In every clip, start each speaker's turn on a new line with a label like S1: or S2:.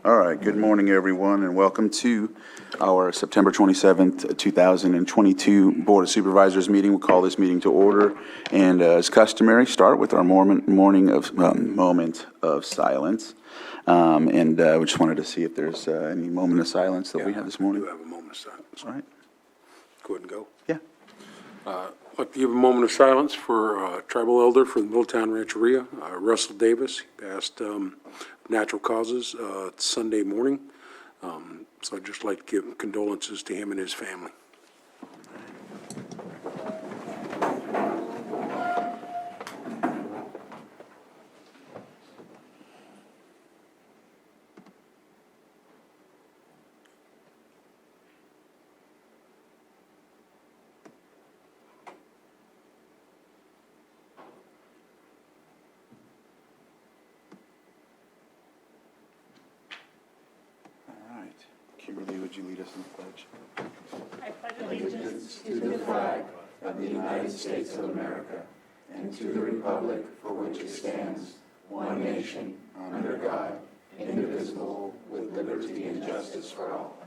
S1: All right, good morning, everyone, and welcome to our September 27th, 2022 Board of Supervisors meeting. We'll call this meeting to order, and as customary, start with our moment of silence. We just wanted to see if there's any moment of silence that we have this morning.
S2: We do have a moment of silence.
S1: All right.
S2: Go ahead and go.
S1: Yeah.
S2: I'd like to give a moment of silence for tribal elder for the Middletown Rancheria, Russell Davis. He passed natural causes Sunday morning. So I'd just like to give condolences to him and his family.
S1: Kimberly, would you lead us in the pledge?
S3: I pledge allegiance to the flag of the United States of America and to the republic for which it stands, one nation, under God, indivisible, with liberty and justice for all.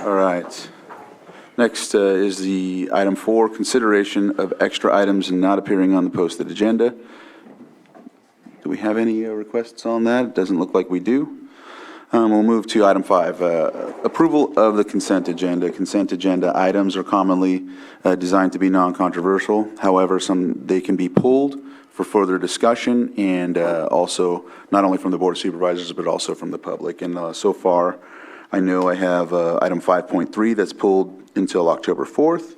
S1: All right. Next is the item 4, consideration of extra items not appearing on the posted agenda. Do we have any requests on that? It doesn't look like we do. We'll move to item 5, approval of the consent agenda. Consent agenda items are commonly designed to be non-controversial. However, they can be pulled for further discussion and also not only from the Board of Supervisors, but also from the public. And so far, I know I have item 5.3 that's pulled until October 4th,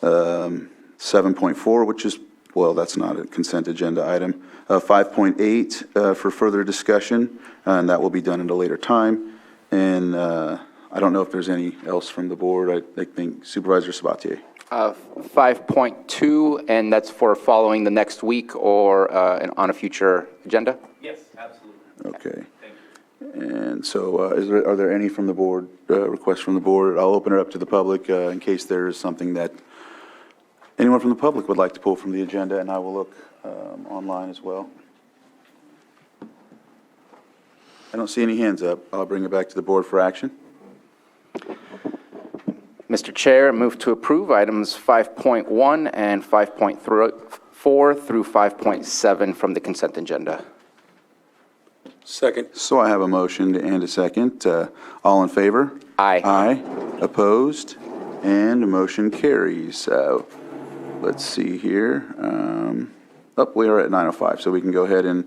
S1: 7.4, which is, well, that's not a consent agenda item. 5.8 for further discussion, and that will be done at a later time. And I don't know if there's any else from the board. I think Supervisor Sabatier.
S4: 5.2, and that's for following the next week or on a future agenda?
S5: Yes, absolutely.
S1: Okay.
S5: Thank you.
S1: And so are there any from the board, requests from the board? I'll open it up to the public in case there is something that anyone from the public would like to pull from the agenda, and I will look online as well. I don't see any hands up. I'll bring it back to the board for action.
S4: Mr. Chair, move to approve items 5.1 and 5.4 through 5.7 from the consent agenda.
S2: Second.
S1: So I have a motion and a second. All in favor?
S4: Aye.
S1: Aye. Opposed? And the motion carries. Let's see here. We are at 9:05, so we can go ahead and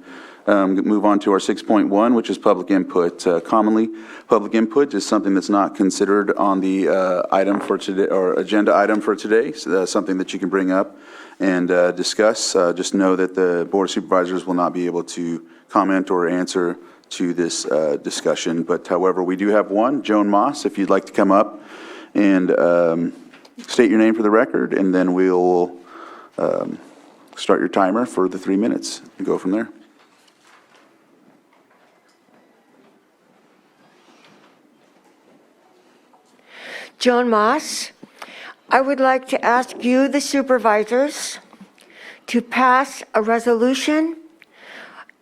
S1: move on to our 6.1, which is public input. Commonly, public input is something that's not considered on the item for today or agenda item for today. So that's something that you can bring up and discuss. Just know that the Board of Supervisors will not be able to comment or answer to this discussion. But however, we do have one. Joan Moss, if you'd like to come up and state your name for the record, and then we'll start your timer for the 3 minutes and go from there.
S6: Joan Moss, I would like to ask you, the supervisors, to pass a resolution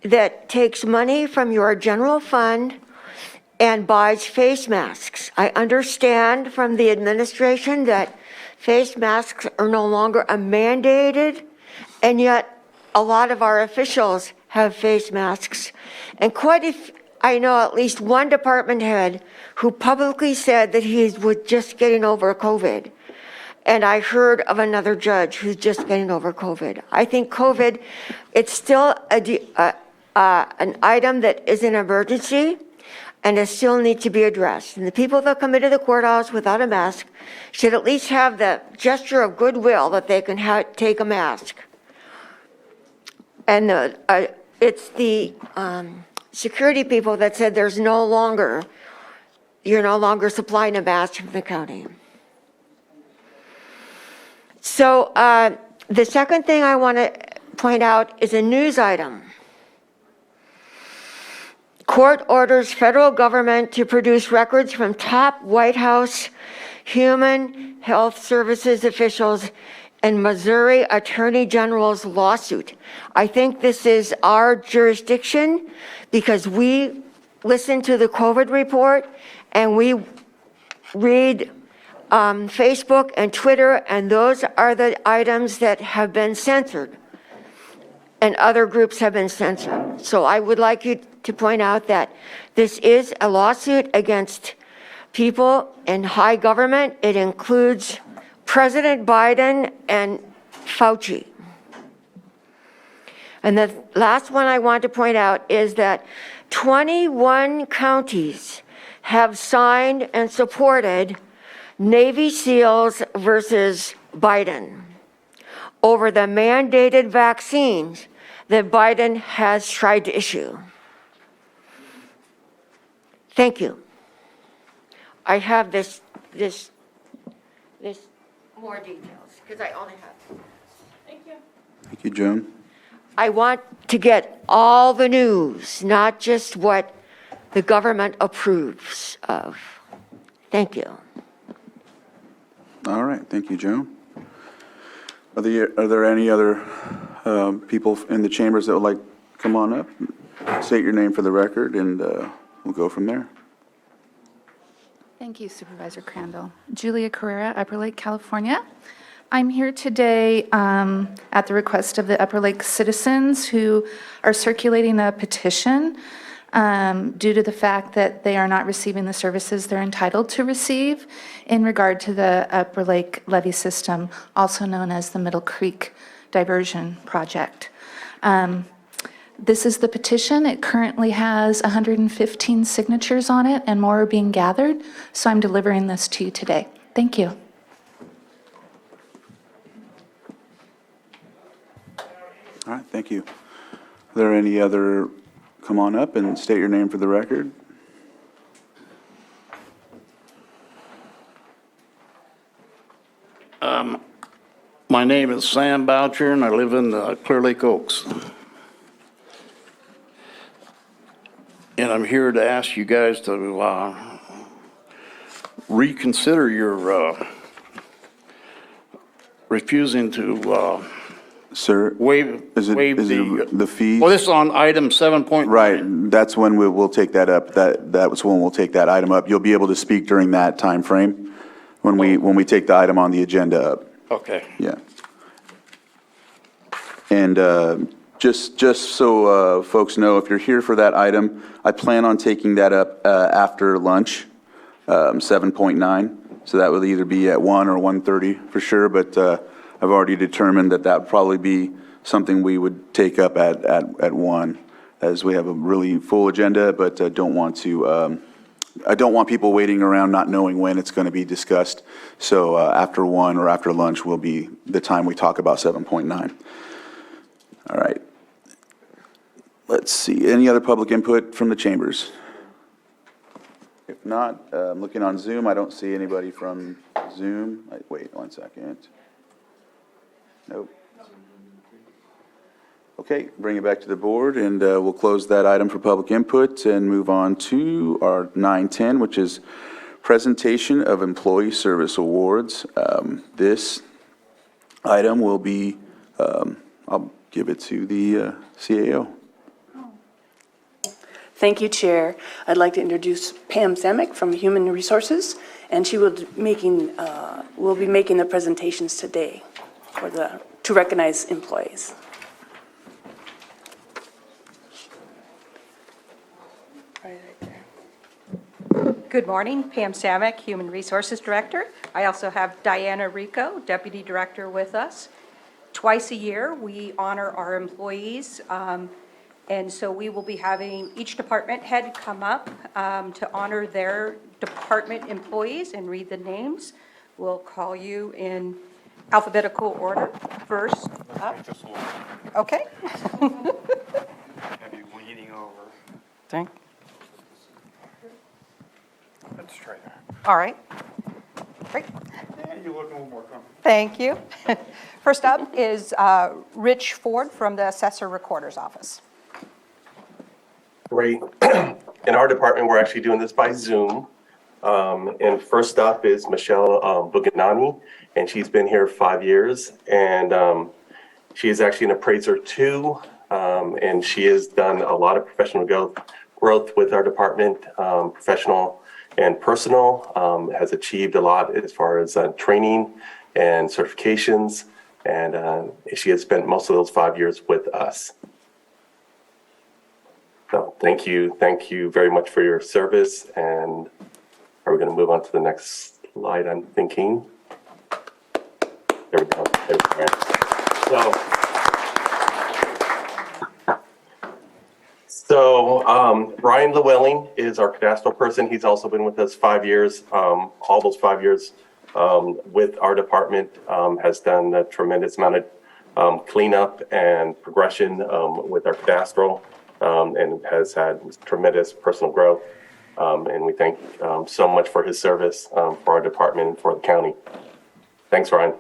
S6: that takes money from your general fund and buys face masks. I understand from the administration that face masks are no longer mandated, and yet a lot of our officials have face masks. And I know at least one department head who publicly said that he was just getting over COVID. And I heard of another judge who's just getting over COVID. I think COVID, it's still an item that is an emergency, and it still needs to be addressed. And the people that come into the courthouse without a mask should at least have the gesture of goodwill that they can take a mask. And it's the security people that said you're no longer supplying a mask from the county. So the second thing I want to point out is a news item. Court orders federal government to produce records from top White House human health services officials and Missouri Attorney General's lawsuit. I think this is our jurisdiction because we listen to the COVID report and we read Facebook and Twitter, and those are the items that have been censored, and other groups have been censored. So I would like you to point out that this is a lawsuit against people in high government. It includes President Biden and Fauci. And the last one I want to point out is that 21 counties have signed and supported Navy SEALs versus Biden over the mandated vaccines that Biden has tried to issue. Thank you. I have this more details because I only have.
S1: Thank you, Joan.
S6: I want to get all the news, not just what the government approves of. Thank you.
S1: All right, thank you, Joan. Are there any other people in the chambers that would like to come on up? State your name for the record, and we'll go from there.
S7: Thank you, Supervisor Crandall. Julia Carrera, Upper Lake, California. I'm here today at the request of the Upper Lake citizens who are circulating a petition due to the fact that they are not receiving the services they're entitled to receive in regard to the Upper Lake levee system, also known as the Middle Creek Diversion Project. This is the petition. It currently has 115 signatures on it, and more are being gathered, so I'm delivering this to you today. Thank you.
S1: All right, thank you. Are there any other, come on up and state your name for the record.
S8: My name is Sam Boucher, and I live in Clear Lake Oaks. And I'm here to ask you guys to reconsider your refusing to
S1: Sir,
S8: waive
S1: is it the fees?
S8: Well, this is on item 7.9.
S1: Right, that's when we'll take that up. That was when we'll take that item up. You'll be able to speak during that time frame when we take the item on the agenda up.
S8: Okay.
S1: Yeah. And just so folks know, if you're here for that item, I plan on taking that up after lunch, 7.9. So that will either be at 1 or 1:30 for sure, but I've already determined that would probably be something we would take up at 1, as we have a really full agenda, but don't want to. I don't want people waiting around not knowing when it's going to be discussed. So after 1 or after lunch will be the time we talk about 7.9. All right. Let's see. Any other public input from the chambers? If not, I'm looking on Zoom. I don't see anybody from Zoom. Wait 1 second. Nope. Okay, bring it back to the board, and we'll close that item for public input and move on to our 9:10, which is presentation of employee service awards. This item will be, I'll give it to the CAO.
S9: Thank you, Chair. I'd like to introduce Pam Samick from Human Resources, and she will be making the presentations today to recognize employees.
S10: Good morning, Pam Samick, Human Resources Director. I also have Diana Rico, Deputy Director, with us. Twice a year, we honor our employees, and so we will be having each department head come up to honor their department employees and read the names. We'll call you in alphabetical order. First up. Okay.
S11: Have you leaning over?
S10: Thank.
S11: That's straight.
S10: All right. Great.
S11: Yeah, you look a little more comfortable.
S10: Thank you. First up is Rich Ford from the Assessor Recorder's Office.
S12: Great. In our department, we're actually doing this by Zoom. And first up is Michelle Buganani, and she's been here 5 years. And she is actually an appraiser too, and she has done a lot of professional growth with our department, professional and personal, has achieved a lot as far as training and certifications, and she has spent most of those 5 years with us. So thank you very much for your service. And are we going to move on to the next slide, I'm thinking? There we go. So Ryan Llewellyn is our cadastral person. He's also been with us 5 years. All those 5 years with our department, has done a tremendous amount of cleanup and progression with our cadastral, and has had tremendous personal growth. And we thank so much for his service for our department and for the county. Thanks, Ryan.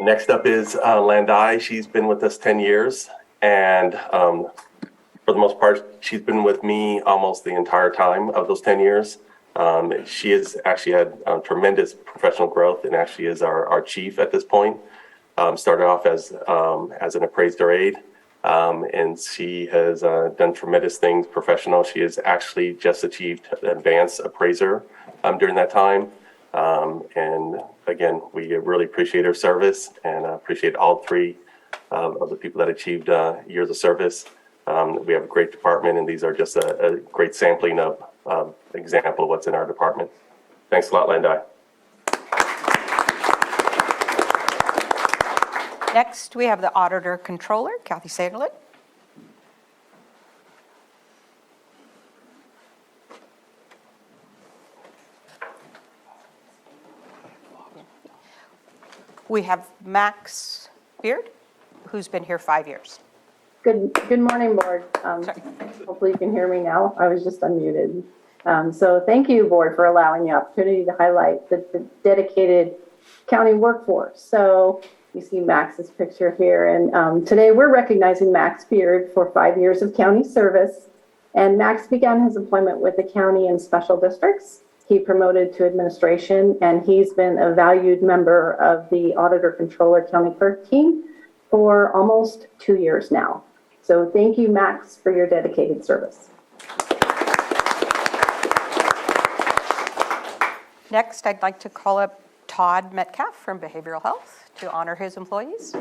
S12: Next up is Landai. She's been with us 10 years, and for the most part, she's been with me almost the entire time of those 10 years. She has actually had tremendous professional growth, and actually is our chief at this point. Started off as an appraiser aide, and she has done tremendous things professional. She has actually just achieved advanced appraiser during that time. And again, we really appreciate her service, and appreciate all three of the people that achieved years of service. We have a great department, and these are just a great sampling of example of what's in our department. Thanks a lot, Landai.
S10: Next, we have the Auditor Controller, Kathy Saderlin. We have Max Beard, who's been here 5 years.
S13: Good morning, Board. Hopefully you can hear me now. I was just unmuted. So thank you, Board, for allowing the opportunity to highlight the dedicated county workforce. So you see Max's picture here, and today we're recognizing Max Beard for 5 years of county service. And Max began his employment with the county in special districts. He promoted to administration, and he's been a valued member of the Auditor Controller County Clerk team for almost 2 years now. So thank you, Max, for your dedicated service.
S10: Next, I'd like to call up Todd Metcalf from Behavioral Health to honor his employees.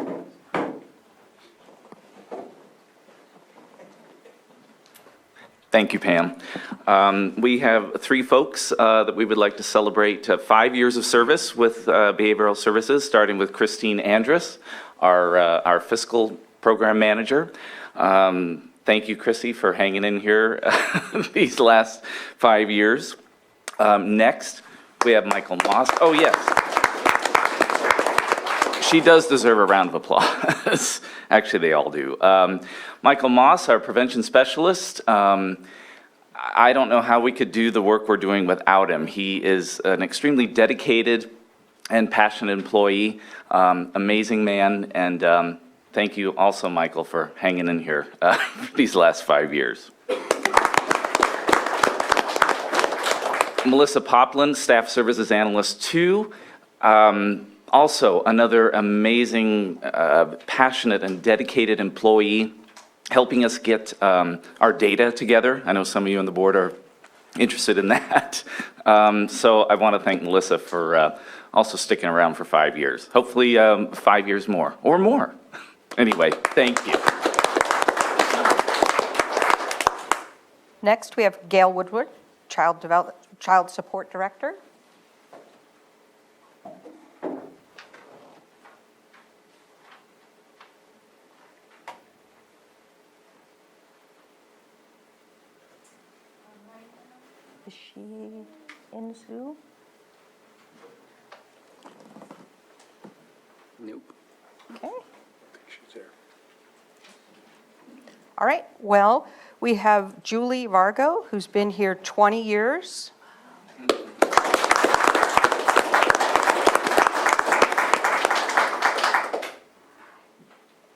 S5: Thank you, Pam. We have three folks that we would like to celebrate 5 years of service with Behavioral Services, starting with Christine Andrus, our fiscal program manager. Thank you, Chrissy, for hanging in here these last 5 years. Next, we have Michael Moss. Oh, yes. She does deserve a round of applause. Actually, they all do. Michael Moss, our prevention specialist. I don't know how we could do the work we're doing without him. He is an extremely dedicated and passionate employee, amazing man, and thank you also, Michael, for hanging in here these last 5 years. Melissa Poplin, Staff Services Analyst 2. Also, another amazing, passionate and dedicated employee, helping us get our data together. I know some of you on the board are interested in that. So I want to thank Melissa for also sticking around for 5 years. Hopefully 5 years more, or more. Anyway, thank you.
S10: Next, we have Gail Woodward, Child Support Director. Is she in Zoom?
S2: Nope.
S10: Okay.
S2: I think she's there.
S10: All right. Well, we have Julie Vargo, who's been here 20 years.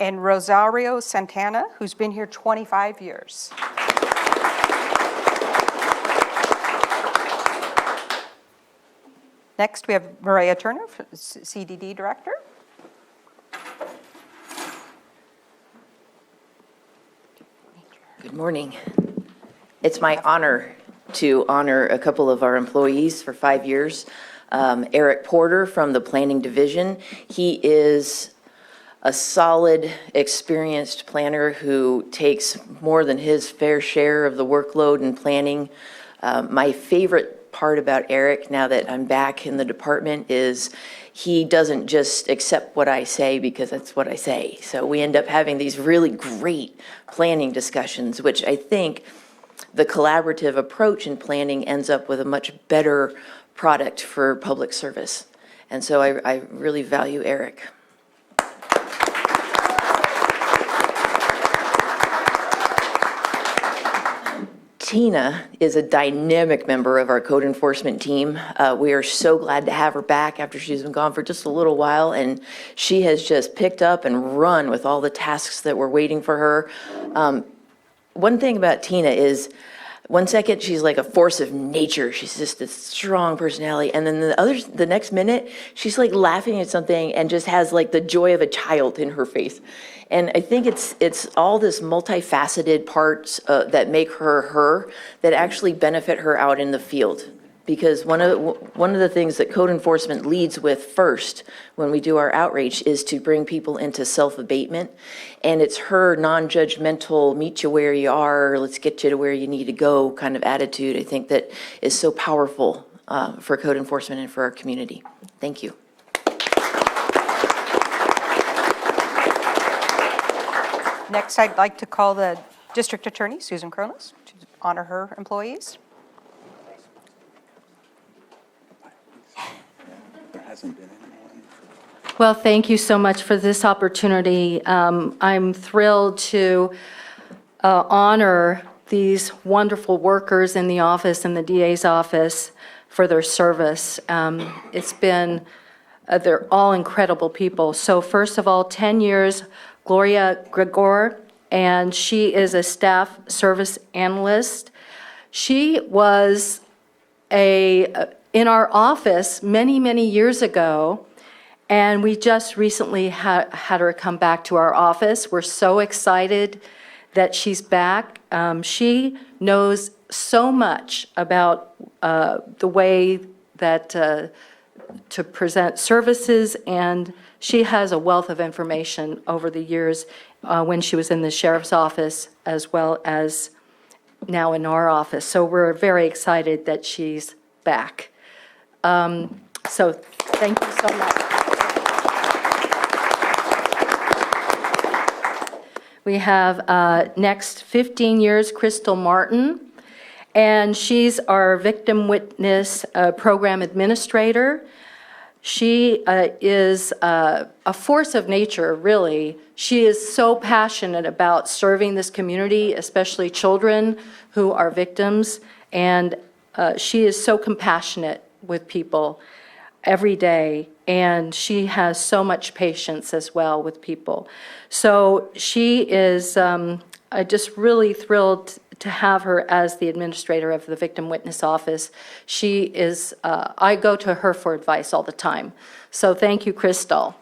S10: and Rosario Santana, who's been here 25 years. Next, we have Maria Turner, CDD Director.
S14: Good morning. It's my honor to honor a couple of our employees for 5 years. Eric Porter from the Planning Division. He is a solid, experienced planner who takes more than his fair share of the workload in planning. My favorite part about Eric, now that I'm back in the department, is he doesn't just accept what I say because that's what I say. So we end up having these really great planning discussions, which I think the collaborative approach in planning ends up with a much better product for public service. And so I really value Eric. Tina is a dynamic member of our code enforcement team. We are so glad to have her back after she's been gone for just a little while, and she has just picked up and run with all the tasks that were waiting for her. One thing about Tina is, one second she's like a force of nature. She's just a strong personality, and then the next minute she's like laughing at something and just has like the joy of a child in her face. And I think it's all this multifaceted parts that make her that actually benefit her out in the field. Because one of the things that code enforcement leads with first when we do our outreach is to bring people into self-abatement. And it's her non-judgmental, meet you where you are, let's get you to where you need to go kind of attitude, I think, that is so powerful for code enforcement and for our community. Thank you.
S10: Next, I'd like to call the District Attorney, Susan Kronos, to honor her employees.
S1: There hasn't been anyone.
S13: Well, thank you so much for this opportunity. I'm thrilled to honor these wonderful workers in the office and the DA's office for their service. It's been, they're all incredible people. So first of all, 10 years, Gloria Gregor, and she is a staff service analyst. She was in our office many, many years ago, and we just recently had her come back to our office. We're so excited that she's back. She knows so much about the way that to present services, and she has a wealth of information over the years when she was in the sheriff's office as well as now in our office. So we're very excited that she's back. So thank you so much. We have next 15 years, Crystal Martin, and she's our victim witness program administrator. She is a force of nature, really. She is so passionate about serving this community, especially children who are victims, and she is so compassionate with people every day, and she has so much patience as well with people. So she is just really thrilled to have her as the administrator of the Victim Witness Office. She is, I go to her for advice all the time. So thank you, Crystal.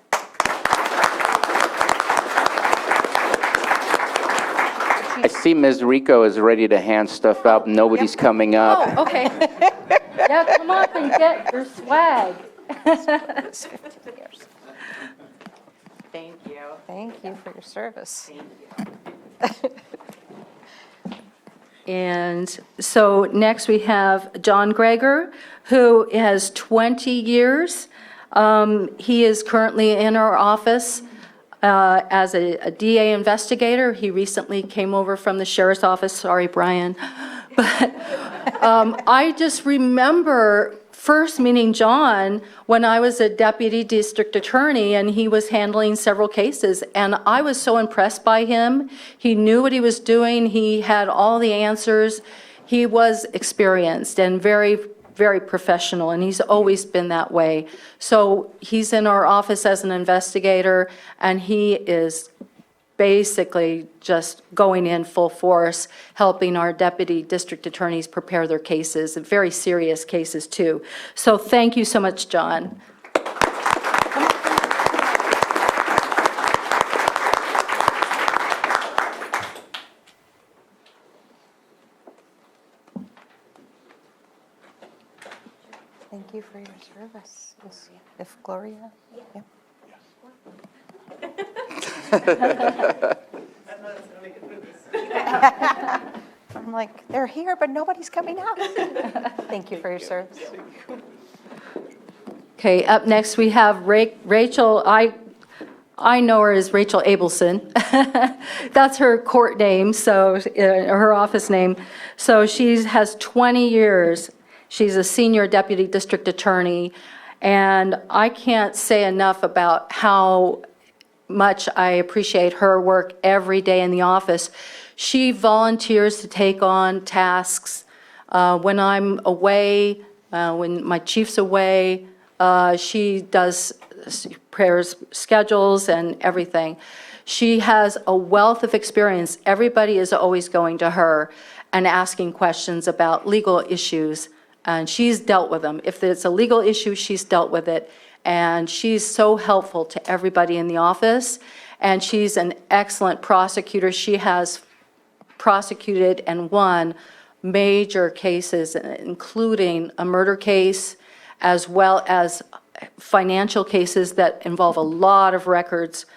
S4: I see Ms. Rico is ready to hand stuff out. Nobody's coming up.
S13: Oh, okay. Yeah, come up and get your swag.
S14: Thank you.
S10: Thank you for your service.
S13: And so next we have John Greger, who has 20 years. He is currently in our office as a DA investigator. He recently came over from the sheriff's office. Sorry, Brian. But I just remember first meeting John when I was a deputy district attorney, and he was handling several cases, and I was so impressed by him. He knew what he was doing. He had all the answers. He was experienced and very, very professional, and he's always been that way. So he's in our office as an investigator, and he is
S15: basically just going in full force, helping our deputy district attorneys prepare their cases, and very serious cases too. So thank you so much, John.
S10: Thank you for your service. If Gloria? Yeah. I'm like, they're here, but nobody's coming out. Thank you for your service.
S15: Okay, up next we have Rachel. I know her as Rachel Abelson. That's her court name, so her office name. So she has 20 years. She's a senior deputy district attorney, and I can't say enough about how much I appreciate her work every day in the office. She volunteers to take on tasks when I'm away, when my chief's away. She does prayers, schedules, and everything. She has a wealth of experience. Everybody is always going to her and asking questions about legal issues, and she's dealt with them. If it's a legal issue, she's dealt with it, and she's so helpful to everybody in the office, and she's an excellent prosecutor. She has prosecuted and won major cases, including a murder case, as well as financial cases that involve a lot of records.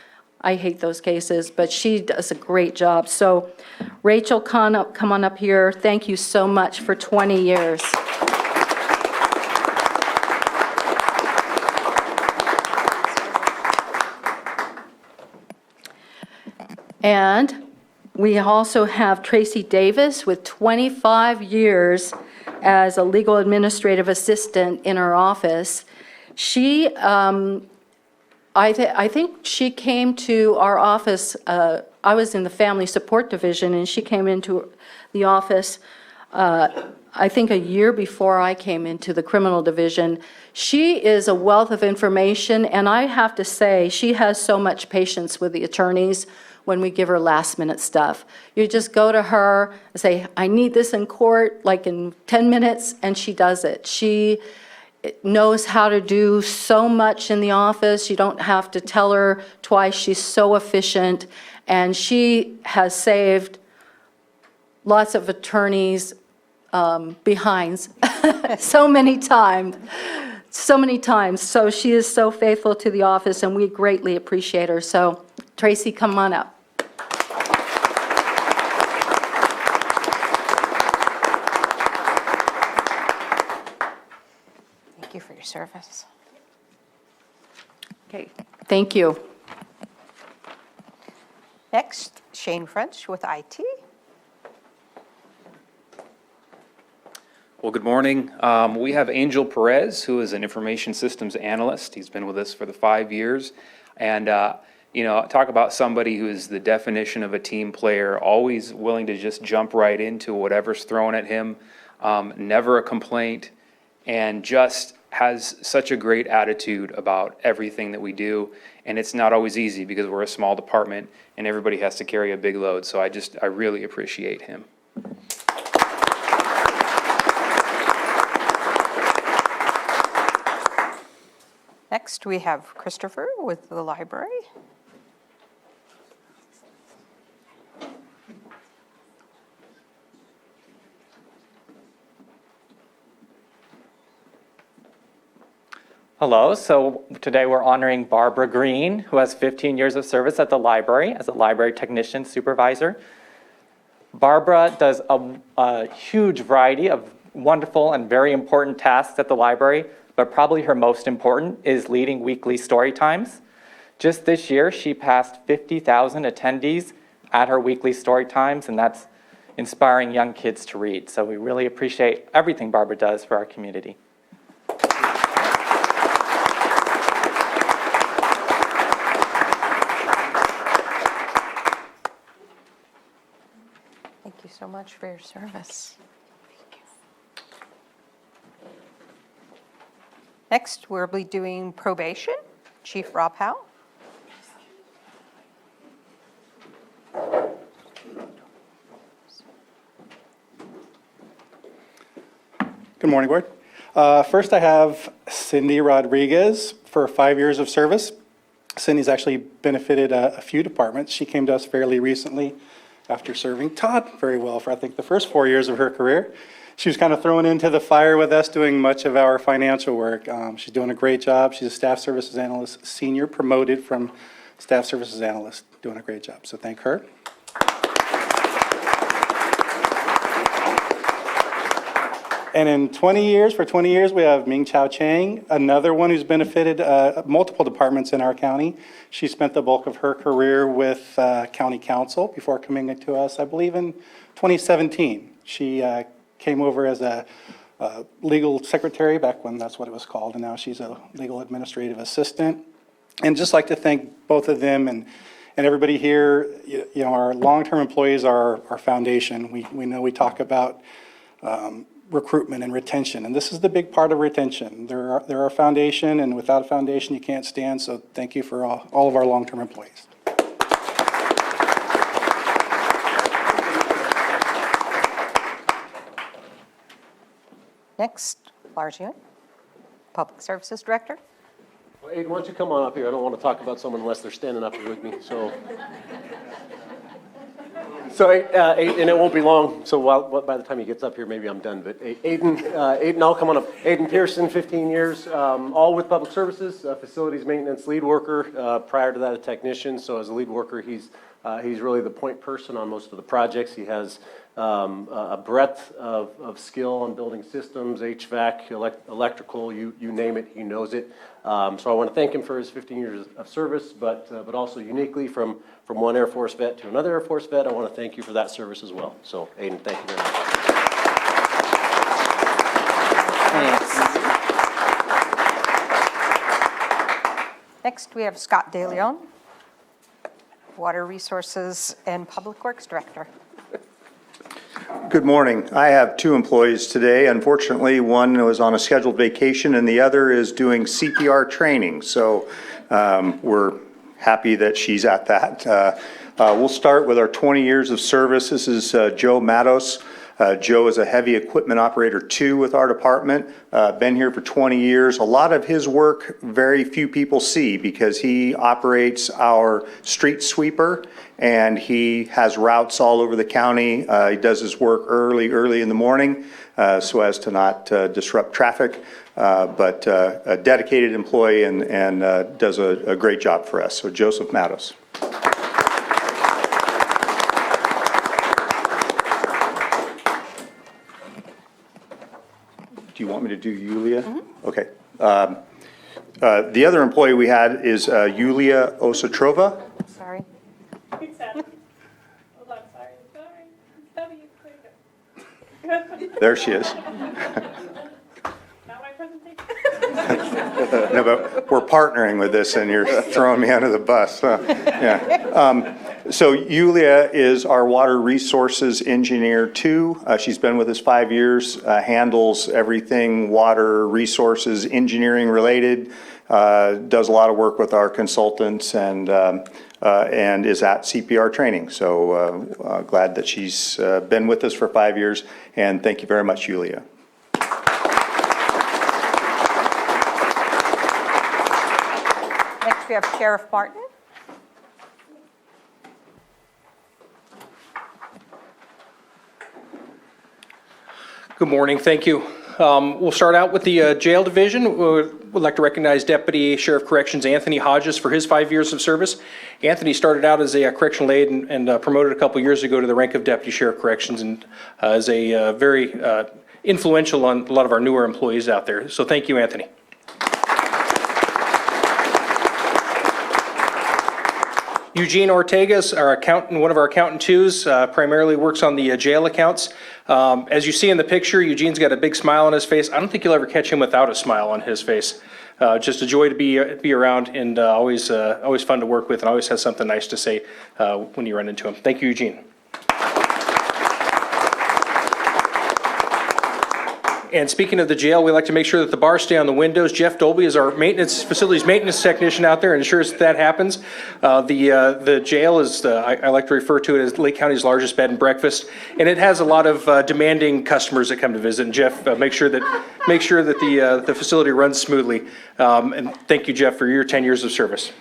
S15: I hate those cases, but she does a great job. So Rachel, come on up here. Thank you so much for 20 years. And we also have Tracy Davis with 25 years as a legal administrative assistant in her office. She, I think she came to our office, I was in the family support division, and she came into the office, I think a year before I came into the criminal division. She is a wealth of information, and I have to say, she has so much patience with the attorneys when we give her last-minute stuff. You just go to her and say, I need this in court, like in 10 minutes, and she does it. She knows how to do so much in the office. You don't have to tell her twice. She's so efficient, and she has saved lots of attorneys' behinds so many times. So she is so faithful to the office, and we greatly appreciate her. So Tracy, come on up.
S10: Thank you for your service.
S15: Okay, thank you.
S10: Next, Shane French with IT.
S16: Well, good morning. We have Angel Perez, who is an information systems analyst. He's been with us for the 5 years. And, talk about somebody who is the definition of a team player, always willing to just jump right into whatever's thrown at him, never a complaint, and just has such a great attitude about everything that we do. And it's not always easy because we're a small department and everybody has to carry a big load. So I really appreciate him.
S10: Next, we have Christopher with the library.
S17: Hello, so today we're honoring Barbara Green, who has 15 years of service at the library as a library technician supervisor. Barbara does a huge variety of wonderful and very important tasks at the library, but probably her most important is leading weekly story times. Just this year, she passed 50,000 attendees at her weekly story times, and that's inspiring young kids to read. So we really appreciate everything Barbara does for our community.
S10: Thank you so much for your service. Next, we'll be doing probation. Chief Rob Howe.
S11: Good morning, Board. First, I have Cindy Rodriguez for 5 years of service. Cindy's actually benefited a few departments. She came to us fairly recently after serving Todd very well for, I think, the first 4 years of her career. She was kind of thrown into the fire with us doing much of our financial work. She's doing a great job. She's a staff services analyst, senior promoted from staff services analyst, doing a great job. So thank her. And in 20 years, we have Ming Chao Chang, another one who's benefited multiple departments in our county. She spent the bulk of her career with county council before coming to us, I believe, in 2017. She came over as a legal secretary back when that's what it was called, and now she's a legal administrative assistant. And just like to thank both of them and everybody here. You know, our long-term employees are our foundation. We know we talk about recruitment and retention, and this is the big part of retention. They're our foundation, and without a foundation, you can't stand. So thank you for all of our long-term employees.
S10: Next, Lars Hewitt, Public Services Director.
S18: Well, Aiden, why don't you come on up here? I don't want to talk about someone unless they're standing up here with me, so. Aiden, and it won't be long, so by the time he gets up here, maybe I'm done, but Aiden, I'll come on up. Aiden Pearson, 15 years, all with Public Services, facilities maintenance lead worker, prior to that a technician, so as a lead worker, he's really the point person on most of the projects. He has a breadth of skill on building systems, HVAC, electrical, you name it, he knows it. So I want to thank him for his 15 years of service, but also uniquely from one Air Force vet to another Air Force vet, I want to thank you for that service as well. So Aiden, thank you very much.
S10: Next, we have Scott DeLeon, Water Resources and Public Works Director.
S19: Good morning. I have two employees today. Unfortunately, one was on a scheduled vacation and the other is doing CPR training. So we're happy that she's at that. We'll start with our 20 years of service. This is Joe Matos. Joe is a heavy equipment operator 2 with our department. Been here for 20 years. A lot of his work very few people see because he operates our street sweeper and he has routes all over the county. He does his work early in the morning so as to not disrupt traffic. But a dedicated employee and does a great job for us. So Joseph Matos. Do you want me to do Yulia? Mm-hmm. Okay. The other employee we had is Yulia Osatrova.
S10: Sorry.
S3: Hold on, sorry.
S19: There she is.
S3: Not my presentation.
S19: No, but we're partnering with this and you're throwing me under the bus. Yeah. So Yulia is our water resources engineer 2. She's been with us 5 years, handles everything water resources engineering related, does a lot of work with our consultants and is at CPR training. So glad that she's been with us for 5 years, and thank you very much, Yulia.
S10: Next, we have Sheriff Martin.
S20: Good morning, thank you. We'll start out with the jail division. We'd like to recognize Deputy Sheriff Corrections Anthony Hodges for his 5 years of service. Anthony started out as a correctional aide and promoted a couple years ago to the rank of Deputy Sheriff Corrections and is a very influential on a lot of our newer employees out there. So thank you, Anthony. Eugene Ortega is our accountant, one of our accountant 2s, primarily works on the jail accounts. As you see in the picture, Eugene's got a big smile on his face. I don't think you'll ever catch him without a smile on his face. Just a joy to be around and always fun to work with and always has something nice to say when you run into him. Thank you, Eugene. And speaking of the jail, we like to make sure that the bars stay on the windows. Jeff Dolby is our facilities maintenance technician out there and ensures that happens. The jail is, I like to refer to it as Lake County's largest bed and breakfast, and it has a lot of demanding customers that come to visit. And Jeff, make sure that the facility runs smoothly. And thank you, Jeff, for your 10 years of service.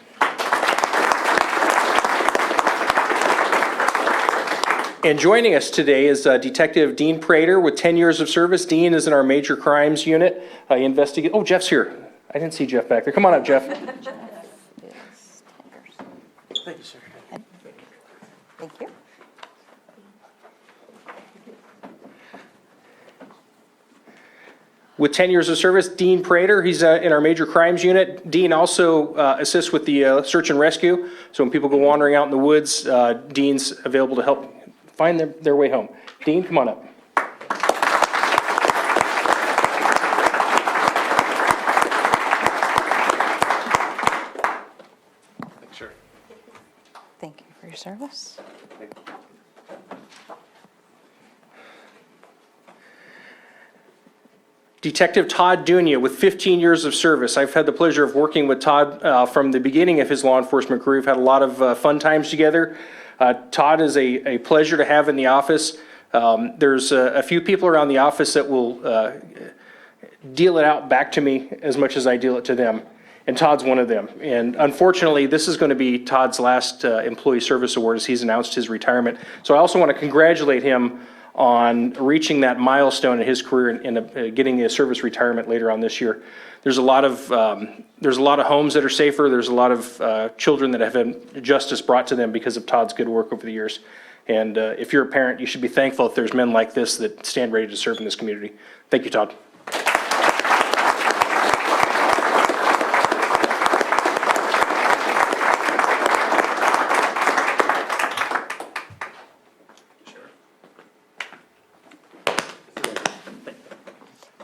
S20: And joining us today is Detective Dean Prater with 10 years of service. Dean is in our major crimes unit. He investigates. Oh, Jeff's here. I didn't see Jeff back there. Come on up, Jeff.
S10: Thank you, sir. Thank you.
S20: With 10 years of service, Dean Prater, he's in our major crimes unit. Dean also assists with the search and rescue. So when people go wandering out in the woods, Dean's available to help find their way home. Dean, come on up.
S10: Sure. Thank you for your service.
S20: Detective Todd Dunya with 15 years of service. I've had the pleasure of working with Todd from the beginning of his law enforcement career. We've had a lot of fun times together. Todd is a pleasure to have in the office. There's a few people around the office that will deal it out back to me as much as I deal it to them, and Todd's one of them. And unfortunately, this is going to be Todd's last Employee Service Award as he's announced his retirement. So I also want to congratulate him on reaching that milestone in his career and getting a service retirement later on this year. There's a lot of homes that are safer. There's a lot of children that have had justice brought to them because of Todd's good work over the years. And if you're a parent, you should be thankful if there's men like this that stand ready to serve in this community. Thank you, Todd.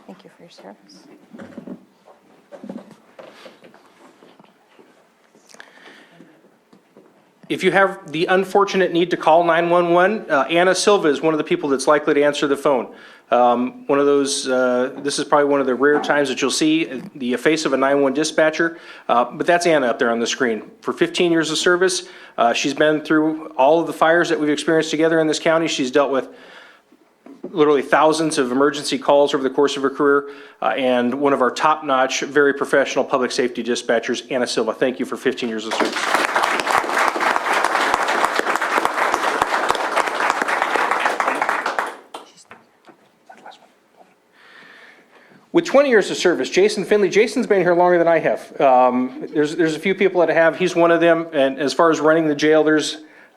S10: Thank you for your service.
S20: If you have the unfortunate need to call 911, Anna Silva is one of the people that's likely to answer the phone. One of those, this is probably one of the rare times that you'll see the face of a 911 dispatcher, but that's Anna up there on the screen. For 15 years of service, she's been through all of the fires that we've experienced together in this county. She's dealt with literally thousands of emergency calls over the course of her career, and one of our top-notch, very professional public safety dispatchers, Anna Silva. Thank you for 15 years of service. With 20 years of service, Jason Finley. Jason's been here longer than I have. There's a few people that have. He's one of them. And as far as running the jail,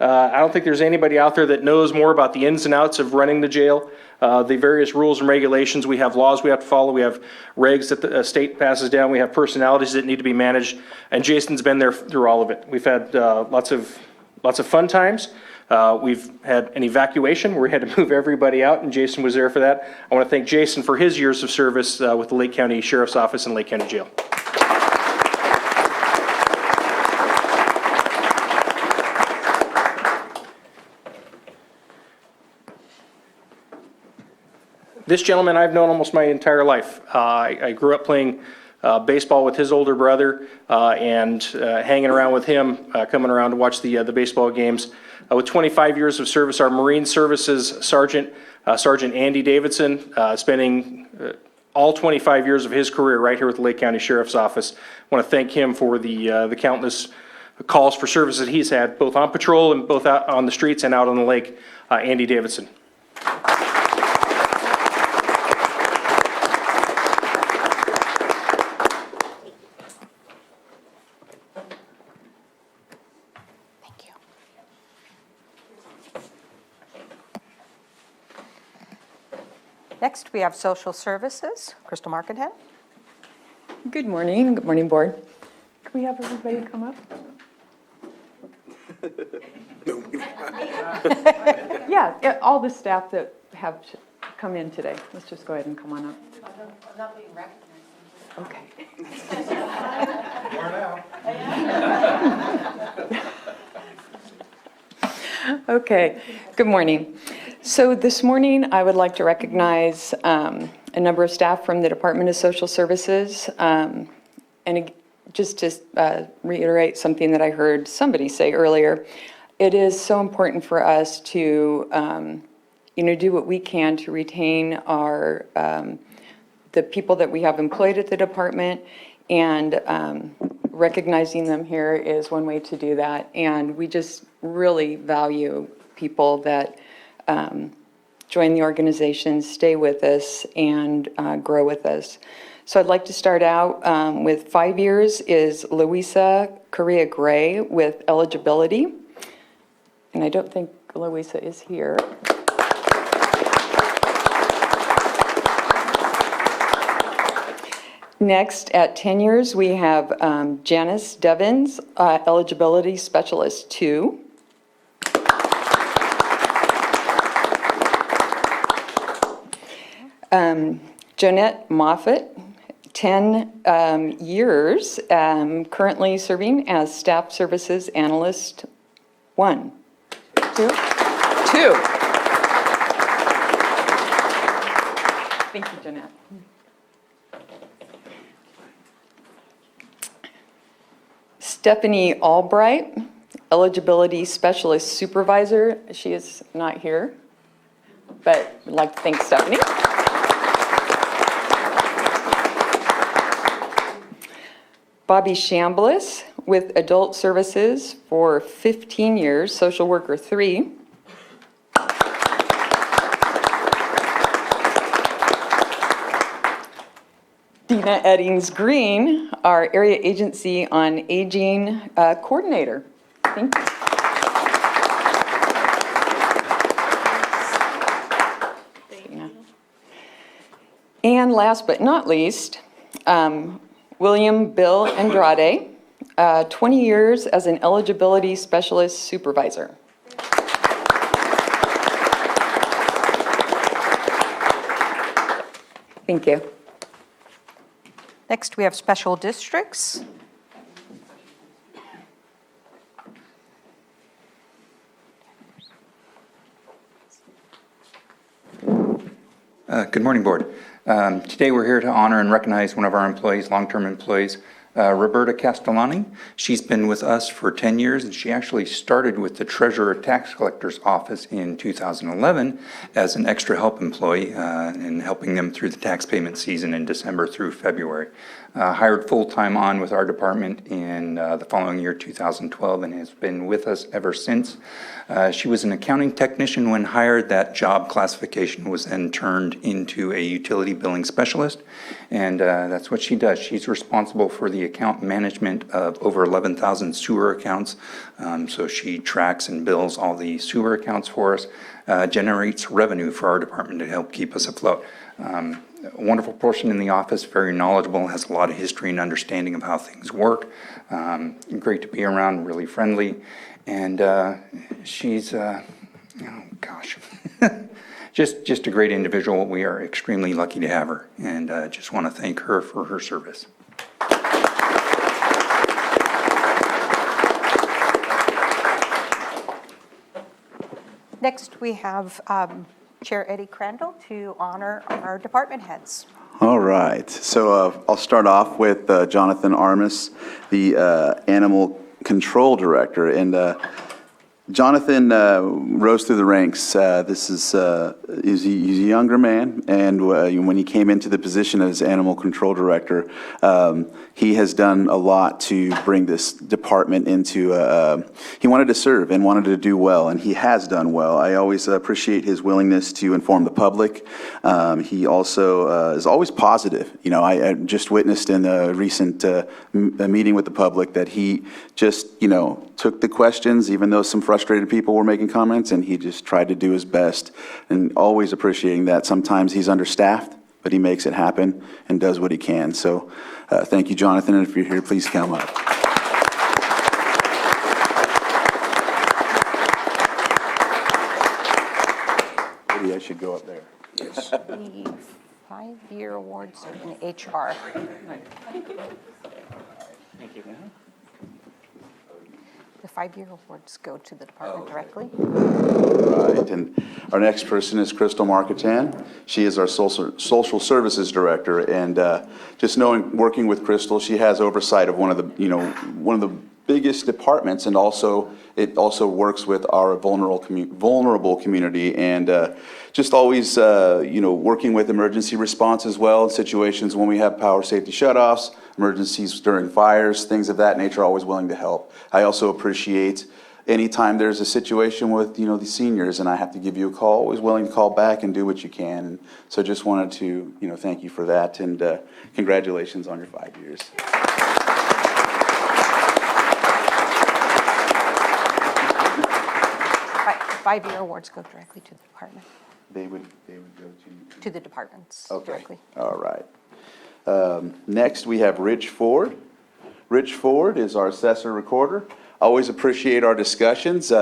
S20: I don't think there's anybody out there that knows more about the ins and outs of running the jail, the various rules and regulations. We have laws we have to follow. We have regs that the state passes down. We have personalities that need to be managed. And Jason's been there through all of it. We've had lots of fun times. We've had an evacuation where we had to move everybody out, and Jason was there for that. I want to thank Jason for his years of service with the Lake County Sheriff's Office and Lake County Jail. This gentleman I've known almost my entire life. I grew up playing baseball with his older brother and hanging around with him, coming around to watch the baseball games. With 25 years of service, our Marine Services Sergeant, Sergeant Andy Davidson, spending all 25 years of his career right here with the Lake County Sheriff's Office. I want to thank him for the countless calls for service that he's had, both on patrol and both out on the streets and out on the lake. Andy Davidson.
S10: Next, we have Social Services. Crystal Markenhead.
S21: Good morning. Good morning, Board. Can we have everybody come up? Yeah, all the staff that have come in today. Let's just go ahead and come on up.
S22: I'm not being recognized.
S21: Okay. Okay, good morning. So this morning, I would like to recognize a number of staff from the Department of Social Services. Just to reiterate something that I heard somebody say earlier, it is so important for us to, do what we can to retain our, the people that we have employed at the department, and recognizing them here is one way to do that. And we just really value people that join the organization, stay with us, and grow with us. So I'd like to start out with 5 years is Louisa Correa Gray with eligibility. And I don't think Louisa is here. Next, at 10 years, we have Janice Devins, eligibility specialist 2. Jonette Moffett, 10 years, currently serving as staff services analyst 1. 2? 2. Thank you, Jonette. Stephanie Albright, eligibility specialist supervisor. She is not here, but I'd like to thank Stephanie. Bobby Shambliss with adult services for 15 years, social worker 3. Dina Eddings Green, our area agency on aging coordinator. Thank you. Dina. And last but not least, William Bill Andrade, 20 years as an eligibility specialist supervisor. Thank you.
S10: Next, we have special districts.
S6: Good morning, Board. Today we're here to honor and recognize one of our employees, long-term employees, Roberta Castellani. She's been with us for 10 years, and she actually started with the Treasurer Tax Collector's Office in 2011 as an extra help employee in helping them through the tax payment season in December through February. Hired full-time on with our department in the following year, 2012, and has been with us ever since. She was an accounting technician when hired. That job classification was then turned into a utility billing specialist, and that's what she does. She's responsible for the account management of over 11,000 sewer accounts. So she tracks and bills all the sewer accounts for us, generates revenue for our department to help keep us afloat. A wonderful person in the office, very knowledgeable, has a lot of history and understanding of how things work. Great to be around, really friendly. And she's, oh gosh, just a great individual. We are extremely lucky to have her, and just want to thank her for her service.
S10: Next, we have Chair Eddie Crandall to honor our department heads.
S1: All right, so I'll start off with Jonathan Armis, the Animal Control Director. And Jonathan rose through the ranks. He's a younger man, and when he came into the position as Animal Control Director, he has done a lot to bring this department into, he wanted to serve and wanted to do well, and he has done well. I always appreciate his willingness to inform the public. He also is always positive. You know, I just witnessed in a recent meeting with the public that he just, took the questions, even though some frustrated people were making comments, and he just tried to do his best, and always appreciating that. Sometimes he's understaffed, but he makes it happen and does what he can. So thank you, Jonathan, and if you're here, please come up. Maybe I should go up there.
S10: Yes. The 5-year awards in HR.
S5: Thank you.
S10: The 5-year awards go to the department directly.
S1: Right, and our next person is Crystal Marketan. She is our social services director, and just working with Crystal, she has oversight of one of the biggest departments, and it also works with our vulnerable community, and just always working with emergency response as well in situations when we have power safety shutoffs, emergencies during fires, things of that nature. Always willing to help. I also appreciate anytime there's a situation with the seniors and I have to give you a call, always willing to call back and do what you can. And so just wanted to thank you for that, and congratulations on your 5 years.
S10: 5-year awards go directly to the department,
S1: They would go
S10: to the departments
S1: Okay.
S10: directly.
S1: All right. Next, we have Rich Ford. Rich Ford is our assessor recorder. Always appreciate our discussions.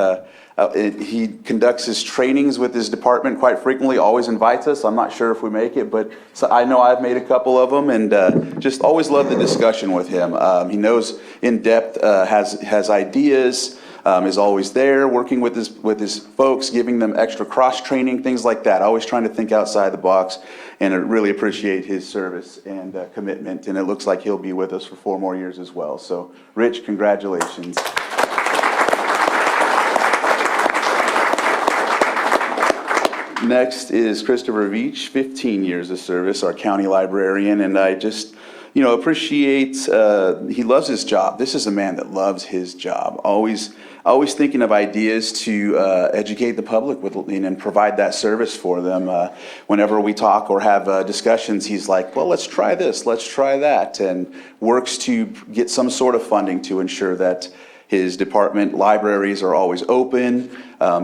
S1: He conducts his trainings with his department quite frequently, always invites us. I'm not sure if we make it, but I know I've made a couple of them, and just always love the discussion with him. He knows in depth, has ideas, is always there, working with his folks, giving them extra cross-training, things like that. Always trying to think outside the box, and I really appreciate his service and commitment, and it looks like he'll be with us for 4 more years as well. So, Rich, congratulations. Next is Christopher Veach, 15 years of service, our county librarian, and I just appreciate, he loves his job. This is a man that loves his job. Always thinking of ideas to educate the public and provide that service for them. Whenever we talk or have discussions, he's like, well, let's try this, let's try that, and works to get some sort of funding to ensure that his department libraries are always open,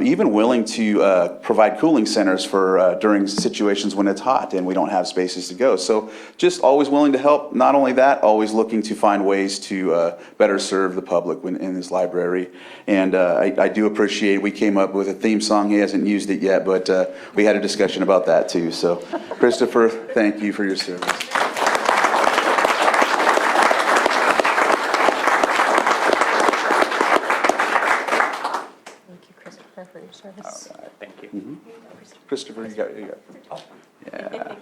S1: even willing to provide cooling centers for during situations when it's hot and we don't have spaces to go. So just always willing to help. Not only that, always looking to find ways to better serve the public in his library. And I do appreciate, we came up with a theme song. He hasn't used it yet, but we had a discussion about that too. So Christopher, thank you for your service.
S10: For your service.
S1: All right.
S16: Thank you.
S1: Mm-hmm. Christopher, you got. Yeah.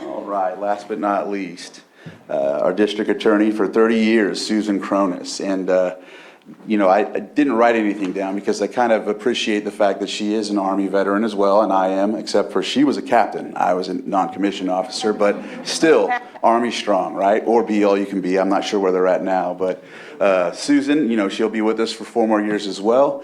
S1: All right, last but not least, our district attorney for 30 years, Susan Cronus. And, I didn't write anything down because I kind of appreciate the fact that she is an Army veteran as well, and I am, except for she was a captain. I was a non-commissioned officer, but still, Army strong, right? Or be all you can be. I'm not sure where they're at now, but Susan, she'll be with us for 4 more years as well.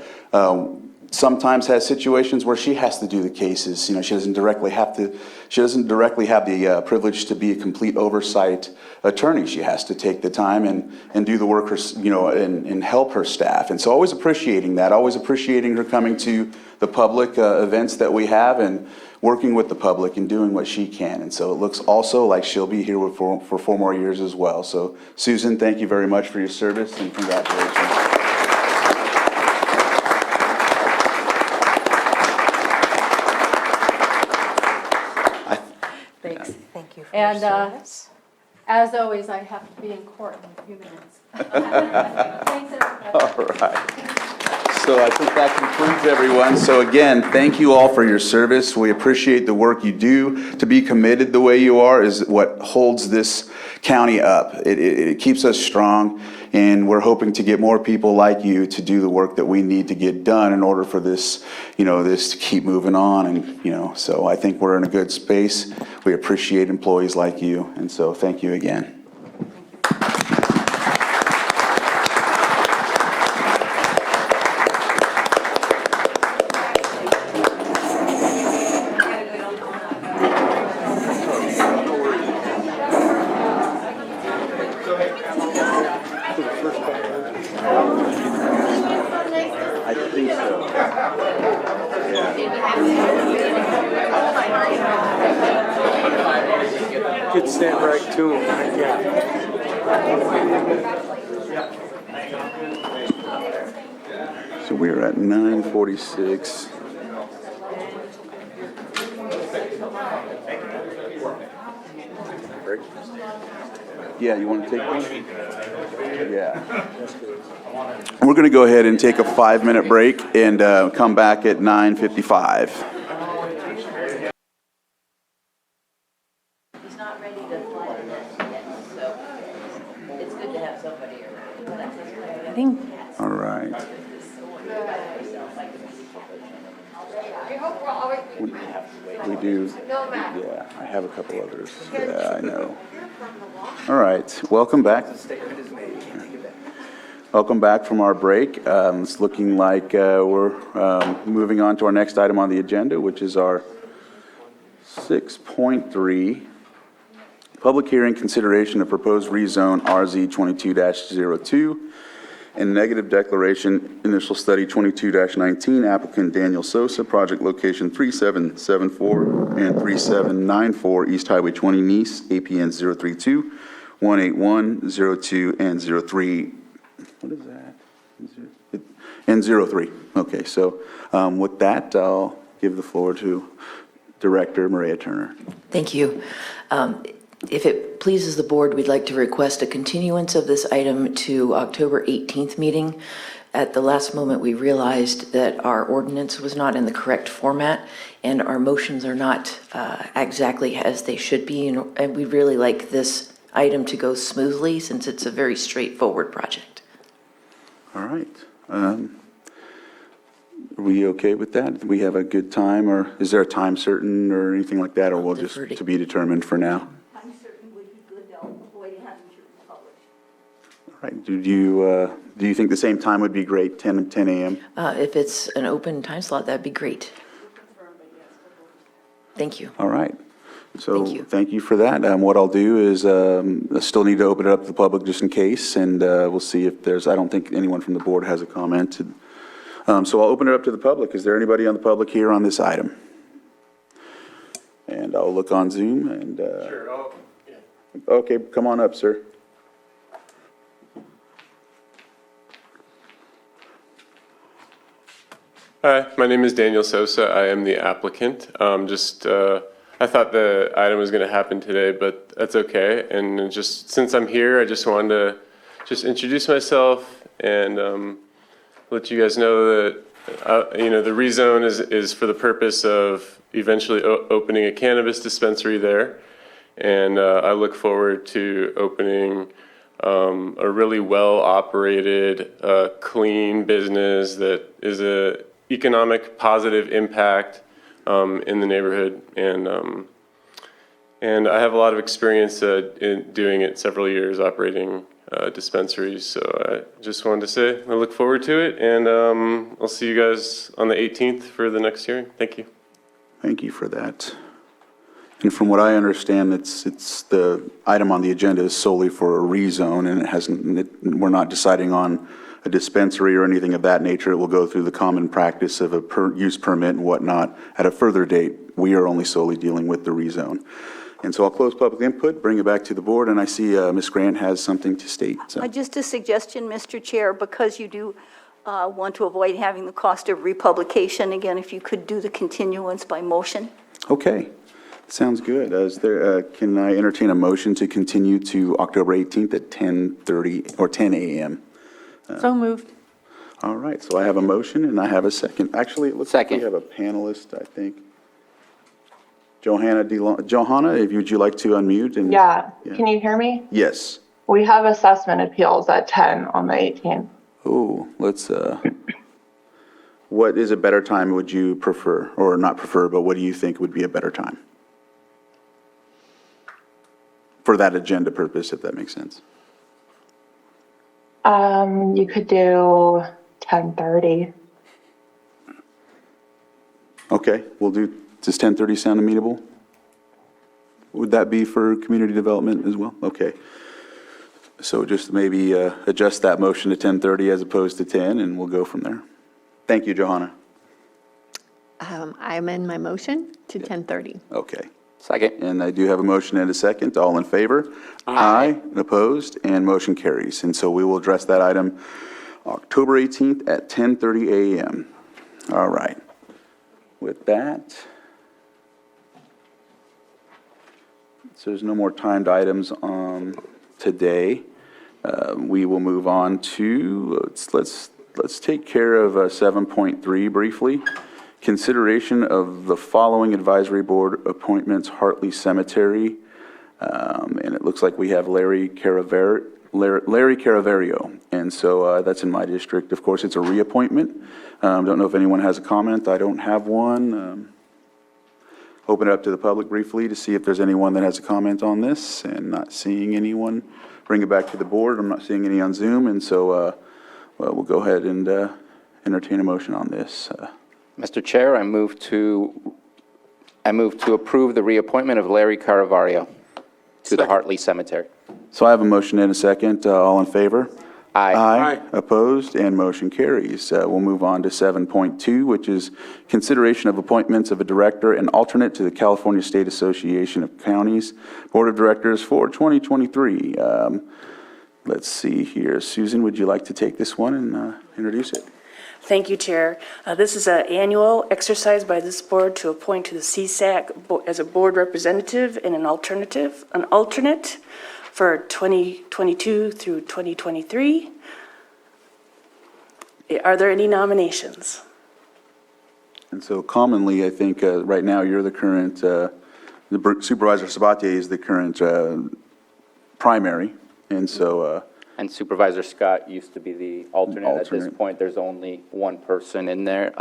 S1: Sometimes has situations where she has to do the cases. She doesn't directly have the privilege to be a complete oversight attorney. She has to take the time and do the work, and help her staff. And so always appreciating that, always appreciating her coming to the public events that we have and working with the public and doing what she can. And so it looks also like she'll be here for 4 more years as well. So Susan, thank you very much for your service and congratulations.
S10: Thanks. Thank you for
S15: And
S10: your service.
S15: as always, I have to be in court in a few minutes. Thanks, everybody.
S1: All right. So I think that concludes everyone. So again, thank you all for your service. We appreciate the work you do. To be committed the way you are is what holds this county up. It keeps us strong, and we're hoping to get more people like you to do the work that we need to get done in order for this, this to keep moving on. And, so I think we're in a good space. We appreciate employees like you, and so thank you again. I think so.
S18: Could stand right to him. Yeah.
S1: So we're at 9:46. Break. Yeah, you want to take one? Yeah. We're going to go ahead and take a 5-minute break and come back at 9:55.
S14: He's not ready to fly the nest yet, so it's good to have somebody around.
S1: All right. We do, yeah, I have a couple others. Yeah, I know. All right, welcome back. Welcome back from our break. It's looking like we're moving on to our next item on the agenda, which is our 6.3, public hearing consideration of proposed rezone RZ 22-02 and negative declaration initial study 22-19, applicant Daniel Sosa, project location 3774 and 3794 East Highway 20 Nice, APN 032-181-02 and 03. What is that? And 03. Okay, so with that, I'll give the floor to Director Maria Turner.
S14: Thank you. If it pleases the board, we'd like to request a continuance of this item to October 18th meeting. At the last moment, we realized that our ordinance was not in the correct format and our motions are not exactly as they should be. And we'd really like this item to go smoothly since it's a very straightforward project.
S1: All right. Are we okay with that? Do we have a good time, or is there a time certain or anything like that, or we'll just to be determined for now?
S7: I'm certain would be good to avoid having to publish.
S1: All right. Do you think the same time would be great, 10 a.m.?
S14: If it's an open time slot, that'd be great. Thank you.
S1: All right. So thank you for that. What I'll do is I still need to open it up to the public just in case, and we'll see if there's, I don't think anyone from the board has a comment. So I'll open it up to the public. Is there anybody on the public here on this item? And I'll look on Zoom and. Sure. Oh, yeah. Okay, come on up, sir.
S8: Hi, my name is Daniel Sosa. I am the applicant. I thought the item was going to happen today, but that's okay. And just since I'm here, I just wanted to just introduce myself and let you guys know that the rezone is for the purpose of eventually opening a cannabis dispensary there, and I look forward to opening a really well-operated, clean business that is a economic positive impact in the neighborhood, and I have a lot of experience in doing it, several years operating dispensaries. So I just wanted to say I look forward to it, and I'll see you guys on the 18th for the next hearing. Thank you.
S1: Thank you for that. And from what I understand, it's the item on the agenda is solely for a rezone, and we're not deciding on a dispensary or anything of that nature. It will go through the common practice of a use permit and whatnot at a further date. We are only solely dealing with the rezone. And so I'll close public input, bring it back to the board, and I see Ms. Grant has something to state. So.
S7: Just a suggestion, Mr. Chair, because you do want to avoid having the cost of republication, again, if you could do the continuance by motion.
S1: Okay, sounds good. Can I entertain a motion to continue to October 18th at 10:30 or 10 a.m.?
S15: So moved.
S1: All right, so I have a motion and I have a second. Actually, it looks like we have a panelist, I think. Johanna, would you like to unmute? And,
S23: yeah, can you hear me?
S1: Yes.
S23: We have assessment appeals at 10 on the 18th.
S1: Oh, let's, what is a better time would you prefer? Or not prefer, but what do you think would be a better time? For that agenda purpose, if that makes sense.
S23: You could do 10:30.
S1: Okay, we'll do, does 10:30 sound amenable? Would that be for community development as well? Okay. So just maybe adjust that motion to 10:30 as opposed to 10, and we'll go from there. Thank you, Johanna.
S24: I amend my motion to 10:30.
S1: Okay. Second. And I do have a motion and a second. All in favor? Aye. Opposed? And motion carries. And so we will address that item October 18th at 10:30 a.m. All right. With that, so there's no more timed items on today. We will move on to, let's take care of 7.3 briefly. Consideration of the following advisory board appointments: Hartley Cemetery, and it looks like we have Larry Caravario, and so that's in my district. Of course, it's a reappointment. Don't know if anyone has a comment. I don't have one. Open it up to the public briefly to see if there's anyone that has a comment on this, and not seeing anyone. Bring it back to the board. I'm not seeing any on Zoom, and so we'll go ahead and entertain a motion on this.
S2: Mr. Chair, I move to approve the reappointment of Larry Caravario to the Hartley Cemetery.
S1: So I have a motion and a second. All in favor?
S2: Aye.
S1: Aye. Opposed, and motion carries. We'll move on to 7.2, which is consideration of appointments of a director and alternate to the California State Association of Counties Board of Directors for 2023. Let's see here. Susan, would you like to take this one and introduce it?
S4: Thank you, Chair. This is an annual exercise by this board to appoint to the CSAC as a board representative and an alternate for 2022 through 2023. Are there any nominations?
S1: And so commonly, I think right now you're the current, Supervisor Sabatier is the current primary, and so...
S2: And Supervisor Scott used to be the alternate. At this point, there's only one person in there.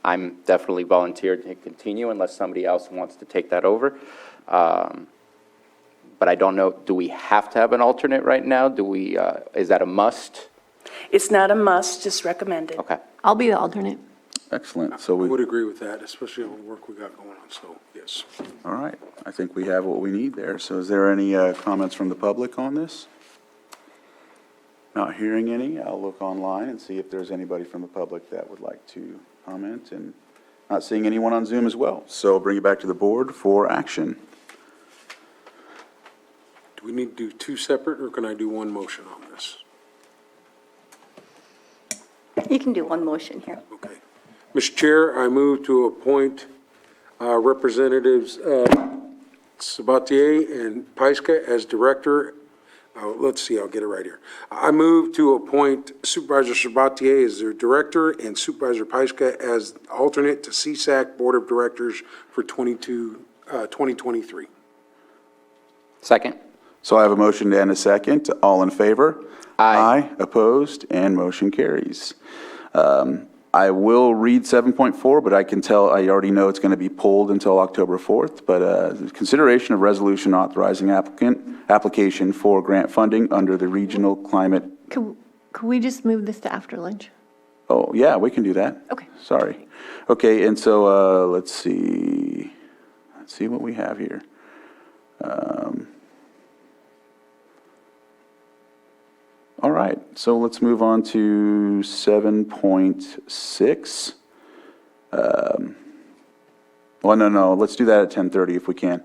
S2: I'm definitely volunteered to continue unless somebody else wants to take that over. But I don't know, do we have to have an alternate right now? Is that a must?
S4: It's not a must, just recommended.
S2: Okay.
S24: I'll be the alternate.
S1: Excellent. So
S9: I would agree with that, especially on the work we got going on, so yes.
S1: All right. I think we have what we need there. So is there any comments from the public on this? Not hearing any. I'll look online and see if there's anybody from the public that would like to comment, and not seeing anyone on Zoom as well. So I'll bring it back to the board for action.
S9: Do we need to do two separate, or can I do one motion on this?
S7: You can do one motion here.
S9: Okay. Mr. Chair, I move to appoint Representatives Sabatier and Pyska as director. Let's see, I'll get it right here. I move to appoint Supervisor Sabatier as their director and Supervisor Pyska as alternate to CSAC Board of Directors for 2023.
S2: Second.
S1: So I have a motion and a second. All in favor? Aye. Opposed, and motion carries. I will read 7.4, but I already know it's going to be pulled until October 4th. But consideration of resolution authorizing application for grant funding under the regional climate.
S24: Could we just move this to after lunch?
S1: Oh, yeah, we can do that.
S24: Okay.
S1: Sorry. Okay, and so let's see what we have here. All right, so let's move on to 7.6. No, let's do that at 10:30 if we can.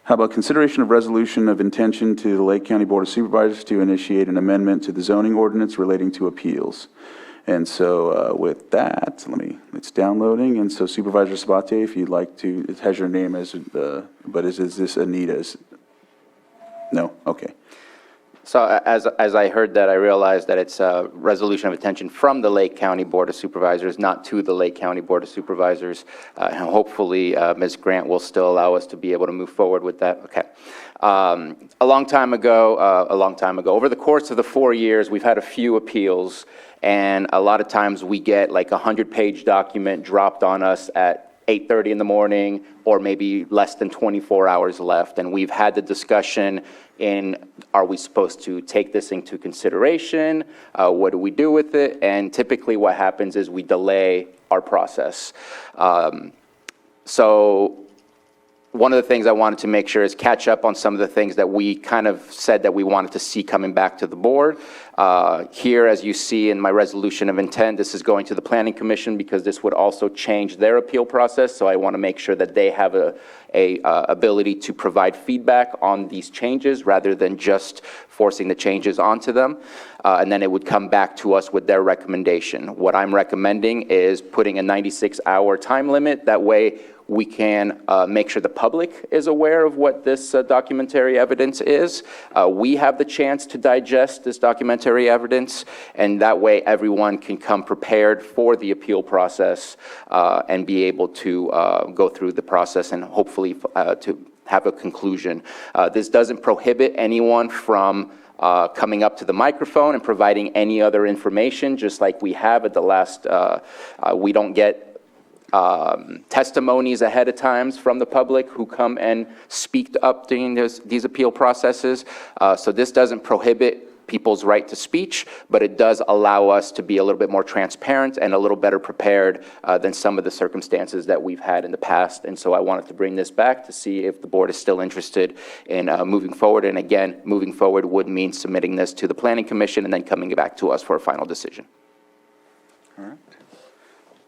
S1: How about consideration of resolution of intention to the Lake County Board of Supervisors to initiate an amendment to the zoning ordinance relating to appeals? And so with that, it's downloading. And so Supervisor Sabatier, if you'd like to, it has your name as, but is this Anita's? No, okay.
S2: So as I heard that, I realized that it's a resolution of intention from the Lake County Board of Supervisors, not to the Lake County Board of Supervisors. And hopefully, Ms. Grant will still allow us to be able to move forward with that. Okay. A long time ago, over the course of the 4 years, we've had a few appeals, and a lot of times we get like a 100-page document dropped on us at 8:30 in the morning, or maybe less than 24 hours left. And we've had the discussion are we supposed to take this into consideration? What do we do with it? And typically what happens is we delay our process. So one of the things I wanted to make sure is catch up on some of the things that we kind of said that we wanted to see coming back to the board. Here, as you see in my resolution of intent, this is going to the Planning Commission because this would also change their appeal process. So I want to make sure that they have a ability to provide feedback on these changes rather than just forcing the changes onto them. And then it would come back to us with their recommendation. What I'm recommending is putting a 96-hour time limit. That way we can make sure the public is aware of what this documentary evidence is. We have the chance to digest this documentary evidence, and that way everyone can come prepared for the appeal process and be able to go through the process and hopefully to have a conclusion. This doesn't prohibit anyone from coming up to the microphone and providing any other information, just like we have at the last, we don't get testimonies ahead of times from the public who come and speak up during these appeal processes. So this doesn't prohibit people's right to speech, but it does allow us to be a little bit more transparent and a little better prepared than some of the circumstances that we've had in the past. And so I wanted to bring this back to see if the board is still interested in moving forward. And again, moving forward would mean submitting this to the Planning Commission and then coming back to us for a final decision.
S1: All right.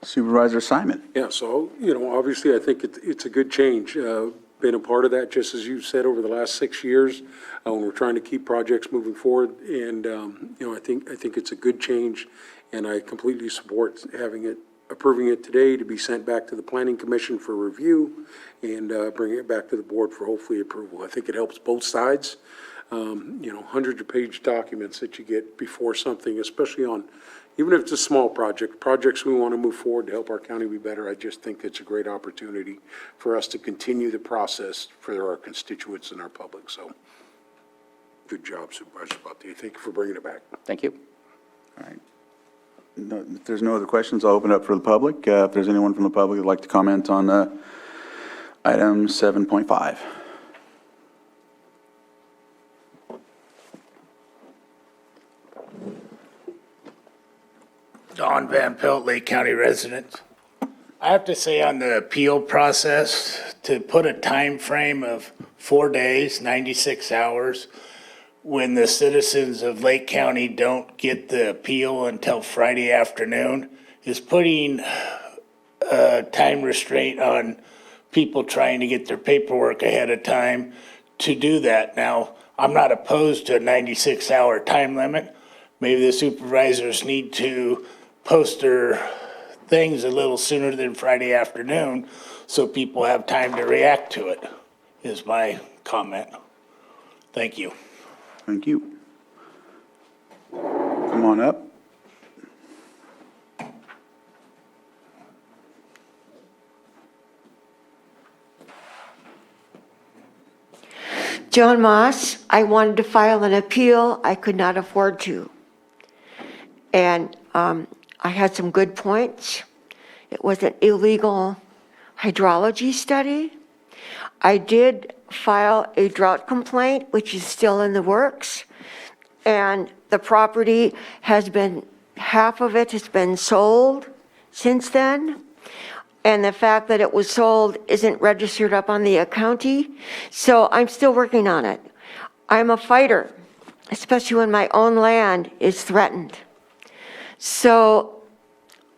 S1: Supervisor Simon.
S9: Yeah, so, obviously, I think it's a good change. Been a part of that, just as you said, over the last 6 years, when we're trying to keep projects moving forward. And, I think it's a good change, and I completely support approving it today to be sent back to the Planning Commission for review and bring it back to the board for hopefully approval. I think it helps both sides. Hundreds of page documents that you get before something, especially on, even if it's a small projects we want to move forward to help our county be better. I just think it's a great opportunity for us to continue the process for our constituents and our public. So, good job, Supervisor Sabatier. Thank you for bringing it back.
S2: Thank you.
S1: All right. No, if there's no other questions, I'll open it up for the public. If there's anyone from the public who'd like to comment on item 7.5.
S11: Don Van Pelt, Lake County resident. I have to say on the appeal process, to put a time frame of 4 days, 96 hours, when the citizens of Lake County don't get the appeal until Friday afternoon, is putting a time restraint on people trying to get their paperwork ahead of time to do that. Now, I'm not opposed to a 96-hour time limit. Maybe the supervisors need to post their things a little sooner than Friday afternoon so people have time to react to it, is my comment. Thank you.
S1: Thank you. Come on up.
S12: Joan Moss, I wanted to file an appeal. I could not afford to. And I had some good points. It was an illegal hydrology study. I did file a drought complaint, which is still in the works. And the property has been, half of it has been sold since then. And the fact that it was sold isn't registered up on the county. So I'm still working on it. I'm a fighter, especially when my own land is threatened. So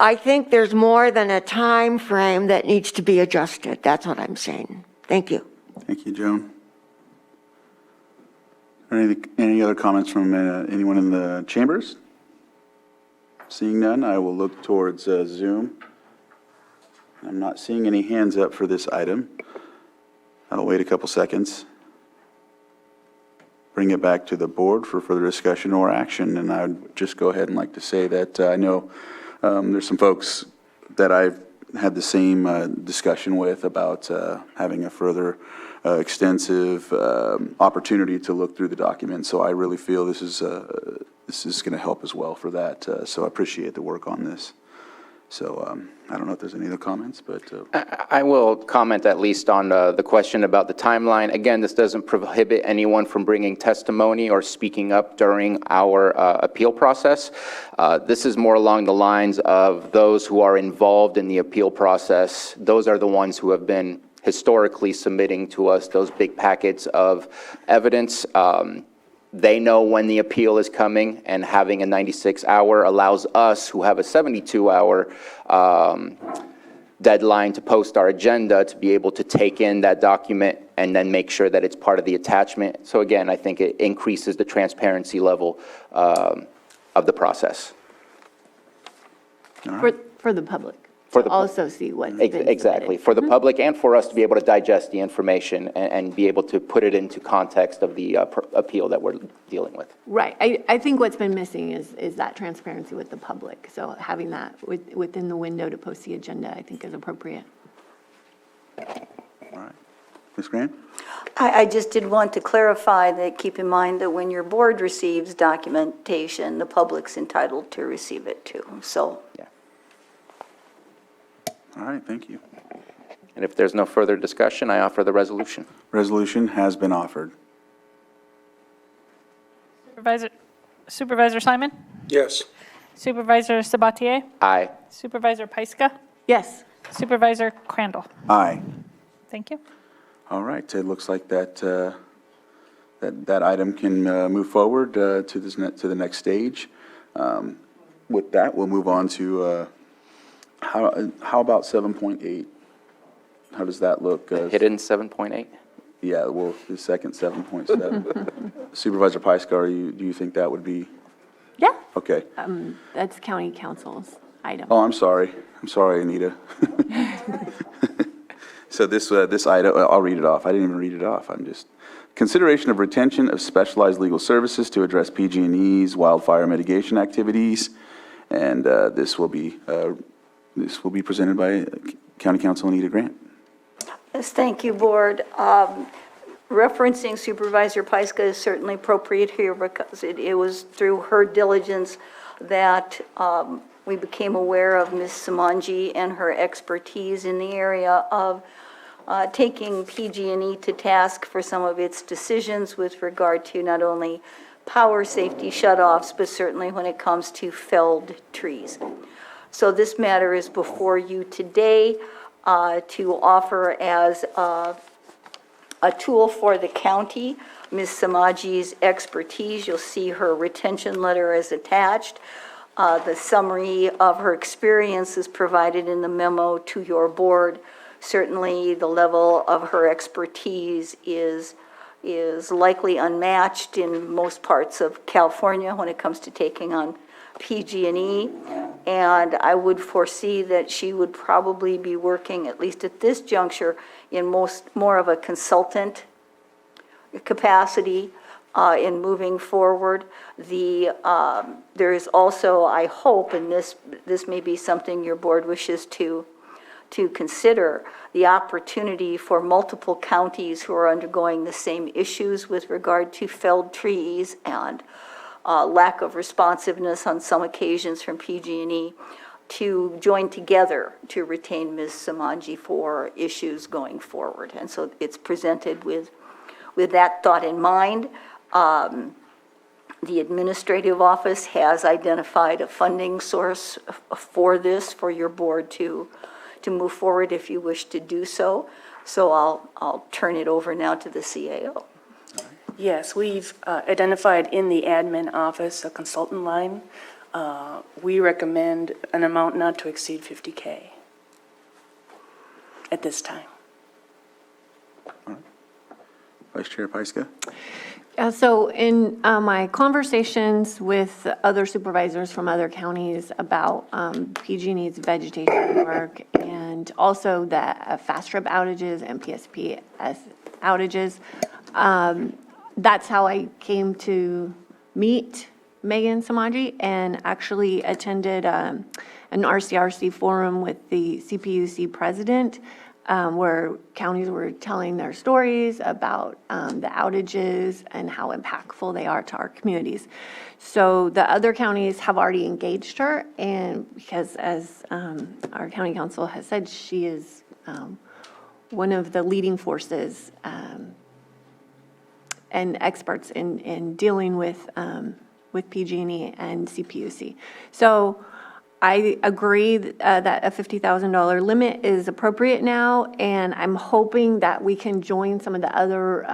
S12: I think there's more than a time frame that needs to be adjusted. That's what I'm saying. Thank you.
S1: Thank you, Joan. Any other comments from anyone in the chambers? Seeing none, I will look towards Zoom. I'm not seeing any hands up for this item. I'll wait a couple seconds. Bring it back to the board for further discussion or action. And I would just go ahead and like to say that I know there's some folks that I've had the same discussion with about having a further extensive opportunity to look through the document. So I really feel this is going to help as well for that. So I appreciate the work on this. So I don't know if there's any other comments, but.
S2: I will comment at least on the question about the timeline. Again, this doesn't prohibit anyone from bringing testimony or speaking up during our appeal process. This is more along the lines of those who are involved in the appeal process. Those are the ones who have been historically submitting to us those big packets of evidence. they know when the appeal is coming, and having a 96-hour allows us, who have a 72-hour deadline to post our agenda, to be able to take in that document and then make sure that it's part of the attachment. So again, I think it increases the transparency level of the process.
S24: For the public.
S2: For
S24: to
S2: the-
S24: also see what's been submitted.
S2: Exactly, for the public and for us to be able to digest the information and be able to put it into context of the appeal that we're dealing with.
S24: Right. I think what's been missing is that transparency with the public. So having that within the window to post the agenda, I think is appropriate.
S1: All right. Ms. Grant?
S7: I just did want to clarify that, keep in mind that when your board receives documentation, the public's entitled to receive it too, so.
S2: Yeah.
S1: All right, thank you.
S2: And if there's no further discussion, I offer the resolution.
S1: Resolution has been offered.
S3: Supervisor Simon?
S9: Yes.
S3: Supervisor Sabatier?
S2: Aye.
S3: Supervisor Pyska?
S24: Yes.
S3: Supervisor Crandall?
S1: Aye.
S3: Thank you.
S1: All right, it looks like that item can move forward to the next stage. With that, we'll move on to, how about 7.8? How does that look?
S2: Hidden 7.8?
S1: Yeah, well, the second 7.7. Supervisor Pyska, do you think that would be?
S24: Yeah.
S1: Okay.
S24: That's county council's item.
S1: Oh, I'm sorry, Anita. So this item, I'll read it off. I didn't even read it off. I'm just, consideration of retention of specialized legal services to address PG&E's wildfire mitigation activities. And this will be presented by County Council Anita Grant.
S7: Yes, thank you, Board. Referencing Supervisor Pyska is certainly appropriate here because it was through her diligence that we became aware of Ms. Samanji and her expertise in the area of taking PG&E to task for some of its decisions with regard to not only power safety shutoffs, but certainly when it comes to felled trees. So this matter is before you today to offer as a tool for the county Ms. Samaji's expertise. You'll see her retention letter is attached. The summary of her experience is provided in the memo to your board. Certainly, the level of her expertise is likely unmatched in most parts of California when it comes to taking on PG&E. And I would foresee that she would probably be working, at least at this juncture, in more of a consultant capacity in moving forward. There is also, I hope, and this may be something your board wishes to consider, the opportunity for multiple counties who are undergoing the same issues with regard to felled trees and lack of responsiveness on some occasions from PG&E to join together to retain Ms. Samanji for issues going forward. And so it's presented with that thought in mind. The administrative office has identified a funding source for this, for your board to move forward if you wish to do so. So I'll turn it over now to the CAO.
S4: Yes, we've identified in the admin office a consultant line. We recommend an amount not to exceed $50K at this time.
S1: Vice Chair Pyska?
S24: So in my conversations with other supervisors from other counties about PG&E's vegetation work and also the fast trip outages and PSPS outages, that's how I came to meet Megan Samanji and actually attended an RCRC forum with the CPUC president where counties were telling their stories about the outages and how impactful they are to our communities. So the other counties have already engaged her, and because as our county council has said, she is one of the leading forces and experts in dealing with PG&E and CPUC. So I agree that a $50,000 limit is appropriate now, and I'm hoping that we can join some of the other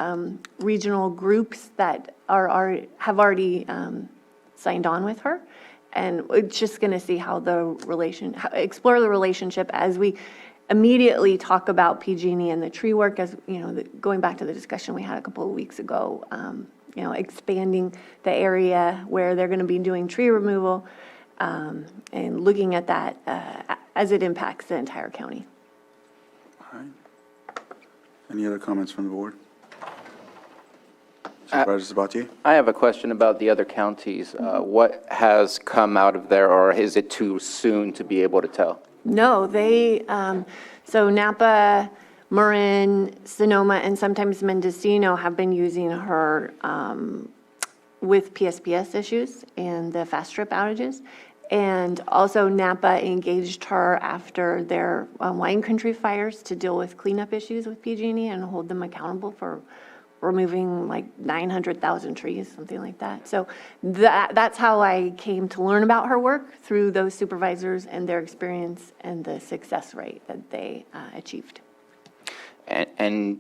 S24: regional groups that have already signed on with her. And we're just going to see how explore the relationship as we immediately talk about PG&E and the tree work, as, you know, going back to the discussion we had a couple of weeks ago, you know, expanding the area where they're going to be doing tree removal, and looking at that as it impacts the entire county.
S1: All right. Any other comments from the board? Supervisor Sabatier?
S2: I have a question about the other counties. What has come out of there, or is it too soon to be able to tell?
S24: No, so Napa, Marin, Sonoma, and sometimes Mendocino have been using her with PSPS issues and the fast trip outages. And also Napa engaged her after their wine country fires to deal with cleanup issues with PG&E and hold them accountable for removing like 900,000 trees, something like that. So that's how I came to learn about her work, through those supervisors and their experience and the success rate that they achieved.
S2: And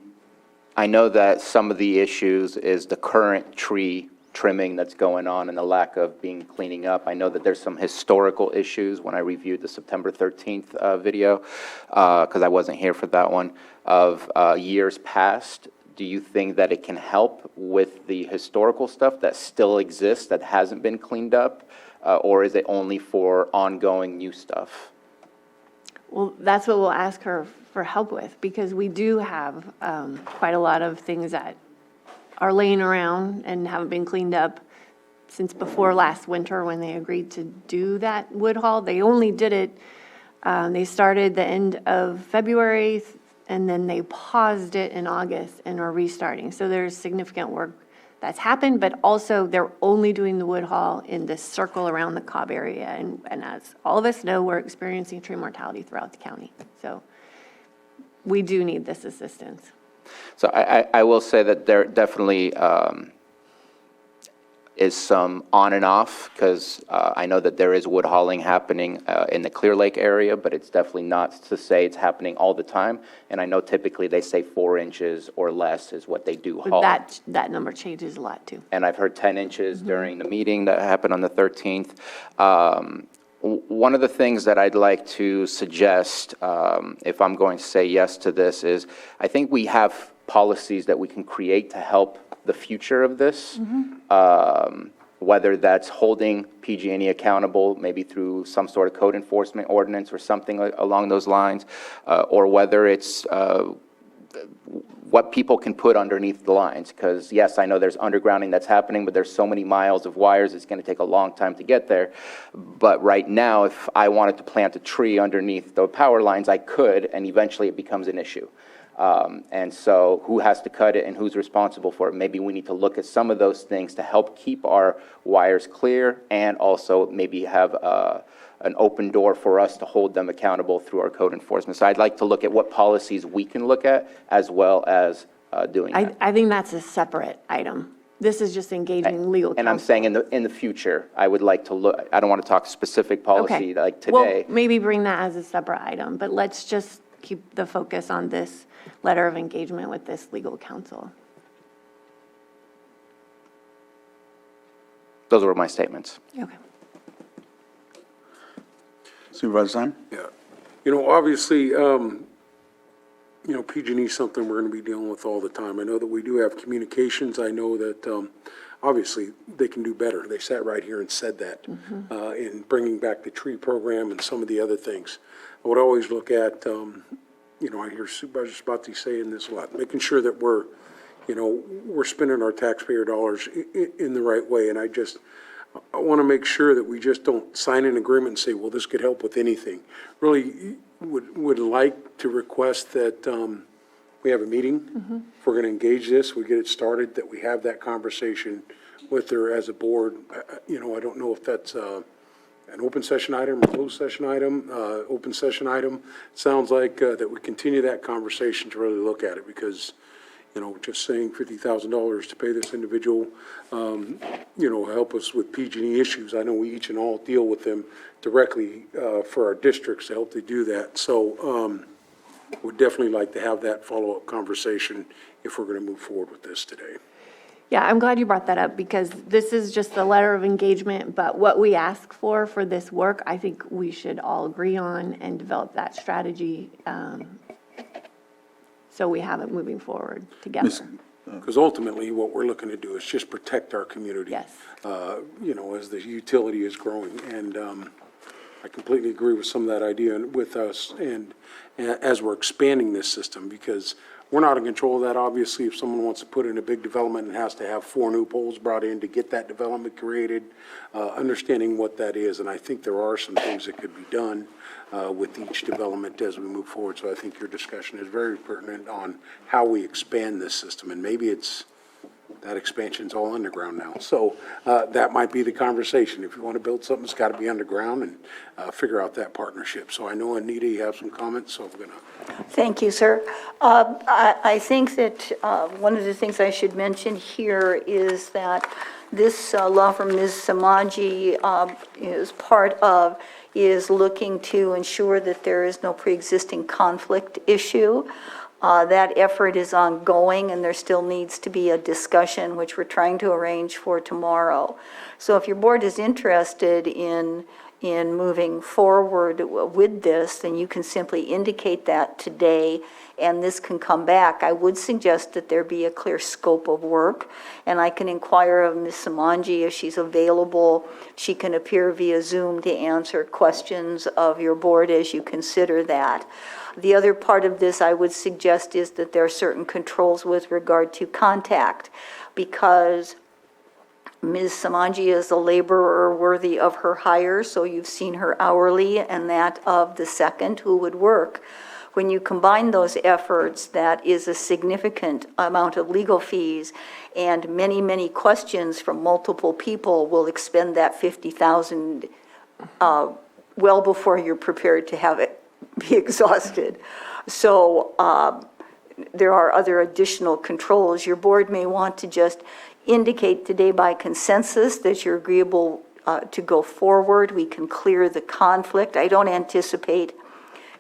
S2: I know that some of the issues is the current tree trimming that's going on and the lack of cleaning up. I know that there's some historical issues when I reviewed the September 13th video, because I wasn't here for that one, of years past. Do you think that it can help with the historical stuff that still exists that hasn't been cleaned up, or is it only for ongoing new stuff?
S24: Well, that's what we'll ask her for help with, because we do have quite a lot of things that are laying around and haven't been cleaned up since before last winter when they agreed to do that wood haul. They only did it, they started the end of February, and then they paused it in August and are restarting. So there's significant work that's happened, but also they're only doing the wood haul in this circle around the Cobb area. And as all of us know, we're experiencing tree mortality throughout the county. So we do need this assistance.
S2: So I will say that there definitely is some on and off, because I know that there is wood hauling happening in the Clear Lake area, but it's definitely not to say it's happening all the time. And I know typically they say 4 inches or less is what they do haul.
S24: That number changes a lot too.
S2: And I've heard 10 inches during the meeting that happened on the 13th. One of the things that I'd like to suggest, if I'm going to say yes to this, is I think we have policies that we can create to help the future of this, whether that's holding PG&E accountable, maybe through some sort of code enforcement ordinance or something along those lines, or whether it's what people can put underneath the lines. Because yes, I know there's undergrounding that's happening, but there's so many miles of wires, it's going to take a long time to get there. But right now, if I wanted to plant a tree underneath the power lines, I could, and eventually it becomes an issue. And so who has to cut it and who's responsible for it? Maybe we need to look at some of those things to help keep our wires clear, and also maybe have an open door for us to hold them accountable through our code enforcement. So I'd like to look at what policies we can look at, as well as doing that.
S24: I think that's a separate item. This is just engaging legal counsel.
S2: And I'm saying in the future, I would like to look, I don't want to talk specific policy
S24: Okay.
S2: like today.
S24: Well, maybe bring that as a separate item, but let's just keep the focus on this letter of engagement with this legal counsel.
S2: Those were my statements.
S24: Okay.
S1: Supervisor Simon?
S9: Yeah. You know, obviously, you know, PG&E is something we're going to be dealing with all the time. I know that we do have communications. I know that, obviously, they can do better. They sat right here and said that in bringing back the tree program and some of the other things. I would always look at, you know, I hear Supervisor Spotty saying this a lot, making sure that we're, you know, we're spending our taxpayer dollars in the right way. And I want to make sure that we just don't sign an agreement and say, well, this could help with anything. Really would like to request that we have a meeting. If we're going to engage this, we get it started, that we have that conversation with her as a board. You know, I don't know if that's an open session item or closed session item. Open session item, sounds like that we continue that conversation to really look at it, because, you know, just saying $50,000 to pay this individual, you know, help us with PG&E issues. I know we each and all deal with them directly for our districts to help they do that. So would definitely like to have that follow-up conversation if we're going to move forward with this today.
S24: Yeah, I'm glad you brought that up because this is just a letter of engagement, but what we ask for this work, I think we should all agree on and develop that strategy so we have it moving forward together.
S9: Because ultimately, what we're looking to do is just protect our community.
S24: Yes.
S9: You know, as the utility is growing. And I completely agree with some of that idea with us and as we're expanding this system, because we're not in control of that. Obviously, if someone wants to put in a big development and has to have 4 new poles brought in to get that development created, understanding what that is. And I think there are some things that could be done with each development as we move forward. So I think your discussion is very pertinent on how we expand this system. And maybe that expansion's all underground now. So that might be the conversation. If you want to build something, it's got to be underground and figure out that partnership. So I know, Anita, you have some comments, so I'm going to.
S7: Thank you, sir. I think that one of the things I should mention here is that this law firm Ms. Samaji is looking to ensure that there is no pre-existing conflict issue. That effort is ongoing, and there still needs to be a discussion, which we're trying to arrange for tomorrow. So if your board is interested in moving forward with this, then you can simply indicate that today, and this can come back. I would suggest that there be a clear scope of work, and I can inquire of Ms. Samanji if she's available. She can appear via Zoom to answer questions of your board as you consider that. The other part of this I would suggest is that there are certain controls with regard to contact, because Ms. Samanji is a laborer worthy of her hire, so you've seen her hourly and that of the second who would work. When you combine those efforts, that is a significant amount of legal fees, and many, many questions from multiple people will expend that $50,000 well before you're prepared to have it be exhausted. So there are other additional controls. Your board may want to just indicate today by consensus that you're agreeable to go forward. We can clear the conflict. I don't anticipate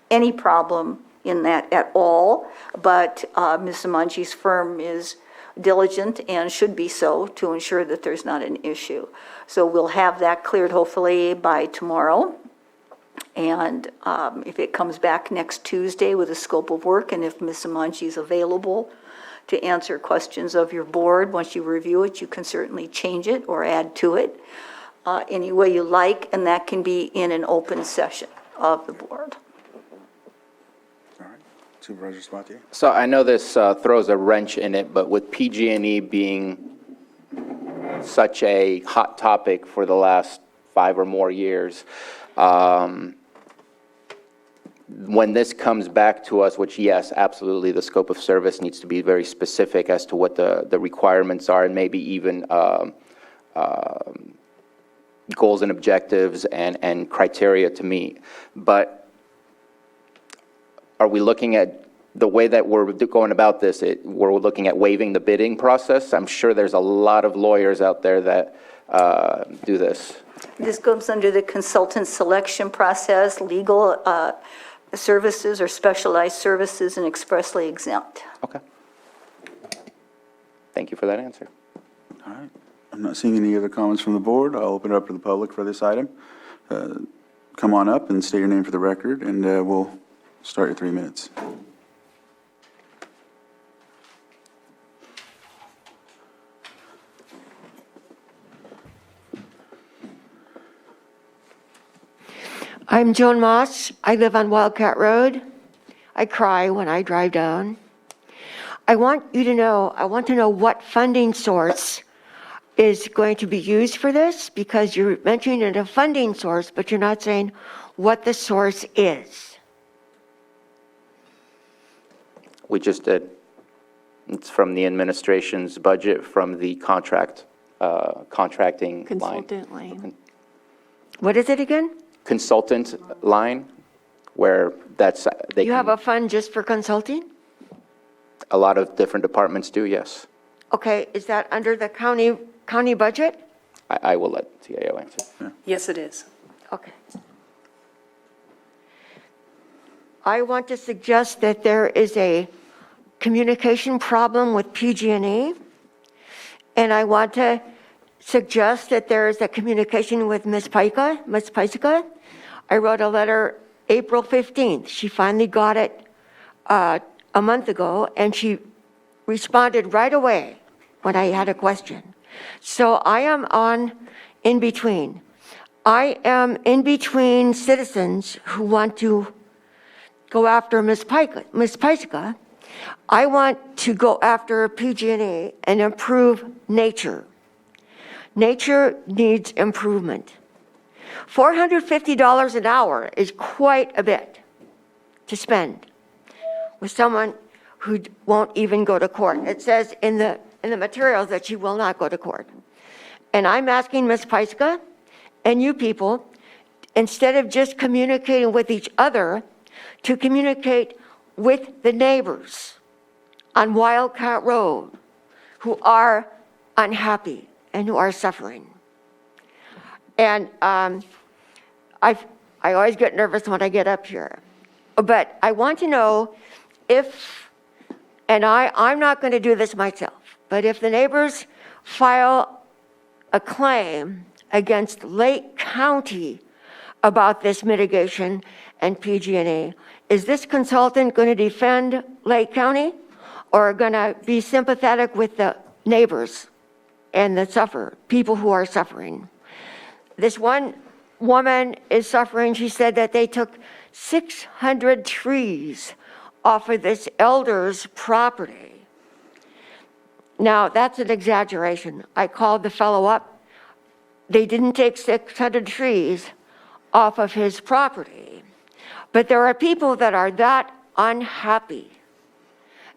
S7: any problem in that at all, but Ms. Samanji's firm is diligent and should be so to ensure that there's not an issue. So we'll have that cleared hopefully by tomorrow. And if it comes back next Tuesday with a scope of work, and if Ms. Samanji is available to answer questions of your board, once you review it, you can certainly change it or add to it any way you like, and that can be in an open session of the board.
S1: All right. Supervisor Sabatier?
S2: So I know this throws a wrench in it, but with PG&E being such a hot topic for the last 5 or more years, when this comes back to us, which yes, absolutely, the scope of service needs to be very specific as to what the requirements are, and maybe even goals and objectives and criteria to meet. But are we looking at the way that we're going about this? We're looking at waiving the bidding process? I'm sure there's a lot of lawyers out there that do this.
S7: This goes under the consultant selection process, legal services or specialized services, and expressly exempt.
S2: Okay. Thank you for that answer.
S1: All right. I'm not seeing any other comments from the board. I'll open it up to the public for this item. Come on up and state your name for the record, and we'll start your 3 minutes.
S12: I'm Joan Moss. I live on Wildcat Road. I cry when I drive down. I want to know what funding source is going to be used for this, because you're mentioning a funding source, but you're not saying what the source is.
S2: We just did. It's from the administration's budget, from the contracting line.
S24: Consultant line.
S12: What is it again?
S2: Consultant line, where
S12: You have a fund just for consulting?
S2: a lot of different departments do, yes.
S12: Okay, is that under the county budget?
S2: I will let CAO answer.
S4: Yes, it is.
S12: Okay. I want to suggest that there is a communication problem with PG&E, And I want to suggest that there is a communication with Ms. Paisika. I wrote a letter April 15th. She finally got it a month ago, and she responded right away when I had a question. So I am in between. I am in between citizens who want to go after Ms. Paisika. I want to go after PG&E and improve nature. Nature needs improvement. $450 an hour is quite a bit to spend with someone who won't even go to court. It says in the materials that she will not go to court. And I'm asking Ms. Paisika and you people, instead of just communicating with each other, to communicate with the neighbors on Wildcat Road who are unhappy and who are suffering. And I always get nervous when I get up here. But I want to know if, and I'm not going to do this myself, but if the neighbors file a claim against Lake County about this mitigation and PG&E, is this consultant going to defend Lake County or going to be sympathetic with the neighbors and the people who are suffering? This one woman is suffering. She said that they took 600 trees off of this elder's property. Now, that's an exaggeration. I called the fellow up. They didn't take 600 trees off of his property. But there are people that are that unhappy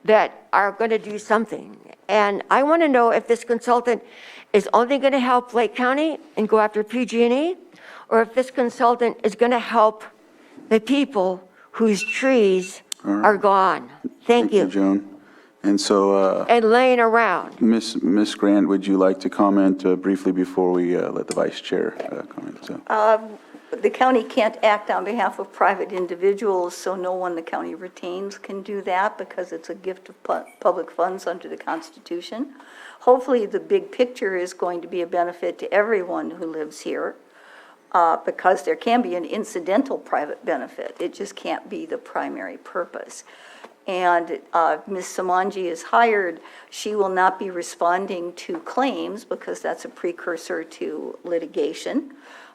S12: that are going to do something. And I want to know if this consultant is only going to help Lake County and go after PG&E, or if this consultant is going to help the people whose trees are gone. Thank you.
S1: Joan. And so,
S12: And laying around.
S1: Ms. Grant, would you like to comment briefly before we let the vice chair comment? So.
S7: The county can't act on behalf of private individuals, so no one the county retains can do that because it's a gift of public funds under the Constitution. Hopefully, the big picture is going to be a benefit to everyone who lives here because there can be an incidental private benefit. It just can't be the primary purpose. And Ms. Samanji is hired. She will not be responding to claims because that's a precursor to litigation.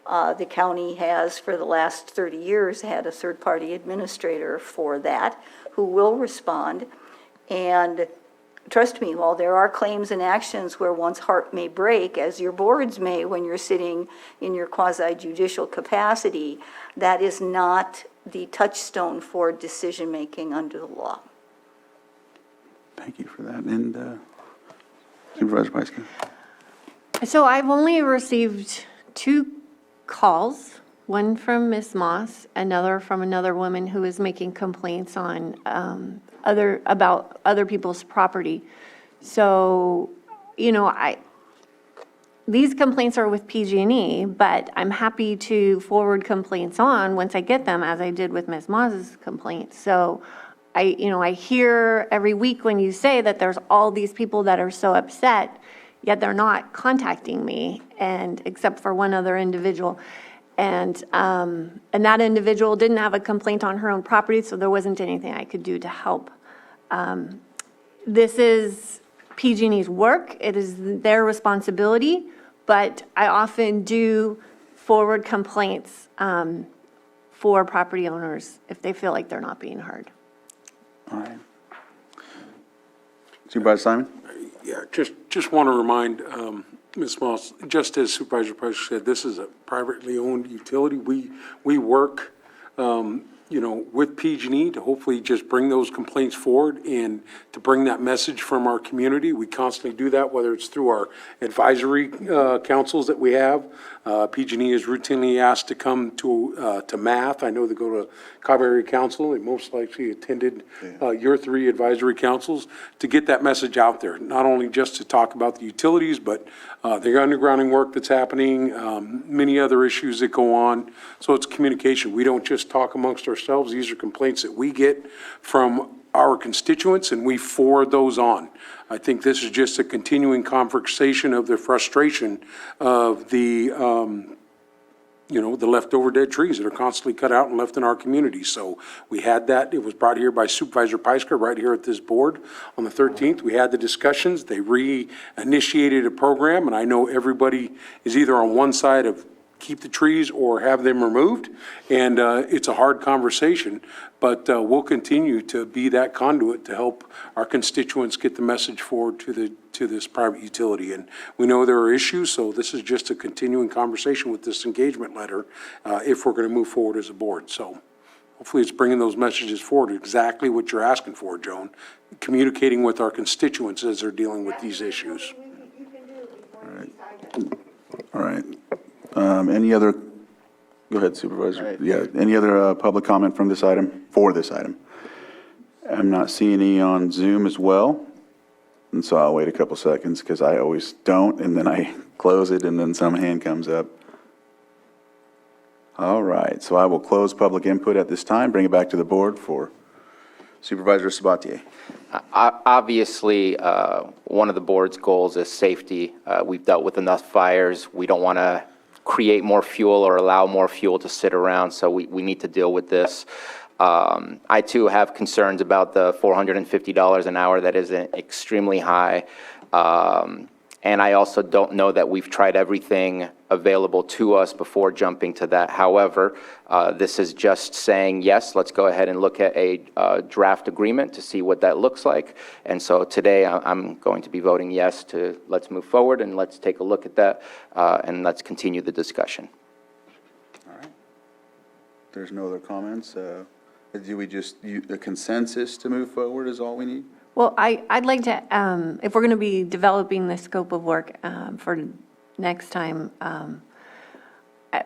S7: The county has, for the last 30 years, had a third-party administrator for that who will respond. And trust me, while there are claims and actions where one's heart may break, as your boards may when you're sitting in your quasi-judicial capacity, that is not the touchstone for decision-making under the law.
S1: Thank you for that. And Supervisor Paisika.
S24: So I've only received 2 calls, one from Ms. Moss, another from another woman who is making complaints on about other people's property. So, these complaints are with PG&E, but I'm happy to forward complaints on once I get them, as I did with Ms. Moss's complaint. So I hear every week when you say that there's all these people that are so upset, yet they're not contacting me, and except for one other individual. And that individual didn't have a complaint on her own property, so there wasn't anything I could do to help. This is PG&E's work. It is their responsibility, but I often do forward complaints for property owners if they feel like they're not being heard.
S1: All right. Supervisor Simon?
S9: Yeah, just want to remind Ms. Moss, just as Supervisor Price said, this is a privately owned utility. We work, with PG&E to hopefully just bring those complaints forward and to bring that message from our community. We constantly do that, whether it's through our advisory councils that we have. PG&E is routinely asked to come to math. I know they go to Cobb Area Council. They most likely attended your 3 advisory councils to get that message out there, not only just to talk about the utilities, but the undergrounding work that's happening, many other issues that go on. So it's communication. We don't just talk amongst ourselves. These are complaints that we get from our constituents, and we forward those on. I think this is just a continuing conversation of the frustration of the leftover dead trees that are constantly cut out and left in our community. So we had that. It was brought here by Supervisor Pyska right here at this board on the 13th. We had the discussions. They re-initiated a program, and I know everybody is either on one side of keep the trees or have them removed. And it's a hard conversation, but we'll continue to be that conduit to help our constituents get the message forward to this private utility. And we know there are issues, so this is just a continuing conversation with this engagement letter if we're going to move forward as a board. So hopefully it's bringing those messages forward, exactly what you're asking for, Joan, communicating with our constituents as they're dealing with these issues.
S1: All right. Any other, go ahead, Supervisor. Yeah, any other public comment from this item, for this item? I'm not seeing any on Zoom as well, and so I'll wait a couple seconds because I always don't, and then I close it, and then some hand comes up. All right, so I will close public input at this time, bring it back to the board for Supervisor Sabatier.
S2: Obviously, one of the board's goals is safety. We've dealt with enough fires. We don't want to create more fuel or allow more fuel to sit around, so we need to deal with this. I too have concerns about the $450 an hour. That is extremely high. And I also don't know that we've tried everything available to us before jumping to that. However, this is just saying, yes, let's go ahead and look at a draft agreement to see what that looks like. And so today I'm going to be voting yes to let's move forward and let's take a look at that and let's continue the discussion.
S1: All right. There's no other comments. Do we just, a consensus to move forward is all we need?
S24: Well, I'd like to, if we're going to be developing the scope of work for next time,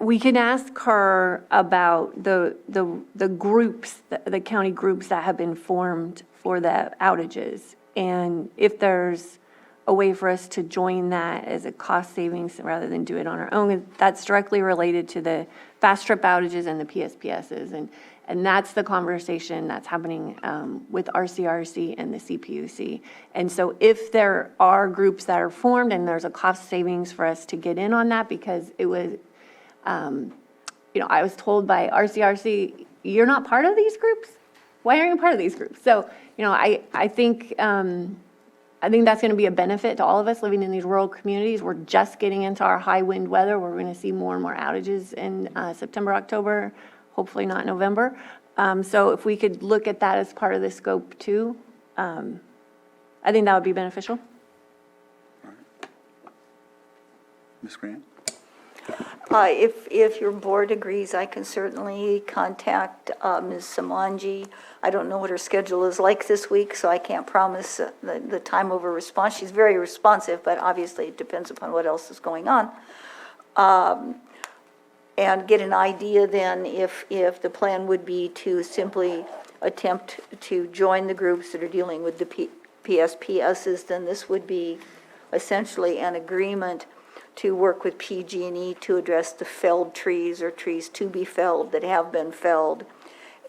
S24: we can ask her about the groups, the county groups that have been formed for the outages. And if there's a way for us to join that as a cost savings rather than do it on our own, that's directly related to the fast trip outages and the PSPSs. And that's the conversation that's happening with RCRC and the CPUC. And so if there are groups that are formed and there's a cost savings for us to get in on that, because it was, I was told by RCRC, you're not part of these groups? Why aren't you part of these groups? So, I think that's going to be a benefit to all of us living in these rural communities. We're just getting into our high wind weather. We're going to see more and more outages in September, October, hopefully not November. So if we could look at that as part of the scope too, I think that would be beneficial.
S1: Ms. Grant?
S7: If your board agrees, I can certainly contact Ms. Samanji. I don't know what her schedule is like this week, so I can't promise the time of a response. She's very responsive, but obviously it depends upon what else is going on. And get an idea then if the plan would be to simply attempt to join the groups that are dealing with the PSPSs, then this would be essentially an agreement to work with PG&E to address the felled trees or trees to be felled that have been felled,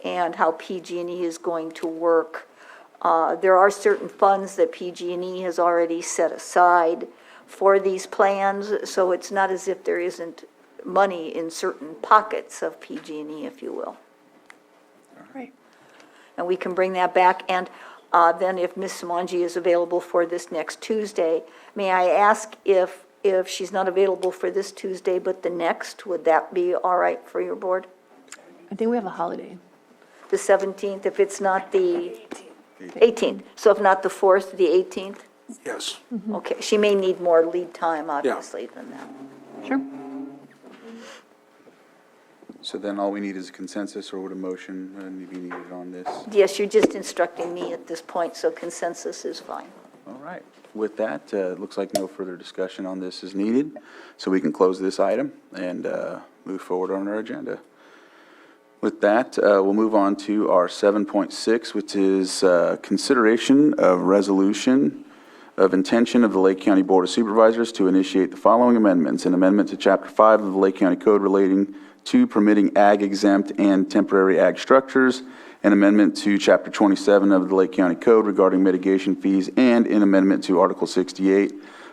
S7: and how PG&E is going to work. There are certain funds that PG&E has already set aside for these plans, so it's not as if there isn't money in certain pockets of PG&E, if you will.
S24: Right.
S7: And we can bring that back, and then if Ms. Samanji is available for this next Tuesday, may I ask if she's not available for this Tuesday but the next, would that be all right for your board?
S24: I think we have a holiday.
S7: The 17th, if it's not the 18th, so if not the 4th, the 18th?
S9: Yes.
S7: Okay, she may need more lead time, obviously, than that.
S24: Sure.
S1: So then all we need is a consensus, or would a motion be needed on this?
S7: Yes, you're just instructing me at this point, so consensus is fine.
S1: All right. With that, it looks like no further discussion on this is needed, so we can close this item and move forward on our agenda. With that, we'll move on to our 7.6, which is consideration of resolution of intention of the Lake County Board of Supervisors to initiate the following amendments: an amendment to Chapter 5 of the Lake County Code relating to permitting ag-exempt and temporary ag structures, an amendment to Chapter 27 of the Lake County Code regarding mitigation fees, and an amendment to Article 68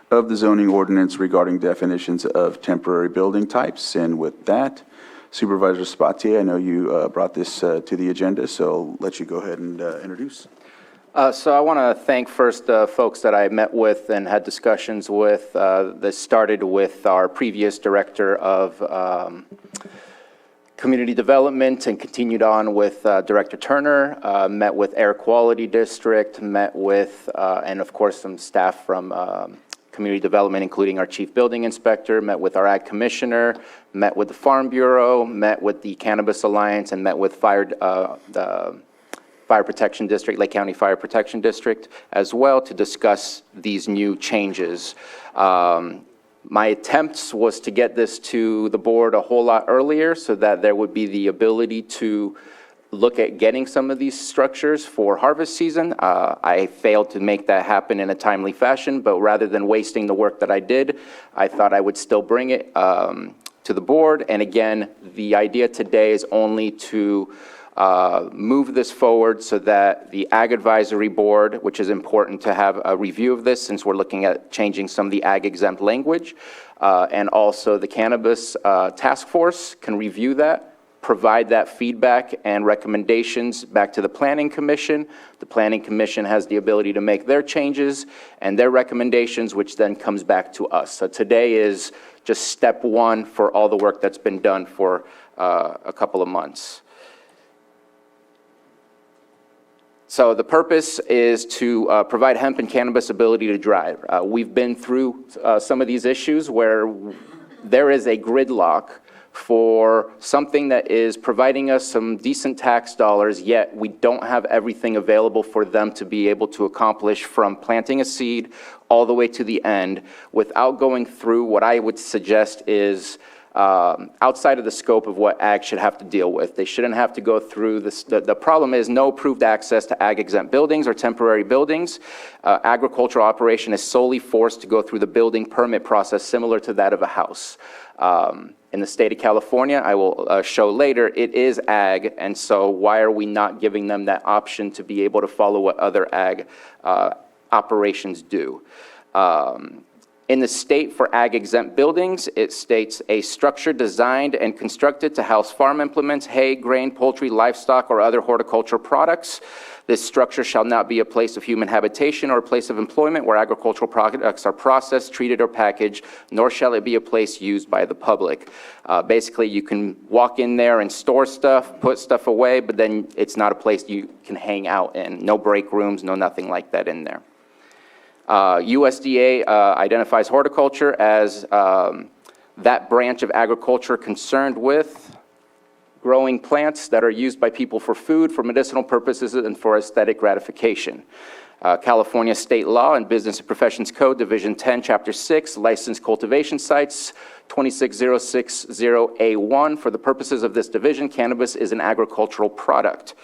S1: of the zoning ordinance regarding definitions of temporary building types. And with that, Supervisor Sabatier, I know you brought this to the agenda, so I'll let you go ahead and introduce.
S2: So I want to thank first the folks that I met with and had discussions with. This started with our previous director of community development and continued on with Director Turner, met with Air Quality District, met with, and of course, some staff from community development, including our chief building inspector, met with our ag commissioner, met with the Farm Bureau, met with the Cannabis Alliance, and met with the Fire Protection District, Lake County Fire Protection District, as well to discuss these new changes. My attempts was to get this to the board a whole lot earlier so that there would be the ability to look at getting some of these structures for harvest season. I failed to make that happen in a timely fashion, but rather than wasting the work that I did, I thought I would still bring it to the board. And again, the idea today is only to move this forward so that the Ag Advisory Board, which is important to have a review of this since we're looking at changing some of the ag exempt language, and also the Cannabis Task Force can review that, provide that feedback and recommendations back to the Planning Commission. The Planning Commission has the ability to make their changes and their recommendations, which then comes back to us. So today is just step one for all the work that's been done for a couple of months. So the purpose is to provide hemp and cannabis ability to drive. We've been through some of these issues where there is a gridlock for something that is providing us some decent tax dollars, yet we don't have everything available for them to be able to accomplish from planting a seed all the way to the end without going through what I would suggest is outside of the scope of what ag should have to deal with. They shouldn't have to go through this. The problem is no approved access to ag exempt buildings or temporary buildings. Agricultural operation is solely forced to go through the building permit process similar to that of a house. In the state of California, I will show later, it is ag, and so why are we not giving them that option to be able to follow what other ag operations do? In the state for ag exempt buildings, it states a structure designed and constructed to house farm implements, hay, grain, poultry, livestock, or other horticultural products. This structure shall not be a place of human habitation or a place of employment where agricultural products are processed, treated, or packaged, nor shall it be a place used by the public. Basically, you can walk in there and store stuff, put stuff away, but then it's not a place you can hang out in. No break rooms, no nothing like that in there. USDA identifies horticulture as that branch of agriculture concerned with growing plants that are used by people for food, for medicinal purposes, and for aesthetic gratification. California State Law and Business and Professions Code, Division 10, Chapter 6, Licensed Cultivation Sites, 26060A1. For the purposes of this division, cannabis is an agricultural product.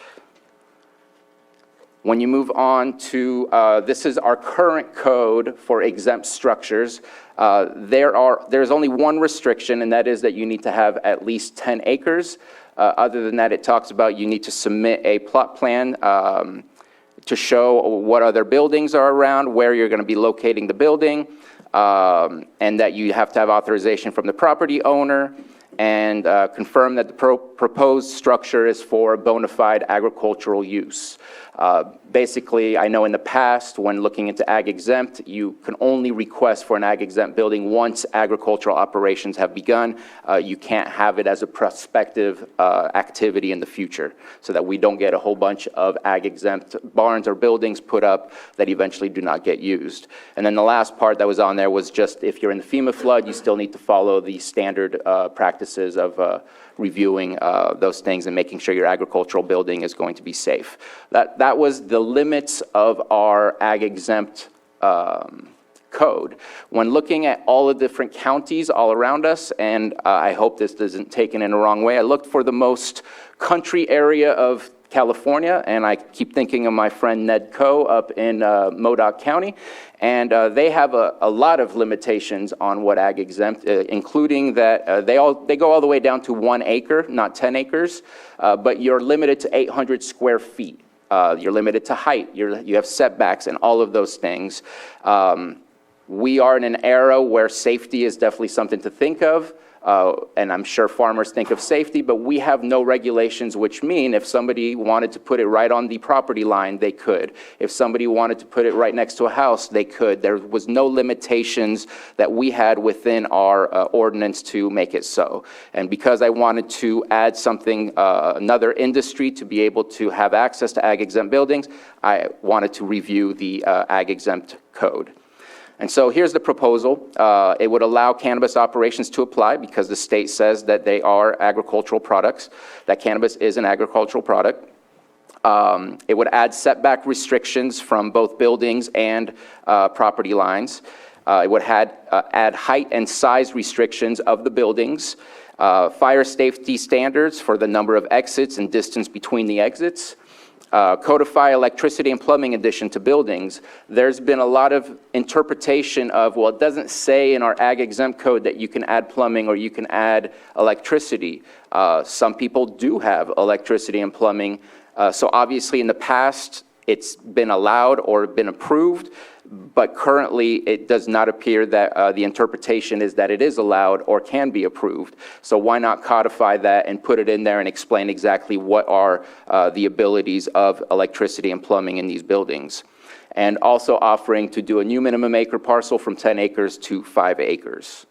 S2: When you move on to, this is our current code for exempt structures. There's only one restriction, and that is that you need to have at least 10 acres. Other than that, it talks about you need to submit a plot plan to show what other buildings are around, where you're going to be locating the building, and that you have to have authorization from the property owner, and confirm that the proposed structure is for bona fide agricultural use. Basically, I know in the past, when looking into ag exempt, you can only request for an ag exempt building once agricultural operations have begun. You can't have it as a prospective activity in the future, so that we don't get a whole bunch of ag exempt barns or buildings put up that eventually do not get used. And then the last part that was on there was just if you're in the FEMA flood, you still need to follow the standard practices of reviewing those things and making sure your agricultural building is going to be safe. That was the limits of our ag exempt code. When looking at all the different counties all around us, and I hope this isn't taken in a wrong way, I looked for the most country area of California, and I keep thinking of my friend Ned Coe up in Modoc County, and they have a lot of limitations on what ag exempt, including that they go all the way down to 1 acre, not 10 acres, but you're limited to 800 square feet. You're limited to height, you have setbacks and all of those things. We are in an era where safety is definitely something to think of. And I'm sure farmers think of safety, but we have no regulations, which mean if somebody wanted to put it right on the property line, they could. If somebody wanted to put it right next to a house, they could. There was no limitations that we had within our ordinance to make it so. And because I wanted to add something, another industry to be able to have access to ag exempt buildings, I wanted to review the ag exempt code. And so here's the proposal. It would allow cannabis operations to apply because the state says that they are agricultural products, that cannabis is an agricultural product. It would add setback restrictions from both buildings and property lines. It would add height and size restrictions of the buildings, fire safety standards for the number of exits and distance between the exits, codify electricity and plumbing addition to buildings. There's been a lot of interpretation of, well, it doesn't say in our ag exempt code that you can add plumbing or you can add electricity. Some people do have electricity and plumbing. So obviously in the past, it's been allowed or been approved, but currently it does not appear that the interpretation is that it is allowed or can be approved. So why not codify that and put it in there and explain exactly what are the abilities of electricity and plumbing in these buildings? And also offering to do a new minimum acre parcel from 10 acres to 5 acres.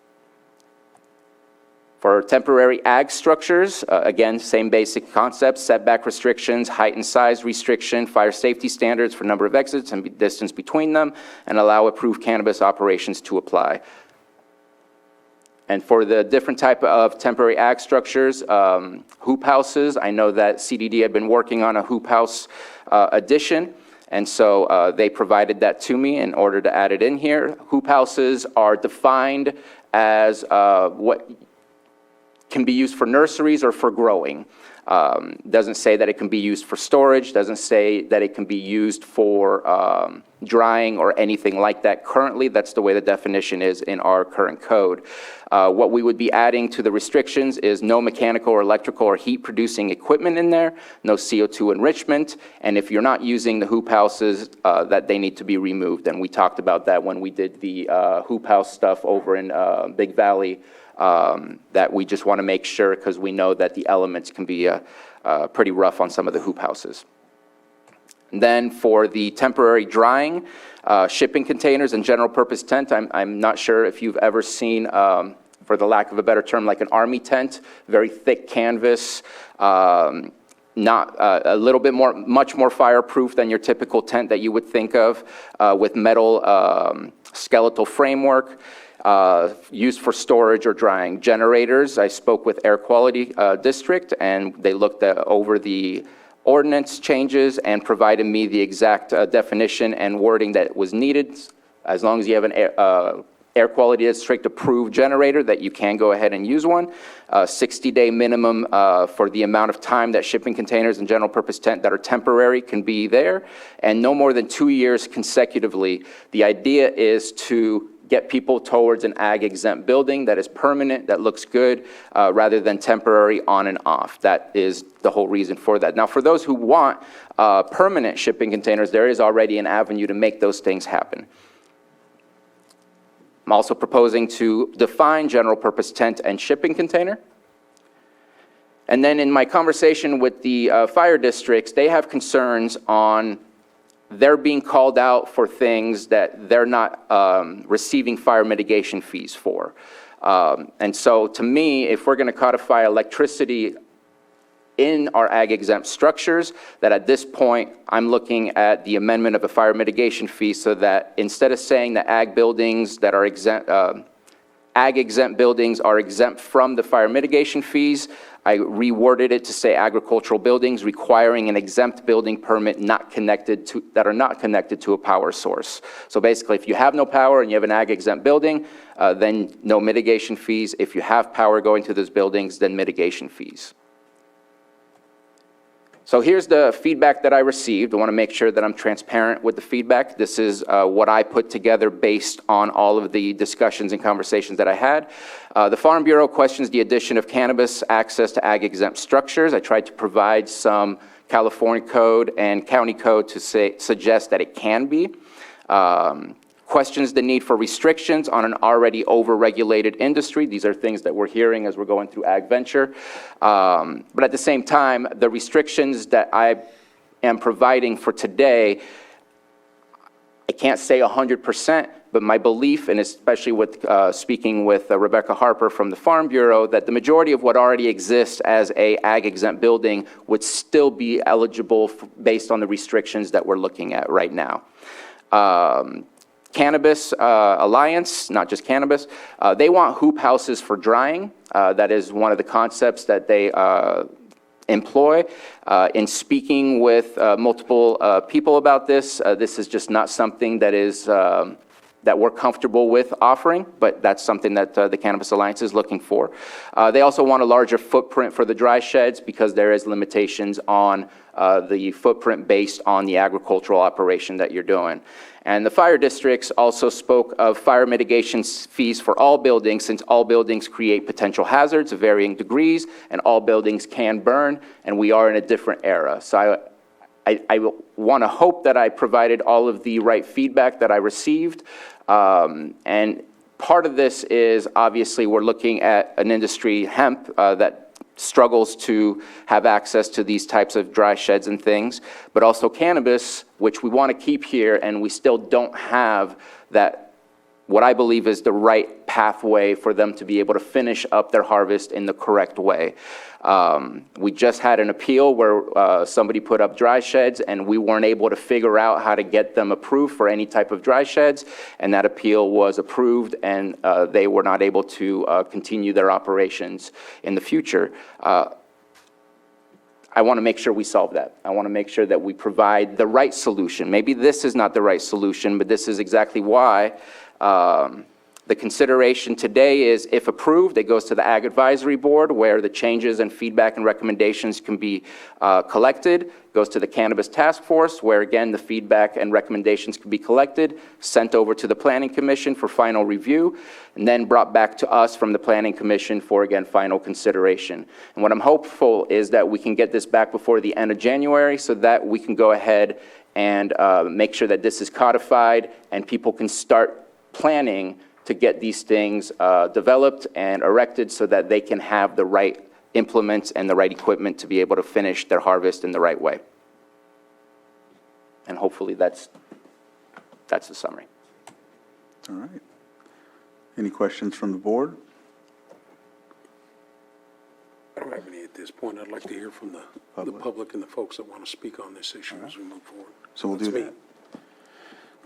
S2: For temporary ag structures, again, same basic concepts, setback restrictions, height and size restriction, fire safety standards for number of exits and distance between them, and allow approved cannabis operations to apply. And for the different type of temporary ag structures, hoop houses, I know that CDD had been working on a hoop house addition, and so they provided that to me in order to add it in here. Hoop houses are defined as what can be used for nurseries or for growing. Doesn't say that it can be used for storage, doesn't say that it can be used for drying or anything like that. Currently, that's the way the definition is in our current code. What we would be adding to the restrictions is no mechanical or electrical or heat producing equipment in there, no CO2 enrichment, and if you're not using the hoop houses, that they need to be removed. And we talked about that when we did the hoop house stuff over in Big Valley, that we just want to make sure because we know that the elements can be pretty rough on some of the hoop houses. And then for the temporary drying, shipping containers and general purpose tent, I'm not sure if you've ever seen, for the lack of a better term, like an army tent, very thick canvas, not a little bit more, much more fireproof than your typical tent that you would think of, with metal skeletal framework. Used for storage or drying. Generators, I spoke with Air Quality District, and they looked over the ordinance changes and provided me the exact definition and wording that was needed. As long as you have an Air Quality District approved generator, that you can go ahead and use one. 60-day minimum for the amount of time that shipping containers and general purpose tent that are temporary can be there, and no more than 2 years consecutively. The idea is to get people towards an ag exempt building that is permanent, that looks good, rather than temporary on and off. That is the whole reason for that. Now, for those who want permanent shipping containers, there is already an avenue to make those things happen. I'm also proposing to define general purpose tent and shipping container. And then in my conversation with the fire districts, they have concerns on they're being called out for things that they're not receiving fire mitigation fees for. And so to me, if we're going to codify electricity in our ag exempt structures, that at this point, I'm looking at the amendment of a fire mitigation fee so that instead of saying that ag buildings that are exempt, ag exempt buildings are exempt from the fire mitigation fees, I reworded it to say agricultural buildings requiring an exempt building permit that are not connected to a power source. So basically, if you have no power and you have an ag exempt building, then no mitigation fees. If you have power going to those buildings, then mitigation fees. So here's the feedback that I received. I want to make sure that I'm transparent with the feedback. This is what I put together based on all of the discussions and conversations that I had. The Farm Bureau questions the addition of cannabis access to ag-exempt structures. I tried to provide some California code and county code to suggest that it can be. Questions the need for restrictions on an already over-regulated industry. These are things that we're hearing as we're going through Ag Venture. But at the same time, the restrictions that I am providing for today, I can't say 100%, but my belief, and especially with speaking with Rebecca Harper from the Farm Bureau, that the majority of what already exists as a ag-exempt building would still be eligible based on the restrictions that we're looking at right now. Cannabis Alliance, not just cannabis, they want hoop houses for drying. That is one of the concepts that they employ. In speaking with multiple people about this, this is just not something that is that we're comfortable with offering, but that's something that the Cannabis Alliance is looking for. They also want a larger footprint for the dry sheds because there is limitations on the footprint based on the agricultural operation that you're doing. And the fire districts also spoke of fire mitigation fees for all buildings, since all buildings create potential hazards of varying degrees, and all buildings can burn, and we are in a different era. So I want to hope that I provided all of the right feedback that I received. And part of this is obviously we're looking at an industry, hemp, that struggles to have access to these types of dry sheds and things, but also cannabis, which we want to keep here, and we still don't have that, what I believe is the right pathway for them to be able to finish up their harvest in the correct way. We just had an appeal where somebody put up dry sheds and we weren't able to figure out how to get them approved for any type of dry sheds, and that appeal was approved, and they were not able to continue their operations in the future. I want to make sure we solve that. I want to make sure that we provide the right solution. Maybe this is not the right solution, but this is exactly why. The consideration today is, if approved, it goes to the Ag Advisory Board, where the changes and feedback and recommendations can be collected. Goes to the Cannabis Task Force, where again the feedback and recommendations can be collected, sent over to the Planning Commission for final review, and then brought back to us from the Planning Commission for, again, final consideration. And what I'm hopeful is that we can get this back before the end of January so that we can go ahead and make sure that this is codified and people can start planning to get these things developed and erected so that they can have the right implements and the right equipment to be able to finish their harvest in the right way. And hopefully that's the summary.
S1: All right. Any questions from the board?
S9: I don't have any at this point. I'd like to hear from the public and the folks that want to speak on this issue as we move forward.
S1: So we'll do
S9: That's me.
S1: that.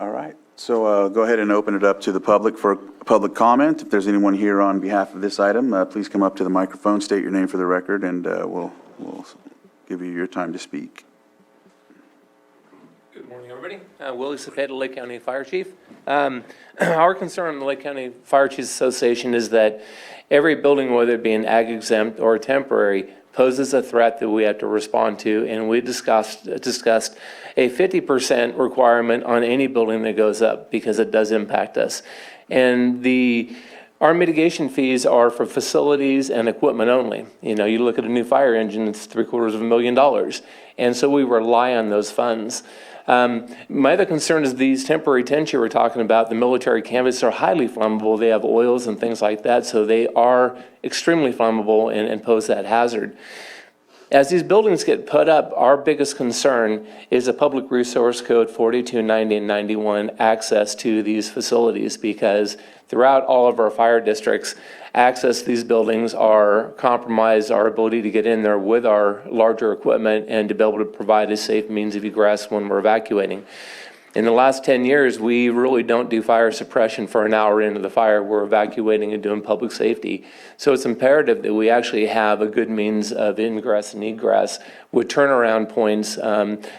S1: All right. So go ahead and open it up to the public for public comment. If there's anyone here on behalf of this item, please come up to the microphone, state your name for the record, and we'll give you your time to speak.
S13: Good morning, everybody. Willie Cepeda, Lake County Fire Chief. Our concern in the Lake County Fire Chiefs Association is that every building, whether it be an ag exempt or temporary, poses a threat that we have to respond to, and we discussed a 50% requirement on any building that goes up because it does impact us. And our mitigation fees are for facilities and equipment only. You know, you look at a new fire engine, it's $750,000. And so we rely on those funds. My other concern is these temporary tents you were talking about, the military canvas, are highly flammable. They have oils and things like that, so they are extremely flammable and pose that hazard. As these buildings get put up, our biggest concern is a Public Resource Code 4290 and 91 access to these facilities, because throughout all of our fire districts, access to these buildings are compromised, our ability to get in there with our larger equipment and to be able to provide a safe means of egress when we're evacuating. In the last 10 years, we really don't do fire suppression for an hour into the fire. We're evacuating and doing public safety. So it's imperative that we actually have a good means of ingress and egress with turnaround points,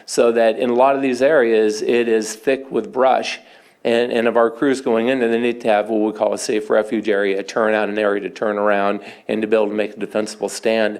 S13: so that in a lot of these areas, it is thick with brush. And of our crews going in, they need to have what we call a safe refuge area, a turnout, an area to turn around and to be able to make a defensible stand.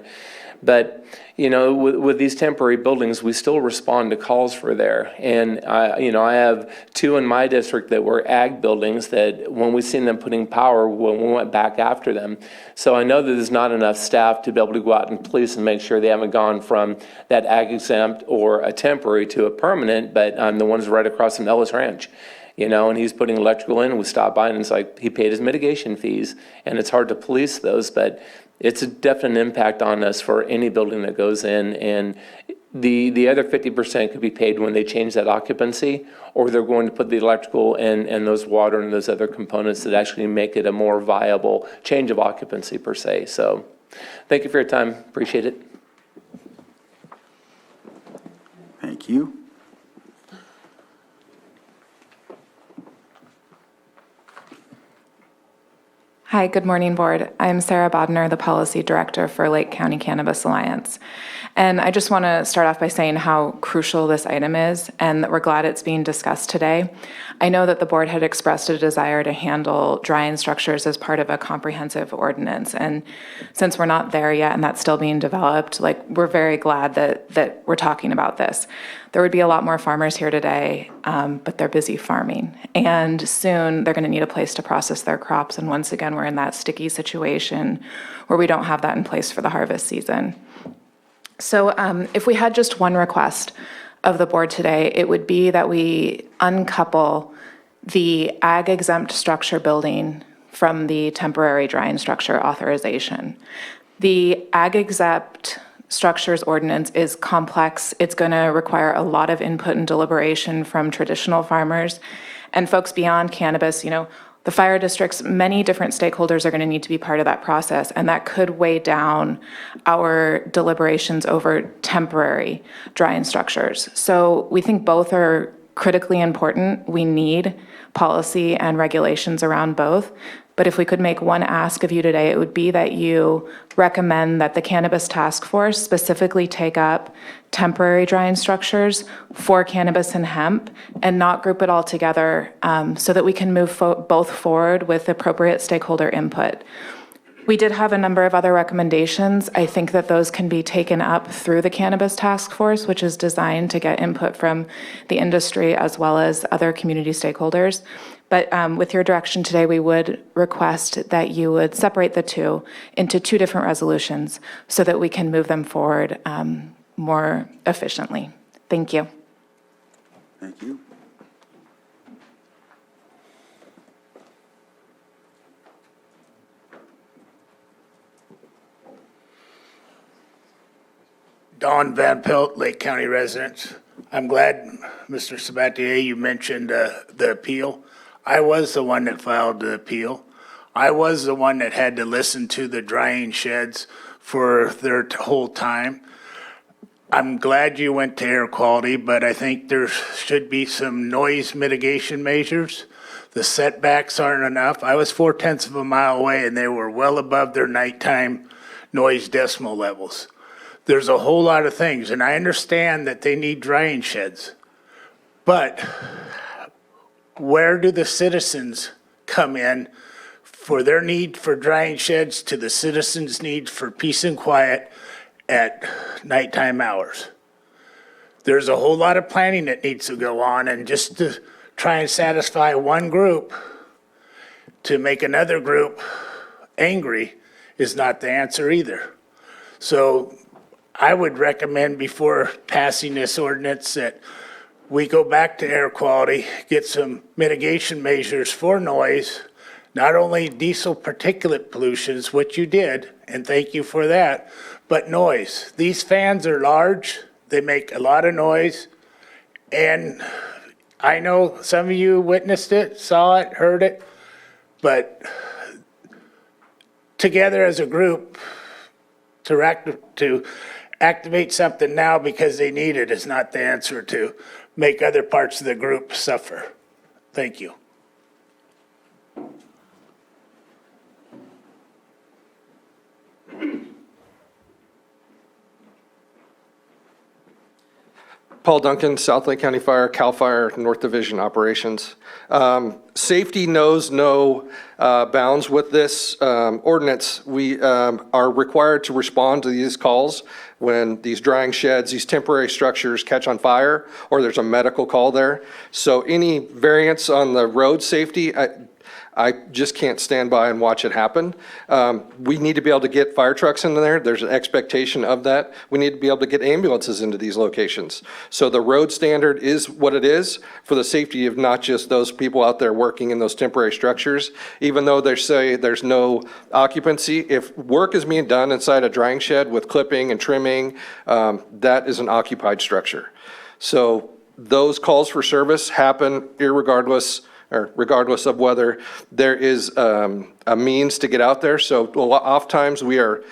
S13: But, with these temporary buildings, we still respond to calls for there. And, I have 2 in my district that were ag buildings that when we seen them putting power, when we went back after them. So I know that there's not enough staff to be able to go out and police and make sure they haven't gone from that ag exempt or a temporary to a permanent, but the ones right across from Ellis Ranch. And he's putting electrical in, we stopped by and it's like, he paid his mitigation fees, and it's hard to police those, but it's a definite impact on us for any building that goes in, and the other 50% could be paid when they change that occupancy, or they're going to put the electrical and those water and those other components that actually make it a more viable change of occupancy per se. So, thank you for your time, appreciate it.
S1: Thank you.
S23: Hi, good morning, Board. I'm Sarah Bodner, the Policy Director for Lake County Cannabis Alliance. And I just want to start off by saying how crucial this item is and that we're glad it's being discussed today. I know that the Board had expressed a desire to handle drying structures as part of a comprehensive ordinance. And since we're not there yet and that's still being developed, we're very glad that we're talking about this. There would be a lot more farmers here today, but they're busy farming. And soon they're going to need a place to process their crops. And once again, we're in that sticky situation where we don't have that in place for the harvest season. So if we had just one request of the Board today, it would be that we uncouple the ag exempt structure building from the temporary drying structure authorization. The ag exempt structures ordinance is complex. It's going to require a lot of input and deliberation from traditional farmers and folks beyond cannabis. The fire districts, many different stakeholders are going to need to be part of that process, and that could weigh down our deliberations over temporary drying structures. So we think both are critically important. We need policy and regulations around both. But if we could make one ask of you today, it would be that you recommend that the Cannabis Task Force specifically take up temporary drying structures for cannabis and hemp and not group it all together so that we can move both forward with appropriate stakeholder input. We did have a number of other recommendations. I think that those can be taken up through the Cannabis Task Force, which is designed to get input from the industry as well as other community stakeholders. But with your direction today, we would request that you would separate the two into 2 different resolutions so that we can move them forward more efficiently. Thank you.
S1: Thank you.
S11: Don Van Pelt, Lake County residents. I'm glad, Mr. Sabatier, you mentioned the appeal. I was the one that filed the appeal. I was the one that had to listen to the drying sheds for their whole time. I'm glad you went to air quality, but I think there should be some noise mitigation measures. The setbacks aren't enough. I was 4/10 of a mile away and they were well above their nighttime noise decimal levels. There's a whole lot of things, and I understand that they need drying sheds. But where do the citizens come in for their need for drying sheds to the citizens' need for peace and quiet at nighttime hours? There's a whole lot of planning that needs to go on, and just to try and satisfy one group to make another group angry is not the answer either. So I would recommend before passing this ordinance that we go back to air quality, get some mitigation measures for noise, not only diesel particulate pollutions, which you did, and thank you for that, but noise. These fans are large, they make a lot of noise, and I know some of you witnessed it, saw it, heard it, but together as a group to activate something now because they need it is not the answer to make other parts of the group suffer. Thank you.
S17: Paul Duncan, South Lake County Fire, CAL FIRE, North Division Operations. Safety knows no bounds with this ordinance. We are required to respond to these calls when these drying sheds, these temporary structures catch on fire, or there's a medical call there. So any variance on the road safety, I just can't stand by and watch it happen. We need to be able to get fire trucks into there. There's an expectation of that. We need to be able to get ambulances into these locations. So the road standard is what it is for the safety of not just those people out there working in those temporary structures. Even though they say there's no occupancy, if work is being done inside a drying shed with clipping and trimming, that is an occupied structure. So those calls for service happen regardless of whether there is a means to get out there. So oftentimes we are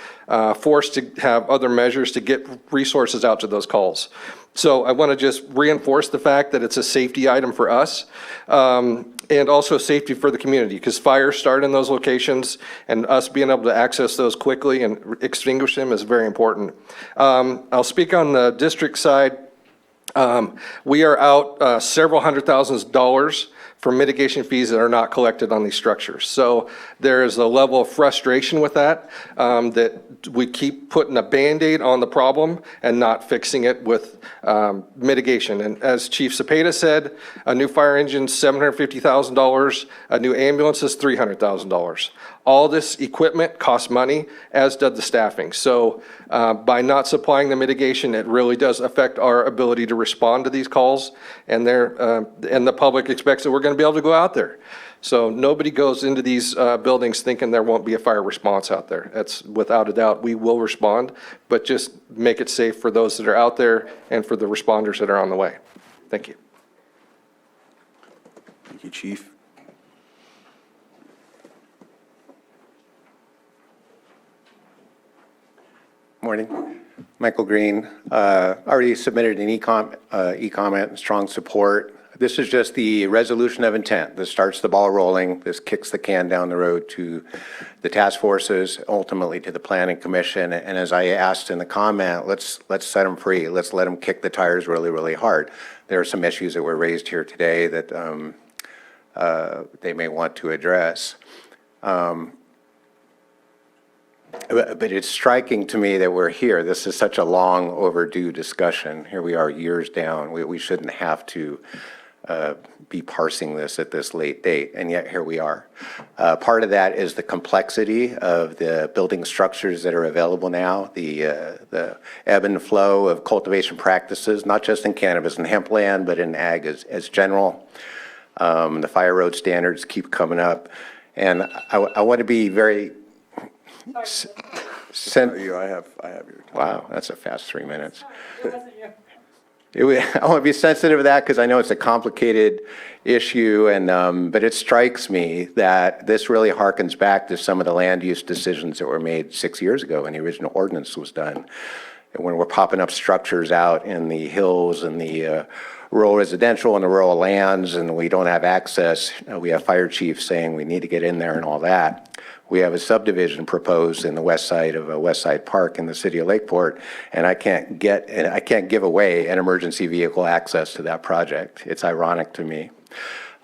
S17: forced to have other measures to get resources out to those calls. So I want to just reinforce the fact that it's a safety item for us and also safety for the community, because fires start in those locations and us being able to access those quickly and extinguish them is very important. I'll speak on the district side. We are out several $100,000s for mitigation fees that are not collected on these structures. So there is a level of frustration with that, that we keep putting a Band-Aid on the problem and not fixing it with mitigation. And as Chief Cepeda said, a new fire engine is $750,000, a new ambulance is $300,000. All this equipment costs money, as does the staffing. So by not supplying the mitigation, it really does affect our ability to respond to these calls, and the public expects that we're going to be able to go out there. So nobody goes into these buildings thinking there won't be a fire response out there. That's without a doubt, we will respond, but just make it safe for those that are out there and for the responders that are on the way. Thank you.
S1: Thank you, Chief.
S19: Morning. Michael Green. Already submitted an e-comment and strong support. This is just the resolution of intent. This starts the ball rolling. This kicks the can down the road to the task forces, ultimately to the Planning Commission. And as I asked in the comment, let's set them free. Let's let them kick the tires really, really hard. There are some issues that were raised here today that they may want to address. But it's striking to me that we're here. This is such a long overdue discussion. Here we are years down. We shouldn't have to be parsing this at this late date, and yet here we are. Part of that is the complexity of the building structures that are available now, the ebb and flow of cultivation practices, not just in cannabis and hemp land, but in ag as general. The fire road standards keep coming up, and I want to be very
S1: I have your.
S19: Wow, that's a fast 3 minutes. I want to be sensitive to that because I know it's a complicated issue, and but it strikes me that this really harkens back to some of the land use decisions that were made 6 years ago when the original ordinance was done. And when we're popping up structures out in the hills and the rural residential and the rural lands, and we don't have access, we have fire chiefs saying we need to get in there and all that. We have a subdivision proposed in the west side of West Side Park in the city of Lakeport, and I can't give away an emergency vehicle access to that project. It's ironic to me.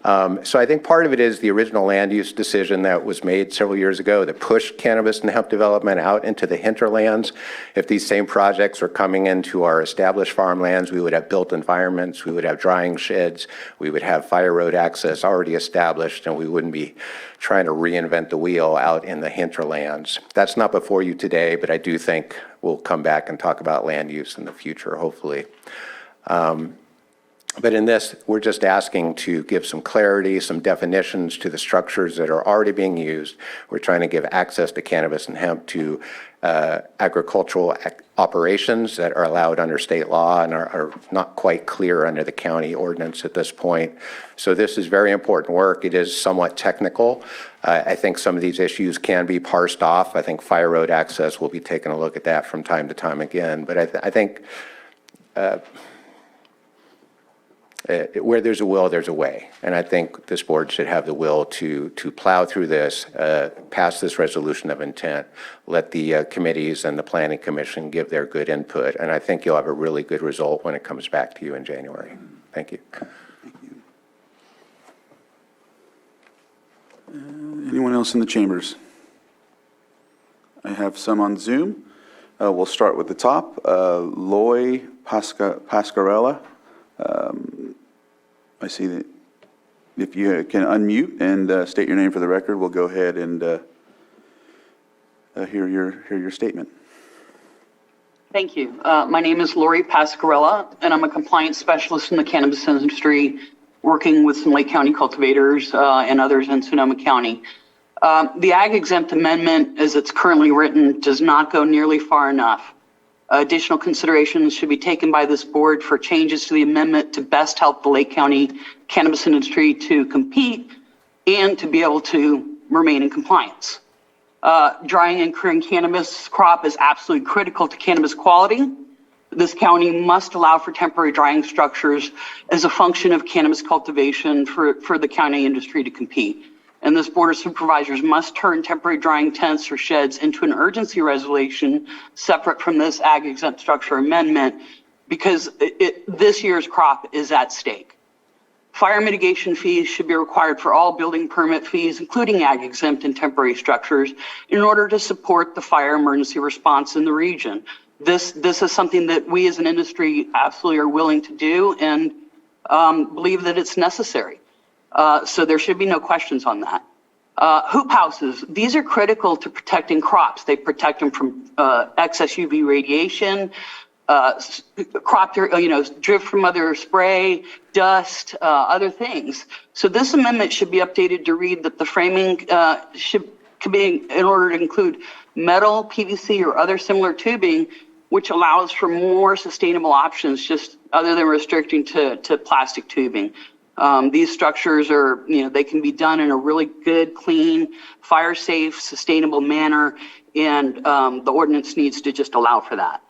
S19: So I think part of it is the original land use decision that was made several years ago that pushed cannabis and hemp development out into the hinterlands. If these same projects were coming into our established farmlands, we would have built environments, we would have drying sheds, we would have fire road access already established, and we wouldn't be trying to reinvent the wheel out in the hinterlands. That's not before you today, but I do think we'll come back and talk about land use in the future, hopefully. But in this, we're just asking to give some clarity, some definitions to the structures that are already being used. We're trying to give access to cannabis and hemp to agricultural operations that are allowed under state law and are not quite clear under the county ordinance at this point. So this is very important work. It is somewhat technical. I think some of these issues can be parsed off. I think fire road access will be taking a look at that from time to time again. But I think where there's a will, there's a way. And I think this board should have the will to plow through this, pass this resolution of intent, let the committees and the planning commission give their good input, and I think you'll have a really good result when it comes back to you in January. Thank you.
S1: Anyone else in the chambers? I have some on Zoom. We'll start with the top. Loy Pascarella. I see that if you can unmute and state your name for the record, we'll go ahead and hear your statement.
S6: Thank you. My name is Lori Pascarella, and I'm a compliance specialist in the cannabis industry, working with some Lake County cultivators and others in Sonoma County. The Ag Exempt Amendment, as it's currently written, does not go nearly far enough. Additional considerations should be taken by this board for changes to the amendment to best help the Lake County cannabis industry to compete and to be able to remain in compliance. Drying and curing cannabis crop is absolutely critical to cannabis quality. This county must allow for temporary drying structures as a function of cannabis cultivation for the county industry to compete. And this Board of Supervisors must turn temporary drying tents or sheds into an urgency resolution separate from this Ag Exempt Structure Amendment, because this year's crop is at stake. Fire mitigation fees should be required for all building permit fees, including Ag Exempt and temporary structures, in order to support the fire emergency response in the region. This is something that we as an industry absolutely are willing to do and believe that it's necessary. So there should be no questions on that. Hoop houses, these are critical to protecting crops. They protect them from excess UV radiation, crop, drift from other spray, dust, other things. So this amendment should be updated to read that the framing should be in order to include metal, PVC, or other similar tubing, which allows for more sustainable options, just other than restricting to plastic tubing. These structures are, they can be done in a really good, clean, fire-safe, sustainable manner, and the ordinance needs to just allow for that.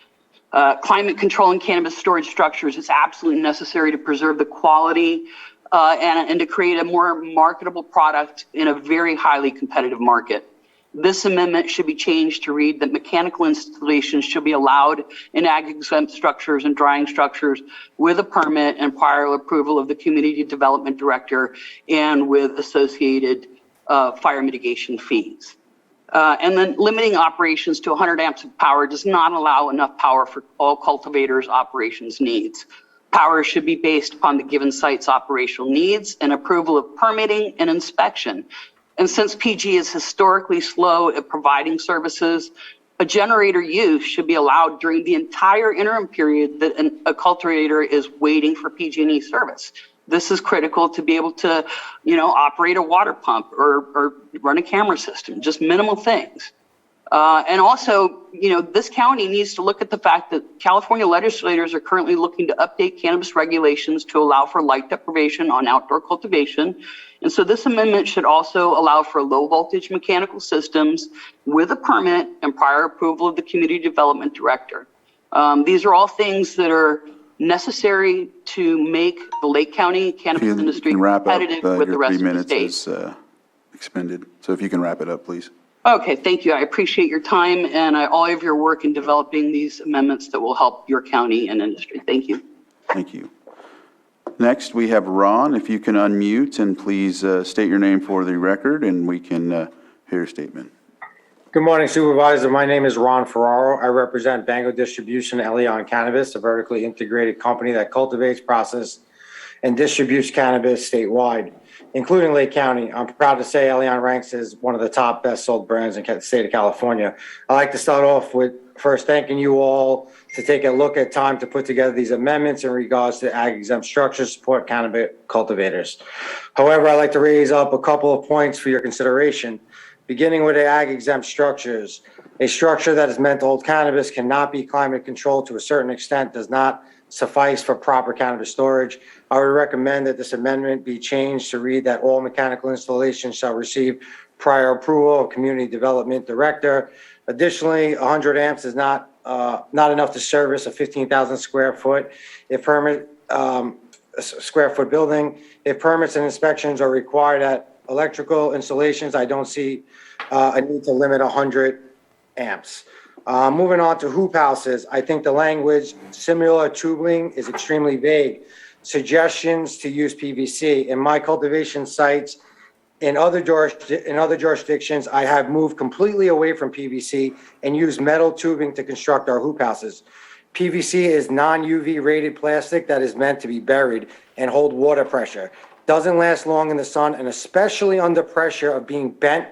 S6: Climate control in cannabis storage structures is absolutely necessary to preserve the quality and to create a more marketable product in a very highly competitive market. This amendment should be changed to read that mechanical installations should be allowed in Ag Exempt structures and drying structures with a permit and prior approval of the Community Development Director and with associated fire mitigation fees. And then limiting operations to 100 amps of power does not allow enough power for all cultivators' operations needs. Power should be based upon the given site's operational needs and approval of permitting and inspection. And since PG is historically slow at providing services, a generator use should be allowed during the entire interim period that a cultivator is waiting for PG&E service. This is critical to be able to, operate a water pump or run a camera system, just minimal things. And also, this county needs to look at the fact that California legislators are currently looking to update cannabis regulations to allow for light deprivation on outdoor cultivation. And so this amendment should also allow for low voltage mechanical systems with a permit and prior approval of the Community Development Director. These are all things that are necessary to make the Lake County cannabis industry competitive with the rest of the state.
S1: Is expended. So if you can wrap it up, please.
S6: Okay, thank you. I appreciate your time and all of your work in developing these amendments that will help your county and industry. Thank you.
S1: Thank you. Next, we have Ron. If you can unmute and please state your name for the record and we can hear your statement.
S20: Good morning, Supervisor. My name is Ron Ferraro. I represent Bango Distribution Elion Cannabis, a vertically integrated company that cultivates, processes, and distributes cannabis statewide, including Lake County. I'm proud to say Elion ranks as one of the top best sold brands in the state of California. I'd like to start off with first thanking you all to take a look at time to put together these amendments in regards to Ag Exempt structures support cannabis cultivators. However, I'd like to raise up a couple of points for your consideration. Beginning with the Ag Exempt structures, a structure that is meant to hold cannabis cannot be climate controlled to a certain extent, does not suffice for proper cannabis storage. I would recommend that this amendment be changed to read that all mechanical installations shall receive prior approval of Community Development Director. Additionally, 100 amps is not enough to service a 15,000 square foot. If permit square foot building. If permits and inspections are required at electrical installations, I don't see a need to limit 100 amps. Moving on to hoop houses, I think the language similar tubing is extremely vague. Suggestions to use PVC. In my cultivation sites, in other jurisdictions, I have moved completely away from PVC and used metal tubing to construct our hoop houses. PVC is non-UV rated plastic that is meant to be buried and hold water pressure. Doesn't last long in the sun, and especially under pressure of being bent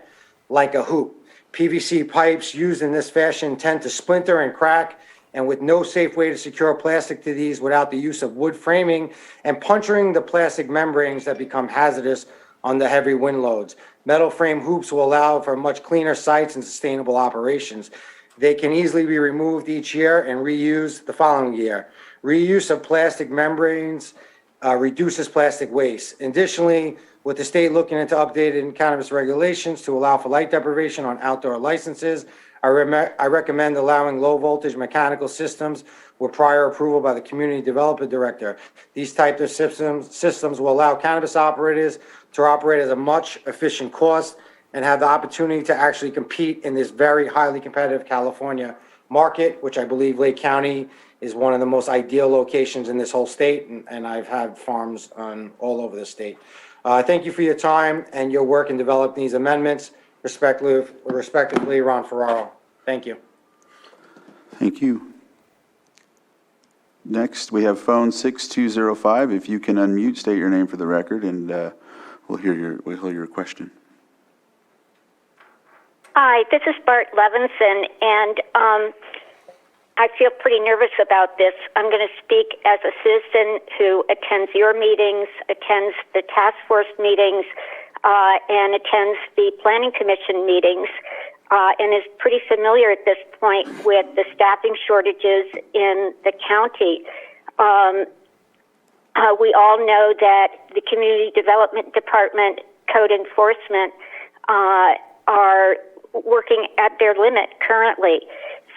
S20: like a hoop. PVC pipes used in this fashion tend to splinter and crack, and with no safe way to secure plastic to these without the use of wood framing and puncturing the plastic membranes that become hazardous under heavy wind loads. Metal frame hoops will allow for much cleaner sites and sustainable operations. They can easily be removed each year and reused the following year. Reuse of plastic membranes reduces plastic waste. Additionally, with the state looking into updated cannabis regulations to allow for light deprivation on outdoor licenses, I recommend allowing low voltage mechanical systems with prior approval by the community developer director. These types of systems will allow cannabis operators to operate at a much efficient cost and have the opportunity to actually compete in this very highly competitive California market, which I believe Lake County is one of the most ideal locations in this whole state, and I've had farms all over the state. Thank you for your time and your work in developing these amendments. Respectively, Ron Ferraro. Thank you.
S1: Thank you. Next, we have phone 6205. If you can unmute, state your name for the record, and we'll hear your question.
S5: Hi, this is Bart Levinson, and I feel pretty nervous about this. I'm going to speak as a citizen who attends your meetings, attends the task force meetings, and attends the planning commission meetings, and is pretty familiar at this point with the staffing shortages in the county. We all know that the Community Development Department, Code Enforcement, are working at their limit currently.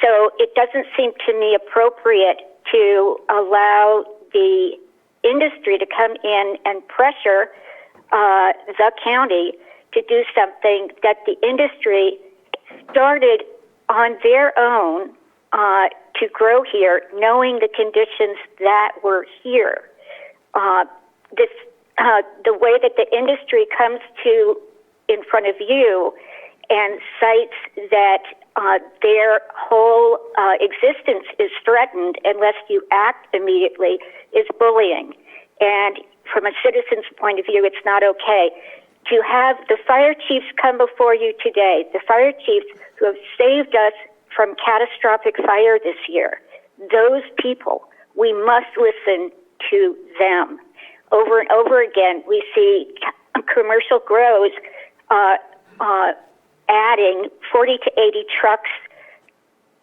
S5: So it doesn't seem to me appropriate to allow the industry to come in and pressure the county to do something that the industry started on their own to grow here, knowing the conditions that were here. The way that the industry comes to in front of you and cites that their whole existence is threatened unless you act immediately is bullying. And from a citizen's point of view, it's not okay. To have the fire chiefs come before you today, the fire chiefs who have saved us from catastrophic fire this year, those people, we must listen to them. Over and over again, we see commercial grows adding 40 to 80 trucks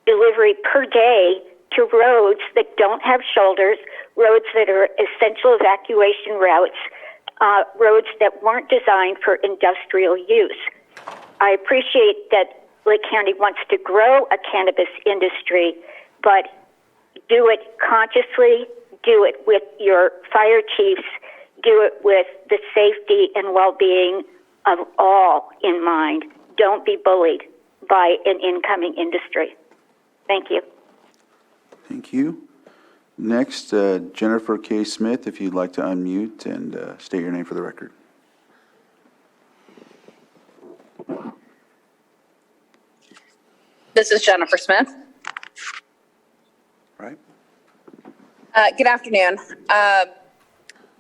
S5: delivery per day to roads that don't have shoulders, roads that are essential evacuation routes, roads that weren't designed for industrial use. I appreciate that Lake County wants to grow a cannabis industry, but do it consciously, do it with your fire chiefs, do it with the safety and well-being of all in mind. Don't be bullied by an incoming industry. Thank you.
S1: Thank you. Next, Jennifer K. Smith, if you'd like to unmute and state your name for the record.
S16: This is Jennifer Smith.
S1: Right.
S16: Good afternoon.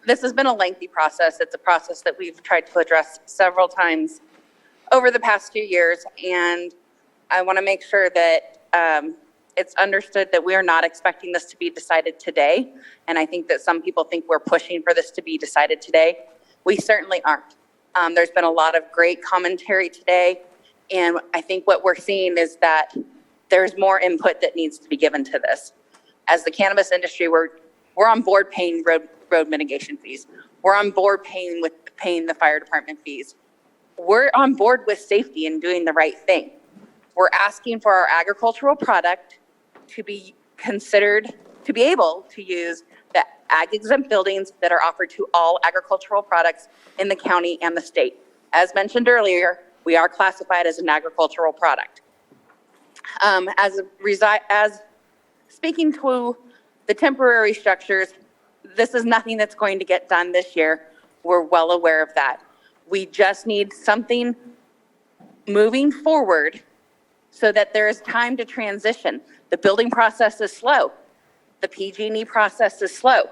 S16: This has been a lengthy process. It's a process that we've tried to address several times over the past few years, and I want to make sure that it's understood that we are not expecting this to be decided today, and I think that some people think we're pushing for this to be decided today. We certainly aren't. There's been a lot of great commentary today, and I think what we're seeing is that there's more input that needs to be given to this. As the cannabis industry, we're on board paying road mitigation fees. We're on board paying the fire department fees. We're on board with safety and doing the right thing. We're asking for our agricultural product to be considered, to be able to use the ag exempt buildings that are offered to all agricultural products in the county and the state. As mentioned earlier, we are classified as an agricultural product. As speaking to the temporary structures, this is nothing that's going to get done this year. We're well aware of that. We just need something moving forward so that there is time to transition. The building process is slow. The PG&E process is slow.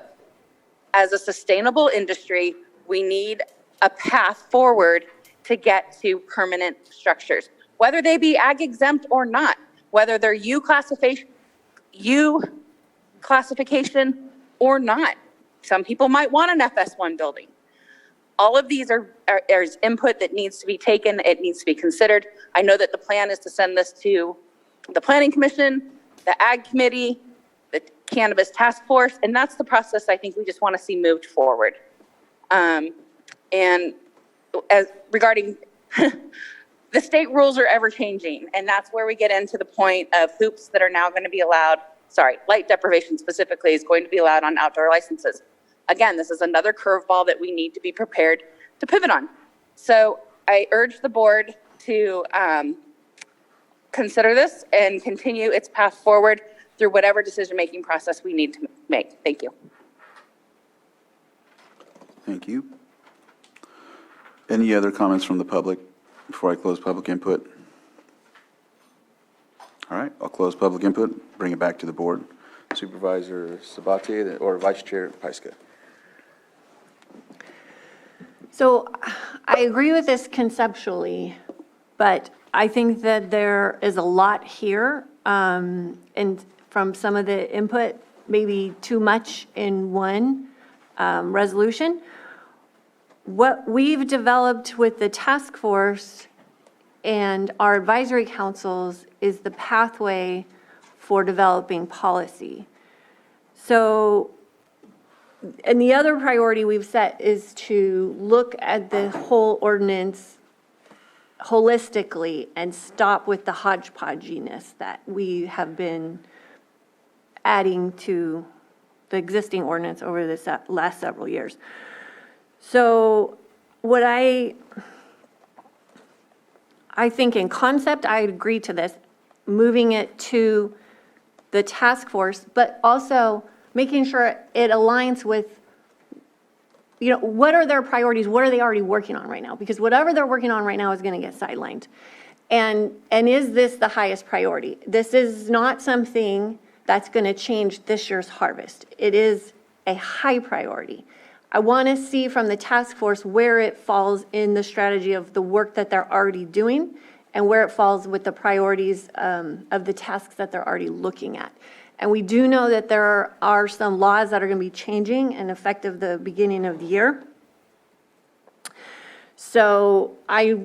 S16: As a sustainable industry, we need a path forward to get to permanent structures, whether they be ag exempt or not, whether they're U classification or not. Some people might want an FS1 building. All of these are input that needs to be taken. It needs to be considered. I know that the plan is to send this to the Planning Commission, the Ag Committee, the Cannabis Task Force, and that's the process I think we just want to see moved forward. And as regarding the state rules are ever changing, and that's where we get into the point of hoops that are now going to be allowed. Light deprivation specifically is going to be allowed on outdoor licenses. Again, this is another curveball that we need to be prepared to pivot on. So I urge the board to consider this and continue its path forward through whatever decision-making process we need to make. Thank you.
S1: Thank you. Any other comments from the public before I close public input? All right, I'll close public input, bring it back to the board. Supervisor Sabatier or Vice Chair Pyska.
S24: So I agree with this conceptually, but I think that there is a lot here, and from some of the input, maybe too much in one resolution. What we've developed with the task force and our advisory councils is the pathway for developing policy. So, and the other priority we've set is to look at the whole ordinance holistically and stop with the hodgepodginess that we have been adding to the existing ordinance over the last several years. So what I think in concept, I agree to this, moving it to the task force, but also making sure it aligns with, what are their priorities? What are they already working on right now? Because whatever they're working on right now is going to get sidelined. And is this the highest priority? This is not something that's going to change this year's harvest. It is a high priority. I want to see from the task force where it falls in the strategy of the work that they're already doing and where it falls with the priorities of the tasks that they're already looking at. And we do know that there are some laws that are going to be changing and effective the beginning of the year. So I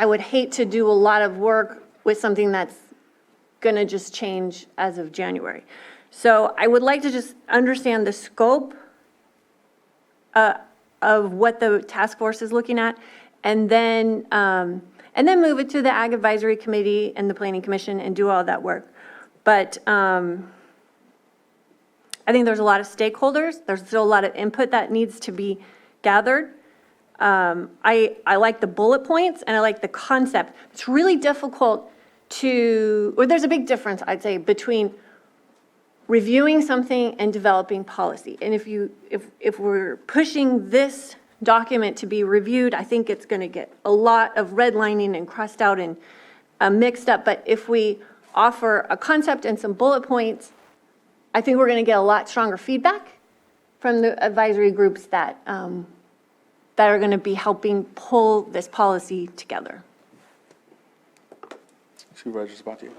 S24: would hate to do a lot of work with something that's going to just change as of January. So I would like to just understand the scope of what the task force is looking at, and then move it to the Ag Advisory Committee and the Planning Commission and do all that work. But I think there's a lot of stakeholders. There's still a lot of input that needs to be gathered. I like the bullet points and I like the concept. It's really difficult there's a big difference, I'd say, between reviewing something and developing policy. And if we're pushing this document to be reviewed, I think it's going to get a lot of redlining and crossed out and mixed up. But if we offer a concept and some bullet points, I think we're going to get a lot stronger feedback from the advisory groups that are going to be helping pull this policy together.
S1: Supervisor Sabatier.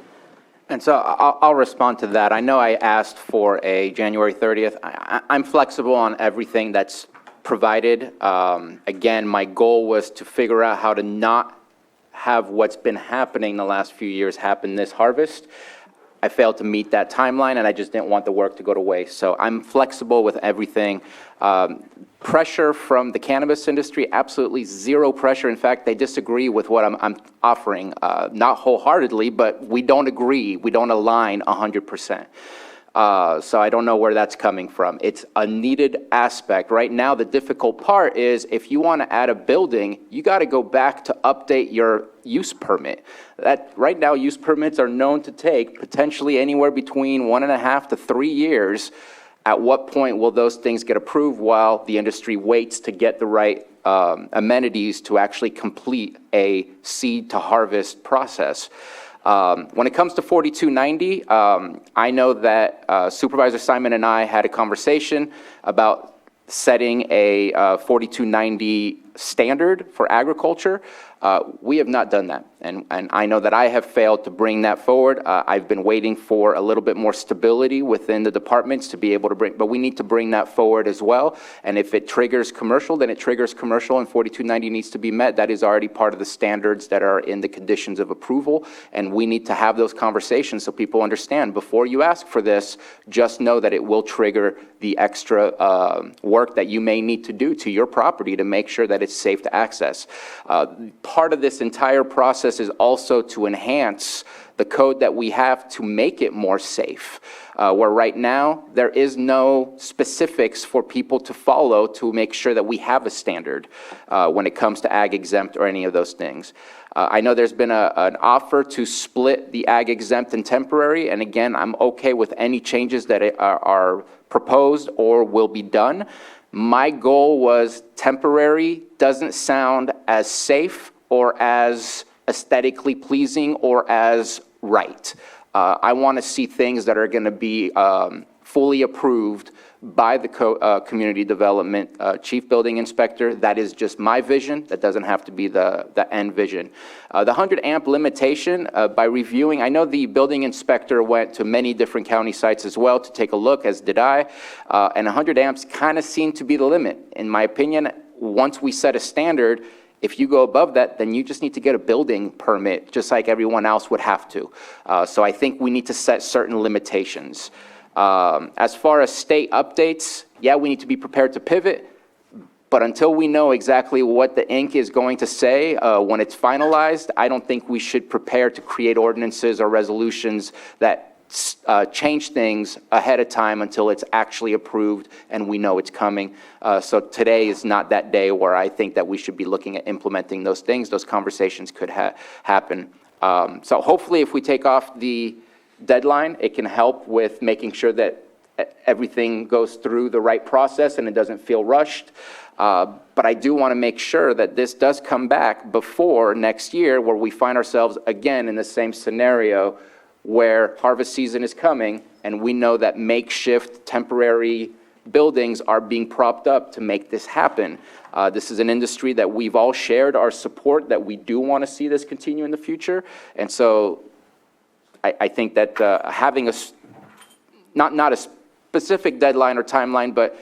S2: And so I'll respond to that. I know I asked for a January 30th. I'm flexible on everything that's provided. Again, my goal was to figure out how to not have what's been happening the last few years happen this harvest. I failed to meet that timeline, and I just didn't want the work to go to waste. So I'm flexible with everything. Pressure from the cannabis industry, absolutely zero pressure. In fact, they disagree with what I'm offering, not wholeheartedly, but we don't agree. We don't align 100%. So I don't know where that's coming from. It's a needed aspect. Right now, the difficult part is if you want to add a building, you got to go back to update your use permit. That, right now, use permits are known to take potentially anywhere between 1.5 to 3 years. At what point will those things get approved while the industry waits to get the right amenities to actually complete a seed to harvest process? When it comes to 4290, I know that Supervisor Simon and I had a conversation about setting a 4290 standard for agriculture. We have not done that, and I know that I have failed to bring that forward. I've been waiting for a little bit more stability within the departments to be able to bring, but we need to bring that forward as well. And if it triggers commercial, then it triggers commercial, and 4290 needs to be met. That is already part of the standards that are in the conditions of approval, and we need to have those conversations so people understand. Before you ask for this, just know that it will trigger the extra work that you may need to do to your property to make sure that it's safe to access. Part of this entire process is also to enhance the code that we have to make it more safe, where right now there is no specifics for people to follow to make sure that we have a standard when it comes to ag exempt or any of those things. I know there's been an offer to split the ag exempt and temporary, and again, I'm okay with any changes that are proposed or will be done. My goal was temporary doesn't sound as safe or as aesthetically pleasing or as right. I want to see things that are going to be fully approved by the community development chief building inspector. That is just my vision. That doesn't have to be the end vision. The 100 amp limitation, by reviewing, I know the building inspector went to many different county sites as well to take a look, as did I, and 100 amps kind of seemed to be the limit. In my opinion, once we set a standard, if you go above that, then you just need to get a building permit, just like everyone else would have to. So I think we need to set certain limitations. As far as state updates, yeah, we need to be prepared to pivot, but until we know exactly what the ink is going to say when it's finalized, I don't think we should prepare to create ordinances or resolutions that change things ahead of time until it's actually approved and we know it's coming. So today is not that day where I think that we should be looking at implementing those things. Those conversations could happen. So hopefully if we take off the deadline, it can help with making sure that everything goes through the right process and it doesn't feel rushed. But I do want to make sure that this does come back before next year, where we find ourselves again in the same scenario where harvest season is coming and we know that makeshift temporary buildings are being propped up to make this happen. This is an industry that we've all shared our support, that we do want to see this continue in the future. And so I think that having not a specific deadline or timeline, but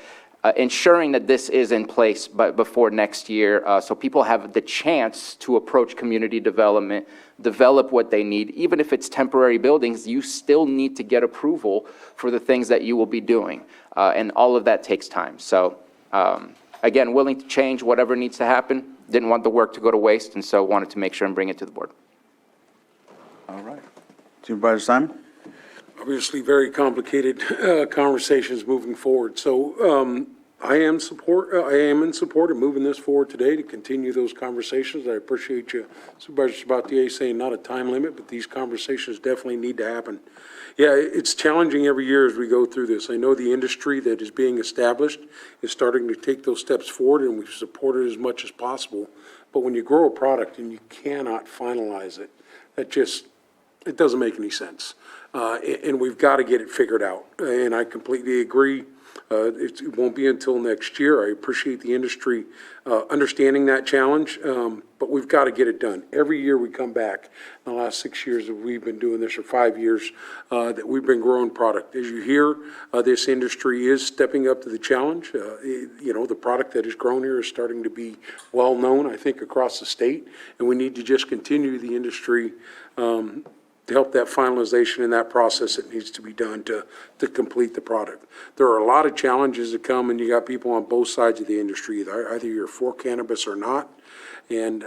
S2: ensuring that this is in place before next year, so people have the chance to approach community development, develop what they need. Even if it's temporary buildings, you still need to get approval for the things that you will be doing. And all of that takes time. So again, willing to change whatever needs to happen. Didn't want the work to go to waste, and so wanted to make sure and bring it to the board.
S1: All right. Supervisor Simon?
S9: Obviously, very complicated conversations moving forward. So I am in support of moving this forward today to continue those conversations. I appreciate you, Supervisor Sabatier, saying not a time limit, but these conversations definitely need to happen. Yeah, it's challenging every year as we go through this. I know the industry that is being established is starting to take those steps forward, and we've supported it as much as possible. But when you grow a product and you cannot finalize it, it doesn't make any sense. And we've got to get it figured out. And I completely agree. It won't be until next year. I appreciate the industry understanding that challenge, but we've got to get it done. Every year we come back, in the last 6 years that we've been doing this, or 5 years, that we've been growing product. As you hear, this industry is stepping up to the challenge. The product that is grown here is starting to be well-known, I think, across the state, and we need to just continue the industry to help that finalization in that process that needs to be done to complete the product. There are a lot of challenges that come, and you got people on both sides of the industry. Either you're for cannabis or not, and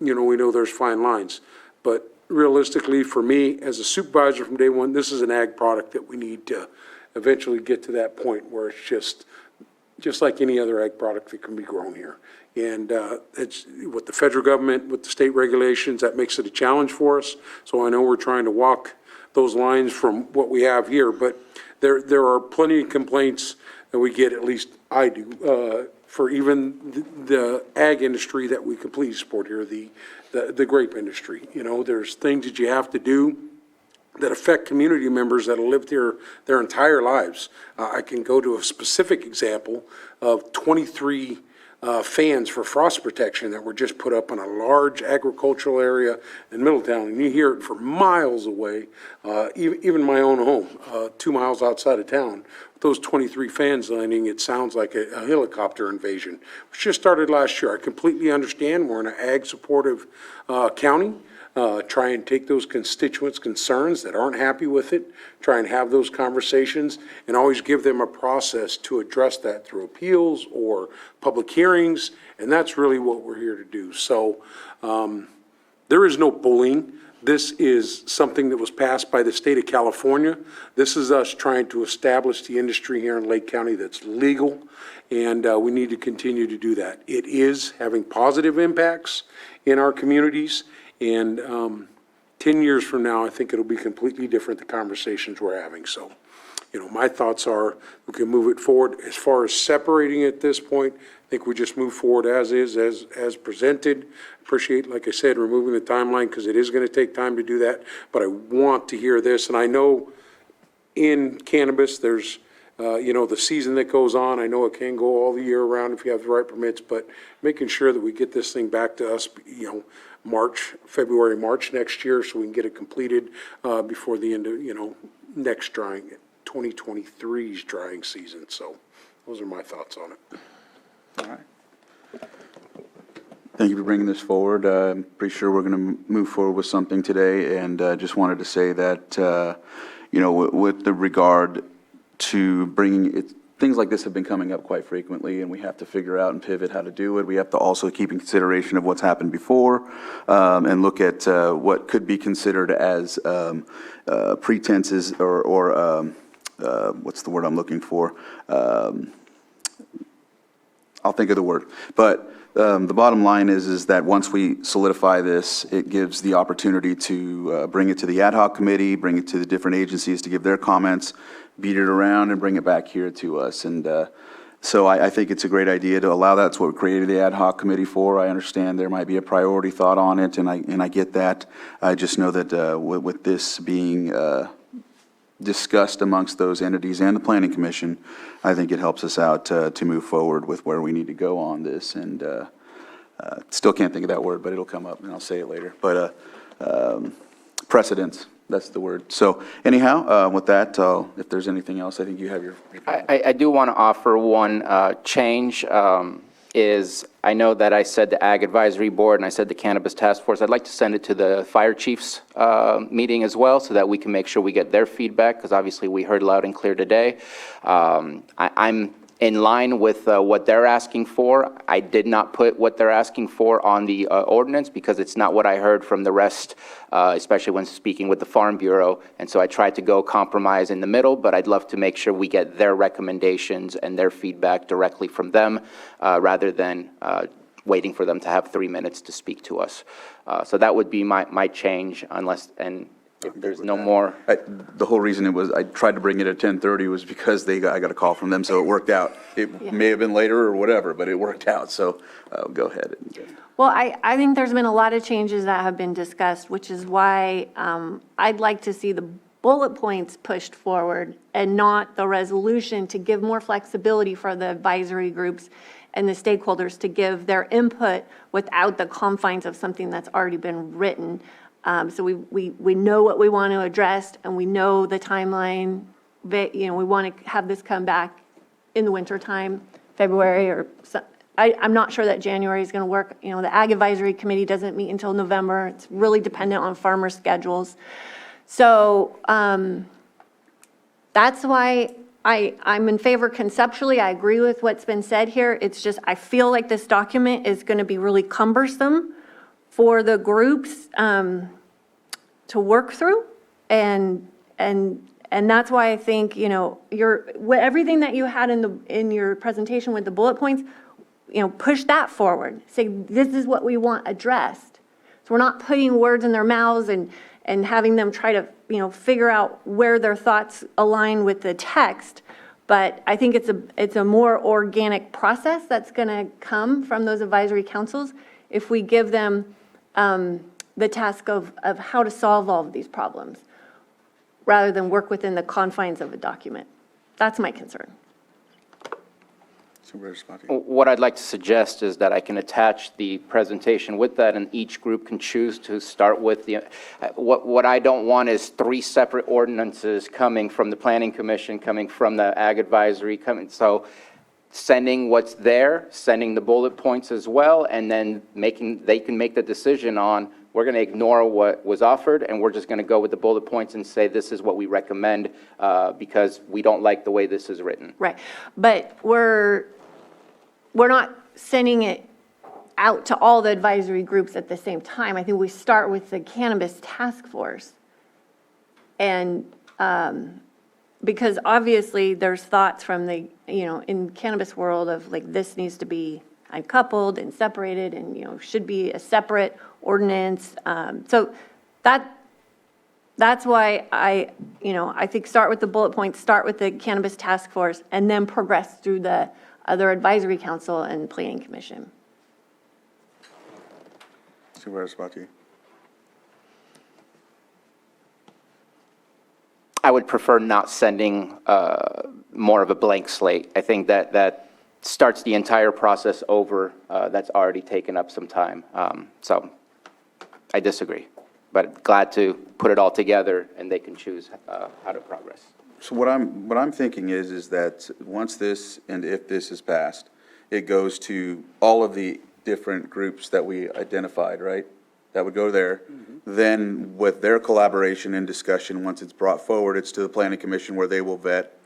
S9: we know there's fine lines. But realistically, for me, as a supervisor from day one, this is an ag product that we need to eventually get to that point where it's just like any other ag product that can be grown here. And it's with the federal government, with the state regulations, that makes it a challenge for us. So I know we're trying to walk those lines from what we have here, but there are plenty of complaints that we get, at least I do, for even the ag industry that we completely support here, the grape industry. You know, there's things that you have to do that affect community members that have lived here their entire lives. I can go to a specific example of 23 fans for frost protection that were just put up in a large agricultural area in Middletown, and you hear it for miles away, even my own home, 2 miles outside of town. Those 23 fans landing, it sounds like a helicopter invasion, which just started last year. I completely understand. We're in an ag-supportive county. Try and take those constituents' concerns that aren't happy with it, try and have those conversations, and always give them a process to address that through appeals or public hearings, and that's really what we're here to do. So there is no bullying. This is something that was passed by the state of California. This is us trying to establish the industry here in Lake County that's legal, and we need to continue to do that. It is having positive impacts in our communities. And 10 years from now, I think it'll be completely different, the conversations we're having. So, you know, my thoughts are we can move it forward. As far as separating at this point, I think we just move forward as is, as presented. Appreciate, like I said, removing the timeline because it is going to take time to do that. But I want to hear this. And I know in cannabis, there's, you know, the season that goes on. I know it can go all the year round if you have the right permits, but making sure that we get this thing back to us, you know, February, March next year, so we can get it completed before the end of, you know, next 2023's drying season. So those are my thoughts on it.
S1: All right. Thank you for bringing this forward. I'm pretty sure we're going to move forward with something today, and just wanted to say that, you know, with the regard to bringing it, things like this have been coming up quite frequently, and we have to figure out and pivot how to do it. We have to also keep in consideration of what's happened before, and look at what could be considered as pretenses or what's the word I'm looking for? I'll think of the word. But the bottom line is that once we solidify this, it gives the opportunity to bring it to the ad hoc committee, bring it to the different agencies to give their comments, beat it around and bring it back here to us. And so I think it's a great idea to allow that. That's what we created the ad hoc committee for. I understand there might be a priority thought on it, and I get that. I just know that with this being discussed amongst those entities and the Planning Commission, I think it helps us out to move forward with where we need to go on this. And still can't think of that word, but it'll come up and I'll say it later. But precedence, that's the word. So anyhow, with that, if there's anything else, I think you have your
S2: I do want to offer one change. Is I know that I said the Ag Advisory Board and I said the Cannabis Task Force. I'd like to send it to the Fire Chiefs meeting as well so that we can make sure we get their feedback, because obviously we heard loud and clear today. I'm in line with what they're asking for. I did not put what they're asking for on the ordinance because it's not what I heard from the rest, especially when speaking with the Farm Bureau. And so I tried to go compromise in the middle, but I'd love to make sure we get their recommendations and their feedback directly from them rather than waiting for them to have 3 minutes to speak to us. So that would be my change, unless, and if there's no more.
S1: The whole reason it was, I tried to bring it at 10:30 was because I got a call from them, so it worked out. It may have been later or whatever, but it worked out, so go ahead.
S24: Well, I think there's been a lot of changes that have been discussed, which is why I'd like to see the bullet points pushed forward and not the resolution, to give more flexibility for the advisory groups and the stakeholders to give their input without the confines of something that's already been written. So we know what we want to address, and we know the timeline. You know, we want to have this come back in the wintertime, February, or I'm not sure that January is going to work. You know, the Ag Advisory Committee doesn't meet until November. It's really dependent on farmer schedules. So that's why I'm in favor conceptually. I agree with what's been said here. It's just I feel like this document is going to be really cumbersome for the groups. work through. And that's why I think, everything that you had in your presentation with the bullet points, push that forward. Say, this is what we want addressed. So we're not putting words in their mouths and having them try to, figure out where their thoughts align with the text. But I think it's a more organic process that's going to come from those advisory councils if we give them the task of how to solve all of these problems, rather than work within the confines of a document. That's my concern.
S2: What I'd like to suggest is that I can attach the presentation with that, and each group can choose to start with the, what I don't want is 3 separate ordinances coming from the Planning Commission, coming from the Ag Advisory, so sending what's there, sending the bullet points as well, and then they can make the decision on, we're going to ignore what was offered, and we're just going to go with the bullet points and say this is what we recommend because we don't like the way this is written.
S24: Right. But we're not sending it out to all the advisory groups at the same time. I think we start with the Cannabis Task Force. And because obviously there's thoughts from the, in cannabis world of like, this needs to be uncoupled and separated and, should be a separate ordinance. So that's why I think start with the bullet points, start with the Cannabis Task Force, and then progress through the other advisory council and planning commission.
S1: Supervisor Sabatier.
S2: I would prefer not sending more of a blank slate. I think that starts the entire process over. That's already taken up some time. So I disagree, but glad to put it all together and they can choose how to progress.
S1: So what I'm thinking is that once this and if this is passed, it goes to all of the different groups that we identified, right? That would go there. Then with their collaboration and discussion, once it's brought forward, it's to the Planning Commission where they will vet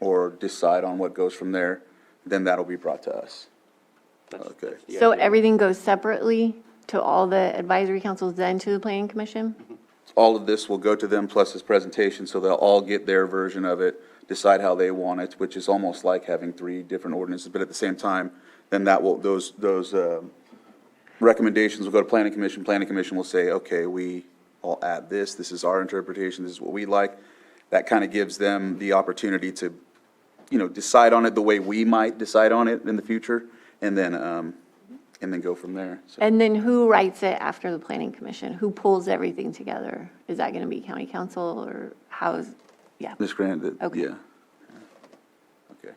S1: or decide on what goes from there. Then that'll be brought to us. Okay.
S24: So everything goes separately to all the advisory councils, then to the planning commission?
S1: All of this will go to them plus this presentation, so they'll all get their version of it, decide how they want it, which is almost like having 3 different ordinances, but at the same time, then that will, those recommendations will go to Planning Commission will say, okay, we all add this is our interpretation, this is what we like. That kind of gives them the opportunity to, decide on it the way we might decide on it in the future, and then go from there. So.
S24: And then who writes it after the planning commission? Who pulls everything together? Is that going to be county council or yeah?
S1: Ms. Grant,
S24: Okay.
S1: yeah. Okay.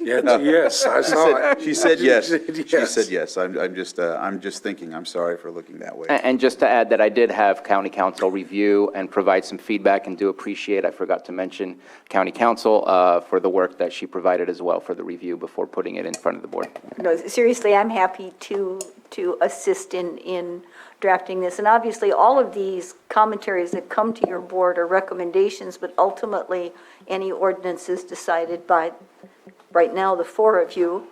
S9: Yeah, yes, I saw it.
S1: She said yes.
S9: She said yes.
S1: She said yes. I'm just thinking, I'm sorry for looking that way.
S2: And just to add that I did have county council review and provide some feedback, and do appreciate, I forgot to mention county council for the work that she provided as well for the review before putting it in front of the board.
S7: No, seriously, I'm happy to assist in drafting this. And obviously, all of these commentaries that come to your board are recommendations, but ultimately, any ordinance is decided by, right now, the 4 of you,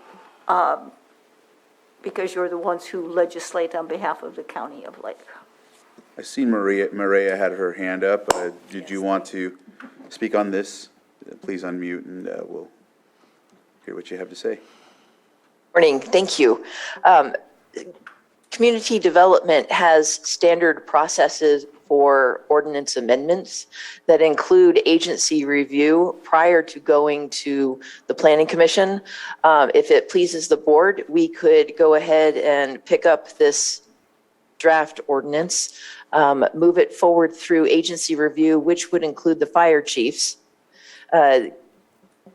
S7: because you're the ones who legislate on behalf of the county of Lake.
S1: I see Maria had her hand up. Did you want to speak on this? Please unmute and we'll hear what you have to say.
S10: Morning, thank you. Community development has standard processes for ordinance amendments that include agency review prior to going to the Planning Commission. If it pleases the board, we could go ahead and pick up this draft ordinance, move it forward through agency review, which would include the fire chiefs,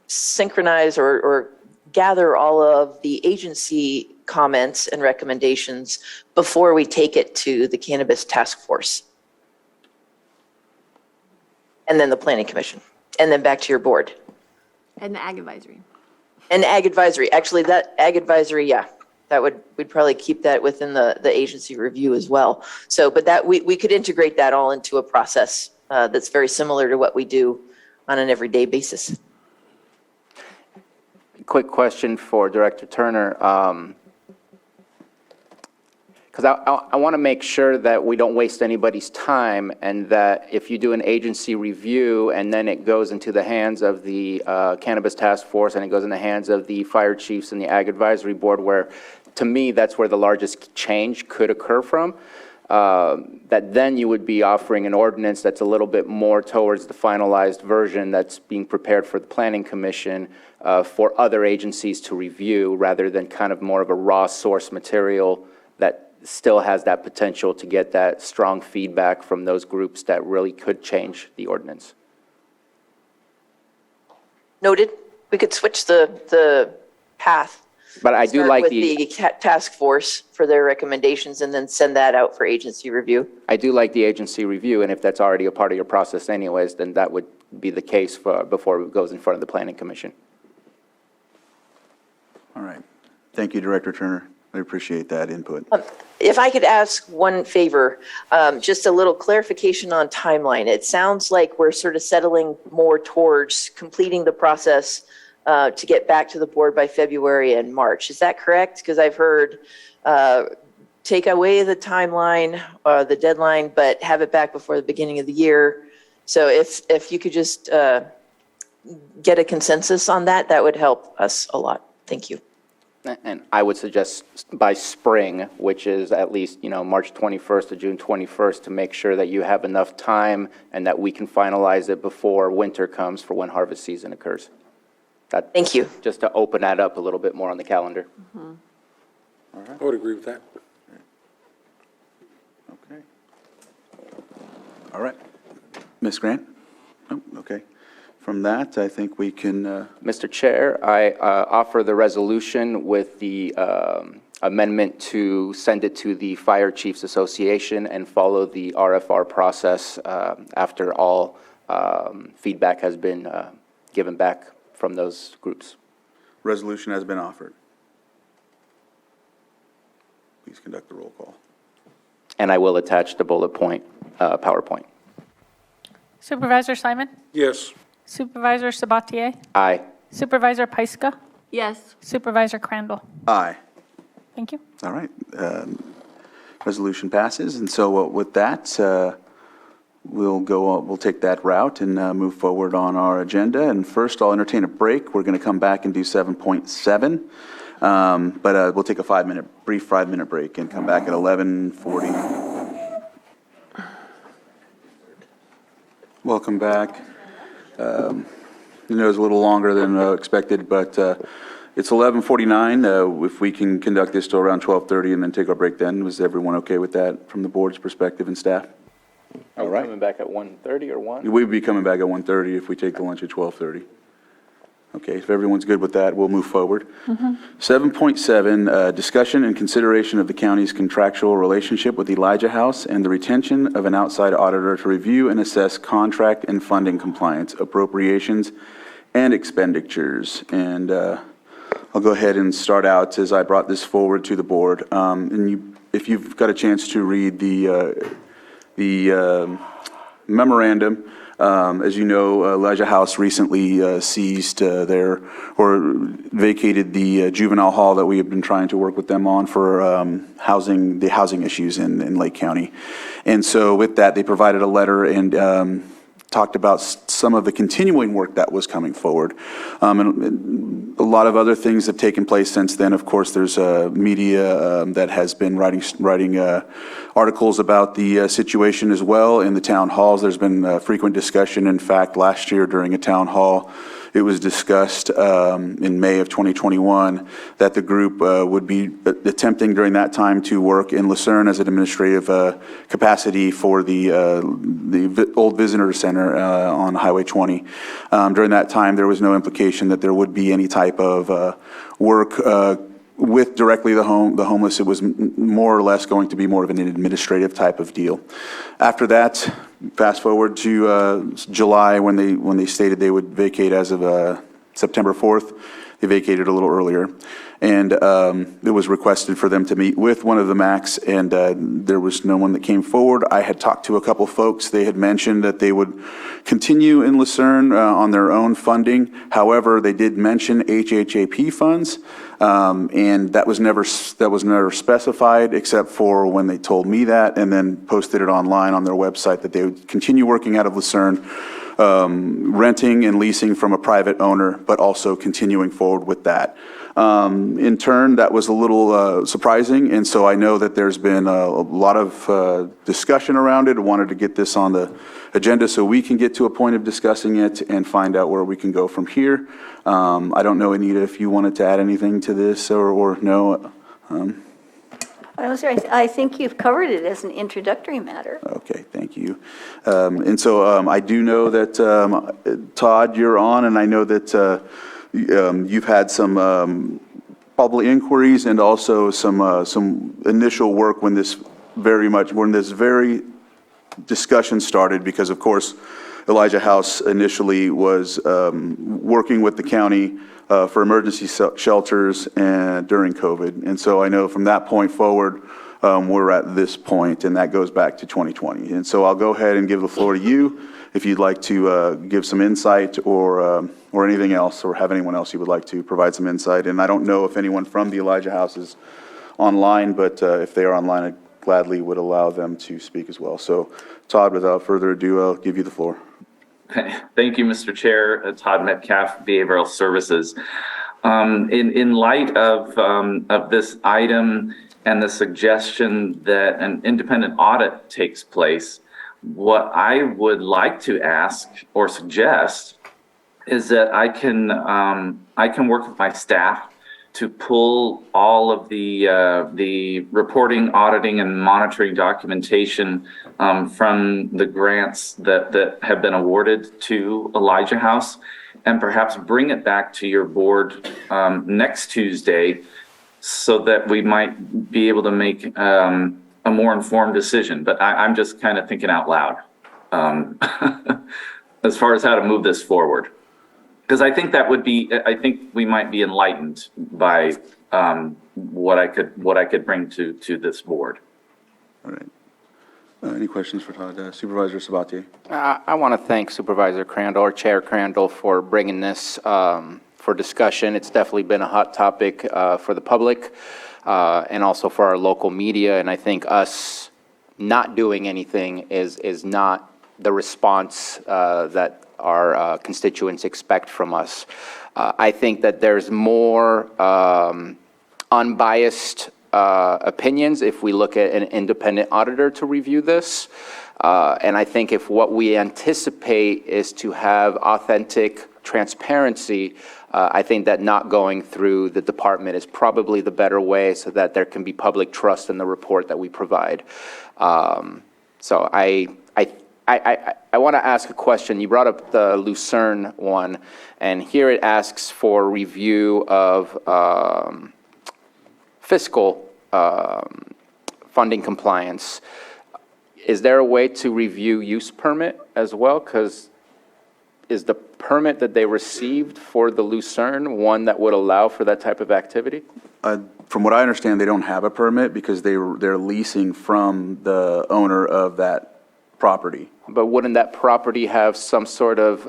S10: synchronize or gather all of the agency comments and recommendations before we take it to the Cannabis Task Force. And then the Planning Commission, and then back to your board.
S24: And the Ag Advisory.
S10: And Ag Advisory, actually that Ag Advisory, yeah, we'd probably keep that within the agency review as well. So, but that, we could integrate that all into a process that's very similar to what we do on an everyday basis.
S2: Quick question for Director Turner. because I want to make sure that we don't waste anybody's time, and that if you do an agency review and then it goes into the hands of the Cannabis Task Force and it goes in the hands of the fire chiefs and the Ag Advisory Board, where, to me, that's where the largest change could occur from, that then you would be offering an ordinance that's a little bit more towards the finalized version that's being prepared for the Planning Commission for other agencies to review, rather than kind of more of a raw source material that still has that potential to get that strong feedback from those groups that really could change the ordinance.
S10: Noted. We could switch the path.
S2: But I do
S10: Start
S2: like
S10: with the task force for their recommendations and then send that out for agency review.
S2: I do like the agency review, and if that's already a part of your process anyways, then that would be the case before it goes in front of the Planning Commission.
S1: All right. Thank you, Director Turner. I appreciate that input.
S10: If I could ask one favor, just a little clarification on timeline. It sounds like we're sort of settling more towards completing the process to get back to the board by February and March. Is that correct? Because I've heard take away the timeline, the deadline, but have it back before the beginning of the year. So if you could just get a consensus on that, that would help us a lot. Thank you.
S2: And I would suggest by spring, which is at least, March 21st to June 21st, to make sure that you have enough time and that we can finalize it before winter comes for when harvest season occurs.
S10: Thank you.
S2: Just to open that up a little bit more on the calendar.
S9: I would agree with that.
S1: Okay. All right. Ms. Grant? Oh, okay. From that, I think we can...
S2: Mr. Chair, I offer the resolution with the amendment to send it to the Fire Chiefs Association and follow the RFR process after all feedback has been given back from those groups.
S1: Resolution has been offered. Please conduct the roll call.
S2: And I will attach the bullet point PowerPoint.
S3: Supervisor Simon?
S9: Yes.
S3: Supervisor Sabatier?
S2: Aye.
S3: Supervisor Pyska?
S24: Yes.
S3: Supervisor Crandall?
S1: Aye.
S3: Thank you.
S1: All right. Resolution passes, and so with that, we'll take that route and move forward on our agenda. And first, I'll entertain a break. We're going to come back and do 7.7, but we'll take a brief 5-minute break and come back at 11:40. Welcome back. I know it was a little longer than expected, but it's 11:49. If we can conduct this till around 12:30 and then take our break then, was everyone okay with that from the board's perspective and staff?
S2: All right. Coming back at 1:30 or 1?
S1: We'd be coming back at 1:30 if we take the lunch at 12:30. Okay, if everyone's good with that, we'll move forward. 7.7, discussion and consideration of the county's contractual relationship with Elijah House and the retention of an outside auditor to review and assess contract and funding compliance, appropriations, and expenditures. And I'll go ahead and start out as I brought this forward to the board. If you've got a chance to read the memorandum, as you know, Elijah House recently vacated the juvenile hall that we have been trying to work with them on for the housing issues in Lake County. And so with that, they provided a letter and talked about some of the continuing work that was coming forward. And a lot of other things have taken place since then. Of course, there's media that has been writing articles about the situation as well in the town halls. There's been frequent discussion. In fact, last year during a town hall, it was discussed in May of 2021 that the group would be attempting during that time to work in Lucerne as an administrative capacity for the old visitor center on Highway 20. During that time, there was no implication that there would be any type of work with directly the homeless. It was more or less going to be more of an administrative type of deal. After that, fast forward to July when they stated they would vacate as of September 4th. They vacated a little earlier. And it was requested for them to meet with one of the MACs, and there was no one that came forward. I had talked to a couple folks. They had mentioned that they would continue in Lucerne on their own funding. However, they did mention HHAP funds, and that was never specified except for when they told me that, and then posted it online on their website that they would continue working out of Lucerne, renting and leasing from a private owner, but also continuing forward with that. In turn, that was a little surprising, and so I know that there's been a lot of discussion around it. I wanted to get this on the agenda so we can get to a point of discussing it and find out where we can go from here. I don't know, Anita, if you wanted to add anything to this or no.
S7: I think you've covered it as an introductory matter.
S1: Okay, thank you. And so I do know that, Todd, you're on, and I know that you've had some probably inquiries and also some initial work when this very discussion started, because of course Elijah House initially was working with the county for emergency shelters and during COVID. And so I know from that point forward, we're at this point, and that goes back to 2020. And so I'll go ahead and give the floor to you if you'd like to give some insight or anything else, or have anyone else you would like to provide some insight. And I don't know if anyone from the Elijah House is online, but if they are online, I gladly would allow them to speak as well. So Todd, without further ado, I'll give you the floor.
S14: Thank you, Mr. Chair. Todd Metcalf, Behavioral Services. In light of this item and the suggestion that an independent audit takes place, what I would like to ask or suggest is that I can work with my staff to pull all of the reporting, auditing, and monitoring documentation from the grants that have been awarded to Elijah House, and perhaps bring it back to your board next Tuesday, so that we might be able to make a more informed decision. But I'm just kind of thinking out loud as far as how to move this forward. Because I think we might be enlightened by what I could bring to this board.
S1: All right. Any questions for Todd? Supervisor Sabatier?
S2: I want to thank Supervisor Crandall or Chair Crandall for bringing this for discussion. It's definitely been a hot topic for the public and also for our local media. And I think us not doing anything is not the response that our constituents expect from us. I think that there's more unbiased opinions if we look at an independent auditor to review this. And I think if what we anticipate is to have authentic transparency, I think that not going through the department is probably the better way, so that there can be public trust in the report that we provide. So I want to ask a question. You brought up the Lucerne one, and here it asks for review of fiscal funding compliance. Is there a way to review use permit as well? Because is the permit that they received for the Lucerne one that would allow for that type of activity?
S1: From what I understand, they don't have a permit because they're leasing from the owner of that property.
S2: But wouldn't that property have some sort of,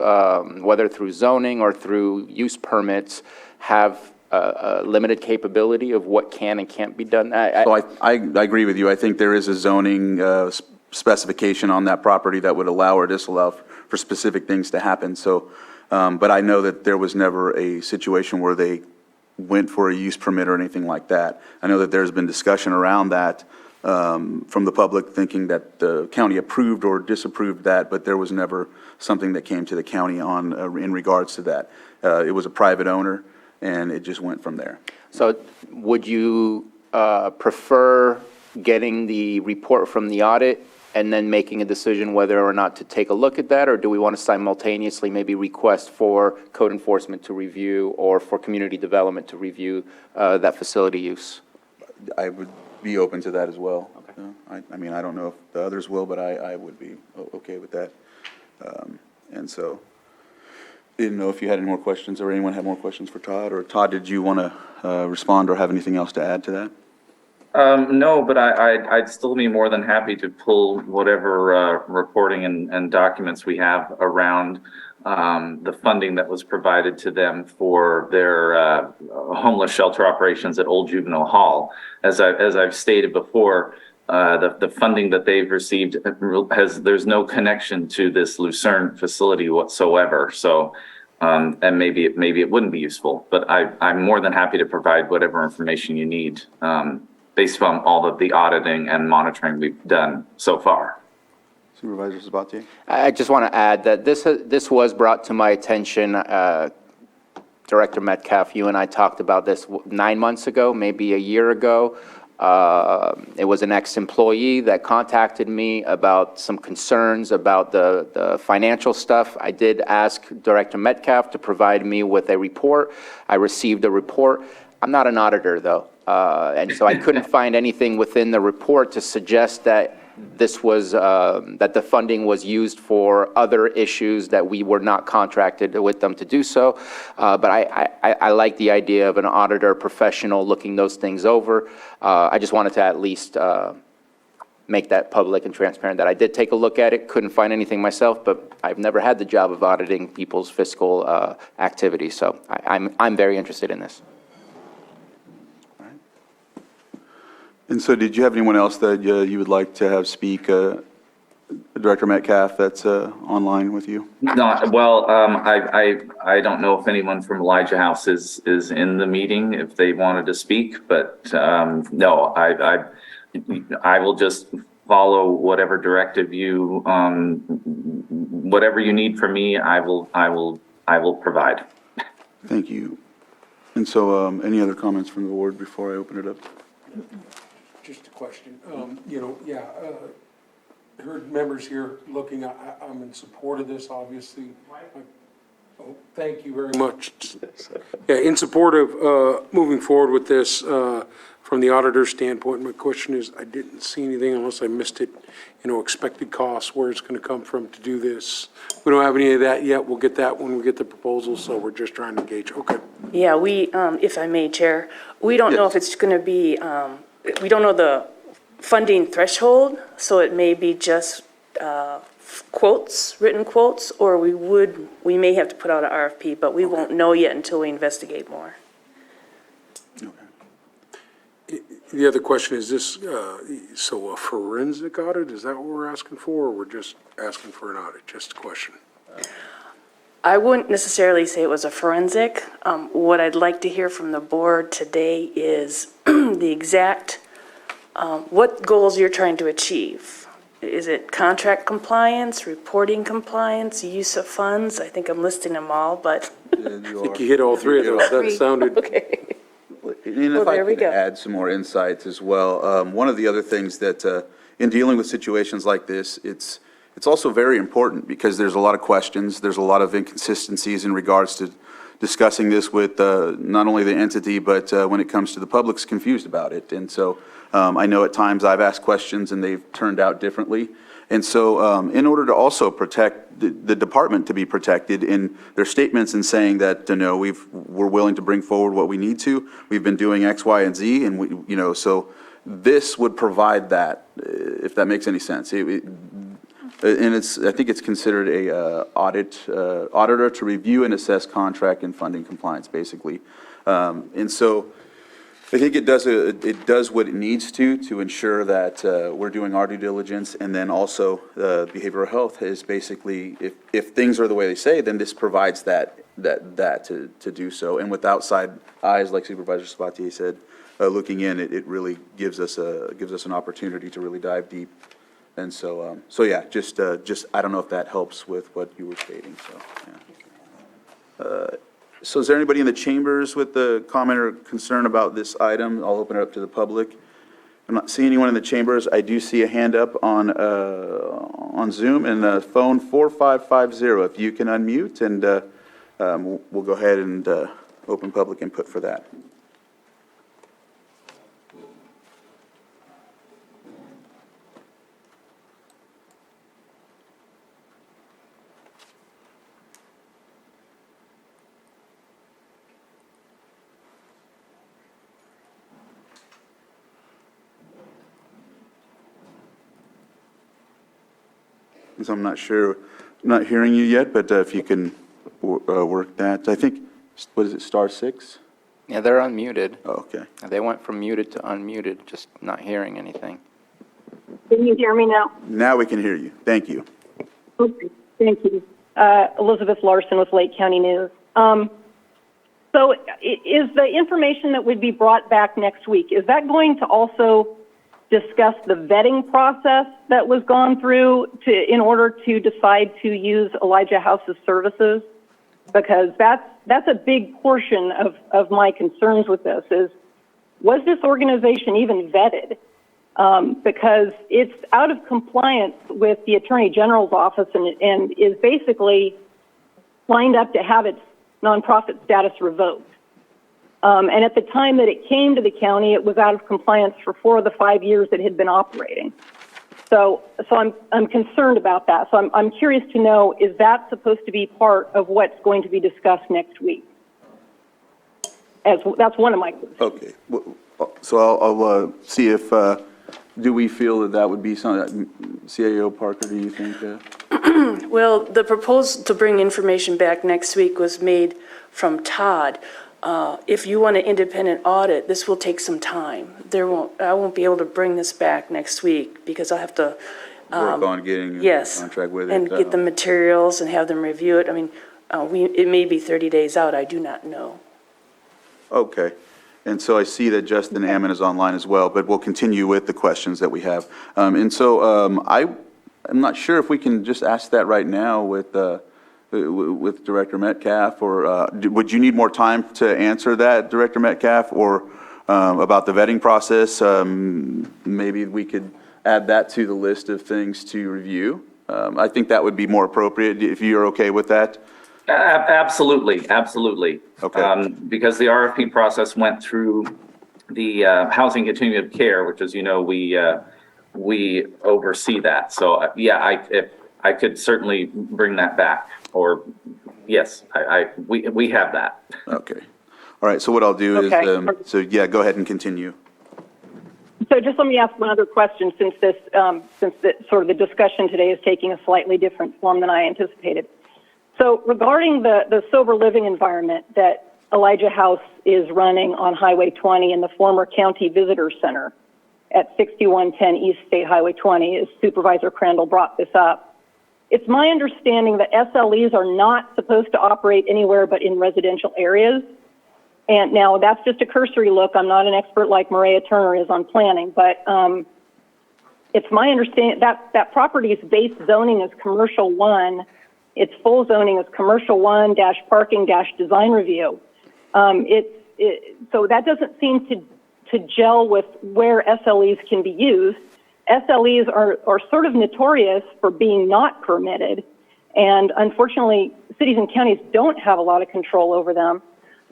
S2: whether through zoning or through use permits, have a limited capability of what can and can't be done?
S1: So I agree with you. I think there is a zoning specification on that property that would allow or disallow for specific things to happen. So, but I know that there was never a situation where they went for a use permit or anything like that. I know that there's been discussion around that from the public, thinking that the county approved or disapproved that, but there was never something that came to the county on in regards to that. It was a private owner, and it just went from there.
S2: So would you prefer getting the report from the audit and then making a decision whether or not to take a look at that, or do we want to simultaneously maybe request for code enforcement to review or for community development to review that facility use?
S1: I would be open to that as well. Okay. I mean, I don't know if the others will, but I would be okay with that. And so Didn't know if you had any more questions or anyone had more questions for Todd, or Todd, did you want to respond or have anything else to add to that?
S14: No, but I'd still be more than happy to pull whatever reporting and documents we have around the funding that was provided to them for their homeless shelter operations at Old Juvenile Hall. As I've stated before, the funding that they've received there's no connection to this Lucerne facility whatsoever. So, and maybe it wouldn't be useful, but I'm more than happy to provide whatever information you need, based on all of the auditing and monitoring we've done so far.
S1: Supervisor Sabatier?
S2: I just want to add that this was brought to my attention. Director Metcalf, you and I talked about this 9 months ago, maybe a year ago. It was an ex-employee that contacted me about some concerns about the financial stuff. I did ask Director Metcalf to provide me with a report. I received a report. I'm not an auditor, though, and so I couldn't find anything within the report to suggest that this was, that the funding was used for other issues that we were not contracted with them to do so. But I like the idea of an auditor professional looking those things over. I just wanted to at least make that public and transparent that I did take a look at it, couldn't find anything myself, but I've never had the job of auditing people's fiscal activity. So I'm very interested in this.
S1: And so did you have anyone else that you would like to have speak? Director Metcalf, that's online with you?
S14: No, well, I don't know if anyone from Elijah House is in the meeting, if they wanted to speak, but no, I will just follow whatever directive you, whatever you need from me, I will provide.
S1: Thank you. And so any other comments from the board before I open it up?
S9: Just a question. Heard members here looking, I'm in support of this, obviously. Oh, thank you very much. Yeah, in support of moving forward with this from the auditor's standpoint. My question is, I didn't see anything unless I missed it, expected costs, where it's going to come from to do this. We don't have any of that yet. We'll get that when we get the proposal, so we're just trying to gauge. Okay.
S4: Yeah, we, if I may, Chair, we don't know if it's going to be, we don't know the funding threshold, so it may be just quotes, written quotes, or we may have to put out an RFP, but we won't know yet until we investigate more.
S9: The other question is this, so a forensic audit, is that what we're asking for, or we're just asking for an audit? Just a question.
S4: I wouldn't necessarily say it was a forensic. What I'd like to hear from the board today is the exact, what goals you're trying to achieve. Is it contract compliance, reporting compliance, use of funds? I think I'm listing them all, but.
S9: I think you hit all three of those. That sounded.
S4: Okay.
S1: And if I could add some more insights as well. One of the other things that, in dealing with situations like this, it's also very important because there's a lot of questions, there's a lot of inconsistencies in regards to discussing this with not only the entity, but when it comes to the public's confused about it. And so I know at times I've asked questions and they've turned out differently. And so in order to also protect the department to be protected in their statements and saying that, we're willing to bring forward what we need to, we've been doing X, Y, and Z, and so this would provide that, if that makes any sense. And I think it's considered a auditor to review and assess contract and funding compliance, basically. And so I think it does what it needs to ensure that we're doing our due diligence, and then also behavioral health is basically, if things are the way they say, then this provides that to do so. And with outside eyes, like Supervisor Sabatier said, looking in, it really gives us an opportunity to really dive deep. And so yeah, just I don't know if that helps with what you were stating. So yeah. So is there anybody in the chambers with a comment or concern about this item? I'll open it up to the public. I'm not seeing anyone in the chambers. I do see a hand up on Zoom and phone 4550. If you can unmute, and we'll go ahead and open public input for that. So I'm not sure, not hearing you yet, but if you can work that. I think, what is it, *6?
S2: Yeah, they're unmuted.
S1: Oh, okay.
S2: They went from muted to unmuted, just not hearing anything.
S8: Can you hear me now?
S1: Now we can hear you. Thank you.
S8: Okay, thank you. Elizabeth Larson with Lake County News. So is the information that would be brought back next week, is that going to also discuss the vetting process that was gone through in order to decide to use Elijah House's services? Because that's a big portion of my concerns with this is, was this organization even vetted? Because it's out of compliance with the Attorney General's office and is basically lined up to have its nonprofit status revoked. And at the time that it came to the county, it was out of compliance for 4 of the 5 years it had been operating. So I'm concerned about that. So I'm curious to know, is that supposed to be part of what's going to be discussed next week? That's one of my questions.
S1: Okay. So I'll see if, do we feel that would be something, CAO Parker, do you think?
S4: Well, the proposal to bring information back next week was made from Todd. If you want an independent audit, this will take some time. I won't be able to bring this back next week because I'll have to
S1: Work on getting a
S4: yes,
S1: contract with it.
S4: and get the materials and have them review it. I mean, it may be 30 days out. I do not know.
S1: Okay. And so I see that Justin Ammon is online as well, but we'll continue with the questions that we have. And so I'm not sure if we can just ask that right now with Director Metcalf, or would you need more time to answer that, Director Metcalf, or about the vetting process? Maybe we could add that to the list of things to review. I think that would be more appropriate, if you're okay with that.
S14: Absolutely, absolutely.
S1: Okay.
S14: Because the RFP process went through the Housing Continuum of Care, which, as you know, we oversee that. So yeah, I could certainly bring that back. Or yes, we have that.
S1: Okay. All right. So what I'll do is, so yeah, go ahead and continue.
S8: So just let me ask one other question, since sort of the discussion today is taking a slightly different form than I anticipated. So regarding the sober living environment that Elijah House is running on Highway 20 in the former County Visitor Center at 6110 East State Highway 20, as Supervisor Crandall brought this up, it's my understanding that SLEs are not supposed to operate anywhere but in residential areas. And now that's just a cursory look. I'm not an expert like Maria Turner is on planning, but it's my understanding that property's base zoning is Commercial 1. Its full zoning is Commercial 1-parking-design review. So that doesn't seem to gel with where SLEs can be used. SLEs are sort of notorious for being not permitted, and unfortunately, cities and counties don't have a lot of control over them.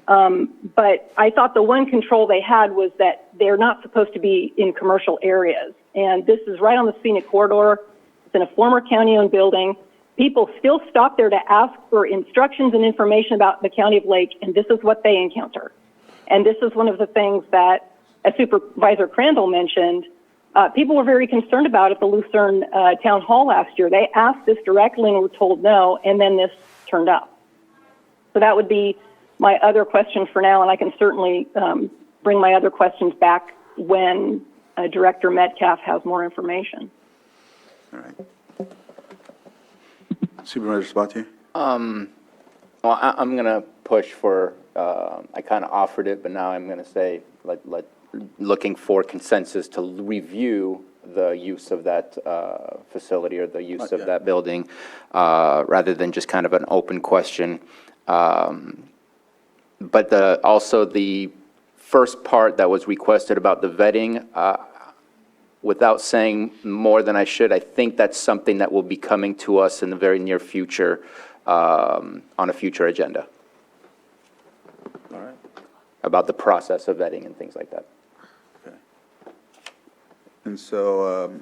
S8: But I thought the one control they had was that they're not supposed to be in commercial areas. And this is right on the scenic corridor. It's in a former county-owned building. People still stop there to ask for instructions and information about the County of Lake, and this is what they encounter. And this is one of the things that, as Supervisor Crandall mentioned, people were very concerned about at the Lucerne Town Hall last year. They asked this directly and were told no, and then this turned up. So that would be my other question for now, and I can certainly bring my other questions back when Director Metcalf has more information.
S1: All right. Supervisor Sabatier?
S2: Well, I'm going to push for, I kind of offered it, but now I'm going to say, looking for consensus to review the use of that facility or the use of that building, rather than just kind of an open question. But also the first part that was requested about the vetting, without saying more than I should, I think that's something that will be coming to us in the very near future, on a future agenda.
S1: All right.
S2: About the process of vetting and things like that.
S1: Okay. And so,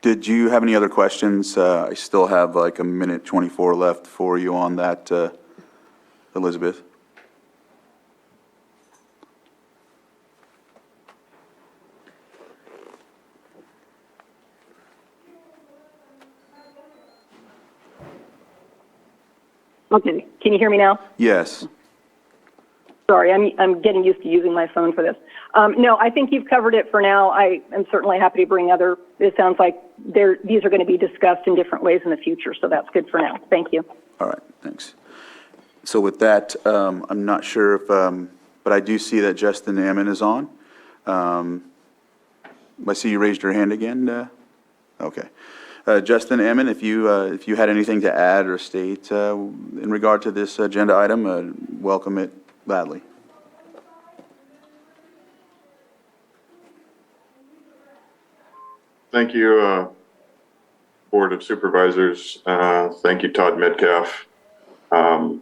S1: did you have any other questions? I still have like a minute 24 left for you on that, Elizabeth.
S8: Okay, can you hear me now?
S1: Yes.
S8: Sorry, I'm getting used to using my phone for this. No, I think you've covered it for now. I am certainly happy to bring other, it sounds like these are going to be discussed in different ways in the future, so that's good for now. Thank you.
S1: All right, thanks. So with that, I'm not sure if, but I do see that Justin Ammon is on. I see you raised your hand again. Okay. Justin Ammon, if you had anything to add or state in regard to this agenda item, welcome it gladly.
S15: Thank you, Board of Supervisors. Thank you, Todd Metcalf. I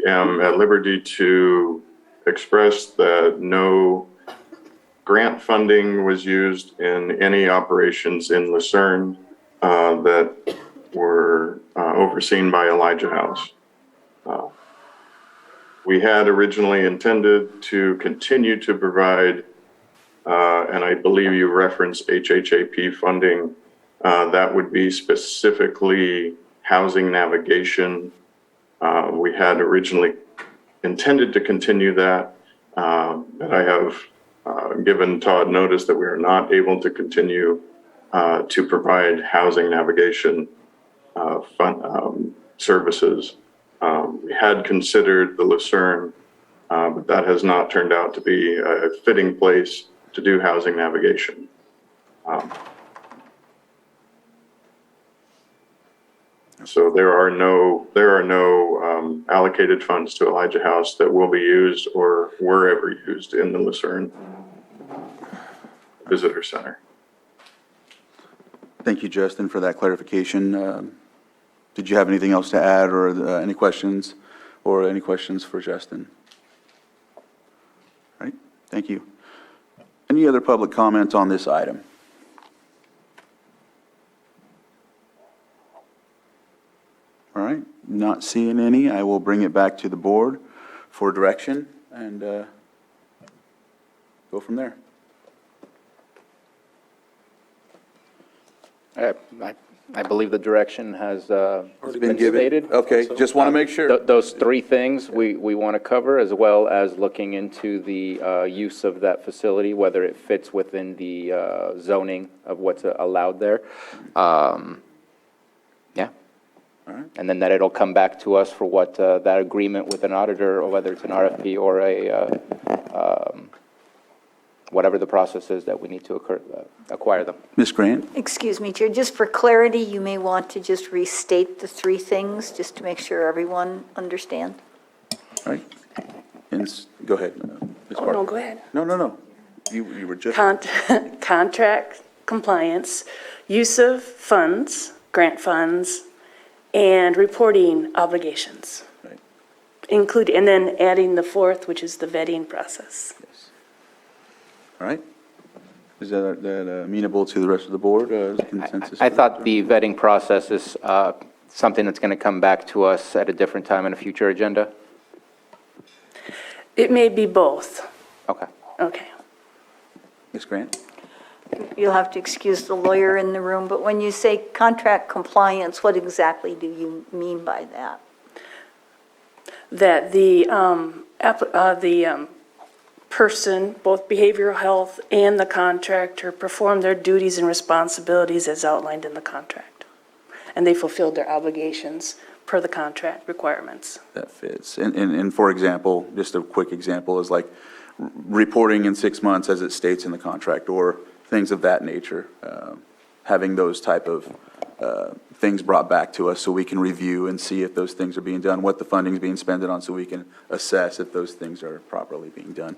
S15: am at liberty to express that no grant funding was used in any operations in Lucerne that were overseen by Elijah House. We had originally intended to continue to provide, and I believe you referenced HHAP funding, that would be specifically housing navigation. We had originally intended to continue that, but I have given Todd notice that we are not able to continue to provide housing navigation services. We had considered the Lucerne, but that has not turned out to be a fitting place to do housing navigation. So there are no allocated funds to Elijah House that will be used or were ever used in the Lucerne Visitor Center.
S1: Thank you, Justin, for that clarification. Did you have anything else to add or any questions for Justin? All right, thank you. Any other public comments on this item? All right, not seeing any, I will bring it back to the board for direction and go from there.
S2: I believe the direction has been
S1: given?
S2: stated.
S1: Okay, just want to make sure.
S2: Those three things we want to cover, as well as looking into the use of that facility, whether it fits within the zoning of what's allowed there. Yeah.
S1: All right.
S2: And then that it'll come back to us for what that agreement with an auditor, or whether it's an RFP or a, whatever the process is that we need to acquire them.
S1: Ms. Grant?
S7: Excuse me, Chair, just for clarity, you may want to just restate the three things, just to make sure everyone understands.
S1: All right. Go ahead, Ms. Parker.
S4: No, go ahead.
S1: No. You were just.
S4: Contract compliance, use of funds, grant funds, and reporting obligations.
S1: Right.
S4: And then adding the fourth, which is the vetting process.
S1: Yes. All right. Is that amenable to the rest of the board, consensus?
S2: I thought the vetting process is something that's going to come back to us at a different time in a future agenda.
S4: It may be both.
S2: Okay.
S4: Okay.
S1: Ms. Grant?
S7: You'll have to excuse the lawyer in the room, but when you say contract compliance, what exactly do you mean by that?
S4: That the person, both behavioral health and the contractor, perform their duties and responsibilities as outlined in the contract. And they fulfilled their obligations per the contract requirements.
S1: That fits. And for example, just a quick example is like reporting in 6 months as it states in the contract, or things of that nature. Having those type of things brought back to us so we can review and see if those things are being done, what the funding is being spent on, so we can assess if those things are properly being done.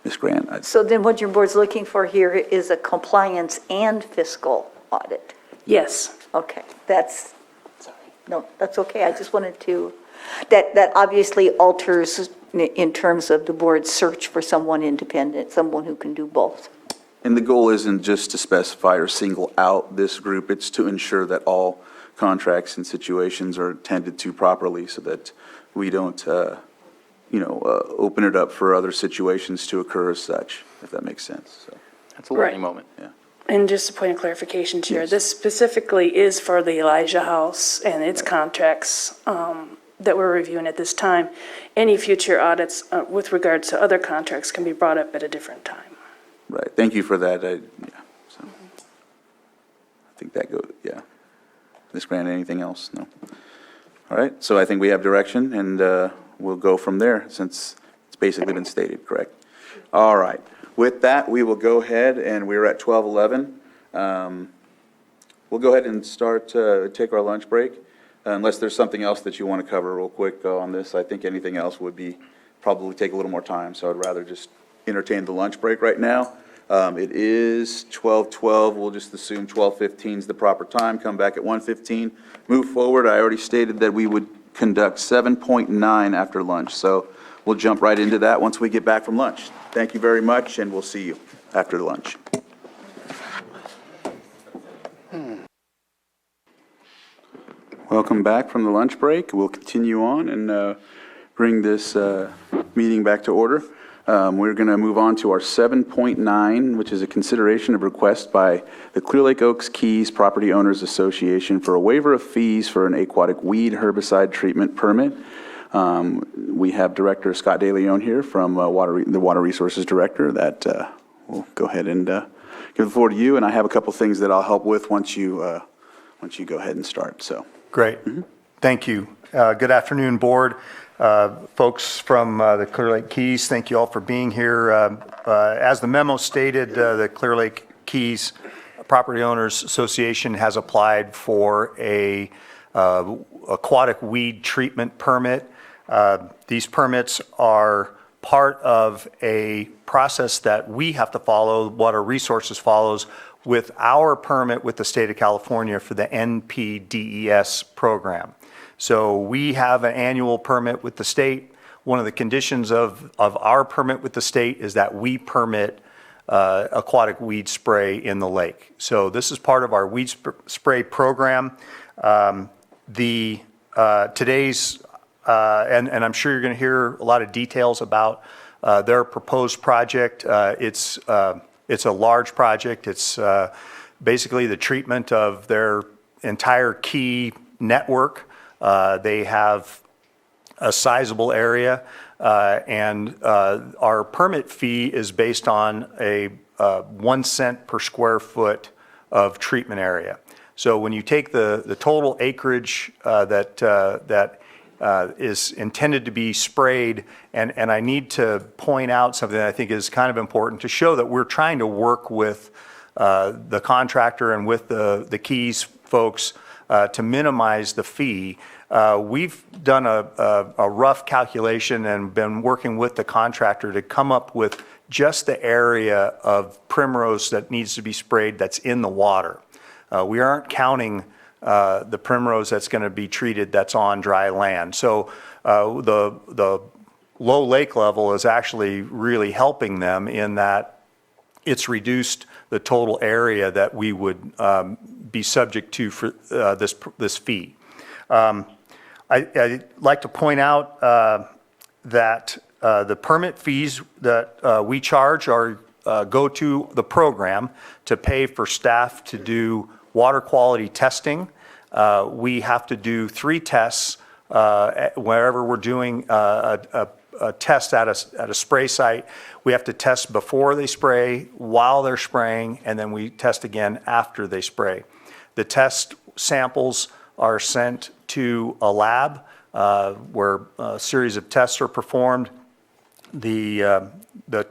S1: Ms. Grant?
S7: So then what your board's looking for here is a compliance and fiscal audit?
S4: Yes.
S7: Okay, that's okay. I just wanted to, that obviously alters in terms of the board's search for someone independent, someone who can do both.
S1: And the goal isn't just to specify or single out this group, it's to ensure that all contracts and situations are tended to properly so that we don't, open it up for other situations to occur as such, if that makes sense. So,
S2: That's a learning moment.
S1: yeah.
S4: And just a point of clarification, Chair, this specifically is for the Elijah House and its contracts that we're reviewing at this time. Any future audits with regards to other contracts can be brought up at a different time.
S1: Right, thank you for that. I think that goes, yeah. Ms. Grant, anything else? No. All right, so I think we have direction, and we'll go from there, since it's basically been stated, correct? All right, with that, we will go ahead, and we're at 12:11. We'll go ahead and start, take our lunch break, unless there's something else that you want to cover real quick on this. I think anything else would be, probably take a little more time, so I'd rather just entertain the lunch break right now. It is 12:12, we'll just assume 12:15 is the proper time, come back at 1:15. Move forward, I already stated that we would conduct 7.9 after lunch, so we'll jump right into that once we get back from lunch. Thank you very much, and we'll see you after lunch. Welcome back from the lunch break. We'll continue on and bring this meeting back to order. We're going to move on to our 7.9, which is a consideration of request by the Clear Lake Oaks Keys Property Owners Association for a waiver of fees for an aquatic weed herbicide treatment permit. We have Director Scott DeLeon here from the Water Resources Director that will go ahead and give the floor to you. And I have a couple things that I'll help with once you go ahead and start. So
S12: great. Thank you. Good afternoon, Board. Folks from the Clear Lake Keys, thank you all for being here. As the memo stated, the Clear Lake Keys Property Owners Association has applied for a aquatic weed treatment permit. These permits are part of a process that we have to follow, Water Resources follows, with our permit with the state of California for the NPDES program. So we have an annual permit with the state. One of the conditions of our permit with the state is that we permit aquatic weed spray in the lake. So this is part of our weed spray program. Today's, and I'm sure you're going to hear a lot of details about their proposed project. It's a large project. It's basically the treatment of their entire key network. They have a sizable area, and our permit fee is based on a 1 cent per square foot of treatment area. So when you take the total acreage that is intended to be sprayed, and I need to point out something that I think is kind of important to show that we're trying to work with the contractor and with the Keys folks to minimize the fee. We've done a rough calculation and been working with the contractor to come up with just the area of primrose that needs to be sprayed that's in the water. We aren't counting the primrose that's going to be treated that's on dry land. So the low lake level is actually really helping them in that it's reduced the total area that we would be subject to for this fee. I'd like to point out that the permit fees that we charge go to the program to pay for staff to do water quality testing. We have to do 3 tests wherever we're doing a test at a spray site. We have to test before they spray, while they're spraying, and then we test again after they spray. The test samples are sent to a lab where a series of tests are performed. The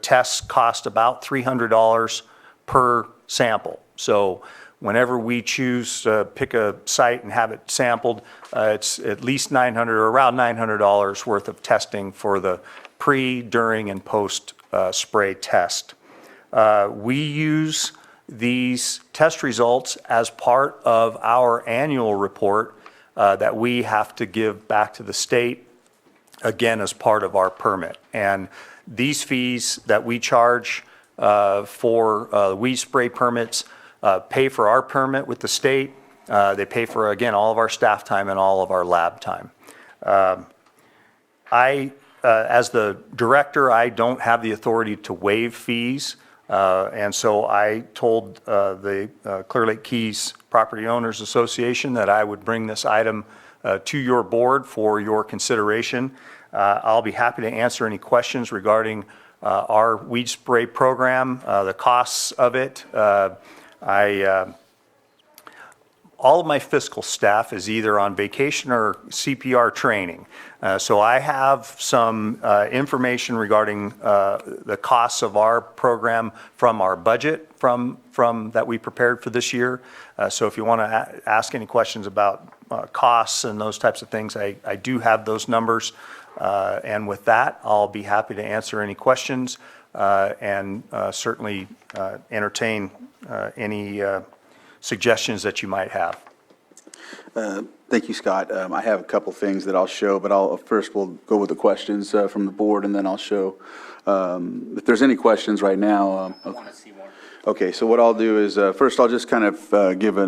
S12: tests cost about $300 per sample. So whenever we choose to pick a site and have it sampled, it's at least $900 or around $900 worth of testing for the pre, during, and post spray test. We use these test results as part of our annual report that we have to give back to the state, again, as part of our permit. And these fees that we charge for weed spray permits pay for our permit with the state. They pay for, again, all of our staff time and all of our lab time. As the director, I don't have the authority to waive fees. And so I told the Clear Lake Keys Property Owners Association that I would bring this item to your board for your consideration. I'll be happy to answer any questions regarding our weed spray program, the costs of it. All of my fiscal staff is either on vacation or CPR training. So I have some information regarding the costs of our program from our budget from that we prepared for this year. So if you want to ask any questions about costs and those types of things, I do have those numbers. And with that, I'll be happy to answer any questions and certainly entertain any suggestions that you might have.
S1: Thank you, Scott. I have a couple things that I'll show, but we'll go with the questions from the board, and then I'll show if there's any questions right now.
S2: I want to see more.
S1: Okay, so what I'll do is first I'll just kind of give a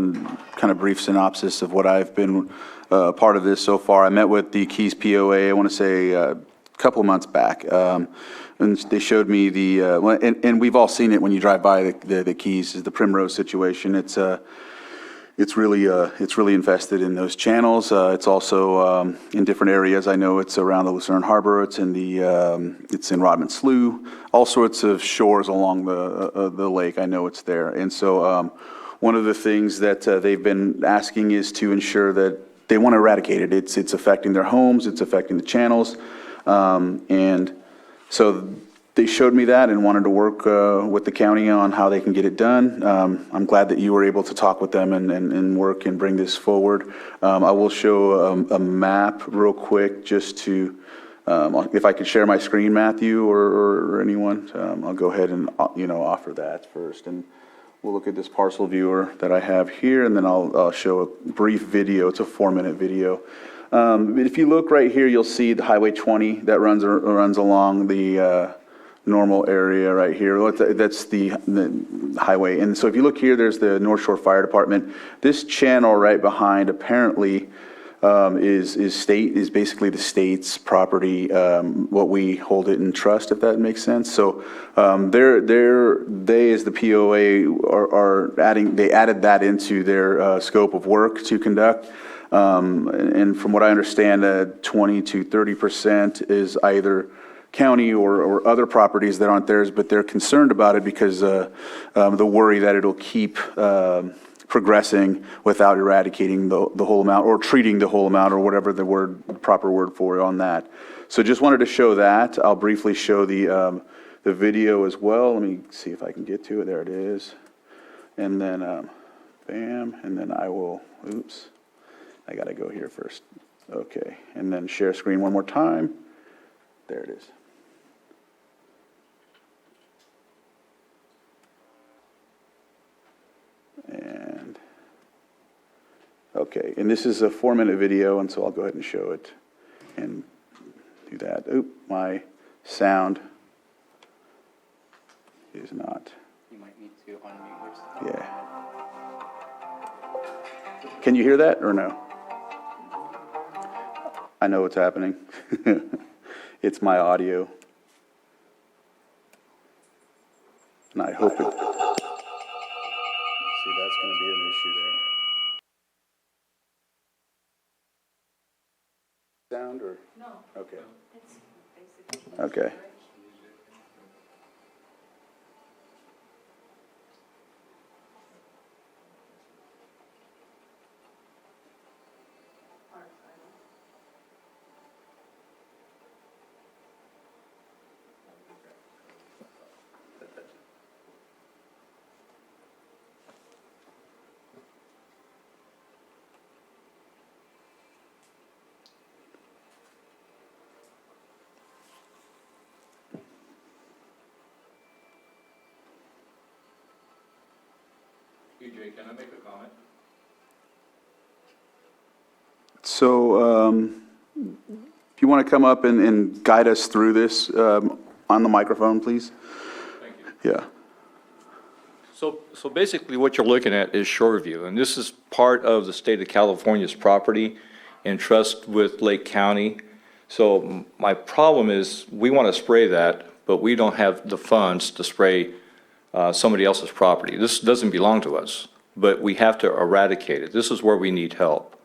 S1: kind of brief synopsis of what I've been part of this so far. I met with the Keys POA, I want to say a couple months back. And they showed me and we've all seen it when you drive by the Keys, is the Primrose situation. It's really infested in those channels. It's also in different areas. I know it's around the Lucerne Harbor. It's in Rodman Slough. All sorts of shores along the lake. I know it's there. And so one of the things that they've been asking is to ensure that they want to eradicate it. It's affecting their homes. It's affecting the channels. And so they showed me that and wanted to work with the county on how they can get it done. I'm glad that you were able to talk with them and work and bring this forward. I will show a map real quick just to, if I could share my screen, Matthew or anyone, I'll go ahead and offer that first. And we'll look at this parcel viewer that I have here, and then I'll show a brief video. It's a 4-minute video. If you look right here, you'll see the Highway 20 that runs along the normal area right here. That's the highway. And so if you look here, there's the North Shore Fire Department. This channel right behind apparently is basically the state's property, what we hold it in trust, if that makes sense. So they as the POA they added that into their scope of work to conduct. And from what I understand, 20 to 30% is either county or other properties that aren't theirs, but they're concerned about it because the worry that it'll keep progressing without eradicating the whole amount or treating the whole amount or whatever the proper word for on that. So just wanted to show that. I'll briefly show the video as well. Let me see if I can get to it. There it is. And then bam, and then I will, oops, I gotta go here first. Okay, and then share screen one more time. There it is. And okay, and this is a 4-minute video, and so I'll go ahead and show it and do that. Oop, my sound is not.
S2: You might need to unmute yourself.
S1: Yeah. Can you hear that or no? I know what's happening. It's my audio. And I hope it. See, that's going to be an issue there. Sound or? No. Okay. Okay.
S13: EJ, can I make a comment?
S1: So if you want to come up and guide us through this on the microphone, please.
S13: Thank you.
S1: Yeah.
S13: So basically what you're looking at is Shoreview, and this is part of the state of California's property in trust with Lake County. So my problem is we want to spray that, but we don't have the funds to spray somebody else's property. This doesn't belong to us, but we have to eradicate it. This is where we need help.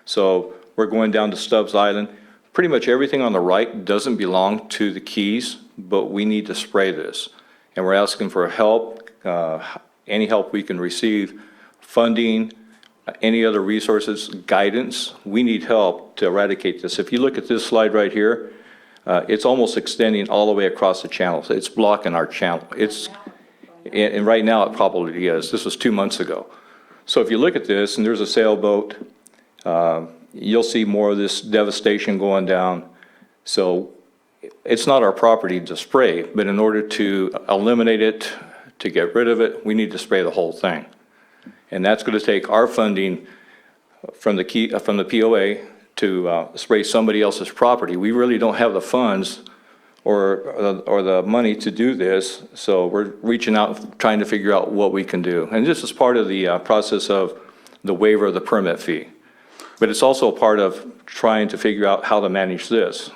S13: So we're going down to Stubbs Island. Pretty much everything on the right doesn't belong to the Keys, but we need to spray this. And we're asking for help, any help we can receive, funding, any other resources, guidance. We need help to eradicate this. If you look at this slide right here, it's almost extending all the way across the channel. So it's blocking our channel. And right now it probably is. This was 2 months ago. So if you look at this and there's a sailboat, you'll see more of this devastation going down. So it's not our property to spray, but in order to eliminate it, to get rid of it, we need to spray the whole thing. And that's going to take our funding from the POA to spray somebody else's property. We really don't have the funds or the money to do this, so we're reaching out, trying to figure out what we can do. And this is part of the process of the waiver of the permit fee. But it's also part of trying to figure out how to manage this.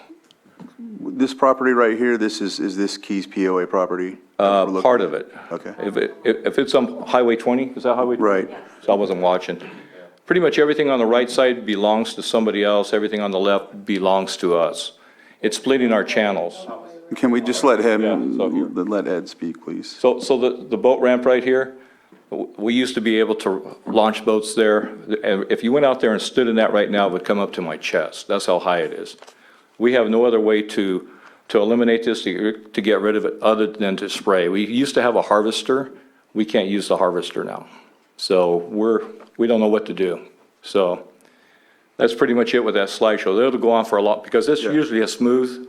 S1: This property right here, is this Keys POA property?
S13: Part of it.
S1: Okay.
S13: If it's on Highway 20, is that Highway 20?
S1: Right.
S13: So I wasn't watching. Pretty much everything on the right side belongs to somebody else. Everything on the left belongs to us. It's splitting our channels.
S1: Can we just let him,
S13: Yeah,
S1: let Ed speak, please?
S13: So the boat ramp right here, we used to be able to launch boats there. And if you went out there and stood in that right now, it would come up to my chest. That's how high it is. We have no other way to eliminate this, to get rid of it, other than to spray. We used to have a harvester. We can't use the harvester now. So we don't know what to do. So that's pretty much it with that slideshow. It'll go on for a lot, because it's usually a smooth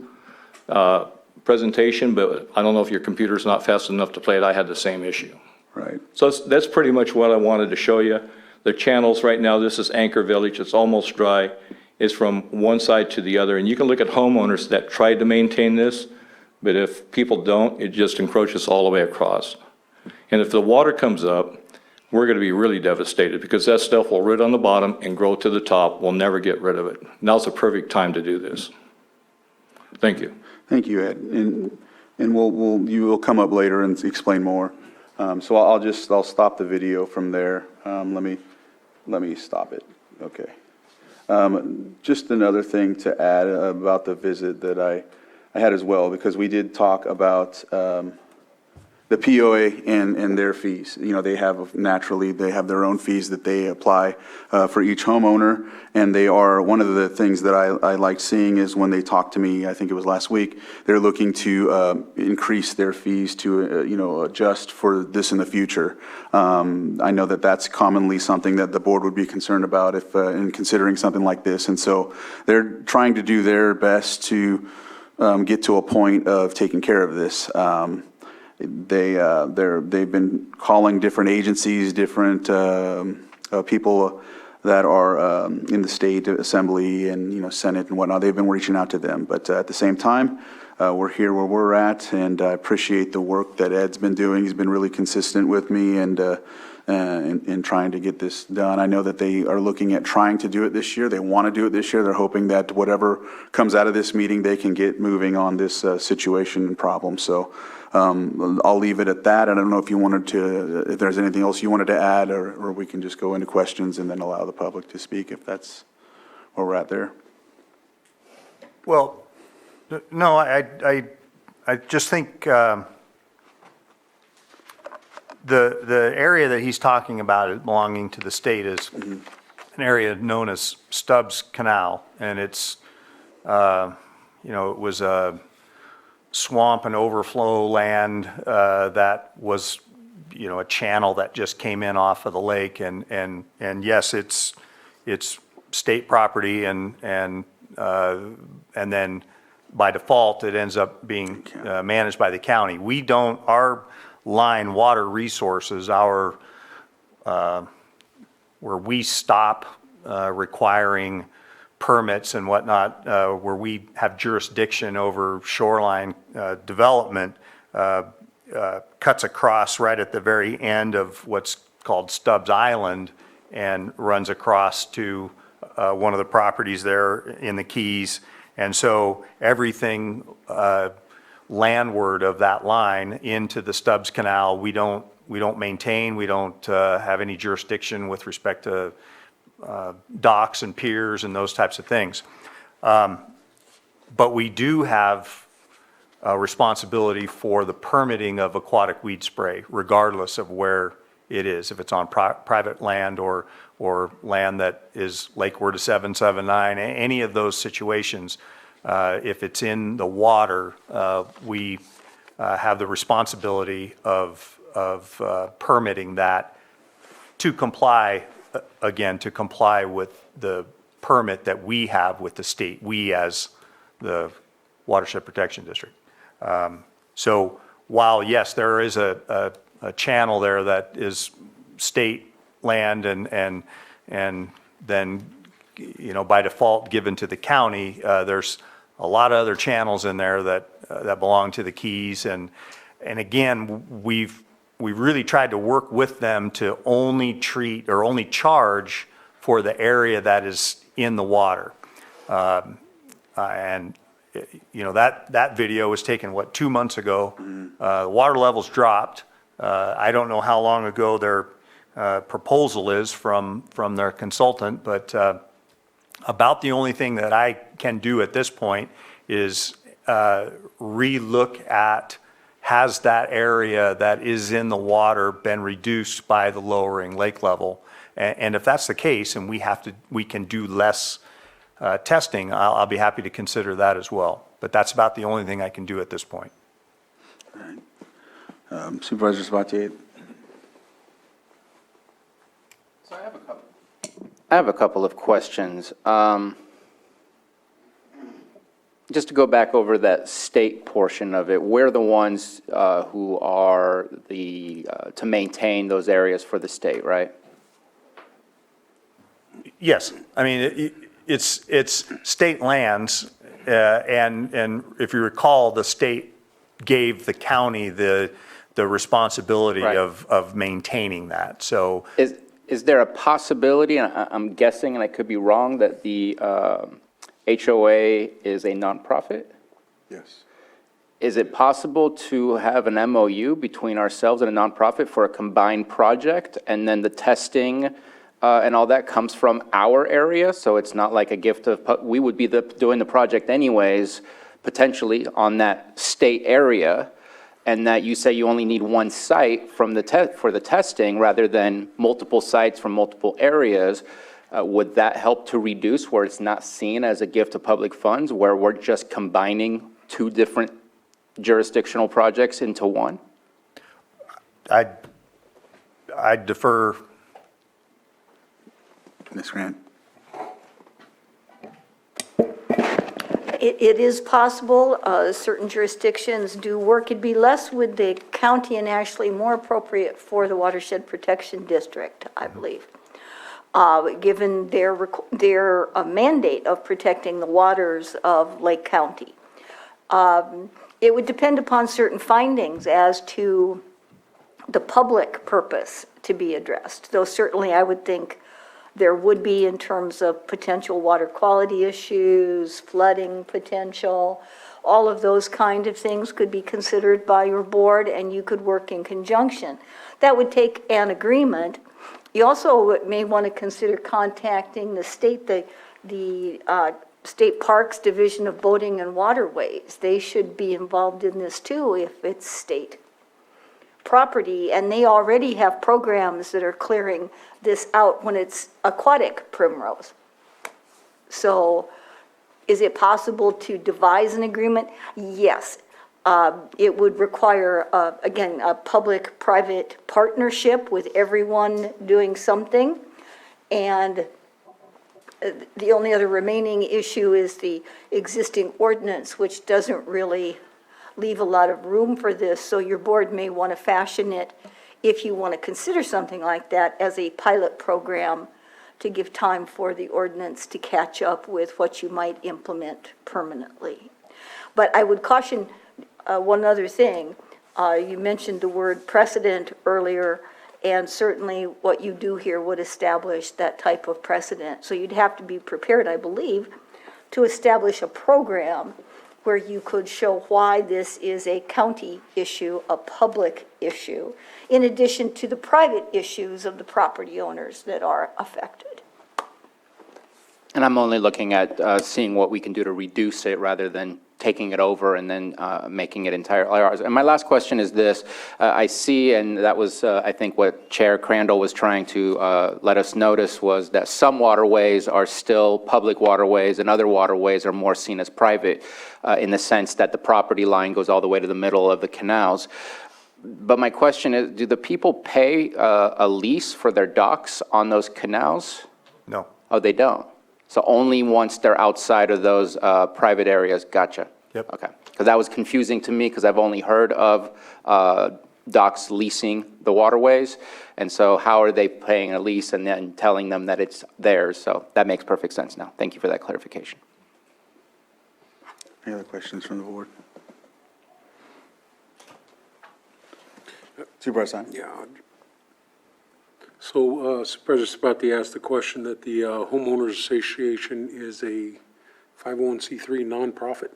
S13: presentation, but I don't know if your computer's not fast enough to play it. I had the same issue.
S1: Right.
S13: So that's pretty much what I wanted to show you. The channels right now, this is Anchor Village. It's almost dry. It's from one side to the other. And you can look at homeowners that tried to maintain this, but if people don't, it just encroaches all the way across. And if the water comes up, we're going to be really devastated, because that stuff will root on the bottom and grow to the top. We'll never get rid of it. Now's the perfect time to do this. Thank you.
S1: Thank you, Ed. And you will come up later and explain more. So I'll stop the video from there. Let me stop it. Okay. Just another thing to add about the visit that I had as well, because we did talk about the POA and their fees. You know, they have their own fees that they apply for each homeowner, and they are, one of the things that I liked seeing is when they talked to me, I think it was last week, they're looking to increase their fees to, adjust for this in the future. I know that that's commonly something that the board would be concerned about if in considering something like this, and so they're trying to do their best to get to a point of taking care of this. They've been calling different agencies, different people that are in the state assembly and Senate and whatnot. They've been reaching out to them, but at the same time, we're here where we're at, and I appreciate the work that Ed's been doing. He's been really consistent with me and trying to get this done. I know that they are looking at trying to do it this year. They want to do it this year. They're hoping that whatever comes out of this meeting, they can get moving on this situation and problem. So I'll leave it at that. I don't know if there's anything else you wanted to add, or we can just go into questions and then allow the public to speak if that's where we're at there.
S12: Well, no, I just think the area that he's talking about belonging to the state is an area known as Stubbs Canal, and it's it was a swamp and overflow land that was a channel that just came in off of the lake, and yes, it's state property, and then by default it ends up being managed by the county. Our line water resources, where we stop requiring permits and whatnot, where we have jurisdiction over shoreline development, cuts across right at the very end of what's called Stubbs Island and runs across to one of the properties there in the Keys. And so everything landward of that line into the Stubbs Canal, we don't maintain, we don't have any jurisdiction with respect to docks and piers and those types of things. But we do have a responsibility for the permitting of aquatic weed spray, regardless of where it is, if it's on private land or land that is lakeward to 779, any of those situations. If it's in the water, we have the responsibility of permitting that to comply, again, to comply with the permit that we have with the state, we as the Watershed Protection District. So while, yes, there is a channel there that is state land and then, by default given to the county, there's a lot of other channels in there that belong to the Keys. And again, we've really tried to work with them to only treat or only charge for the area that is in the water. And that video was taken, 2 months ago? The water levels dropped. I don't know how long ago their proposal is from their consultant, but about the only thing that I can do at this point is re-look at, has that area that is in the water been reduced by the lowering lake level? And if that's the case, and we can do less testing, I'll be happy to consider that as well. But that's about the only thing I can do at this point.
S1: All right. Supervisor Sabatier?
S2: So I have a couple of questions. Just to go back over that state portion of it, we're the ones who are to maintain those areas for the state, right?
S12: Yes, I mean, it's state lands, and if you recall, the state gave the county the responsibility
S2: Right.
S12: of maintaining that, so.
S2: Is there a possibility, and I'm guessing, and I could be wrong, that the HOA is a nonprofit?
S1: Yes.
S2: Is it possible to have an MOU between ourselves and a nonprofit for a combined project, and then the testing and all that comes from our area? So it's not like a gift of, we would be doing the project anyways, potentially on that state area, and that you say you only need one site from for the testing rather than multiple sites from multiple areas. Would that help to reduce where it's not seen as a gift of public funds, where we're just combining two different jurisdictional projects into one?
S12: I defer.
S1: Ms. Grant?
S7: It is possible, certain jurisdictions do work. It'd be less with the county and actually more appropriate for the Watershed Protection District, I believe, given their mandate of protecting the waters of Lake County. It would depend upon certain findings as to the public purpose to be addressed, though certainly I would think there would be in terms of potential water quality issues, flooding potential, all of those kind of things could be considered by your board, and you could work in conjunction. That would take an agreement. You also may want to consider contacting the state, the State Parks Division of Boating and Waterways. They should be involved in this too if it's state property, and they already have programs that are clearing this out when it's aquatic primrose. So is it possible to devise an agreement? Yes. It would require, again, a public-private partnership with everyone doing something. And the only other remaining issue is the existing ordinance, which doesn't really leave a lot of room for this. So your board may want to fashion it, if you want to consider something like that, as a pilot program to give time for the ordinance to catch up with what you might implement permanently. But I would caution one other thing. You mentioned the word precedent earlier, and certainly what you do here would establish that type of precedent. So you'd have to be prepared, I believe, to establish a program where you could show why this is a county issue, a public issue, in addition to the private issues of the property owners that are affected.
S2: And I'm only looking at seeing what we can do to reduce it rather than taking it over and then making it entirely ours. And my last question is this. I see, and that was, I think, what Chair Crandall was trying to let us notice, was that some waterways are still public waterways and other waterways are more seen as private in the sense that the property line goes all the way to the middle of the canals. But my question is, do the people pay a lease for their docks on those canals?
S12: No.
S2: Oh, they don't? So only once they're outside of those private areas? Gotcha.
S12: Yep.
S2: Okay. Because that was confusing to me because I've only heard of docks leasing the waterways. And so how are they paying a lease and then telling them that it's theirs? So that makes perfect sense now. Thank you for that clarification.
S1: Any other questions from the board? Supervisor Simon?
S9: Yeah. So Supervisor Sabatier asked the question that the homeowners association is a 501c3 nonprofit.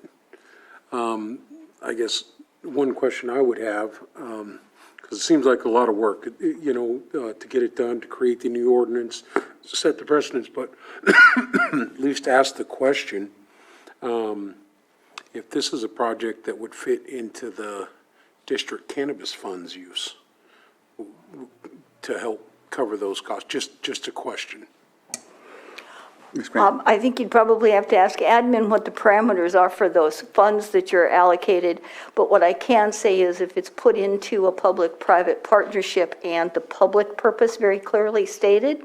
S9: I guess one question I would have, because it seems like a lot of work, to get it done, to create the new ordinance, set the precedents, but at least ask the question, if this is a project that would fit into the district cannabis funds use to help cover those costs, just a question.
S7: I think you'd probably have to ask admin what the parameters are for those funds that you're allocated. But what I can say is if it's put into a public-private partnership and the public purpose very clearly stated,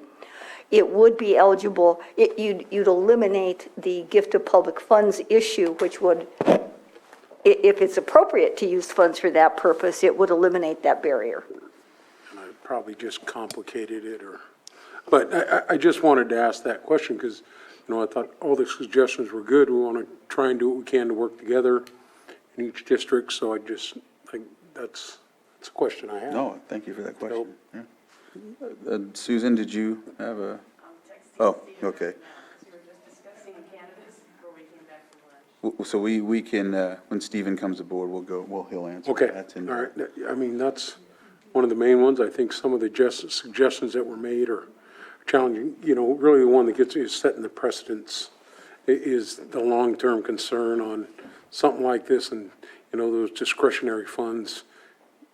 S7: it would be eligible. You'd eliminate the gift of public funds issue, which would, if it's appropriate to use funds for that purpose, it would eliminate that barrier.
S9: And I probably just complicated it, but I just wanted to ask that question because, I thought all the suggestions were good. We want to try and do what we can to work together in each district, so that's a question I have.
S1: No, thank you for that question. Yeah. Susan, did you have a? Oh, okay. So we can, when Stephen comes aboard, he'll answer
S9: Okay,
S1: that.
S9: all right. I mean, that's one of the main ones. I think some of the suggestions that were made are challenging. Really the one that gets is setting the precedents is the long-term concern on something like this and, those discretionary funds,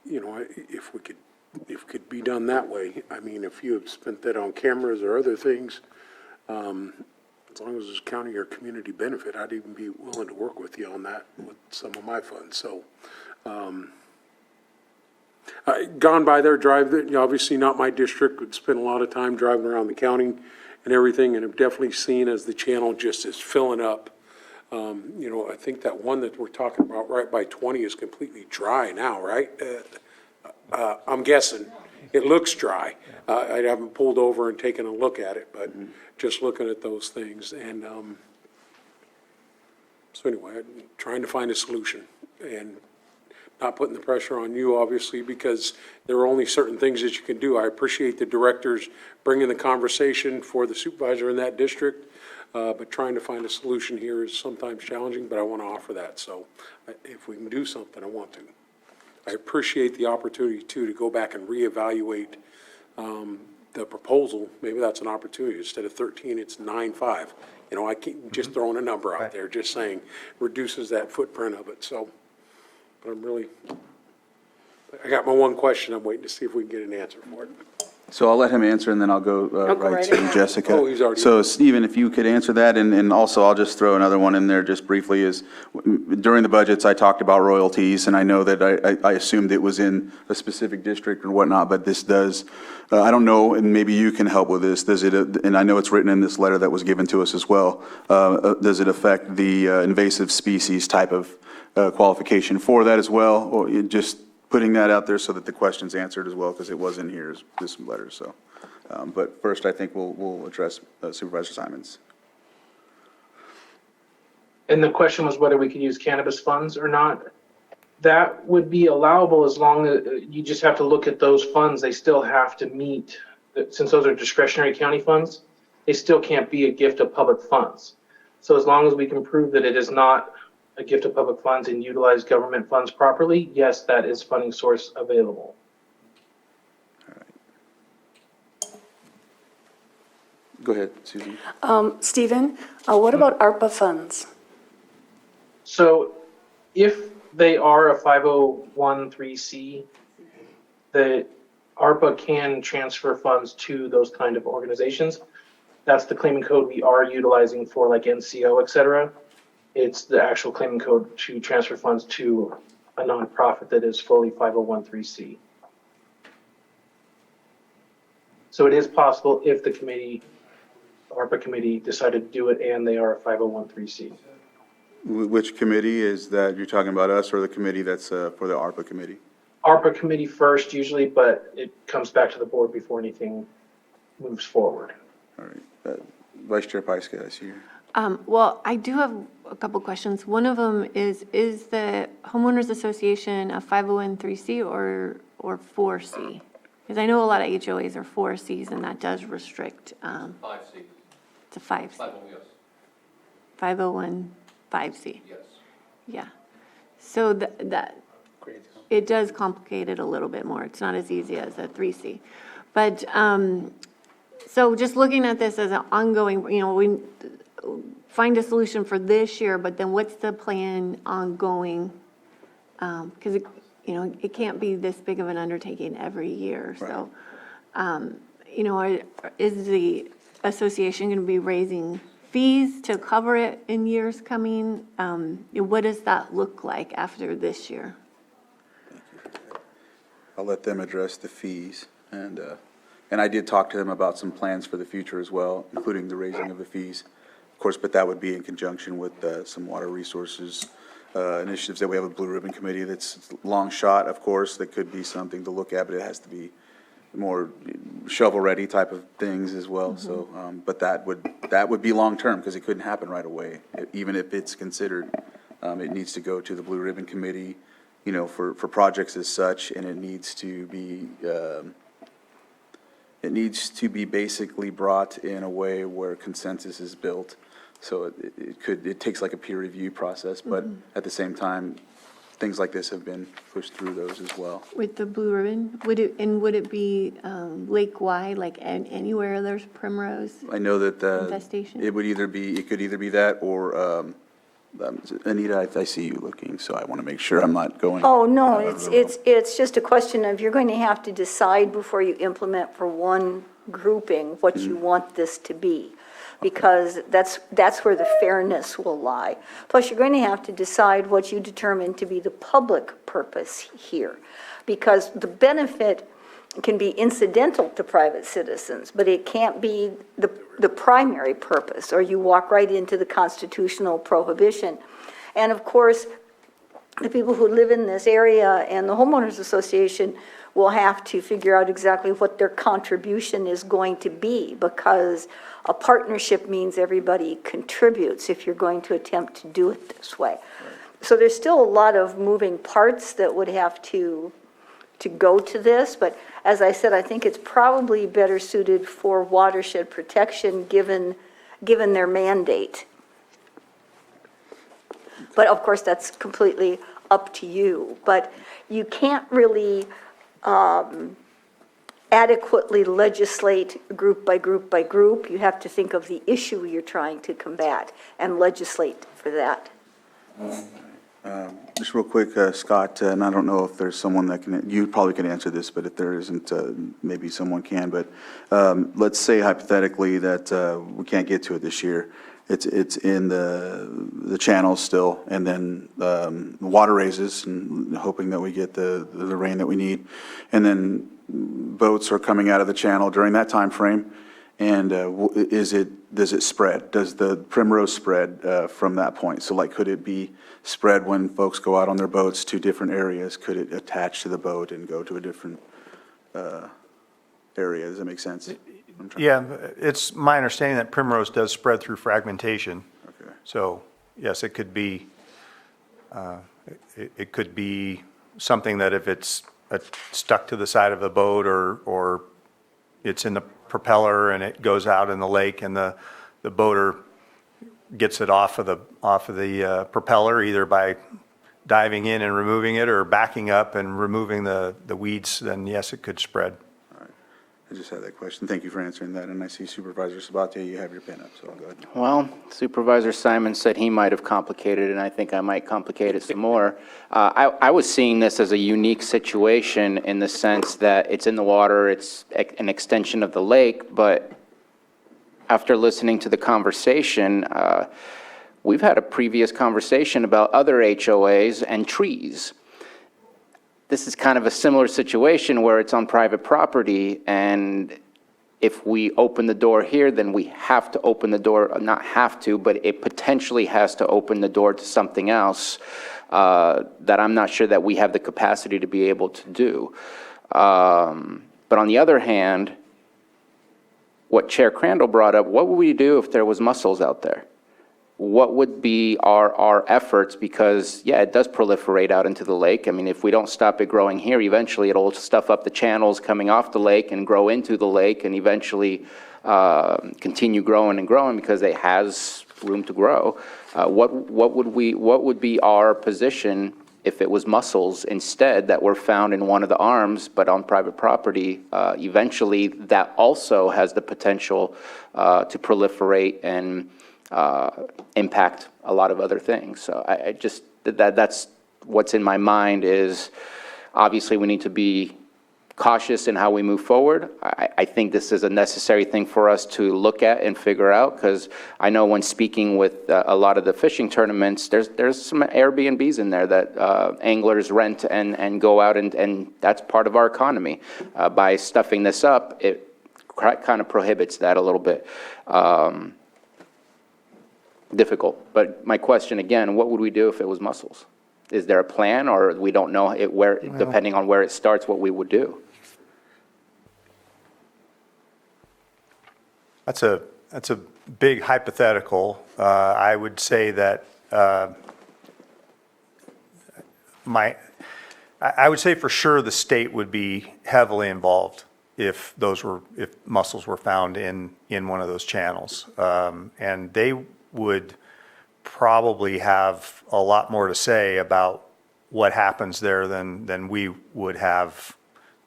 S9: if we could be done that way. I mean, if you have spent that on cameras or other things, as long as it's county or community benefit, I'd even be willing to work with you on that with some of my funds. So, gone by there, obviously not my district, would spend a lot of time driving around the county and everything, and have definitely seen as the channel just is filling up. I think that one that we're talking about right by 20 is completely dry now, right? I'm guessing. It looks dry. I haven't pulled over and taken a look at it, but just looking at those things. And so anyway, I'm trying to find a solution and not putting the pressure on you, obviously, because there are only certain things that you can do. I appreciate the directors bringing the conversation for the supervisor in that district, but trying to find a solution here is sometimes challenging, but I want to offer that. So if we can do something, I want to. I appreciate the opportunity, too, to go back and reevaluate the proposal. Maybe that's an opportunity. Instead of 13, it's 9.5. I keep just throwing a number out there, just saying reduces that footprint of it. So, but I got my one question. I'm waiting to see if we can get an answer for it.
S1: So I'll let him answer, and then I'll go right to Jessica.
S9: Oh, he's already-
S1: So Stephen, if you could answer that, and also I'll just throw another one in there just briefly, is during the budgets, I talked about royalties, and I know that I assumed it was in a specific district or whatnot, but this does, I don't know, and maybe you can help with this, does it, and I know it's written in this letter that was given to us as well, does it affect the invasive species type of qualification for that as well, or just putting that out there so that the question's answered as well, because it was in here, this letter, so. But first, I think we'll address Supervisor Simons.
S18: And the question was whether we could use cannabis funds or not. That would be allowable as long as you just have to look at those funds. They still have to meet, since those are discretionary county funds, they still can't be a gift of public funds. So as long as we can prove that it is not a gift of public funds and utilize government funds properly, yes, that is funding source available.
S1: Go ahead, Susan.
S4: Stephen, what about ARPA funds?
S18: So if they are a 501(c), the ARPA can transfer funds to those kind of organizations. That's the claiming code we are utilizing for like NCO, et cetera. It's the actual claiming code to transfer funds to a nonprofit that is fully 501(c). So it is possible if the committee, ARPA committee, decided to do it and they are a 501(c).
S1: Which committee is that? You're talking about us or the committee that's for the ARPA committee?
S18: ARPA committee first usually, but it comes back to the board before anything moves forward.
S1: All right. Vice Chair Pyska, I see you.
S24: Well, I do have a couple questions. One of them is the homeowners association a 501(c) or 4C? Because I know a lot of HOAs are 4Cs, and that does restrict.
S13: 5C.
S24: It's a 5C. 501(c).
S13: Yes.
S24: Yeah. So that it does complicate it a little bit more. It's not as easy as a 3C. But so just looking at this as an ongoing, we find a solution for this year, but then what's the plan ongoing? Because it can't be this big of an undertaking every year. So, is the association going to be raising fees to cover it in years coming? What does that look like after this year?
S1: I'll let them address the fees, and I did talk to them about some plans for the future as well, including the raising of the fees, of course, but that would be in conjunction with some water resources initiatives that we have a Blue Ribbon Committee that's long shot, of course, that could be something to look at, but it has to be more shovel-ready type of things as well.
S24: Mm-hmm.
S1: So, but that would be long-term, because it couldn't happen right away. Even if it's considered, it needs to go to the Blue Ribbon Committee, for projects as such, and it needs to be basically brought in a way where consensus is built. So it takes like a peer review process, but at the same time, things like this have been pushed through those as well.
S24: With the Blue Ribbon, would it be lake-wide, like anywhere there's primrose
S1: I know that
S24: infestation?
S1: it could either be that or, Anita, I see you looking, so I want to make sure I'm not going.
S7: Oh, no, it's just a question of you're going to have to decide before you implement for one grouping what you want this to be, because that's where the fairness will lie. Plus, you're going to have to decide what you determine to be the public purpose here, because the benefit can be incidental to private citizens, but it can't be the primary purpose, or you walk right into the constitutional prohibition. And of course, the people who live in this area and the homeowners association will have to figure out exactly what their contribution is going to be, because a partnership means everybody contributes if you're going to attempt to do it this way. So there's still a lot of moving parts that would have to go to this, but as I said, I think it's probably better suited for watershed protection given their mandate. But of course, that's completely up to you. But you can't really adequately legislate group by group by group. You have to think of the issue you're trying to combat and legislate for that.
S1: Just real quick, Scott, and I don't know if there's someone that you probably can answer this, but if there isn't, maybe someone can, but let's say hypothetically that we can't get to it this year. It's in the channel still, and then the water raises, and hoping that we get the rain that we need. And then boats are coming out of the channel during that time frame. And does it spread? Does the primrose spread from that point? So like, could it be spread when folks go out on their boats to different areas? Could it attach to the boat and go to a different area? Does that make sense?
S12: Yeah, it's my understanding that primrose does spread through fragmentation.
S1: Okay.
S12: So, yes, it could be something that if it's stuck to the side of the boat or it's in the propeller and it goes out in the lake and the boater gets it off of the propeller, either by diving in and removing it or backing up and removing the weeds, then yes, it could spread.
S1: I just had that question. Thank you for answering that. And I see Supervisor Sabatier, you have your pen up, so I'll go ahead.
S2: Well, Supervisor Simon said he might have complicated it, and I think I might complicate it some more. I was seeing this as a unique situation in the sense that it's in the water, it's an extension of the lake, but after listening to the conversation, we've had a previous conversation about other HOAs and trees. This is kind of a similar situation where it's on private property, and if we open the door here, then we have to open the door, not have to, but it potentially has to open the door to something else that I'm not sure that we have the capacity to be able to do. But on the other hand, what Chair Crandall brought up, what would we do if there was mussels out there? What would be our efforts? Because, yeah, it does proliferate out into the lake. I mean, if we don't stop it growing here, eventually it'll stuff up the channels coming off the lake and grow into the lake and eventually continue growing and growing because it has room to grow. What would be our position if it was mussels instead that were found in one of the arms but on private property? Eventually, that also has the potential to proliferate and impact a lot of other things. So I just, that's what's in my mind is obviously we need to be cautious in how we move forward. I think this is a necessary thing for us to look at and figure out, because I know when speaking with a lot of the fishing tournaments, there's some Airbnbs in there that anglers rent and go out, and that's part of our economy. By stuffing this up, it kind of prohibits that a little bit. Difficult. But my question again, what would we do if it was mussels? Is there a plan, or we don't know depending on where it starts, what we would do?
S12: That's a big hypothetical. I would say that I would say for sure the state would be heavily involved if mussels were found in one of those channels, and they would probably have a lot more to say about what happens there than we would have.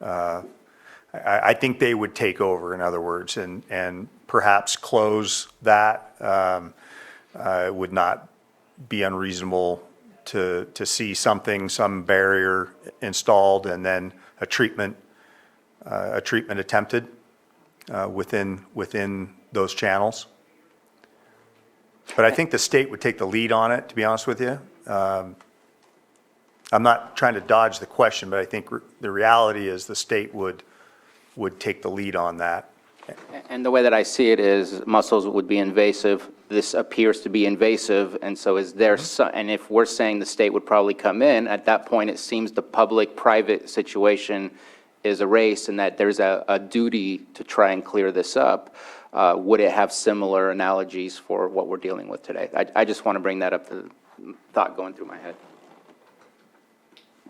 S12: I think they would take over, in other words, and perhaps close that. It would not be unreasonable to see some barrier installed and then a treatment attempted within those channels. But I think the state would take the lead on it, to be honest with you. I'm not trying to dodge the question, but I think the reality is the state would take the lead on that.
S2: And the way that I see it is mussels would be invasive. This appears to be invasive, and so is there and if we're saying the state would probably come in, at that point it seems the public-private situation is erased and that there's a duty to try and clear this up. Would it have similar analogies for what we're dealing with today? I just want to bring that up to the thought going through my head.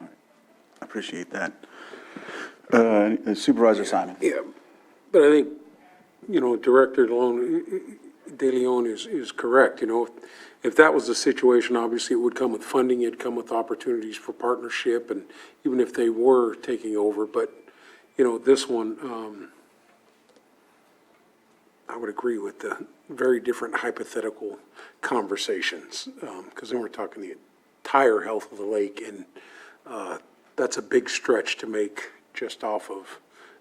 S1: I appreciate that. Supervisor Simon.
S9: Yeah, but I think, Director De Leon is correct. If that was the situation, obviously it would come with funding, it'd come with opportunities for partnership, and even if they were taking over, but, this one, I would agree with the very different hypothetical conversations, because then we're talking the entire health of the lake, and that's a big stretch to make just off of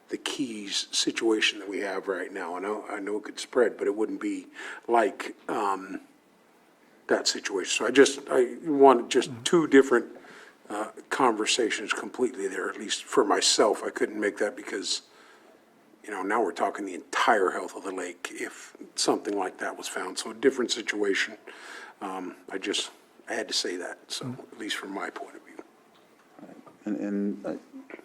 S9: the Keys situation that we have right now. I know it could spread, but it wouldn't be like that situation. So I wanted just two different conversations completely there, at least for myself. I couldn't make that because, now we're talking the entire health of the lake if something like that was found. So a different situation. I had to say that, so at least from my point of view.
S1: And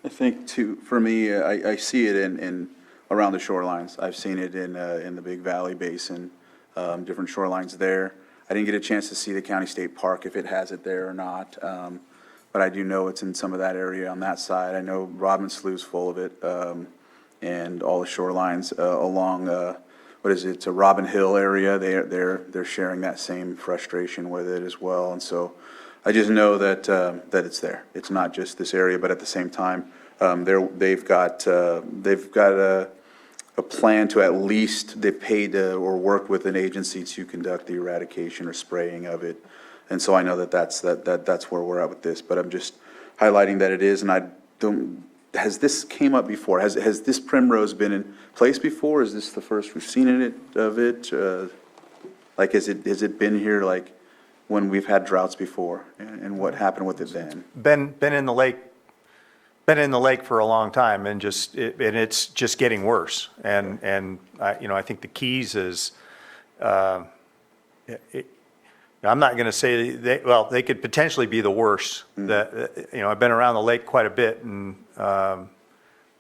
S1: I think too, for me, I see it in around the shorelines. I've seen it in the Big Valley Basin, different shorelines there. I didn't get a chance to see the County State Park, if it has it there or not. But I do know it's in some of that area on that side. I know Rodman Slough's full of it, and all the shorelines along what is it, it's a Robin Hill area. They're sharing that same frustration with it as well. And so I just know that, that it's there. It's not just this area, but at the same time, they've got a plan to at least, they've paid or worked with an agency to conduct the eradication or spraying of it. And so I know that that's where we're at with this, but I'm just highlighting that it is, and I don't, has this came up before? Has this primrose been in place before? Is this the first we've seen of it? Like, has it been here like when we've had droughts before, and what happened with it then?
S12: Been in the lake for a long time, and it's just getting worse. And I think the Keys is, I'm not going to say they could potentially be the worst. That I've been around the lake quite a bit, and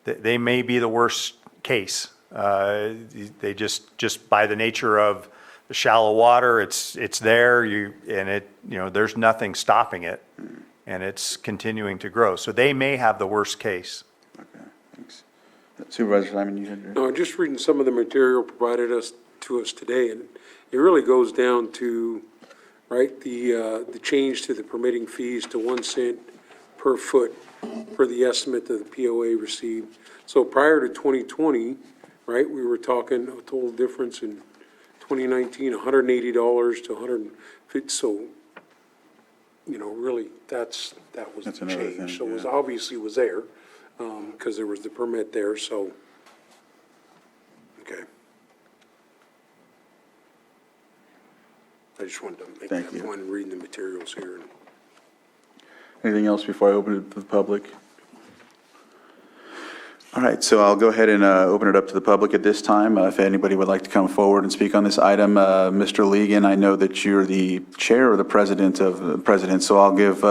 S12: they may be the worst case. They just by the nature of the shallow water, it's there. There's nothing stopping it. And it's continuing to grow. So they may have the worst case.
S1: Okay, thanks. Supervisor Simon, you had your...
S9: No, just reading some of the material provided to us today, and it really goes down to, right, the change to the permitting fees to 1 cent per foot for the estimate that the POA received. So prior to 2020, right, we were talking a total difference in 2019, $180 to $150. So, really, that was
S1: That's
S9: the
S1: another
S9: change.
S1: thing,
S9: So it was
S1: yeah.
S9: obviously was there, because there was the permit there, so, okay. I just wanted to make
S1: Thank
S9: that
S1: you.
S9: point in reading the materials here.
S1: Anything else before I open it to the public? All right, so I'll go ahead and open it up to the public at this time. If anybody would like to come forward and speak on this item, Mr. Legan, I know that you're the chair or the president of the president, so I'll give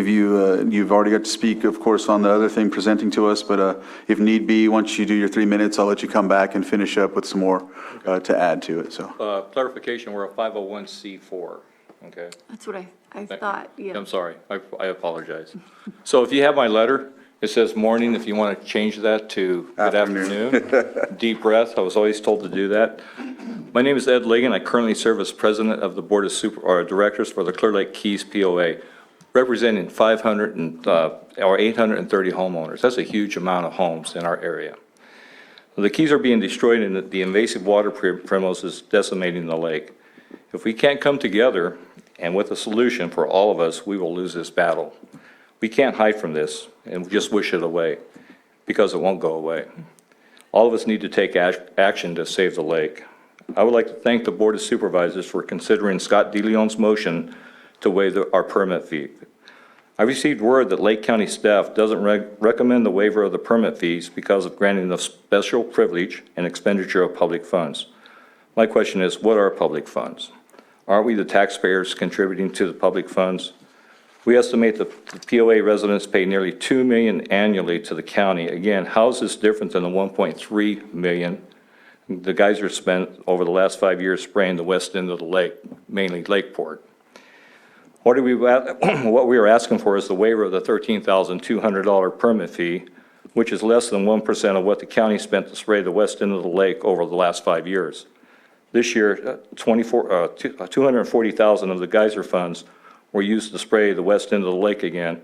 S1: you, you've already got to speak, of course, on the other thing presenting to us, but if need be, once you do your 3 minutes, I'll let you come back and finish up with some more to add to it, so.
S13: Clarification, we're a 501c4, okay?
S24: That's what I thought, yeah.
S13: I'm sorry, I apologize. So if you have my letter, it says morning, if you want to change that to good afternoon. Deep breath, I was always told to do that. My name is Ed Ligon. I currently serve as president of the board of directors for the Clear Lake Keys POA, representing 830 homeowners. That's a huge amount of homes in our area. The Keys are being destroyed, and the invasive water primrose is decimating the lake. If we can't come together and with a solution for all of us, we will lose this battle. We can't hide from this and just wish it away, because it won't go away. All of us need to take action to save the lake. I would like to thank the Board of Supervisors for considering Scott DeLeon's motion to waive our permit fee. I received word that Lake County staff doesn't recommend the waiver of the permit fees because of granting the special privilege and expenditure of public funds. My question is, what are public funds? Aren't we the taxpayers contributing to the public funds? We estimate the POA residents pay nearly $2 million annually to the county. Again, how is this different than the $1.3 million the geyser spent over the last 5 years spraying the west end of the lake, mainly Lakeport? What we are asking for is the waiver of the $13,200 permit fee, which is less than 1% of what the county spent to spray the west end of the lake over the last 5 years. This year, $240,000 of the geyser funds were used to spray the west end of the lake again,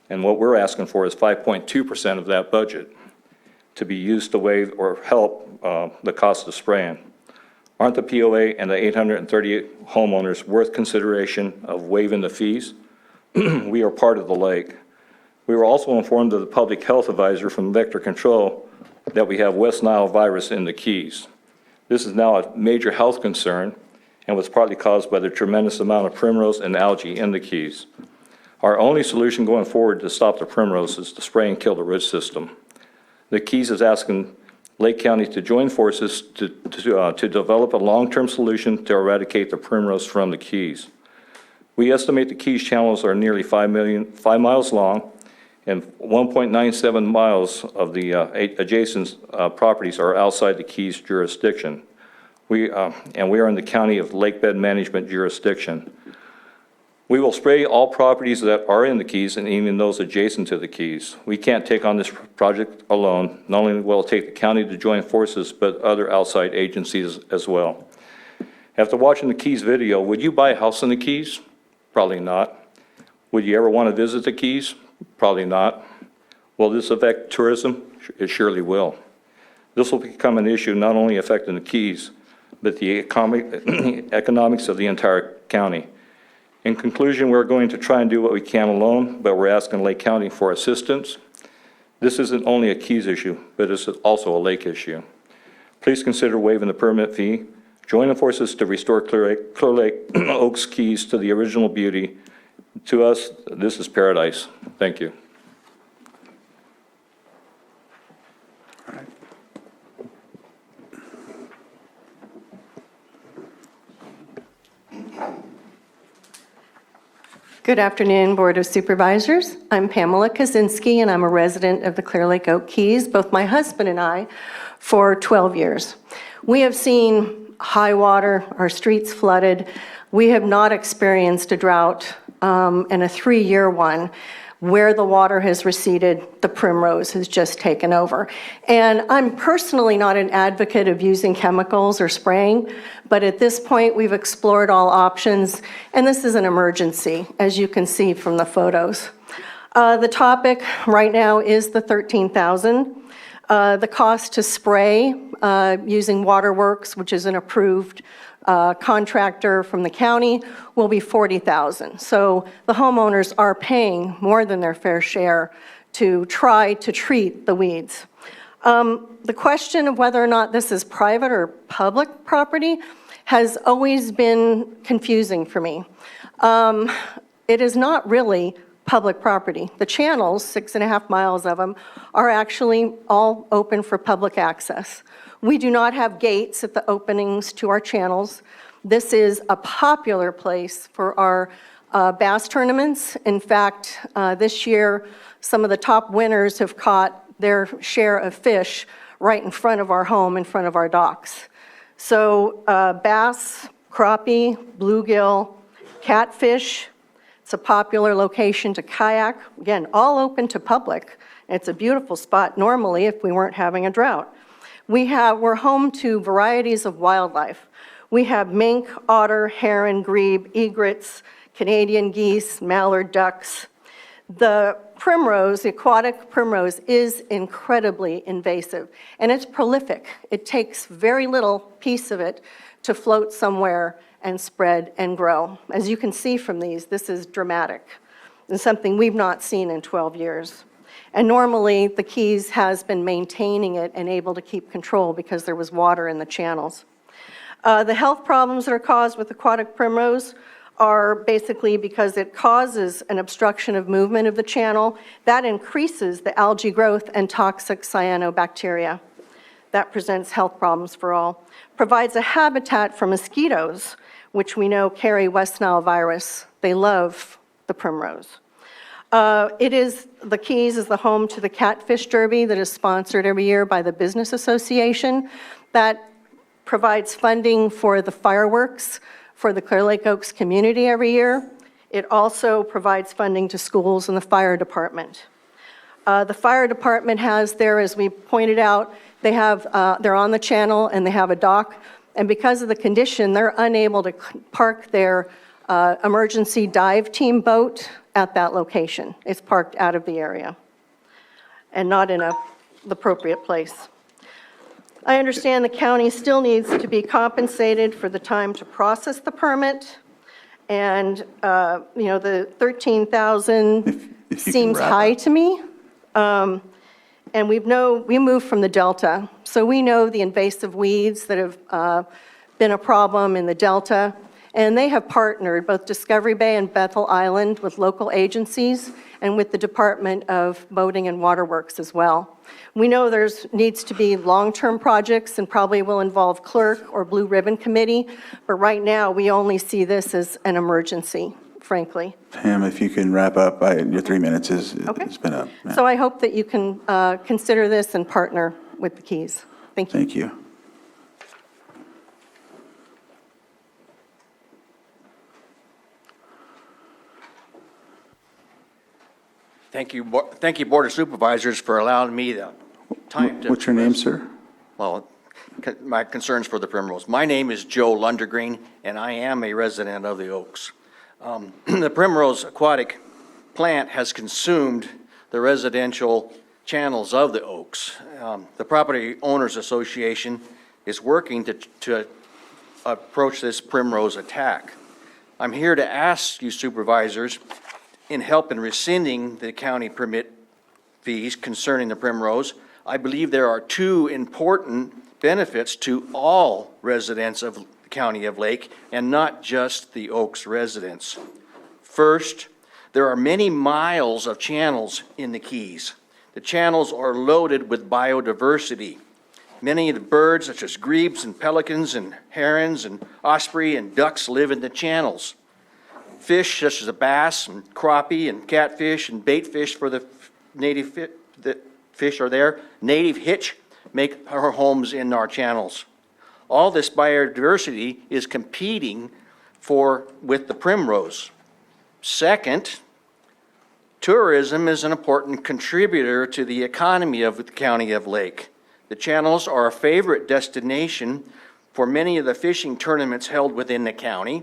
S13: and what we're asking for is 5.2% of that budget to be used to waive or help the cost of spraying. Aren't the POA and the 838 homeowners worth consideration of waiving the fees? We are part of the lake. We were also informed of the public health advisor from Vector Control that we have West Nile virus in the Keys. This is now a major health concern and was partly caused by the tremendous amount of primrose and algae in the Keys. Our only solution going forward to stop the primrose is to spray and kill the root system. The Keys is asking Lake County to join forces to develop a long-term solution to eradicate the primrose from the Keys. We estimate the Keys channels are nearly 5 miles long, and 1.97 miles of the adjacent properties are outside the Keys jurisdiction. We are in the County of Lake Bed Management jurisdiction. We will spray all properties that are in the Keys and even those adjacent to the Keys. We can't take on this project alone. Not only will it take the county to join forces, but other outside agencies as well. After watching the Keys video, would you buy a house in the Keys? Probably not. Would you ever want to visit the Keys? Probably not. Will this affect tourism? It surely will. This will become an issue not only affecting the Keys, but the economics of the entire county. In conclusion, we're going to try and do what we can alone, but we're asking Lake County for assistance. This isn't only a Keys issue, but it's also a lake issue. Please consider waiving the permit fee. Join the forces to restore Clear Lake Oaks Keys to the original beauty. To us, this is paradise. Thank you.
S11: Good afternoon, Board of Supervisors. I'm Pamela Kaczynski, and I'm a resident of the Clear Lake Oak Keys, both my husband and I, for 12 years. We have seen high water, our streets flooded. We have not experienced a drought, and a 3-year one. Where the water has receded, the primrose has just taken over. And I'm personally not an advocate of using chemicals or spraying, but at this point we've explored all options, and this is an emergency, as you can see from the photos. The topic right now is the $13,000. The cost to spray using Waterworks, which is an approved contractor from the county, will be $40,000. So the homeowners are paying more than their fair share to try to treat the weeds. The question of whether or not this is private or public property has always been confusing for me. It is not really public property. The channels, 6.5 miles of them, are actually all open for public access. We do not have gates at the openings to our channels. This is a popular place for our bass tournaments. In fact, this year, some of the top winners have caught their share of fish right in front of our home, in front of our docks. So bass, crappie, bluegill, catfish. It's a popular location to kayak. Again, all open to public. It's a beautiful spot normally if we weren't having a drought. We're home to varieties of wildlife. We have mink, otter, heron, grebe, egrets, Canadian geese, mallard ducks. The primrose, the aquatic primrose, is incredibly invasive, and it's prolific. It takes very little piece of it to float somewhere and spread and grow. As you can see from these, this is dramatic and something we've not seen in 12 years. And normally, the Keys has been maintaining it and able to keep control because there was water in the channels. The health problems that are caused with aquatic primrose are basically because it causes an obstruction of movement of the channel. That increases the algae growth and toxic cyanobacteria. That presents health problems for all. Provides a habitat for mosquitoes, which we know carry West Nile virus. They love the primrose. The Keys is the home to the Catfish Derby that is sponsored every year by the Business Association. That provides funding for the fireworks for the Clear Lake Oaks community every year. It also provides funding to schools and the fire department. The fire department has there, as we pointed out, they're on the channel and they have a dock. And because of the condition, they're unable to park their emergency dive team boat at that location. It's parked out of the area and not in the appropriate place. I understand the county still needs to be compensated for the time to process the permit. And, the $13,000 seems high to me. And we moved from the Delta, so we know the invasive weeds that have been a problem in the Delta. And they have partnered, both Discovery Bay and Bethel Island, with local agencies and with the Department of Boating and Waterworks as well. We know needs to be long-term projects and probably will involve clerk or Blue Ribbon Committee, but right now we only see this as an emergency, frankly.
S1: Pam, if you can wrap up, your 3 minutes has been up. Yeah.
S11: So I hope that you can consider this and partner with the Keys. Thank you.
S1: Thank you.
S17: Thank you, Board of Supervisors, for allowing me the time to...
S1: What's your name, sir?
S17: Well, my concerns for the Primrose. My name is Joe Lundergreen, and I am a resident of the Oaks. The Primrose Aquatic Plant has consumed the residential channels of the Oaks. The Property Owners Association is working to approach this Primrose attack. I'm here to ask you supervisors in help in rescinding the county permit fees concerning the Primrose. I believe there are two important benefits to all residents of the County of Lake and not just the Oaks residents. First, there are many miles of channels in the Keys. The channels are loaded with biodiversity. Many of the birds, such as grebes and pelicans and herons and osprey and ducks, live in the channels. Fish, such as the bass and crappie and catfish and bait fish for the native fish are there. Native hitch make our homes in our channels. All this biodiversity is competing with the Primrose. Second, tourism is an important contributor to the economy of the County of Lake. The channels are a favorite destination for many of the fishing tournaments held within the county.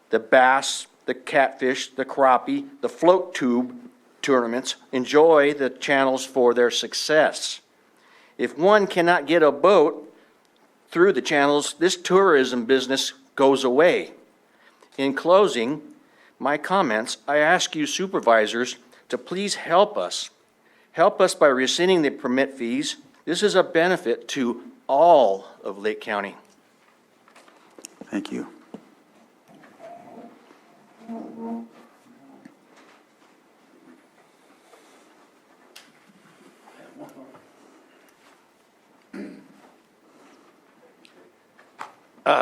S17: The bass, the catfish, the crappie, the float tube tournaments enjoy the channels for their success. If one cannot get a boat through the channels, this tourism business goes away. In closing my comments, I ask you supervisors to please help us. Help us by rescinding the permit fees. This is a benefit to all of Lake County.
S1: Thank you.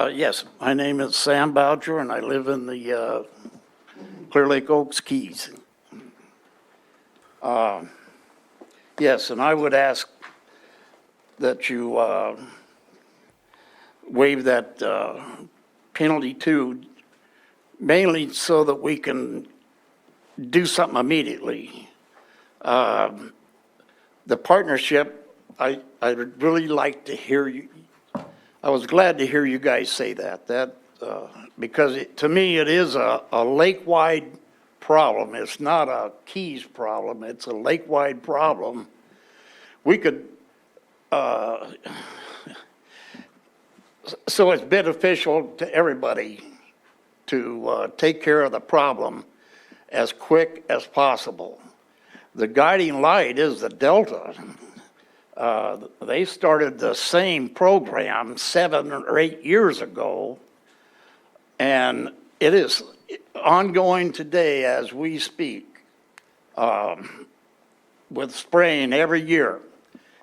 S21: Yes, my name is Sam Boucher, and I live in the Clear Lake Oaks Keys. Yes, and I would ask that you waive that penalty too, mainly so that we can do something immediately. The partnership, I'd really like to hear you. I was glad to hear you guys say that because to me it is a lake-wide problem. It's not a Keys problem. It's a lake-wide problem. We could, so it's beneficial to everybody to take care of the problem as quick as possible. The guiding light is the Delta. They started the same program 7 or 8 years ago, and it is ongoing today as we speak, with spraying every year.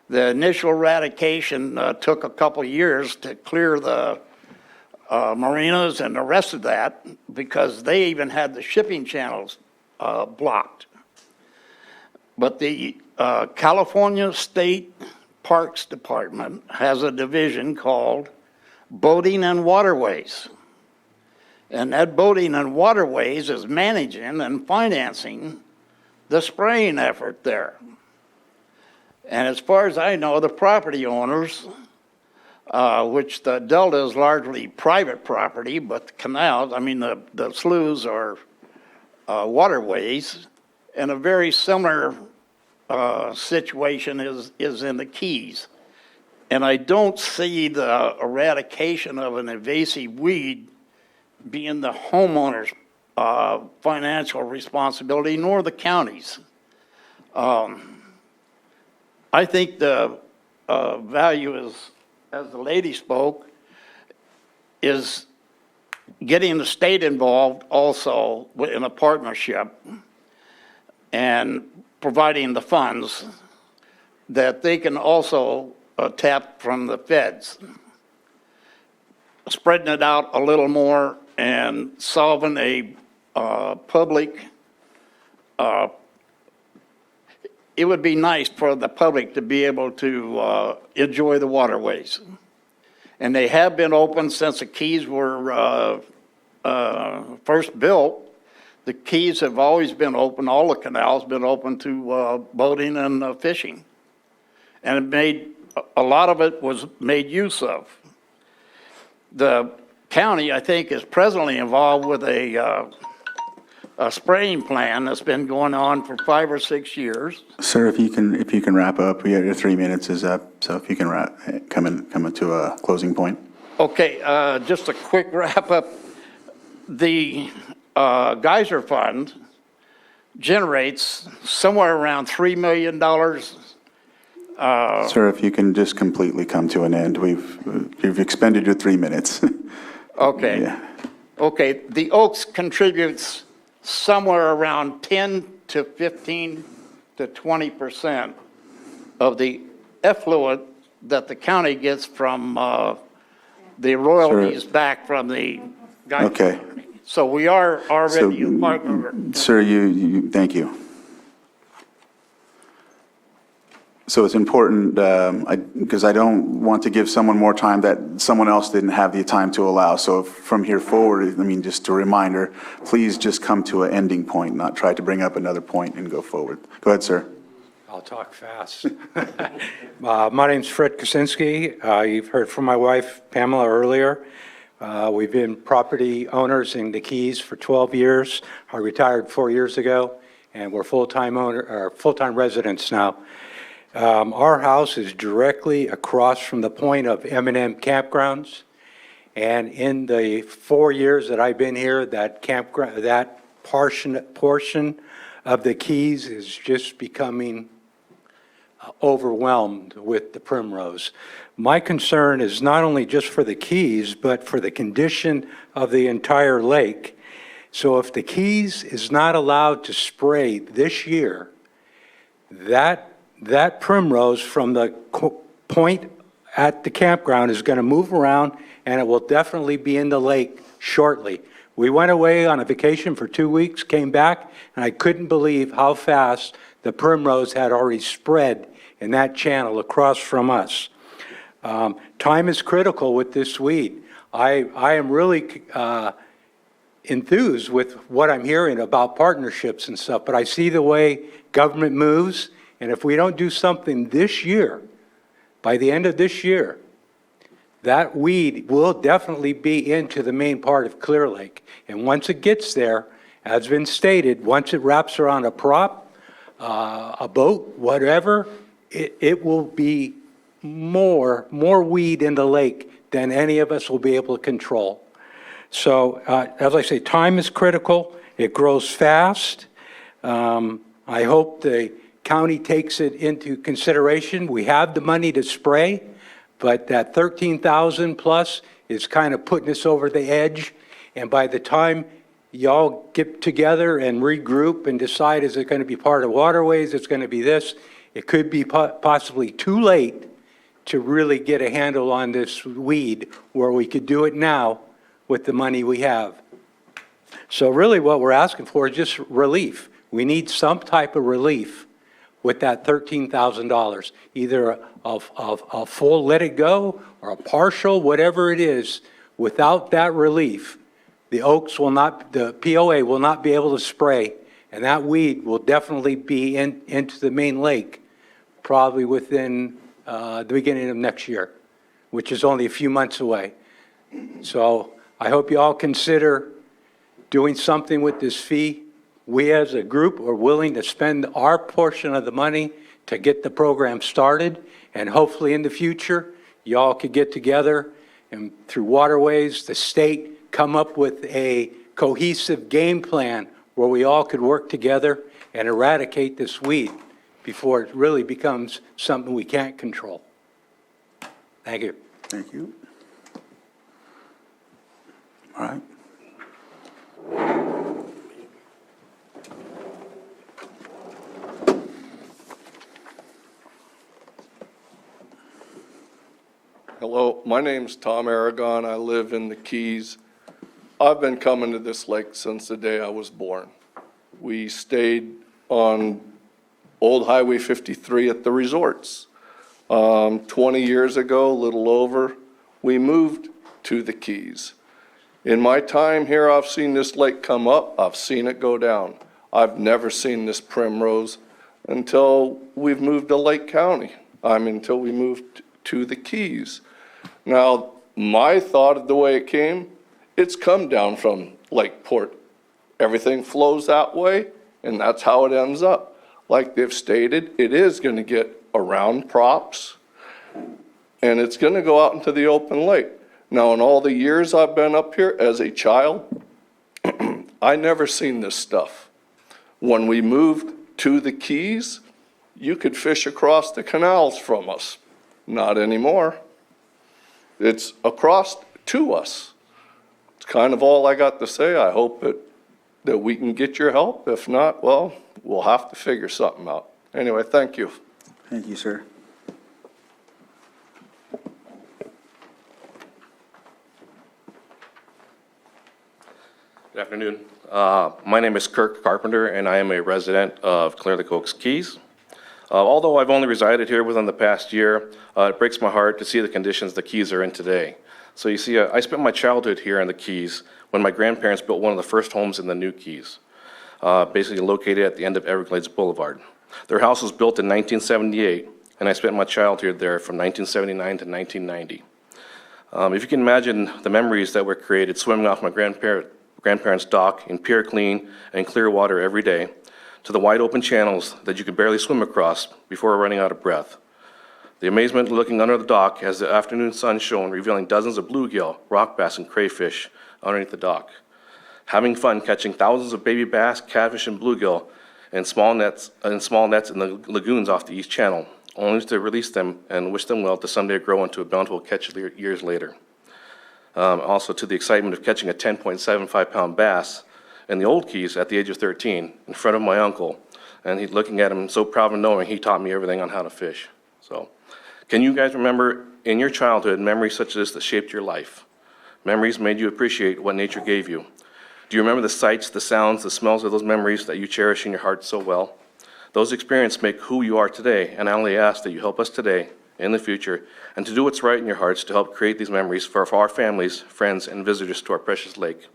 S21: The initial eradication took a couple years to clear the marinas and the rest of that because they even had the shipping channels blocked. But the California State Parks Department has a division called Boating and Waterways. And that Boating and Waterways is managing and financing the spraying effort there. And as far as I know, the property owners, which the Delta is largely private property, but the canals, the sloughs are waterways, and a very similar situation is in the Keys. And I don't see the eradication of an invasive weed being the homeowner's financial responsibility, nor the county's. I think the value is, as the lady spoke, is getting the state involved also in a partnership and providing the funds that they can also tap from the feds. Spreading it out a little more and solving a public, it would be nice for the public to be able to enjoy the waterways. And they have been open since the Keys were first built. the Keys have always been open, all the canals been open to boating and fishing. And it made, a lot of it was made use of. The county, I think, is presently involved with a spraying plan that's been going on for 5 or 6 years.
S1: Sir, if you can wrap up, your 3 minutes is up, so if you can come to a closing point.
S21: Okay, just a quick wrap up. The geyser fund generates somewhere around $3 million.
S1: Sir, if you can just completely come to an end, you've expended your 3 minutes.
S21: Okay.
S1: Yeah.
S21: Okay, the Oaks contributes somewhere around 10 to 15 to 20% of the effluent that the county gets from the royalties back from the geyser.
S1: Okay.
S21: So we are already a
S1: So,
S21: partner.
S1: sir, thank you. So it's important, because I don't want to give someone more time that someone else didn't have the time to allow. So from here forward, I mean, just a reminder, please just come to an ending point, not try to bring up another point and go forward. Go ahead, sir.
S6: I'll talk fast. My name's Fred Kaczynski. You've heard from my wife Pamela earlier. We've been property owners in the Keys for 12 years. I retired 4 years ago, and we're full-time residents now. Our house is directly across from the point of M&M campgrounds, and in the 4 years that I've been here, that campground, that portion of the Keys is just becoming overwhelmed with the primrose. My concern is not only just for the Keys, but for the condition of the entire lake. So if the Keys is not allowed to spray this year, that primrose from the point at the campground is going to move around, and it will definitely be in the lake shortly. We went away on a vacation for 2 weeks, came back, and I couldn't believe how fast the primrose had already spread in that channel across from us. Time is critical with this weed. I am really enthused with what I'm hearing about partnerships and stuff, but I see the way government moves. And if we don't do something this year, by the end of this year, that weed will definitely be into the main part of Clear Lake. And once it gets there, as been stated, once it wraps around a prop, a boat, whatever, it will be more weed in the lake than any of us will be able to control. So, as I say, time is critical. It grows fast. I hope the county takes it into consideration. We have the money to spray, but that 13,000 plus is kind of putting us over the edge. And by the time y'all get together and regroup and decide, is it going to be part of waterways, it's going to be this, it could be possibly too late to really get a handle on this weed, where we could do it now with the money we have. So really what we're asking for is just relief. We need some type of relief with that $13,000, either a full let it go or a partial, whatever it is. Without that relief, the Oaks will not, the POA will not be able to spray, and that weed will definitely be into the main lake probably within the beginning of next year, which is only a few months away. So I hope you all consider doing something with this fee. We as a group are willing to spend our portion of the money to get the program started, and hopefully in the future, y'all could get together and through Waterways, the state, come up with a cohesive game plan where we all could work together and eradicate this weed before it really becomes something we can't control. Thank you.
S1: Thank you. All right.
S19: Hello, my name's Tom Aragon. I live in the Keys. I've been coming to this lake since the day I was born. We stayed on Old Highway 53 at the resorts. 20 years ago, a little over, we moved to the Keys. In my time here, I've seen this lake come up, I've seen it go down. I've never seen this primrose until we've moved to Lake County. Until we moved to the Keys. Now, my thought of the way it came, it's come down from Lakeport. Everything flows that way, and that's how it ends up. Like they've stated, it is going to get around props, and it's going to go out into the open lake. Now, in all the years I've been up here as a child, I never seen this stuff. When we moved to the Keys, you could fish across the canals from us. Not anymore. It's across to us. It's kind of all I got to say. I hope that we can get your help. If not, well, we'll have to figure something out. Anyway, thank you.
S1: Thank you, sir.
S5: Good afternoon. My name is Kirk Carpenter, and I am a resident of Clear Lake Oaks Keys. Although I've only resided here within the past year, it breaks my heart to see the conditions the Keys are in today. So you see, I spent my childhood here in the Keys when my grandparents built one of the first homes in the new Keys, basically located at the end of Everglades Boulevard. Their house was built in 1978, and I spent my childhood there from 1979 to 1990. If you can imagine the memories that were created swimming off my grandparents' dock in pure, clean, and clear water every day, to the wide open channels that you could barely swim across before running out of breath. The amazement looking under the dock as the afternoon sun shone, revealing dozens of bluegill, rock bass, and crayfish underneath the dock. Having fun catching thousands of baby bass, catfish, and bluegill in small nets in the lagoons off the East Channel, only to release them and wish them well to someday grow into a bountiful catch years later. Also to the excitement of catching a 10.75-pound bass in the old Keys at the age of 13 in front of my uncle, and he's looking at him so proud of knowing he taught me everything on how to fish. So, can you guys remember in your childhood memories such as this that shaped your life? Memories made you appreciate what nature gave you. Do you remember the sights, the sounds, the smells of those memories that you cherish in your heart so well? Those experiences make who you are today, and I only ask that you help us today, in the future, and to do what's right in your hearts to help create these memories for our families, friends, and visitors to our precious lake.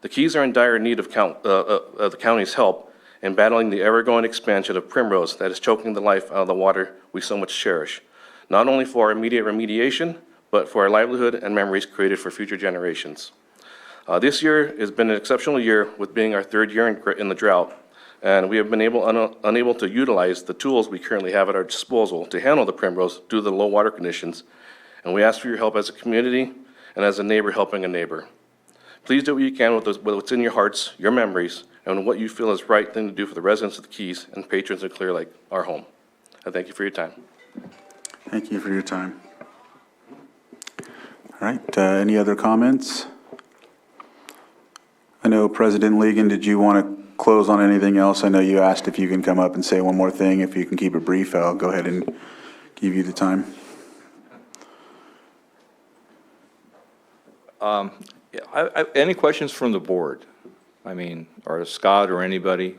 S5: The Keys are in dire need of the county's help in battling the ever-growing expansion of primrose that is choking the life out of the water we so much cherish, not only for our immediate remediation, but for our livelihood and memories created for future generations. This year has been an exceptional year with being our third year in the drought, and we have been unable to utilize the tools we currently have at our disposal to handle the primrose due to the low water conditions, and we ask for your help as a community and as a neighbor helping a neighbor. Please do what you can with what's in your hearts, your memories, and what you feel is the right thing to do for the residents of the Keys and patrons of Clear Lake, our home. I thank you for your time.
S1: Thank you for your time. All right, any other comments? I know President Ligon, did you want to close on anything else? I know you asked if you can come up and say one more thing. If you can keep it brief, I'll go ahead and give you the time.
S13: Any questions from the board? Or Scott or anybody?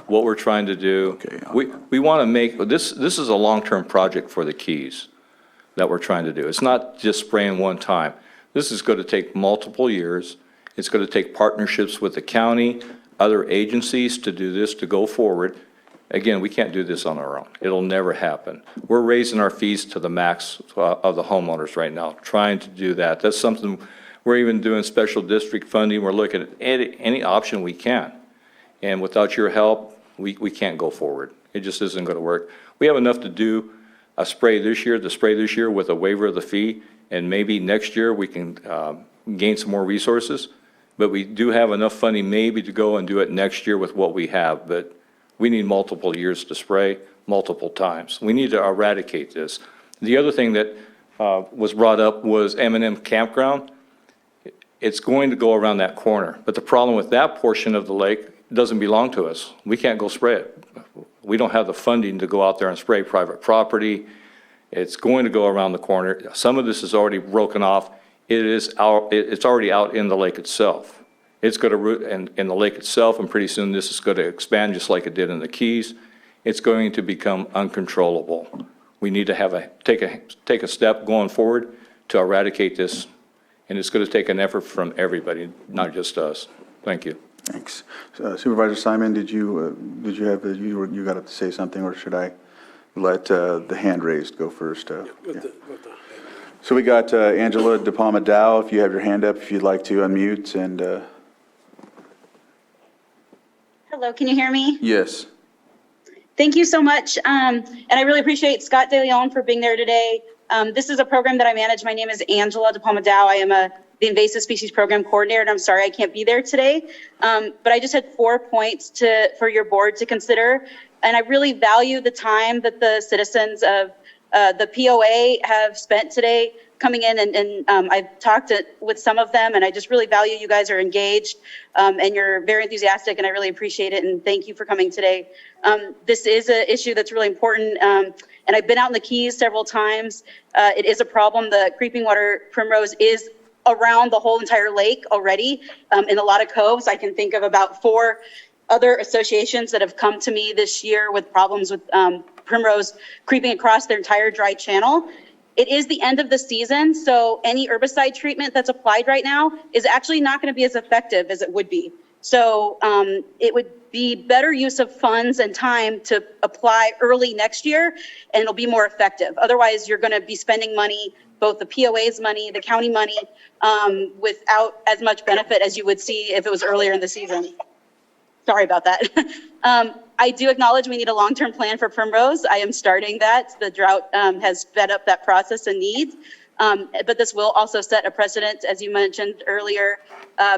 S13: What we're trying to do? We want to make, this is a long-term project for the Keys that we're trying to do. It's not just spraying one time. This is going to take multiple years. It's going to take partnerships with the county, other agencies to do this, to go forward. Again, we can't do this on our own. It'll never happen. We're raising our fees to the max of the homeowners right now, trying to do that. That's something, we're even doing special district funding. We're looking at any option we can. And without your help, we can't go forward. It just isn't going to work. We have enough to do a spray this year, with a waiver of the fee, and maybe next year we can gain some more resources. But we do have enough funding maybe to go and do it next year with what we have. But we need multiple years to spray, multiple times. We need to eradicate this. The other thing that was brought up was M&M Campground. It's going to go around that corner. But the problem with that portion of the lake doesn't belong to us. We can't go spray it. We don't have the funding to go out there and spray private property. It's going to go around the corner. Some of this is already broken off. It's already out in the lake itself. It's going to root in the lake itself, and pretty soon this is going to expand just like it did in the Keys. It's going to become uncontrollable. We need to take a step going forward to eradicate this And it's going to take an effort from everybody, not just us. Thank you.
S1: Thanks. Supervisor Simon, did you got to say something, or should I let the hand raised go first? Yeah. So we got Angela DePalma Dow, if you have your hand up, if you'd like to unmute, and
S16: Hello, can you hear me?
S1: yes.
S16: Thank you so much. And I really appreciate Scott DeLeon for being there today. This is a program that I manage. My name is Angela DePalma Dow. I am the Invasive Species Program Coordinator, and I'm sorry I can't be there today. But I just had 4 points for your board to consider. And I really value the time that the citizens of the POA have spent today coming in, and I've talked with some of them, and I just really value you guys are engaged, and you're very enthusiastic, and I really appreciate it, and thank you for coming today. This is an issue that's really important, and I've been out in the Keys several times. It is a problem. The creeping water primrose is around the whole entire lake already, in a lot of coves. I can think of about 4 other associations that have come to me this year with problems with primrose creeping across their entire dry channel. It is the end of the season, so any herbicide treatment that's applied right now is actually not going to be as effective as it would be. So it would be better use of funds and time to apply early next year, and it'll be more effective. Otherwise, you're going to be spending money, both the POA's money, the county money, without as much benefit as you would see if it was earlier in the season. Sorry about that. I do acknowledge we need a long-term plan for primrose. I am starting that. The drought has sped up that process and need. But this will also set a precedent, as you mentioned earlier.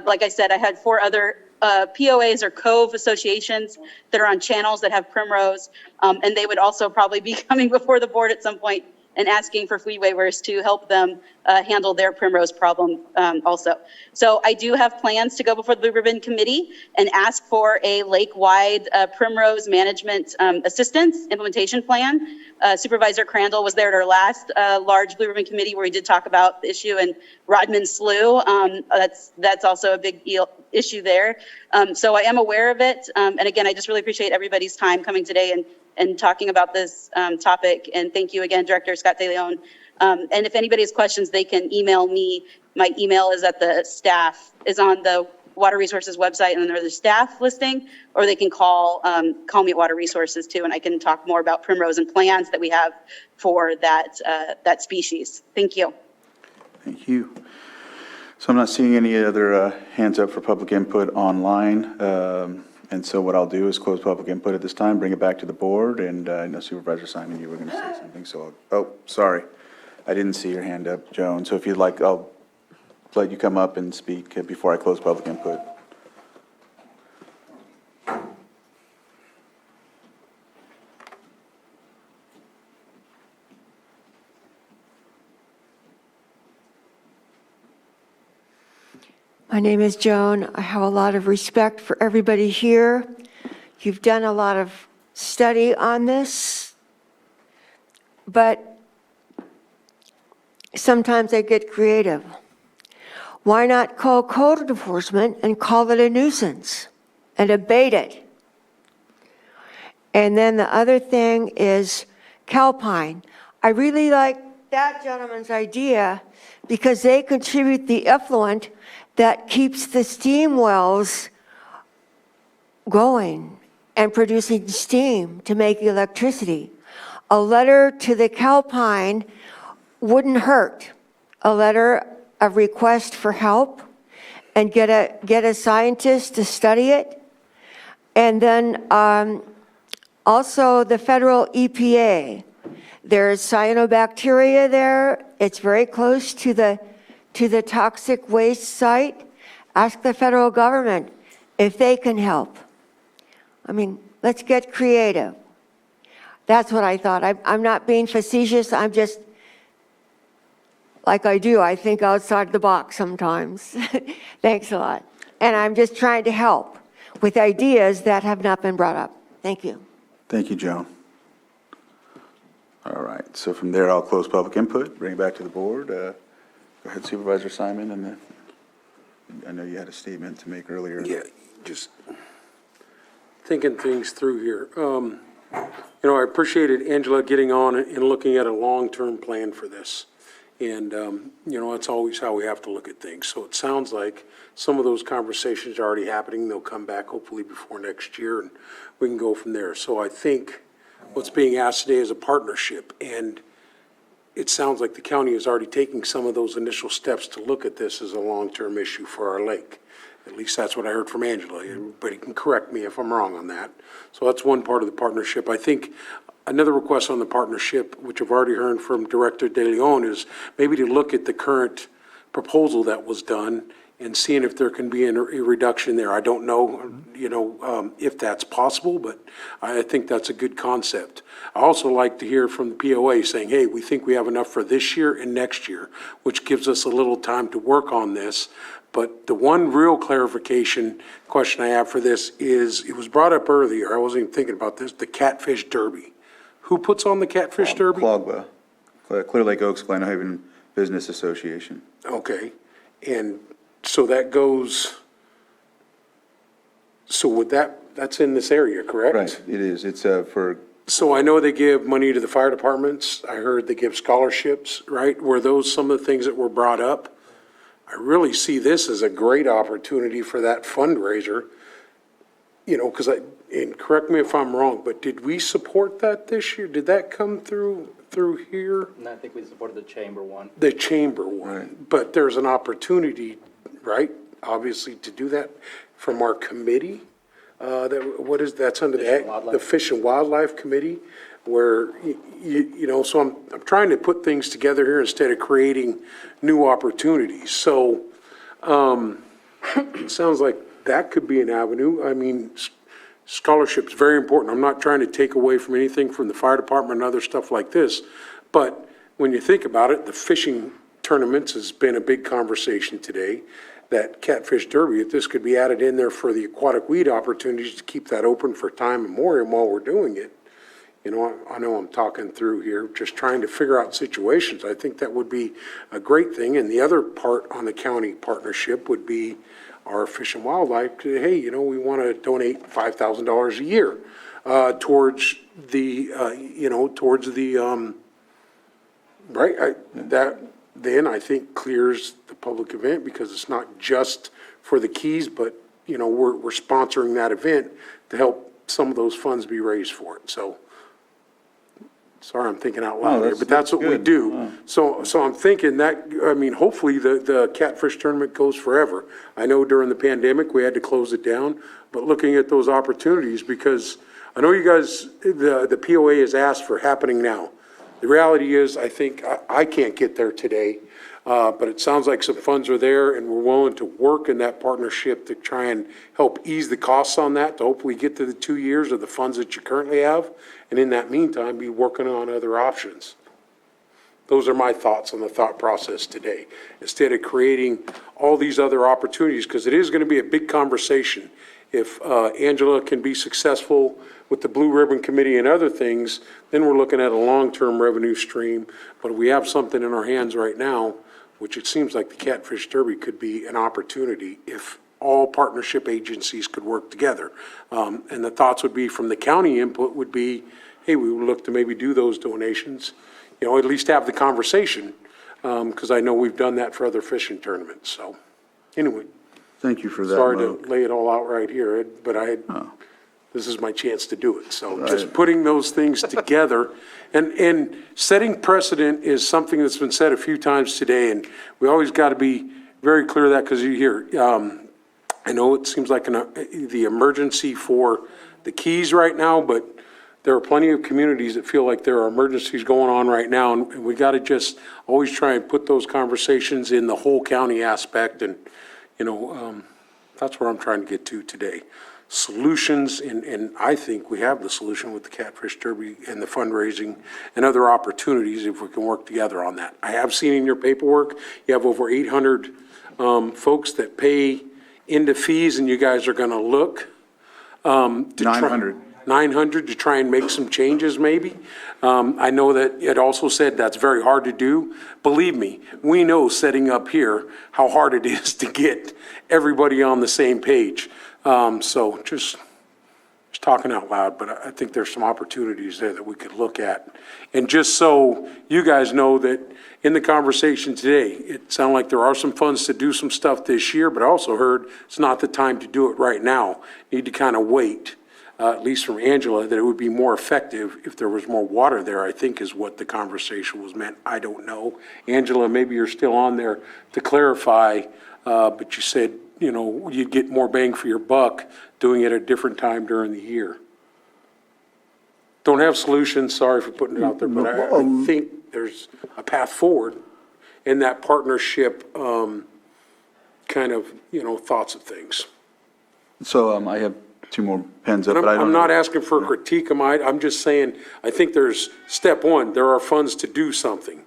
S16: Like I said, I had 4 other POAs or cove associations that are on channels that have primrose, and they would also probably be coming before the board at some point and asking for fee waivers to help them handle their primrose problem also. So I do have plans to go before the Blue Ribbon Committee and ask for a lake-wide primrose management assistance implementation plan. Supervisor Crandall was there at our last large Blue Ribbon Committee where we did talk about the issue in Rodman Slough. That's also a big issue there. So I am aware of it. And again, I just really appreciate everybody's time coming today and talking about this topic. And thank you again, Director Scott DeLeon. And if anybody has questions, they can email me. My email is at the staff, is on the Water Resources website, and then there's a staff listing, or they can call me at Water Resources too, and I can talk more about primrose and plans that we have for that species. Thank you.
S1: Thank you. So I'm not seeing any other hands up for public input online. And so what I'll do is close public input at this time, bring it back to the board, and I know Supervisor Simon, you were going to say something, so sorry. I didn't see your hand up, Joan. So if you'd like, I'll let you come up and speak before I close public input.
S20: My name is Joan. I have a lot of respect for everybody here. You've done a lot of study on this, but sometimes I get creative. Why not call code enforcement and call it a nuisance and abate it? And then the other thing is Calpine. I really like that gentleman's idea because they contribute the effluent that keeps the steam wells going and producing steam to make electricity. A letter to the Calpine wouldn't hurt. A letter of request for help and get a scientist to study it. And then also the federal EPA. There's cyanobacteria there. It's very close to the toxic waste site. Ask the federal government if they can help. I mean, let's get creative. That's what I thought. I'm not being facetious. I'm just, like I do, I think outside the box sometimes. Thanks a lot. And I'm just trying to help with ideas that have not been brought up. Thank you.
S1: Thank you, Joan. All right, so from there, I'll close public input, bring it back to the board. Go ahead, Supervisor Simon, and then I know you had a statement to make earlier.
S9: Yeah, just thinking things through here. I appreciated Angela getting on and looking at a long-term plan for this. And, that's always how we have to look at things. So it sounds like some of those conversations are already happening. They'll come back hopefully before next year, and we can go from there. So I think what's being asked today is a partnership, and it sounds like the county is already taking some of those initial steps to look at this as a long-term issue for our lake. At least that's what I heard from Angela. Everybody can correct me if I'm wrong on that. So that's one part of the partnership. I think another request on the partnership, which I've already heard from Director De Leon, is maybe to look at the current proposal that was done and seeing if there can be a reduction there. I don't know, if that's possible, but I think that's a good concept. I also like to hear from the POA saying, hey, we think we have enough for this year and next year, which gives us a little time to work on this. But the one real clarification question I have for this is, it was brought up earlier, I wasn't even thinking about this, the Catfish Derby. Who puts on the Catfish Derby?
S1: CLOGBA, Clear Lake Oaks Glen Haven Business Association.
S9: Okay, and so that goes, so would that's in this area, correct?
S1: Right, it is. It's for,
S9: So I know they give money to the fire departments. I heard they give scholarships, right? Were those some of the things that were brought up? I really see this as a great opportunity for that fundraiser, because and correct me if I'm wrong, but did we support that this year? Did that come through here?
S2: And I think we supported the chamber one.
S9: The chamber one, but there's an opportunity, right, obviously, to do that from our committee. That's under the Fish and Wildlife Committee, where, so I'm trying to put things together here instead of creating new opportunities. So, it sounds like that could be an avenue. I mean, scholarship's very important. I'm not trying to take away from anything from the fire department and other stuff like this. But when you think about it, the fishing tournaments has been a big conversation today. That Catfish Derby, if this could be added in there for the aquatic weed opportunities to keep that open for time memorial while we're doing it. I know I'm talking through here, just trying to figure out situations. I think that would be a great thing. And the other part on the county partnership would be our Fish and Wildlife. Hey, we want to donate $5,000 a year towards the, that then I think clears the public event, because it's not just for the Keys, but, we're sponsoring that event to help some of those funds be raised for it. So, sorry, I'm thinking out loud here, but that's what we do. So I'm thinking that, hopefully the Catfish tournament goes forever. I know during the pandemic, we had to close it down, but looking at those opportunities, because I know you guys, the POA has asked for happening now. The reality is, I think, I can't get there today, but it sounds like some funds are there, and we're willing to work in that partnership to try and help ease the costs on that, to hopefully get to the 2 years of the funds that you currently have, and in that meantime, be working on other options. Those are my thoughts on the thought process today, instead of creating all these other opportunities, because it is going to be a big conversation. If Angela can be successful with the Blue Ribbon Committee and other things, then we're looking at a long-term revenue stream. But we have something in our hands right now, which it seems like the Catfish Derby could be an opportunity if all partnership agencies could work together. And the thoughts would be from the county input would be, hey, we would look to maybe do those donations, at least have the conversation, because I know we've done that for other fishing tournaments. So anyway.
S1: Thank you for that,
S9: Sorry
S1: Mo.
S9: to lay it all out right here, Ed, but this is my chance to do it. So
S1: Right.
S9: just putting those things together and setting precedent is something that's been said a few times today, and we always got to be very clear of that, because you hear, I know it seems like the emergency for the Keys right now, but there are plenty of communities that feel like there are emergencies going on right now, and we got to just always try and put those conversations in the whole county aspect, and that's where I'm trying to get to today. Solutions, and I think we have the solution with the Catfish Derby and the fundraising and other opportunities if we can work together on that. I have seen in your paperwork, you have over 800 folks that pay into fees, and you guys are going to look. 900 to try and make some changes maybe. I know that it also said that's very hard to do. Believe me, we know setting up here how hard it is to get everybody on the same page. So just just talking out loud, but I think there's some opportunities there that we could look at. And just so you guys know that in the conversation today, it sounded like there are some funds to do some stuff this year, but I also heard it's not the time to do it right now. Need to kind of wait, at least from Angela, that it would be more effective if there was more water there, I think is what the conversation was meant. I don't know. Angela, maybe you're still on there to clarify, but you said, you know, you'd get more bang for your buck doing it at a different time during the year. Don't have solutions, sorry for putting it out there, but I think there's a path forward in that partnership, kind of, you know, thoughts of things.
S1: So I have two more pens up,
S9: And
S1: but I don't
S9: I'm
S1: know.
S9: not asking for a critique of mine, I'm just saying, I think there's, step one, there are funds to do something.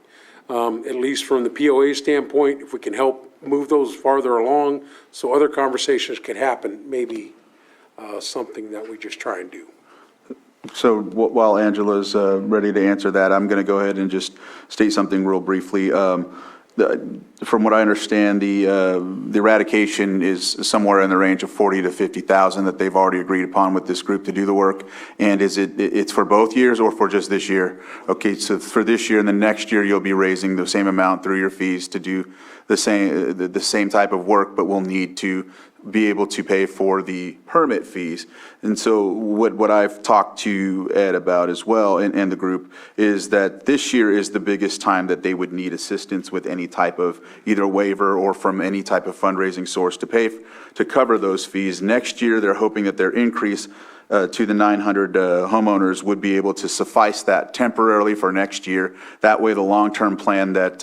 S9: At least from the POA standpoint, if we can help move those farther along so other conversations can happen, maybe something that we just try and do.
S1: So while Angela's ready to answer that, I'm going to go ahead and just state something real briefly. From what I understand, the eradication is somewhere in the range of 40 to 50,000 that they've already agreed upon with this group to do the work. And it's for both years or for just this year? Okay, so for this year and the next year, you'll be raising the same amount through your fees to do the same type of work, but we'll need to be able to pay for the permit fees. And so what I've talked to Ed about as well, and the group, is that this year is the biggest time that they would need assistance with any type of either waiver or from any type of fundraising source to cover those fees. Next year, they're hoping that their increase to the 900 homeowners would be able to suffice that temporarily for next year. That way, the long-term plan that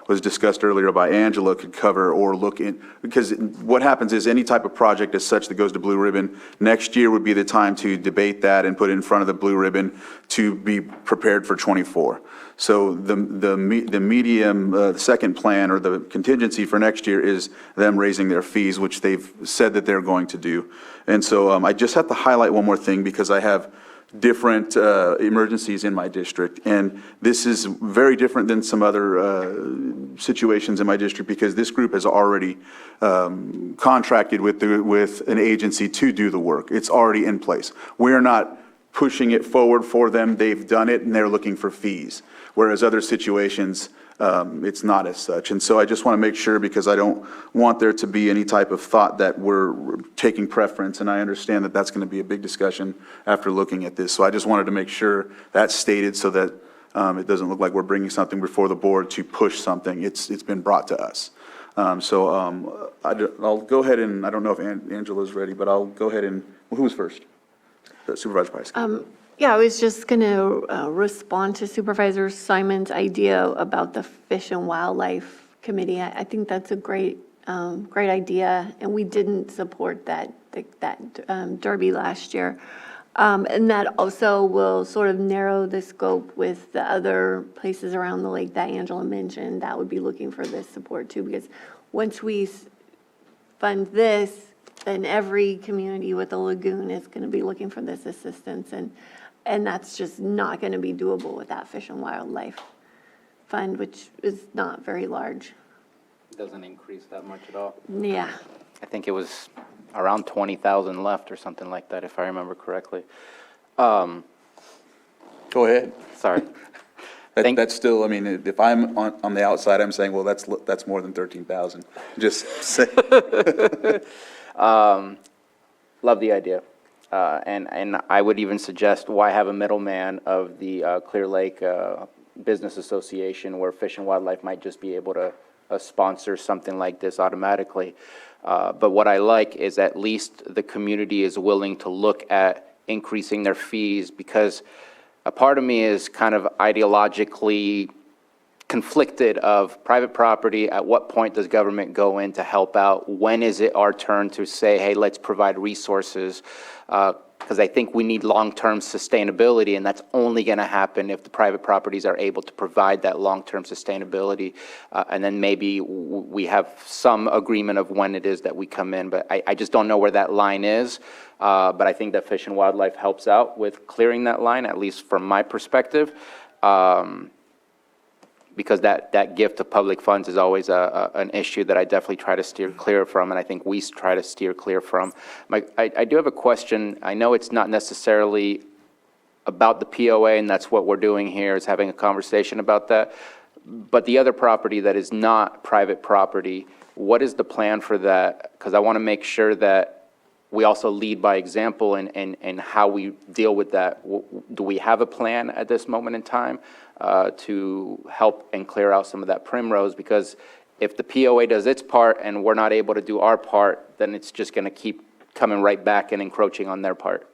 S1: was discussed earlier by Angela could cover or look in, because what happens is any type of project as such that goes to Blue Ribbon, next year would be the time to debate that and put it in front of the Blue Ribbon to be prepared for '24. So the medium, the second plan or the contingency for next year is them raising their fees, which they've said that they're going to do. And so I just have to highlight one more thing because I have different emergencies in my district. And this is very different than some other situations in my district because this group has already contracted with an agency to do the work. It's already in place. We're not pushing it forward for them. They've done it and they're looking for fees. Whereas other situations, it's not as such. And so I just want to make sure, because I don't want there to be any type of thought that we're taking preference, and I understand that that's going to be a big discussion after looking at this. So I just wanted to make sure that's stated so that it doesn't look like we're bringing something before the board to push something. It's been brought to us. I'll go ahead and, I don't know if Angela's ready, but I'll go ahead and, well, who's first? Supervisor Price.
S24: Yeah, I was just going to respond to Supervisor Simon's idea about the Fish and Wildlife Committee. I think that's a great idea, and we didn't support that derby last year. And that also will sort of narrow the scope with the other places around the lake that Angela mentioned that would be looking for this support too, because once we fund this, then every community with a lagoon is going to be looking for this assistance, and that's just not going to be doable with that Fish and Wildlife Fund, which is not very large.
S2: Doesn't increase that much at all.
S24: Yeah.
S2: I think it was around 20,000 left or something like that, if I remember correctly. Go
S1: ahead.
S2: Sorry.
S1: That's still, I mean, if I'm on the outside, I'm saying, well, that's more than 13,000. Just say.
S2: Love the idea. And I would even suggest, why have a middleman of the Clear Lake Business Association where Fish and Wildlife might just be able to sponsor something like this automatically. But what I like is at least the community is willing to look at increasing their fees, because a part of me is kind of ideologically conflicted of private property. At what point does government go in to help out? When is it our turn to say, hey, let's provide resources? Because I think we need long-term sustainability, and that's only going to happen if the private properties are able to provide that long-term sustainability. And then maybe we have some agreement of when it is that we come in, but I just don't know where that line is. But I think that Fish and Wildlife helps out with clearing that line, at least from my perspective. because that gift of public funds is always an issue that I definitely try to steer clear from, and I think we try to steer clear from. I do have a question. I know it's not necessarily about the POA, and that's what we're doing here, is having a conversation about that. But the other property that is not private property, what is the plan for that? Because I want to make sure that we also lead by example in how we deal with that. Do we have a plan at this moment in time to help and clear out some of that primrose? Because if the POA does its part and we're not able to do our part, then it's just going to keep coming right back and encroaching on their part.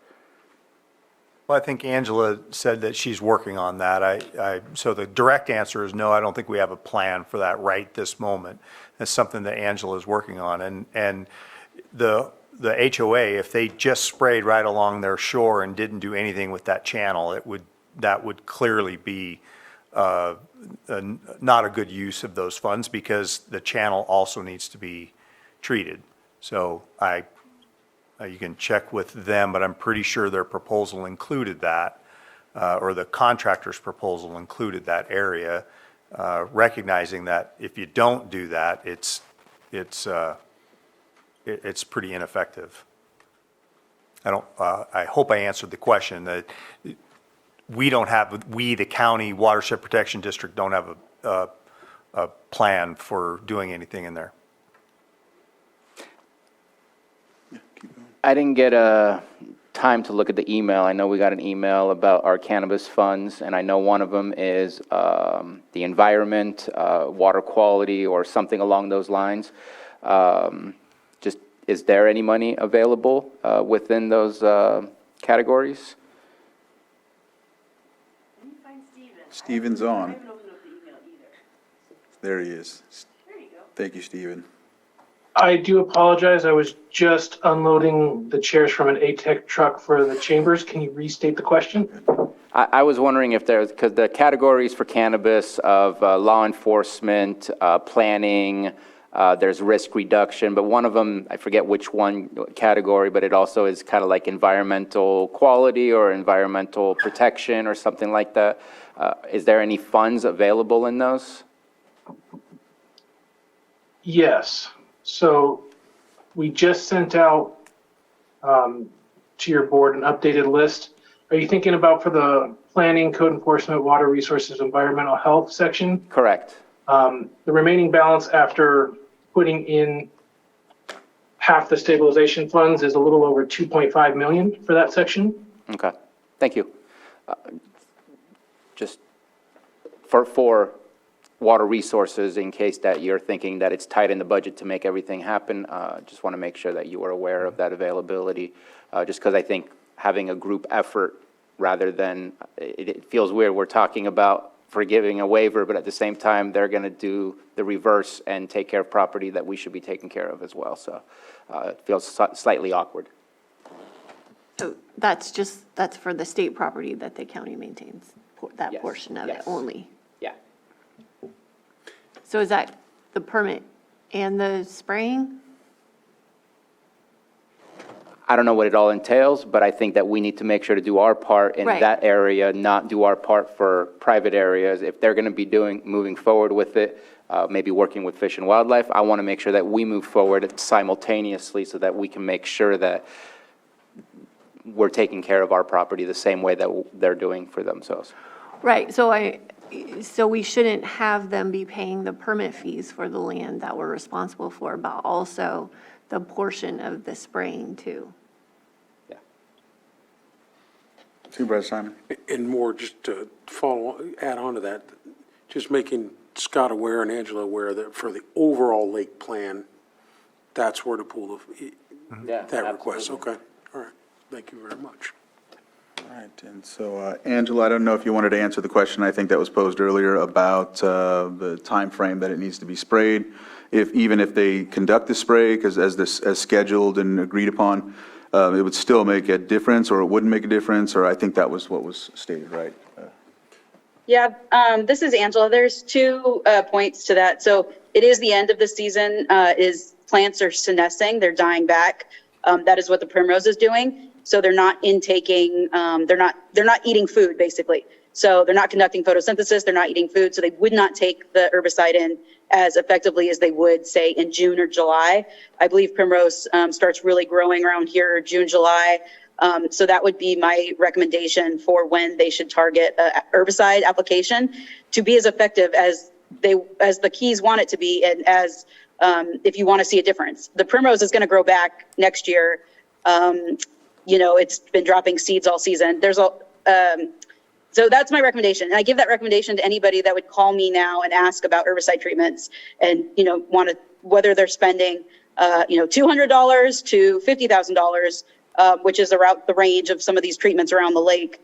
S12: Well, I think Angela said that she's working on that. So the direct answer is no, I don't think we have a plan for that right this moment. That's something that Angela is working on. And the HOA, if they just sprayed right along their shore and didn't do anything with that channel, that would clearly be not a good use of those funds, because the channel also needs to be treated. So you can check with them, but I'm pretty sure their proposal included that, or the contractor's proposal included that area, recognizing that if you don't do that, it's pretty ineffective. I hope I answered the question. That we, the county watershed protection district, don't have a plan for doing anything in there.
S2: I didn't get time to look at the email. I know we got an email about our cannabis funds, and I know one of them is the environment, water quality, or something along those lines. Is there any money available within those categories?
S1: Stephen's on. There he is. Thank you, Stephen.
S18: I do apologize. I was just unloading the chairs from an ATEC truck for the chambers. Can you restate the question?
S2: I was wondering if there's, because the categories for cannabis of law enforcement, planning, there's risk reduction, but one of them, I forget which one category, but it also is kind of like environmental quality or environmental protection or something like that. Is there any funds available in those?
S18: Yes. So we just sent out to your board an updated list. Are you thinking about for the planning, code enforcement, water resources, environmental health section?
S2: Correct.
S18: The remaining balance after putting in half the stabilization funds is a little over 2.5 million for that section.
S2: Okay, thank you. Just for water resources, in case that you're thinking that it's tight in the budget to make everything happen, just want to make sure that you are aware of that availability. Just because I think having a group effort rather than, it feels weird, we're talking about forgiving a waiver, but at the same time, they're going to do the reverse and take care of property that we should be taking care of as well. So it feels slightly awkward.
S24: So that's for the state property that the county maintains, that portion of it only?
S2: Yeah.
S24: So is that the permit and the spraying?
S2: I don't know what it all entails, but I think that we need to make sure to do our part in
S24: Right.
S2: that area, not do our part for private areas. If they're going to be moving forward with it, maybe working with Fish and Wildlife, I want to make sure that we move forward simultaneously so that we can make sure that we're taking care of our property the same way that they're doing for themselves.
S24: Right, so we shouldn't have them be paying the permit fees for the land that we're responsible for, but also the portion of the spraying too.
S2: Yeah.
S1: Supervisor Simon?
S9: And more, just to add on to that, just making Scott aware and Angela aware that for the overall lake plan, that's where to pull that request. Okay, all right. Thank you very much.
S1: All right, and so Angela, I don't know if you wanted to answer the question I think that was posed earlier about the time frame that it needs to be sprayed. Even if they conduct the spray, because as scheduled and agreed upon, it would still make a difference, or it wouldn't make a difference, or I think that was what was stated, right?
S16: Yeah, this is Angela. There's 2 points to that. So it is the end of the season. Plants are senescing, they're dying back. That is what the primrose is doing. so they're not intaking, they're not eating food, basically. So they're not conducting photosynthesis, they're not eating food, so they would not take the herbicide in as effectively as they would, say, in June or July. I believe primrose starts really growing around here, June, July. So that would be my recommendation for when they should target a herbicide application to be as effective as the Keys want it to be, and as if you want to see a difference. The primrose is going to grow back next year. It's been dropping seeds all season. So that's my recommendation. And I give that recommendation to anybody that would call me now and ask about herbicide treatments and, whether they're spending, $200 to $50,000, which is around the range of some of these treatments around the lake,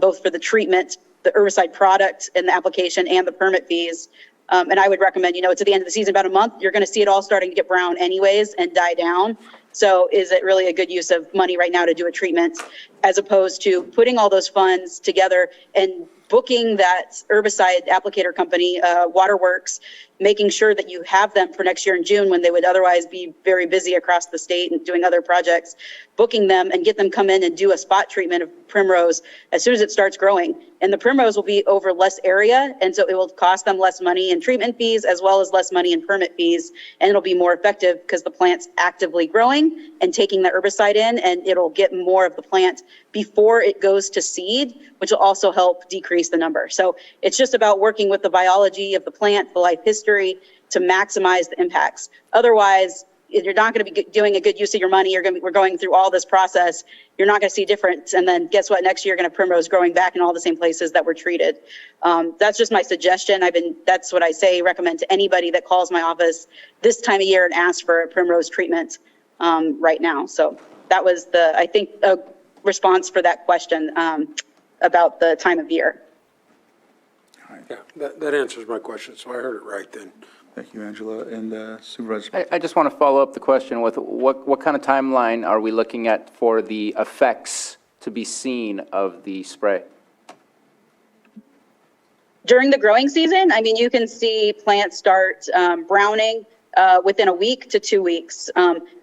S16: both for the treatment, the herbicide product and the application, and the permit fees. And I would recommend, it's at the end of the season, about a month, you're going to see it all starting to get brown anyways and die down. So is it really a good use of money right now to do a treatment, as opposed to putting all those funds together and booking that herbicide applicator company, Waterworks, making sure that you have them for next year in June, when they would otherwise be very busy across the state and doing other projects, booking them and get them come in and do a spot treatment of primrose as soon as it starts growing. And the primrose will be over less area, and so it will cost them less money in treatment fees as well as less money in permit fees, and it'll be more effective because the plant's actively growing and taking the herbicide in, and it'll get more of the plant before it goes to seed, which will also help decrease the number. So it's just about working with the biology of the plant, the life history, to maximize the impacts. Otherwise, you're not going to be doing a good use of your money. We're going through all this process. You're not going to see a difference. And then guess what? Next year, you're going to primrose growing back in all the same places that were treated. That's just my suggestion. That's what I recommend to anybody that calls my office this time of year and asks for a primrose treatment right now. So that was a response for that question about the time of year.
S9: Yeah, that answers my question, so I heard it right then.
S1: Thank you, Angela. And Supervisor?
S2: I just want to follow up the question with what kind of timeline are we looking at for the effects to be seen of the spray?
S16: During the growing season, you can see plants start browning within a week to 2 weeks.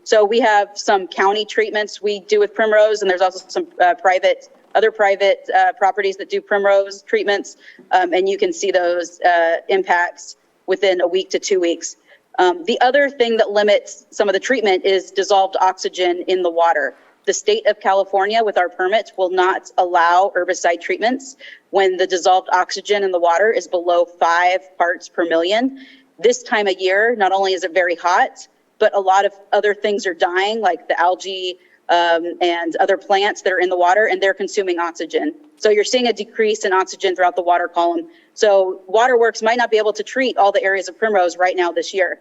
S16: So we have some county treatments we do with primrose, and there's also some other private properties that do primrose treatments, and you can see those impacts within a week to 2 weeks. The other thing that limits some of the treatment is dissolved oxygen in the water. The state of California, with our permit, will not allow herbicide treatments when the dissolved oxygen in the water is below 5 parts per million. This time of year, not only is it very hot, but a lot of other things are dying, like the algae and other plants that are in the water, and they're consuming oxygen. So you're seeing a decrease in oxygen throughout the water column. So Waterworks might not be able to treat all the areas of primrose right now this year.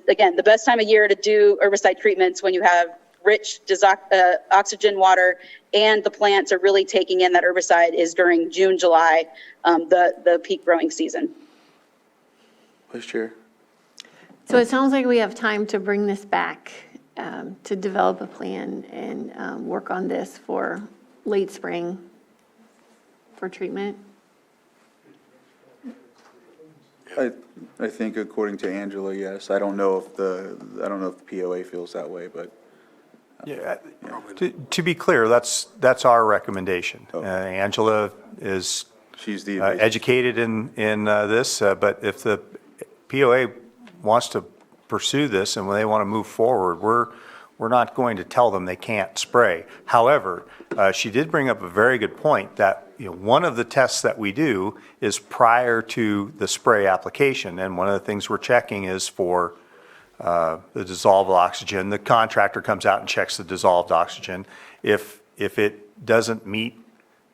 S16: Again, the best time of year to do herbicide treatments when you have rich oxygen water and the plants are really taking in that herbicide is during June, July, the peak growing season.
S1: Vice Chair.
S24: So it sounds like we have time to bring this back, to develop a plan and work on this for late spring for treatment.
S1: I think according to Angela, yes. I don't know if the POA feels that way, but.
S12: Yeah, to be clear, that's our recommendation. Angela is
S1: She's the
S12: educated in this, but if the POA wants to pursue this and when they want to move forward, we're not going to tell them they can't spray. However, she did bring up a very good point that one of the tests that we do is prior to the spray application, and one of the things we're checking is for the dissolved oxygen. The contractor comes out and checks the dissolved oxygen. If it doesn't meet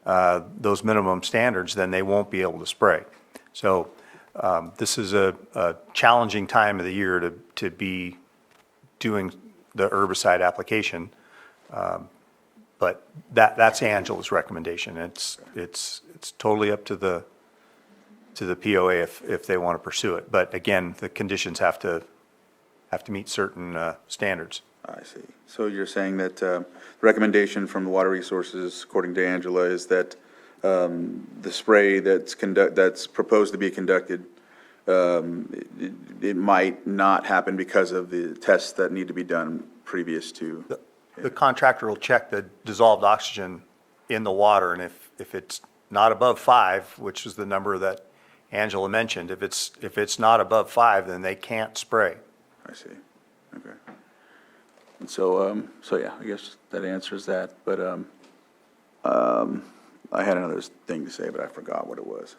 S12: those minimum standards, then they won't be able to spray. So this is a challenging time of the year to be doing the herbicide application. But that's Angela's recommendation. It's totally up to the POA if they want to pursue it. But again, the conditions have to meet certain standards.
S1: I see. So you're saying that the recommendation from the Water Resources, according to Angela, is that the spray that's proposed to be conducted, it might not happen because of the tests that need to be done previous to.
S12: the contractor will check the dissolved oxygen in the water, and if it's not above 5, which is the number that Angela mentioned, if it's not above 5, then they can't spray.
S1: I see, okay. And so, yeah, I guess that answers that, but, I had another thing to say, but I forgot what it was.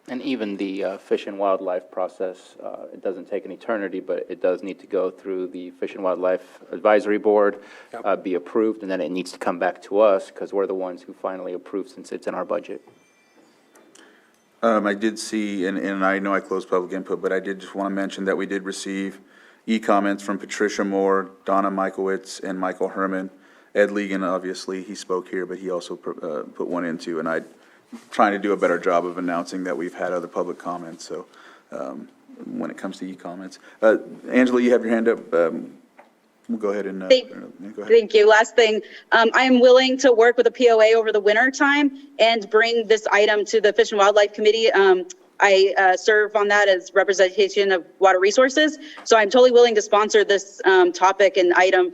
S2: And even the Fish and Wildlife process, it doesn't take an eternity, but it does need to go through the Fish and Wildlife Advisory Board, be approved, and then it needs to come back to us, because we're the ones who finally approve since it's in our budget.
S1: I did see, and I know I closed public input, but I did just want to mention that we did receive e-comments from Patricia Moore, Donna Michaelwitz, and Michael Herman. Ed Legan, obviously, he spoke here, but he also put one in too, and I'm trying to do a better job of announcing that we've had other public comments, so when it comes to e-comments. Angela, you have your hand up. We'll go ahead and, go ahead.
S16: Thank you. Last thing, I am willing to work with a POA over the winter time and bring this item to the Fish and Wildlife Committee. I serve on that as representation of water resources. So I'm totally willing to sponsor this topic and item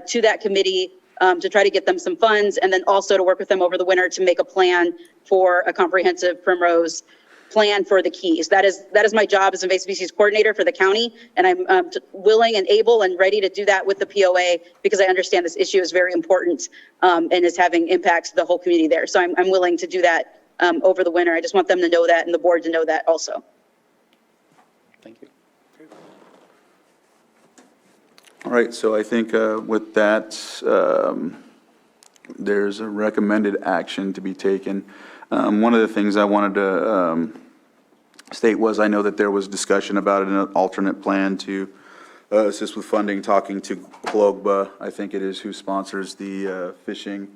S16: to that committee to try to get them some funds, and then also to work with them over the winter to make a plan for a comprehensive Primrose plan for the Keys. That is my job as invasive species coordinator for the county, and I'm willing and able and ready to do that with the POA because I understand this issue is very important and is having impacts to the whole community there. So I'm willing to do that over the winter. I just want them to know that and the board to know that also.
S2: Thank you.
S1: All right, so I think with that, there's a recommended action to be taken. One of the things I wanted to state was I know that there was discussion about an alternate plan to assist with funding, talking to Klogba, I think it is, who sponsors the fishing.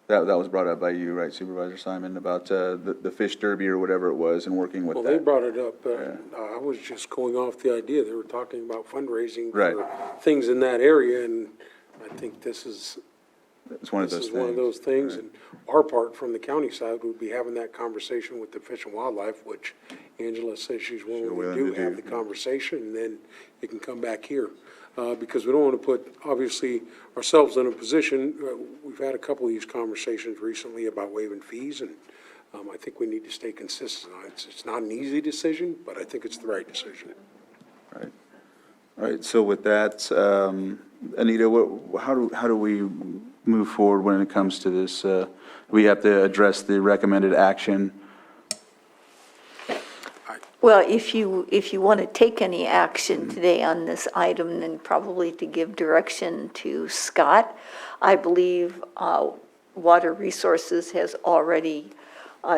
S1: That was brought up by you, right, Supervisor Simon, about the fish derby or whatever it was and working with that.
S9: Well, they brought it up. I was just going off the idea. They were talking about fundraising for things in that area, and I think this is
S1: one of
S9: those things. And our part from the county side would be having that conversation with the Fish and Wildlife, which Angela says she's willing to do, have the conversation, and then it can come back here. Because we don't want to put, obviously, ourselves in a position, we've had a couple of these conversations recently about waiving fees, and I think we need to stay consistent on it. It's not an easy decision, but I think it's the right decision.
S1: Right. All right, so with that, Anita, how do we move forward when it comes to this? We have to address the recommended action.
S7: Well, if you want to take any action today on this item, then probably to give direction to Scott. I believe Water Resources has already,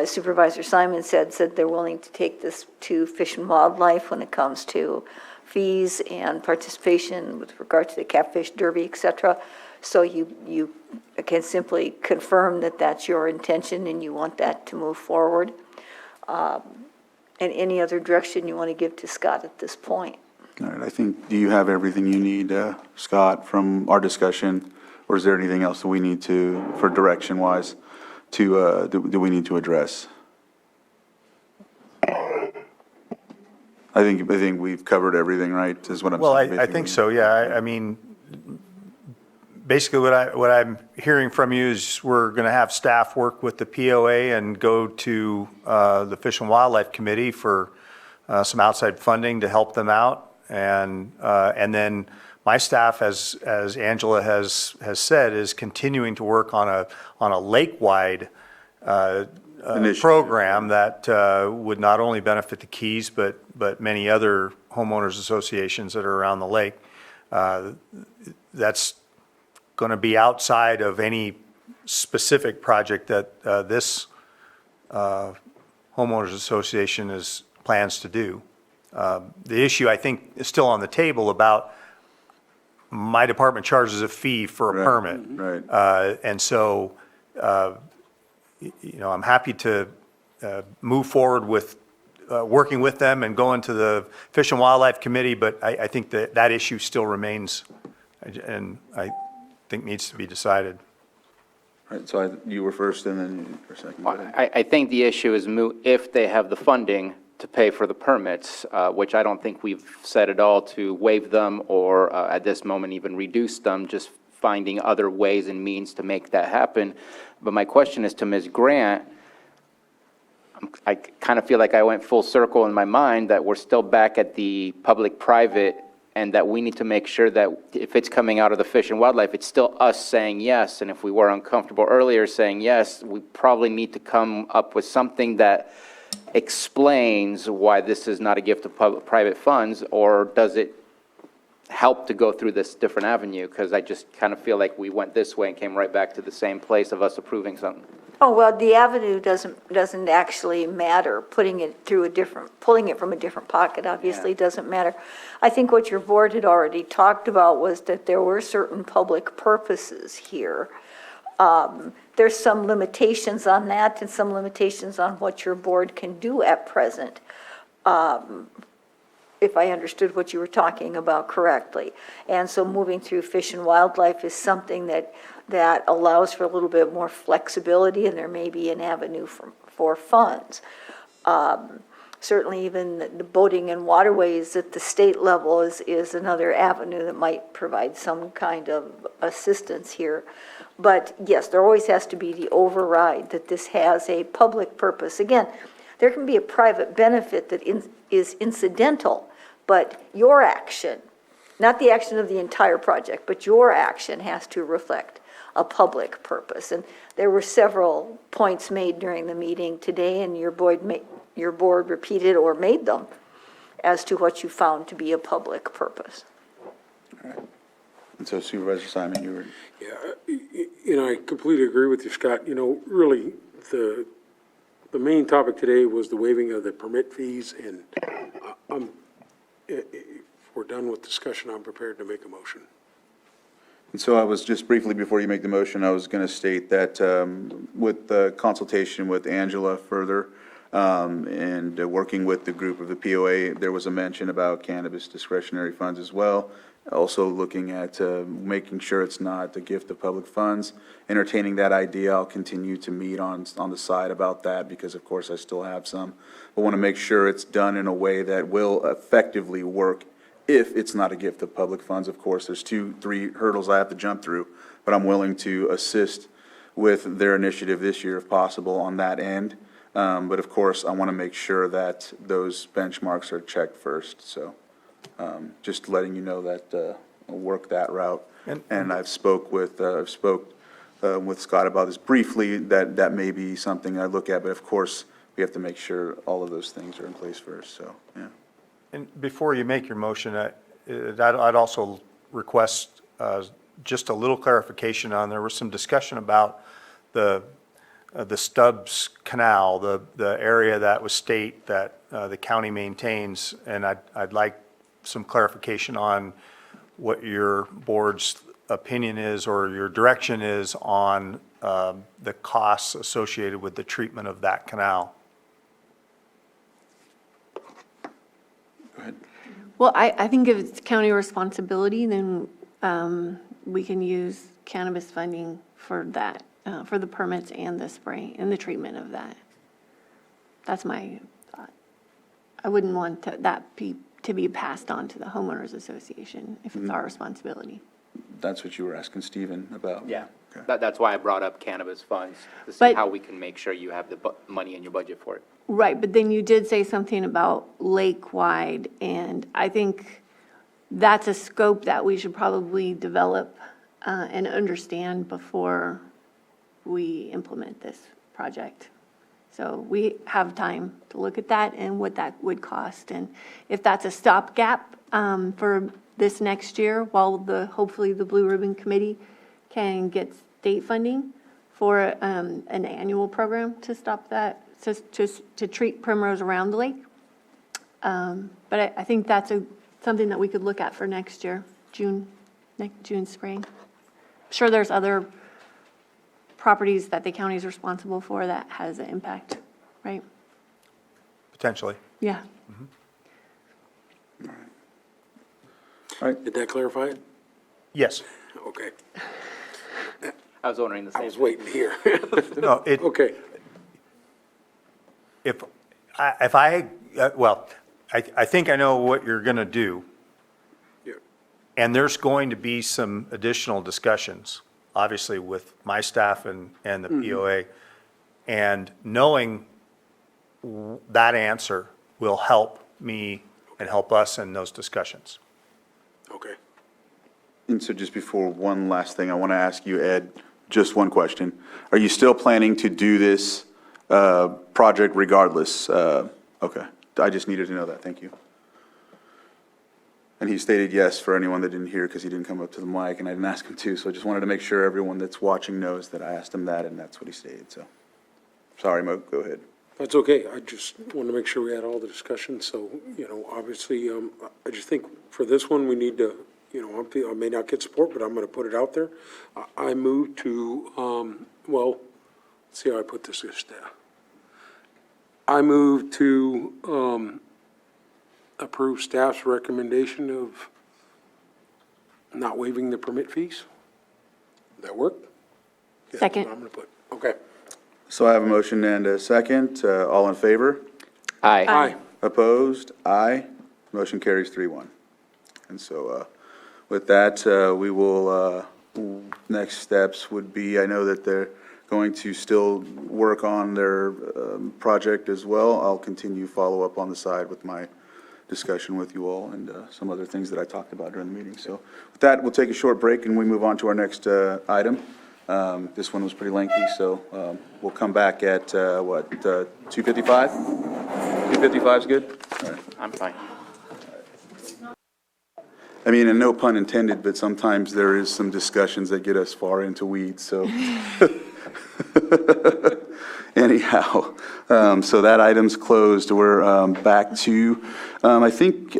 S7: Supervisor Simon said they're willing to take this to Fish and Wildlife when it comes to fees and participation with regard to the Catfish Derby, et cetera. So you can simply confirm that that's your intention and you want that to move forward. And any other direction you want to give to Scott at this point?
S1: All right, I think, do you have everything you need, Scott, from our discussion? Or is there anything else that we need to, for direction-wise, do we need to address? I think we've covered everything, right, is what I'm saying?
S12: Well, I think so, yeah. I mean, basically what I'm hearing from you is we're going to have staff work with the POA and go to the Fish and Wildlife Committee for some outside funding to help them out. And then my staff, as Angela has said, is continuing to work on a lake-wide program that would not only benefit the Keys, but many other homeowners associations that are around the lake. That's going to be outside of any specific project that this homeowners association plans to do. The issue, I think, is still on the table about my department charges a fee for a permit.
S1: Right.
S12: And so, I'm happy to move forward with working with them and going to the Fish and Wildlife Committee, but I think that issue still remains, and I think needs to be decided.
S1: All right, so you were first and then you were second.
S2: I think the issue is moot if they have the funding to pay for the permits, which I don't think we've said at all to waive them or at this moment even reduce them, just finding other ways and means to make that happen. But my question is to Ms. Grant. I kind of feel like I went full circle in my mind that we're still back at the public-private, and that we need to make sure that if it's coming out of the Fish and Wildlife, it's still us saying yes. And if we were uncomfortable earlier saying yes, we probably need to come up with something that explains why this is not a gift of private funds, or does it help to go through this different avenue? Because I just kind of feel like we went this way and came right back to the same place of us approving something.
S7: Oh, well, the avenue doesn't actually matter. Pulling it from a different pocket obviously doesn't matter. I think what your board had already talked about was that there were certain public purposes here. There's some limitations on that and some limitations on what your board can do at present, if I understood what you were talking about correctly. And so moving through Fish and Wildlife is something that allows for a little bit more flexibility, and there may be an avenue for funds. Certainly even the boating and waterways at the state level is another avenue that might provide some kind of assistance here. But yes, there always has to be the override that this has a public purpose. Again, there can be a private benefit that is incidental, but your action, not the action of the entire project, but your action has to reflect a public purpose. And there were several points made during the meeting today, and your board repeated or made them as to what you found to be a public purpose.
S1: All right. And so Supervisor Simon, you were...
S9: Yeah, I completely agree with you, Scott. Really, the main topic today was the waiving of the permit fees, and if we're done with discussion, I'm prepared to make a motion.
S1: And so I was just briefly, before you make the motion, I was going to state that with the consultation with Angela further, and working with the group of the POA, there was a mention about cannabis discretionary funds as well. Also looking at making sure it's not a gift of public funds. Entertaining that idea, I'll continue to meet on the side about that, because of course I still have some. But want to make sure it's done in a way that will effectively work. If it's not a gift of public funds, of course, there's 2-3 hurdles I have to jump through, but I'm willing to assist with their initiative this year if possible on that end. But of course, I want to make sure that those benchmarks are checked first. So just letting you know that I'll work that route. And I've spoke with Scott about this briefly, that may be something I look at, but of course, we have to make sure all of those things are in place first, so, yeah.
S12: And before you make your motion, I'd also request just a little clarification on, there was some discussion about the Stubbs Canal, the area that was state that the county maintains, and I'd like some clarification on what your board's opinion is or your direction is on the costs associated with the treatment of that canal.
S1: Go ahead.
S24: Well, I think if it's county responsibility, then we can use cannabis funding for that, for the permits and the spray and the treatment of that. That's my thought. I wouldn't want that to be passed on to the homeowners association if it's our responsibility.
S1: That's what you were asking Stephen about?
S2: Yeah, that's why I brought up cannabis funds, to see
S24: But-
S2: how we can make sure you have the money in your budget for it.
S24: Right, but then you did say something about lake-wide, and I think that's a scope that we should probably develop and understand before we implement this project. So we have time to look at that and what that would cost. And if that's a stopgap for this next year, while hopefully the Blue Ribbon Committee can get state funding for an annual program to stop that, to treat primrose around the lake. But I think that's something that we could look at for next year, June, spring. I'm sure there's other properties that the county is responsible for that has an impact, right?
S12: Potentially.
S24: Yeah.
S1: All right.
S9: Did that clarify it?
S12: Yes.
S9: Okay.
S2: I was wondering the same.
S9: I was waiting to hear.
S12: No,
S9: Okay.
S12: I think I know what you're going to do.
S9: Yeah.
S12: And there's going to be some additional discussions, obviously with my staff and the POA. And knowing that answer will help me and help us in those discussions.
S9: Okay.
S1: And so just before, one last thing, I want to ask you, Ed, just one question. Are you still planning to do this project regardless? Okay, I just needed to know that, thank you. And he stated yes for anyone that didn't hear because he didn't come up to the mic and I didn't ask him to, so I just wanted to make sure everyone that's watching knows that I asked him that and that's what he stated, so. Sorry, Mo, go ahead.
S9: That's okay. I just wanted to make sure we had all the discussion. So, obviously, I just think for this one, we need to, I may not get support, but I'm going to put it out there. I move to, let's see how I put this. I move to approve staff's recommendation of not waiving the permit fees. Does that work? Yeah,
S24: Second.
S9: I'm going to put, okay.
S1: So I have a motion and a second. All in favor?
S2: Aye.
S9: Aye.
S1: Opposed? Aye. Motion carries 3-1. And so with that, we will, next steps would be, I know that they're going to still work on their project as well. I'll continue follow up on the side with my discussion with you all and some other things that I talked about during the meeting. So with that, we'll take a short break and we move on to our next item. This one was pretty lengthy, so we'll come back at, 2:55? 2:55 is good? All right.
S2: I'm fine.
S1: I mean, and no pun intended, but sometimes there is some discussions that get us far into weeds, so. Anyhow, so that item's closed. We're back to, I think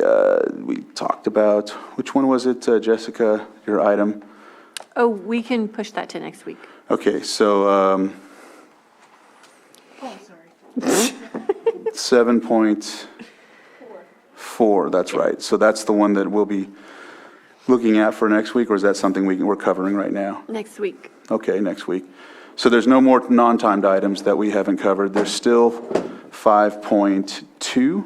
S1: we talked about, which one was it, Jessica, your item?
S24: Oh, we can push that to next week.
S1: Okay, so 7.4, that's right. So that's the one that we'll be looking at for next week, or is that something we're covering right now?
S24: Next week.
S1: Okay, next week. So there's no more non-timed items that we haven't covered. There's still 5.2?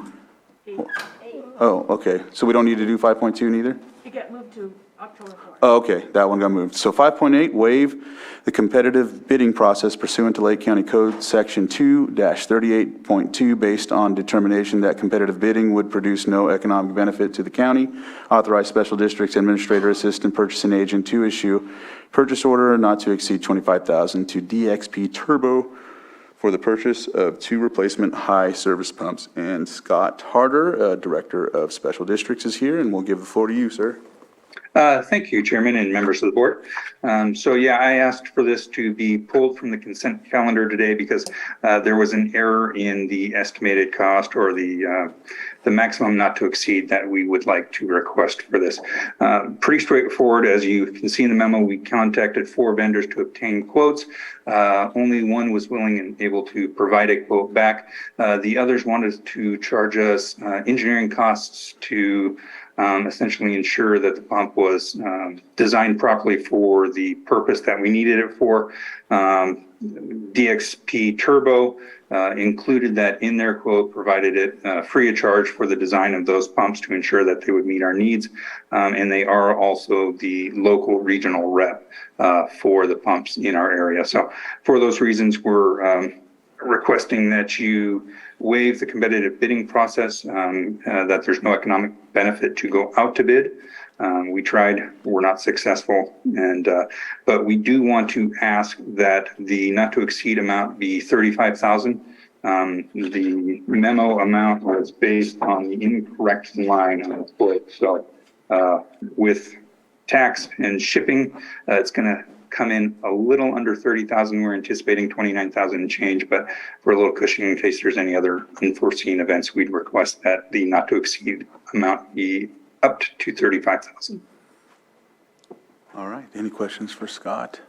S1: Oh, okay. So we don't need to do 5.2 neither?
S4: It got moved to October 4th.
S1: Oh, okay, that one got moved. So 5.8, waive the competitive bidding process pursuant to Lake County Code Section 2-38.2 based on determination that competitive bidding would produce no economic benefit to the county. Authorize special districts administrator, assistant purchasing agent to issue purchase order not to exceed $25,000 to DXP Turbo for the purchase of 2 replacement high service pumps. And Scott Harder, Director of Special Districts, is here, and we'll give the floor to you, sir.
S3: Thank you, Chairman and members of the board. I asked for this to be pulled from the consent calendar today because there was an error in the estimated cost or the maximum not to exceed that we would like to request for this. Pretty straightforward. As you can see in the memo, we contacted 4 vendors to obtain quotes. Only one was willing and able to provide a quote back. The others wanted to charge us engineering costs to essentially ensure that the pump was designed properly for the purpose that we needed it for. DXP Turbo included that in their quote, provided it free of charge for the design of those pumps to ensure that they would meet our needs. And they are also the local regional rep for the pumps in our area. So for those reasons, we're requesting that you waive the competitive bidding process, that there's no economic benefit to go out to bid. We tried, we're not successful, but we do want to ask that the not to exceed amount be $35,000. The memo amount was based on the incorrect line on the quote. So with tax and shipping, it's going to come in a little under 30,000. We're anticipating 29,000 and change, but for a little cushioning in case there's any other unforeseen events, we'd request that the not to exceed amount be up to 35,000.
S1: All right, any questions for Scott?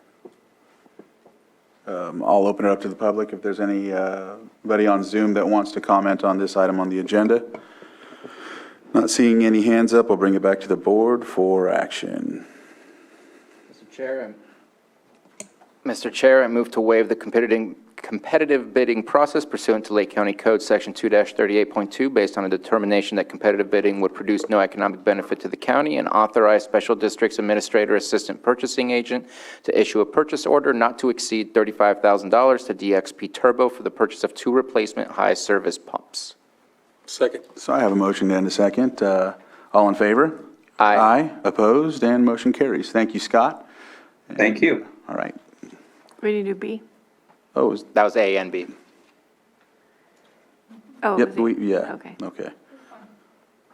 S1: I'll open it up to the public if there's anybody on Zoom that wants to comment on this item on the agenda. Not seeing any hands up, I'll bring it back to the board for action.
S2: Mr. Chair, I move to waive the competitive bidding process pursuant to Lake County Code Section 2-38.2, based on a determination that competitive bidding would produce no economic benefit to the county, and authorize Special District's Administrator Assistant Purchasing Agent to issue a purchase order not to exceed $35,000 to DXP Turbo for the purchase of 2 replacement high-service pumps.
S9: Second.
S1: So I have a motion and a second. All in favor?
S2: Aye.
S1: Aye. Opposed? And motion carries. Thank you, Scott.
S3: Thank you.
S1: All right.
S24: Ready to do B?
S1: Oh,
S2: That was A and B.
S24: Oh,
S1: yep,
S24: was it?
S1: yeah.
S24: Okay.
S1: Okay.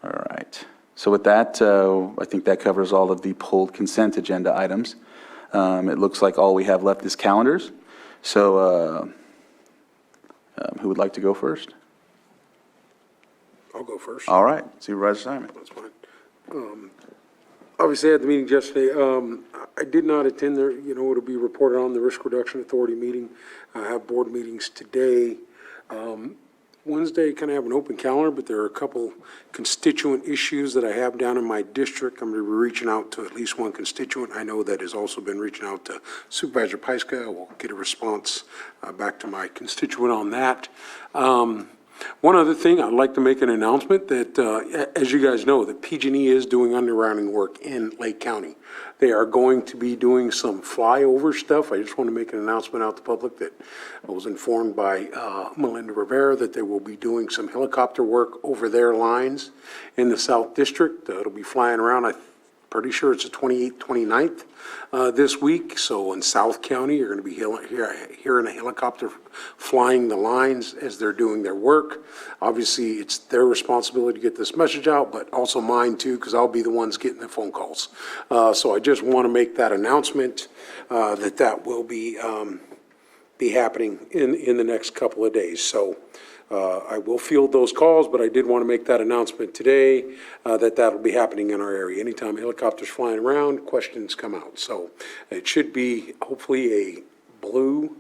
S1: All right. So with that, I think that covers all of the pulled consent agenda items. It looks like all we have left is calendars. So who would like to go first?
S9: I'll go first.
S1: All right, Supervisor Simon.
S9: That's fine. Obviously, at the meeting yesterday, I did not attend there, it'll be reported on the Risk Reduction Authority meeting. I have board meetings today. Wednesday, kind of have an open calendar, but there are a couple constituent issues that I have down in my district. I'm going to be reaching out to at least one constituent. I know that has also been reaching out to Supervisor Pyska. We'll get a response back to my constituent on that. One other thing, I'd like to make an announcement that, as you guys know, that PG&E is doing undergrounding work in Lake County. They are going to be doing some flyover stuff. I just want to make an announcement out to the public that I was informed by Melinda Rivera that they will be doing some helicopter work over their lines in the South District. It'll be flying around. I'm pretty sure it's the 28th, 29th this week. So in South County, you're going to be hearing a helicopter flying the lines as they're doing their work. Obviously, it's their responsibility to get this message out, but also mine too, because I'll be the ones getting the phone calls. So I just want to make that announcement that will be happening in the next couple of days. So I will field those calls, but I did want to make that announcement today that'll be happening in our area. Anytime helicopters flying around, questions come out. So it should be hopefully a blue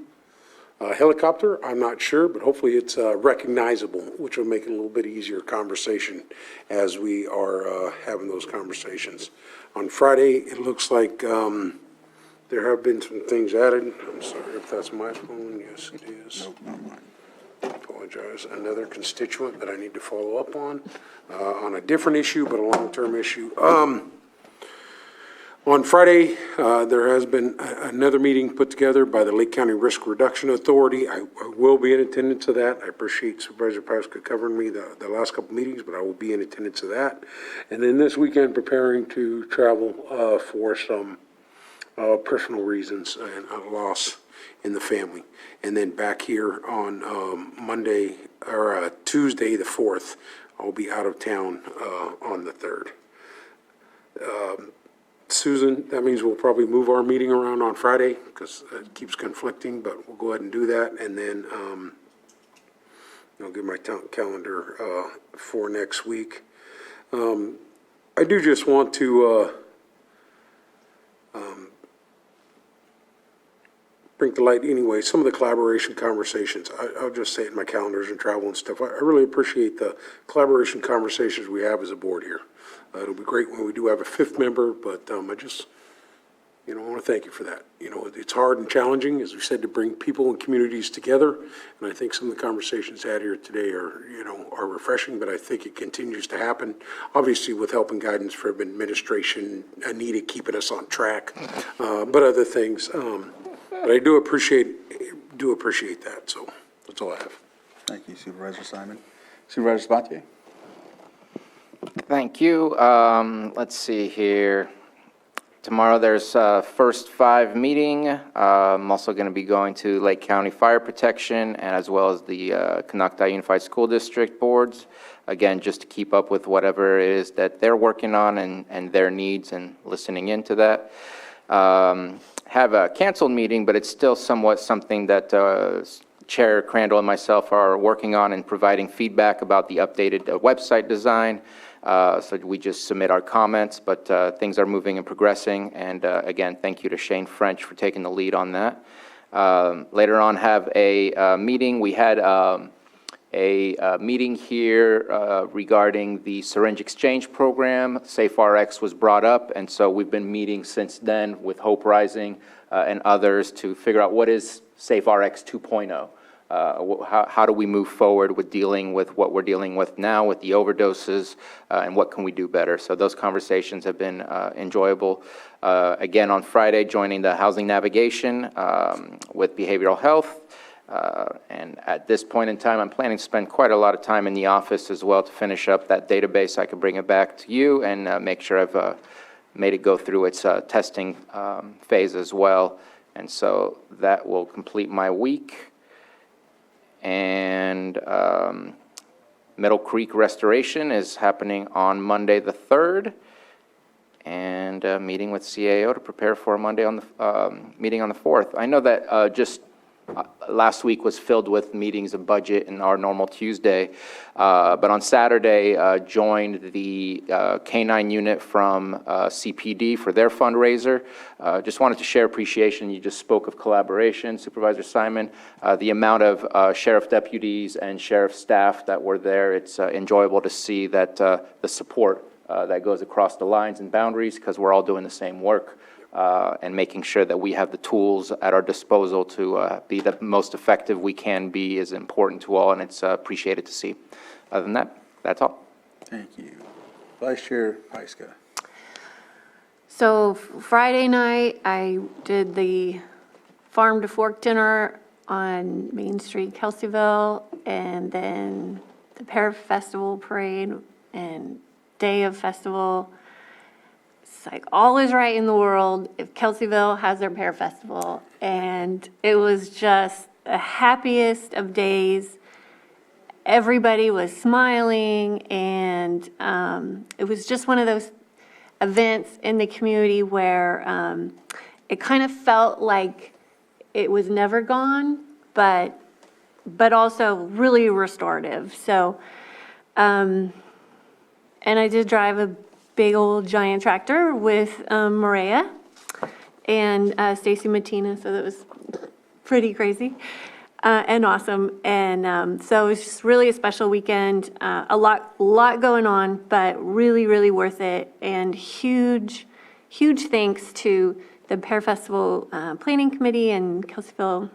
S9: helicopter. I'm not sure, but hopefully it's recognizable, which will make it a little bit easier conversation as we are having those conversations. On Friday, it looks like there have been some things added. I'm sorry if that's my phone. Yes, it is. Nope, not mine. Apologize. Another constituent that I need to follow up on a different issue, but a long-term issue. On Friday, there has been another meeting put together by the Lake County Risk Reduction Authority. I will be in attendance of that. I appreciate Supervisor Pyska covering me the last couple meetings, but I will be in attendance of that. And then this weekend, preparing to travel for some personal reasons and a loss in the family. And then back here on Monday, or Tuesday, the 4th, I'll be out of town on the 3rd. Susan, that means we'll probably move our meeting around on Friday because it keeps conflicting, but we'll go ahead and do that. And then I'll give my calendar for next week. I do just want to bring to light anyway some of the collaboration conversations. I'll just say it in my calendars and travel and stuff. I really appreciate the collaboration conversations we have as a board here. It'll be great when we do have a 5th member, but I just, I want to thank you for that. It's hard and challenging, as we said, to bring people and communities together. And I think some of the conversations had here today are refreshing, but I think it continues to happen. Obviously, with help and guidance from administration, Anita keeping us on track, but other things. But I do appreciate that. So that's all I have.
S1: Thank you, Supervisor Simon. Supervisor Sabatier.
S2: Thank you. Let's see here. Tomorrow there's First 5 meeting. I'm also going to be going to Lake County Fire Protection and as well as the Canuckta Unified School District boards. Again, just to keep up with whatever it is that they're working on and their needs and listening into that. Have a canceled meeting, but it's still somewhat something that Chair Crandall and myself are working on and providing feedback about the updated website design. So we just submit our comments, but things are moving and progressing. And again, thank you to Shane French for taking the lead on that. Later on, have a meeting. We had a meeting here regarding the syringe exchange program. SafeRx was brought up, and so we've been meeting since then with Hope Rising and others to figure out what is SafeRx 2.0. How do we move forward with dealing with what we're dealing with now with the overdoses, and what can we do better? So those conversations have been enjoyable. Again, on Friday, joining the housing navigation with behavioral health. And at this point in time, I'm planning to spend quite a lot of time in the office as well to finish up that database. I can bring it back to you and make sure I've made it go through its testing phase as well. And so that will complete my week. And Middle Creek Restoration is happening on Monday the 3rd. And meeting with CAO to prepare for a Monday on the meeting on the 4th. I know that just last week was filled with meetings of budget and our normal Tuesday, but on Saturday joined the K-9 unit from CPD for their fundraiser. Just wanted to share appreciation. You just spoke of collaboration, Supervisor Simon. The amount of sheriff deputies and sheriff staff that were there, it's enjoyable to see that the support that goes across the lines and boundaries, because we're all doing the same work. And making sure that we have the tools at our disposal to be the most effective we can be is important to all, and it's appreciated to see. Other than that, that's all.
S1: Thank you. Vice Chair Pyska.
S24: So Friday night, I did the Farm to Fork dinner on Main Street, Kelseyville, and then the Pear Festival Parade and Day of Festival. It's like all is right in the world if Kelseyville has their Pear Festival. And it was just the happiest of days. Everybody was smiling, and it was just one of those events in the community where it kind of felt like it was never gone, but also really restorative. So, and I did drive a big old giant tractor with Maria and Stacy Mattina, so that was pretty crazy and awesome. And so it was just really a special weekend, a lot going on, but really, really worth it. And huge thanks to the Pear Festival Planning Committee and Kelseyville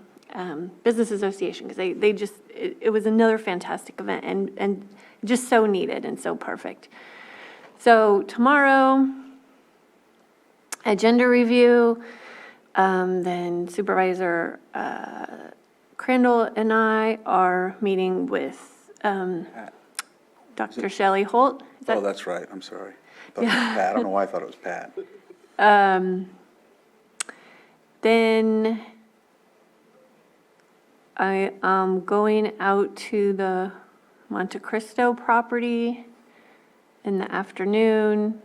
S24: Business Association, because they just, it was another fantastic event and just so needed and so perfect. So tomorrow, agenda review, then Supervisor Crandall and I are meeting with Dr. Shelley Holt.
S1: Oh, that's right. I'm sorry. I thought it was Pat. I don't know why I thought it was Pat.
S24: Then I am going out to the Monte Cristo property in the afternoon.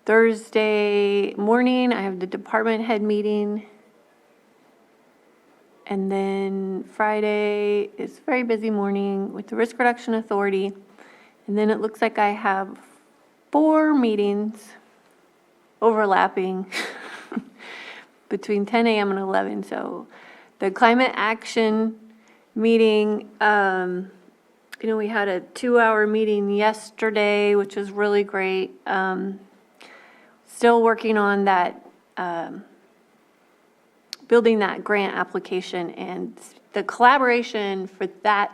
S24: Thursday morning, I have the department head meeting. And then Friday is a very busy morning with the Risk Reduction Authority. And then it looks like I have 4 meetings overlapping between 10 a.m. and 11. So the climate action meeting, we had a 2-hour meeting yesterday, which was really great. Still working on that, building that grant application, and the collaboration for that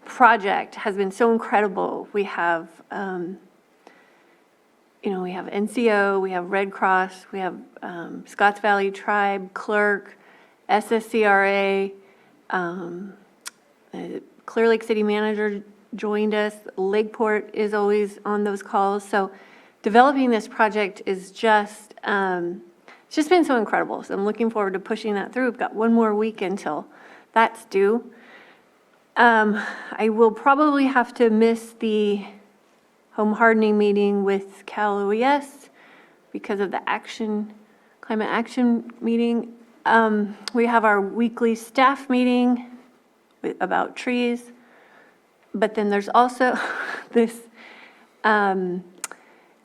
S24: project has been so incredible. We have, we have NCO, we have Red Cross, we have Scotts Valley Tribe, Clerk, SSCRA, Clear Lake City Manager joined us. Lakeport is always on those calls. So developing this project is just, it's just been so incredible. So I'm looking forward to pushing that through. We've got 1 more week until that's due. I will probably have to miss the home hardening meeting with Cal OES because of the climate action meeting. We have our weekly staff meeting about trees, but then there's also this, the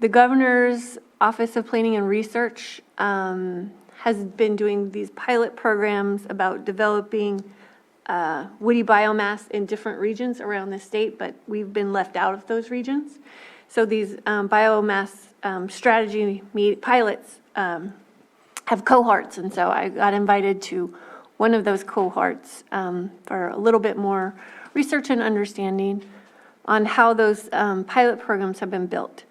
S24: governor's Office of Planning and Research has been doing these pilot programs about developing woody biomass in different regions around the state, but we've been left out of those regions. So these biomass strategy pilots have cohorts, and so I got invited to one of those cohorts for a little bit more research and understanding on how those pilot programs have been built.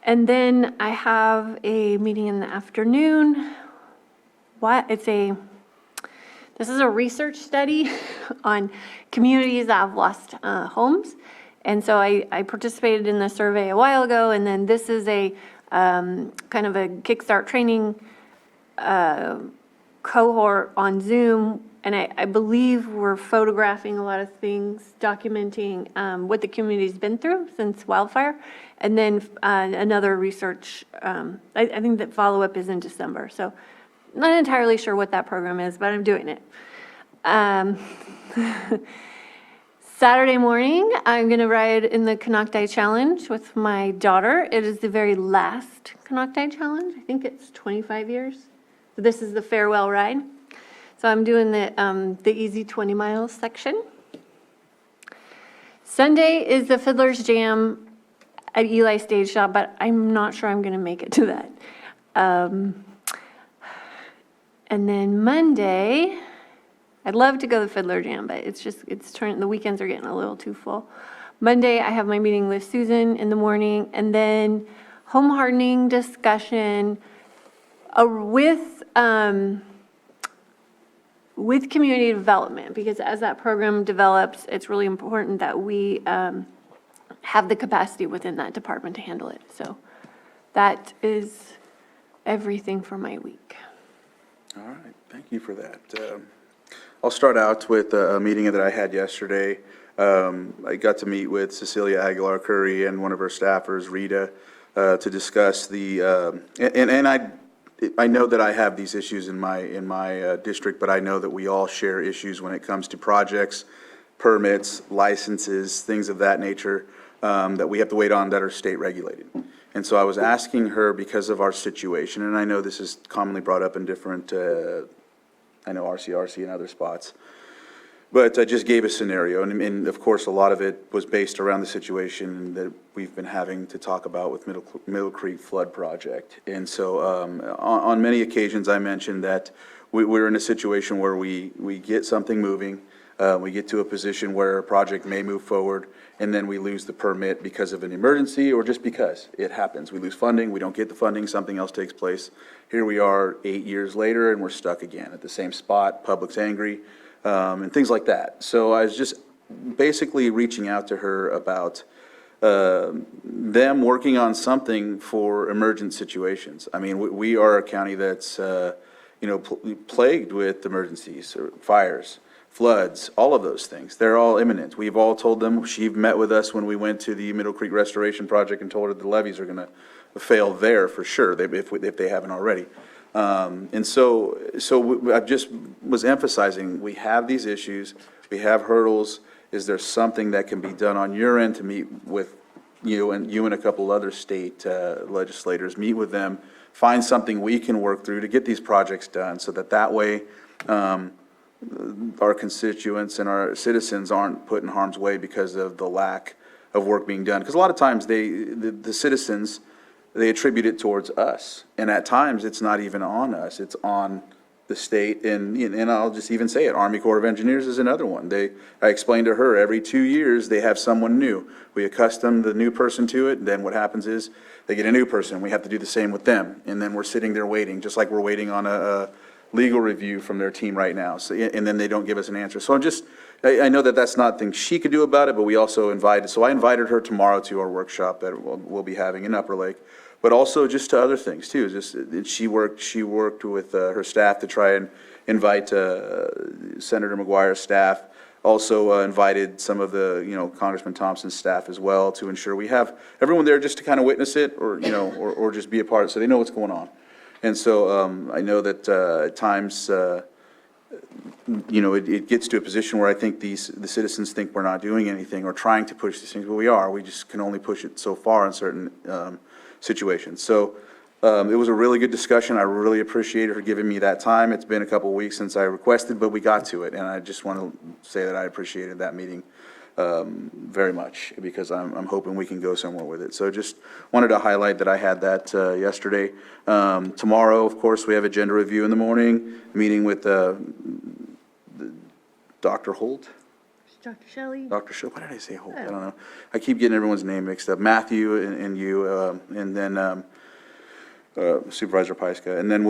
S24: And then I have a meeting in the afternoon. This is a research study on communities that have lost homes. And so I participated in the survey a while ago, and then this is a kind of a Kickstart training cohort on Zoom. And I believe we're photographing a lot of things, documenting what the community's been through since wildfire. And then another research, I think that follow-up is in December. So not entirely sure what that program is, but I'm doing it. Saturday morning, I'm going to ride in the Konocti Challenge with my daughter. It is the very last Konocti Challenge. I think it's 25 years. So this is the farewell ride. So I'm doing the easy 20 miles section. Sunday is the Fiddler's Jam at Eli Stage Shop, but I'm not sure I'm going to make it to that. And then Monday, I'd love to go to the Fiddler Jam, but the weekends are getting a little too full. Monday, I have my meeting with Susan in the morning, and then home hardening discussion with community development, because as that program develops, it's really important that we have the capacity within that department to handle it. So that is everything for my week.
S1: All right, thank you for that. I'll start out with a meeting that I had yesterday. I got to meet with Cecilia Aguilar Curry and one of her staffers, Rita, to discuss I know that I have these issues in my district, but I know that we all share issues when it comes to projects, permits, licenses, things of that nature that we have to wait on that are state regulated. And so I was asking her, because of our situation, and I know this is commonly brought up in different, I know RCRC and other spots, but I just gave a scenario, and of course, a lot of it was based around the situation that we've been having to talk about with Middle Creek Flood Project. And so on many occasions, I mentioned that we're in a situation where we get something moving, we get to a position where a project may move forward, and then we lose the permit because of an emergency or just because it happens. We lose funding, we don't get the funding, something else takes place. Here we are 8 years later, and we're stuck again at the same spot, public's angry, and things like that. So I was just basically reaching out to her about them working on something for emergent situations. I mean, we are a county that's, plagued with emergencies, or fires, floods, all of those things. They're all imminent. We've all told them. She met with us when we went to the Middle Creek Restoration Project and told her the levees are going to fail there for sure, if they haven't already. And so I just was emphasizing, we have these issues, we have hurdles. Is there something that can be done on your end to meet with you and a couple other state legislators, meet with them, find something we can work through to get these projects done, so that way our constituents and our citizens aren't put in harm's way because of the lack of work being done. Because a lot of times the citizens, they attribute it towards us. And at times, it's not even on us, it's on the state. And I'll just even say it, Army Corps of Engineers is another one. I explained to her, every 2 years, they have someone new. We accustom the new person to it, and then what happens is, they get a new person, we have to do the same with them. And then we're sitting there waiting, just like we're waiting on a legal review from their team right now. So, and then they don't give us an answer. So I know that that's not things she could do about it, but we also I invited her tomorrow to our workshop that we'll be having in Upper Lake, but also just to other things too. She worked with her staff to try and invite Senator McGuire's staff. Also invited some of the, Congressman Thompson's staff as well, to ensure we have everyone there just to kind of witness it, or just be a part of it, so they know what's going on. And so I know that at times, it gets to a position where I think the citizens think we're not doing anything or trying to push these things, but we are. We just can only push it so far in certain situations. So it was a really good discussion. I really appreciate her giving me that time. It's been a couple of weeks since I requested, but we got to it, and I just want to say that I appreciated that meeting very much, because I'm hoping we can go somewhere with it. So just wanted to highlight that I had that yesterday. Tomorrow, of course, we have agenda review in the morning, meeting with Dr. Holt.
S24: Dr. Shelley?
S1: Dr. Show, why did I say Holt? I don't know. I keep getting everyone's name mixed up. Matthew and you, and then Supervisor Pyska. And then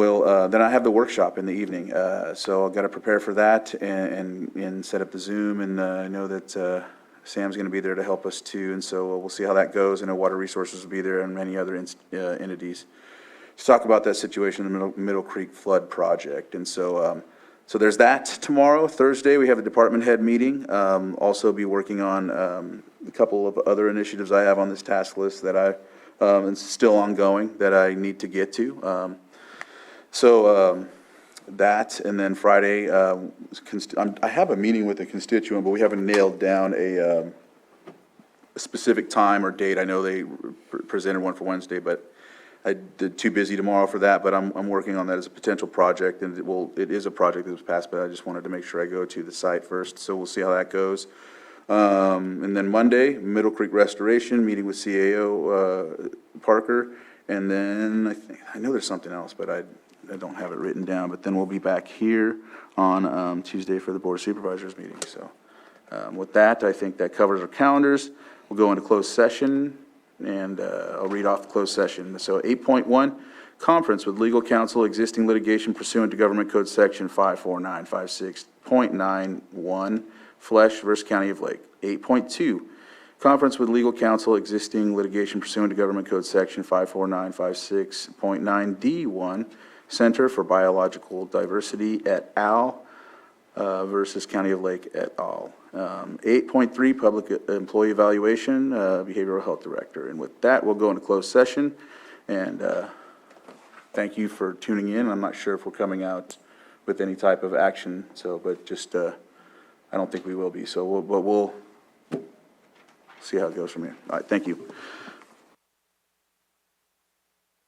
S1: then I have the workshop in the evening. So I've got to prepare for that and set up the Zoom. And I know that Sam's going to be there to help us too. And so we'll see how that goes. I know Water Resources will be there and many other entities to talk about that situation in the Middle Creek Flood Project. And so, so there's that tomorrow. Thursday, we have a department head meeting. Also be working on a couple of other initiatives I have on this task list that it's still ongoing that I need to get to. That, and then Friday, I have a meeting with a constituent, but we haven't nailed down a specific time or date. I know they presented one for Wednesday, but I did too busy tomorrow for that, but I'm working on that as a potential project, and it is a project that was passed, but I just wanted to make sure I go to the site first, so we'll see how that goes. And then Monday, Middle Creek Restoration, meeting with CAO Parker, and then I know there's something else, but I don't have it written down, but then we'll be back here on Tuesday for the Board of Supervisors meeting. So with that, I think that covers our calendars. We'll go into closed session, and I'll read off the closed session. So 8.1, conference with legal counsel, existing litigation pursuant to Government Code Section 54956.91, Flesh versus County of Lake. 8.2, conference with legal counsel, existing litigation pursuant to Government Code Section 54956.9D1, Center for Biological Diversity et al. Versus County of Lake et al. 8.3, public employee evaluation, behavioral health director. And with that, we'll go into closed session. And thank you for tuning in. I'm not sure if we're coming out with any type of action, but just, I don't think we will be. So we'll see how it goes from here. All right, thank you.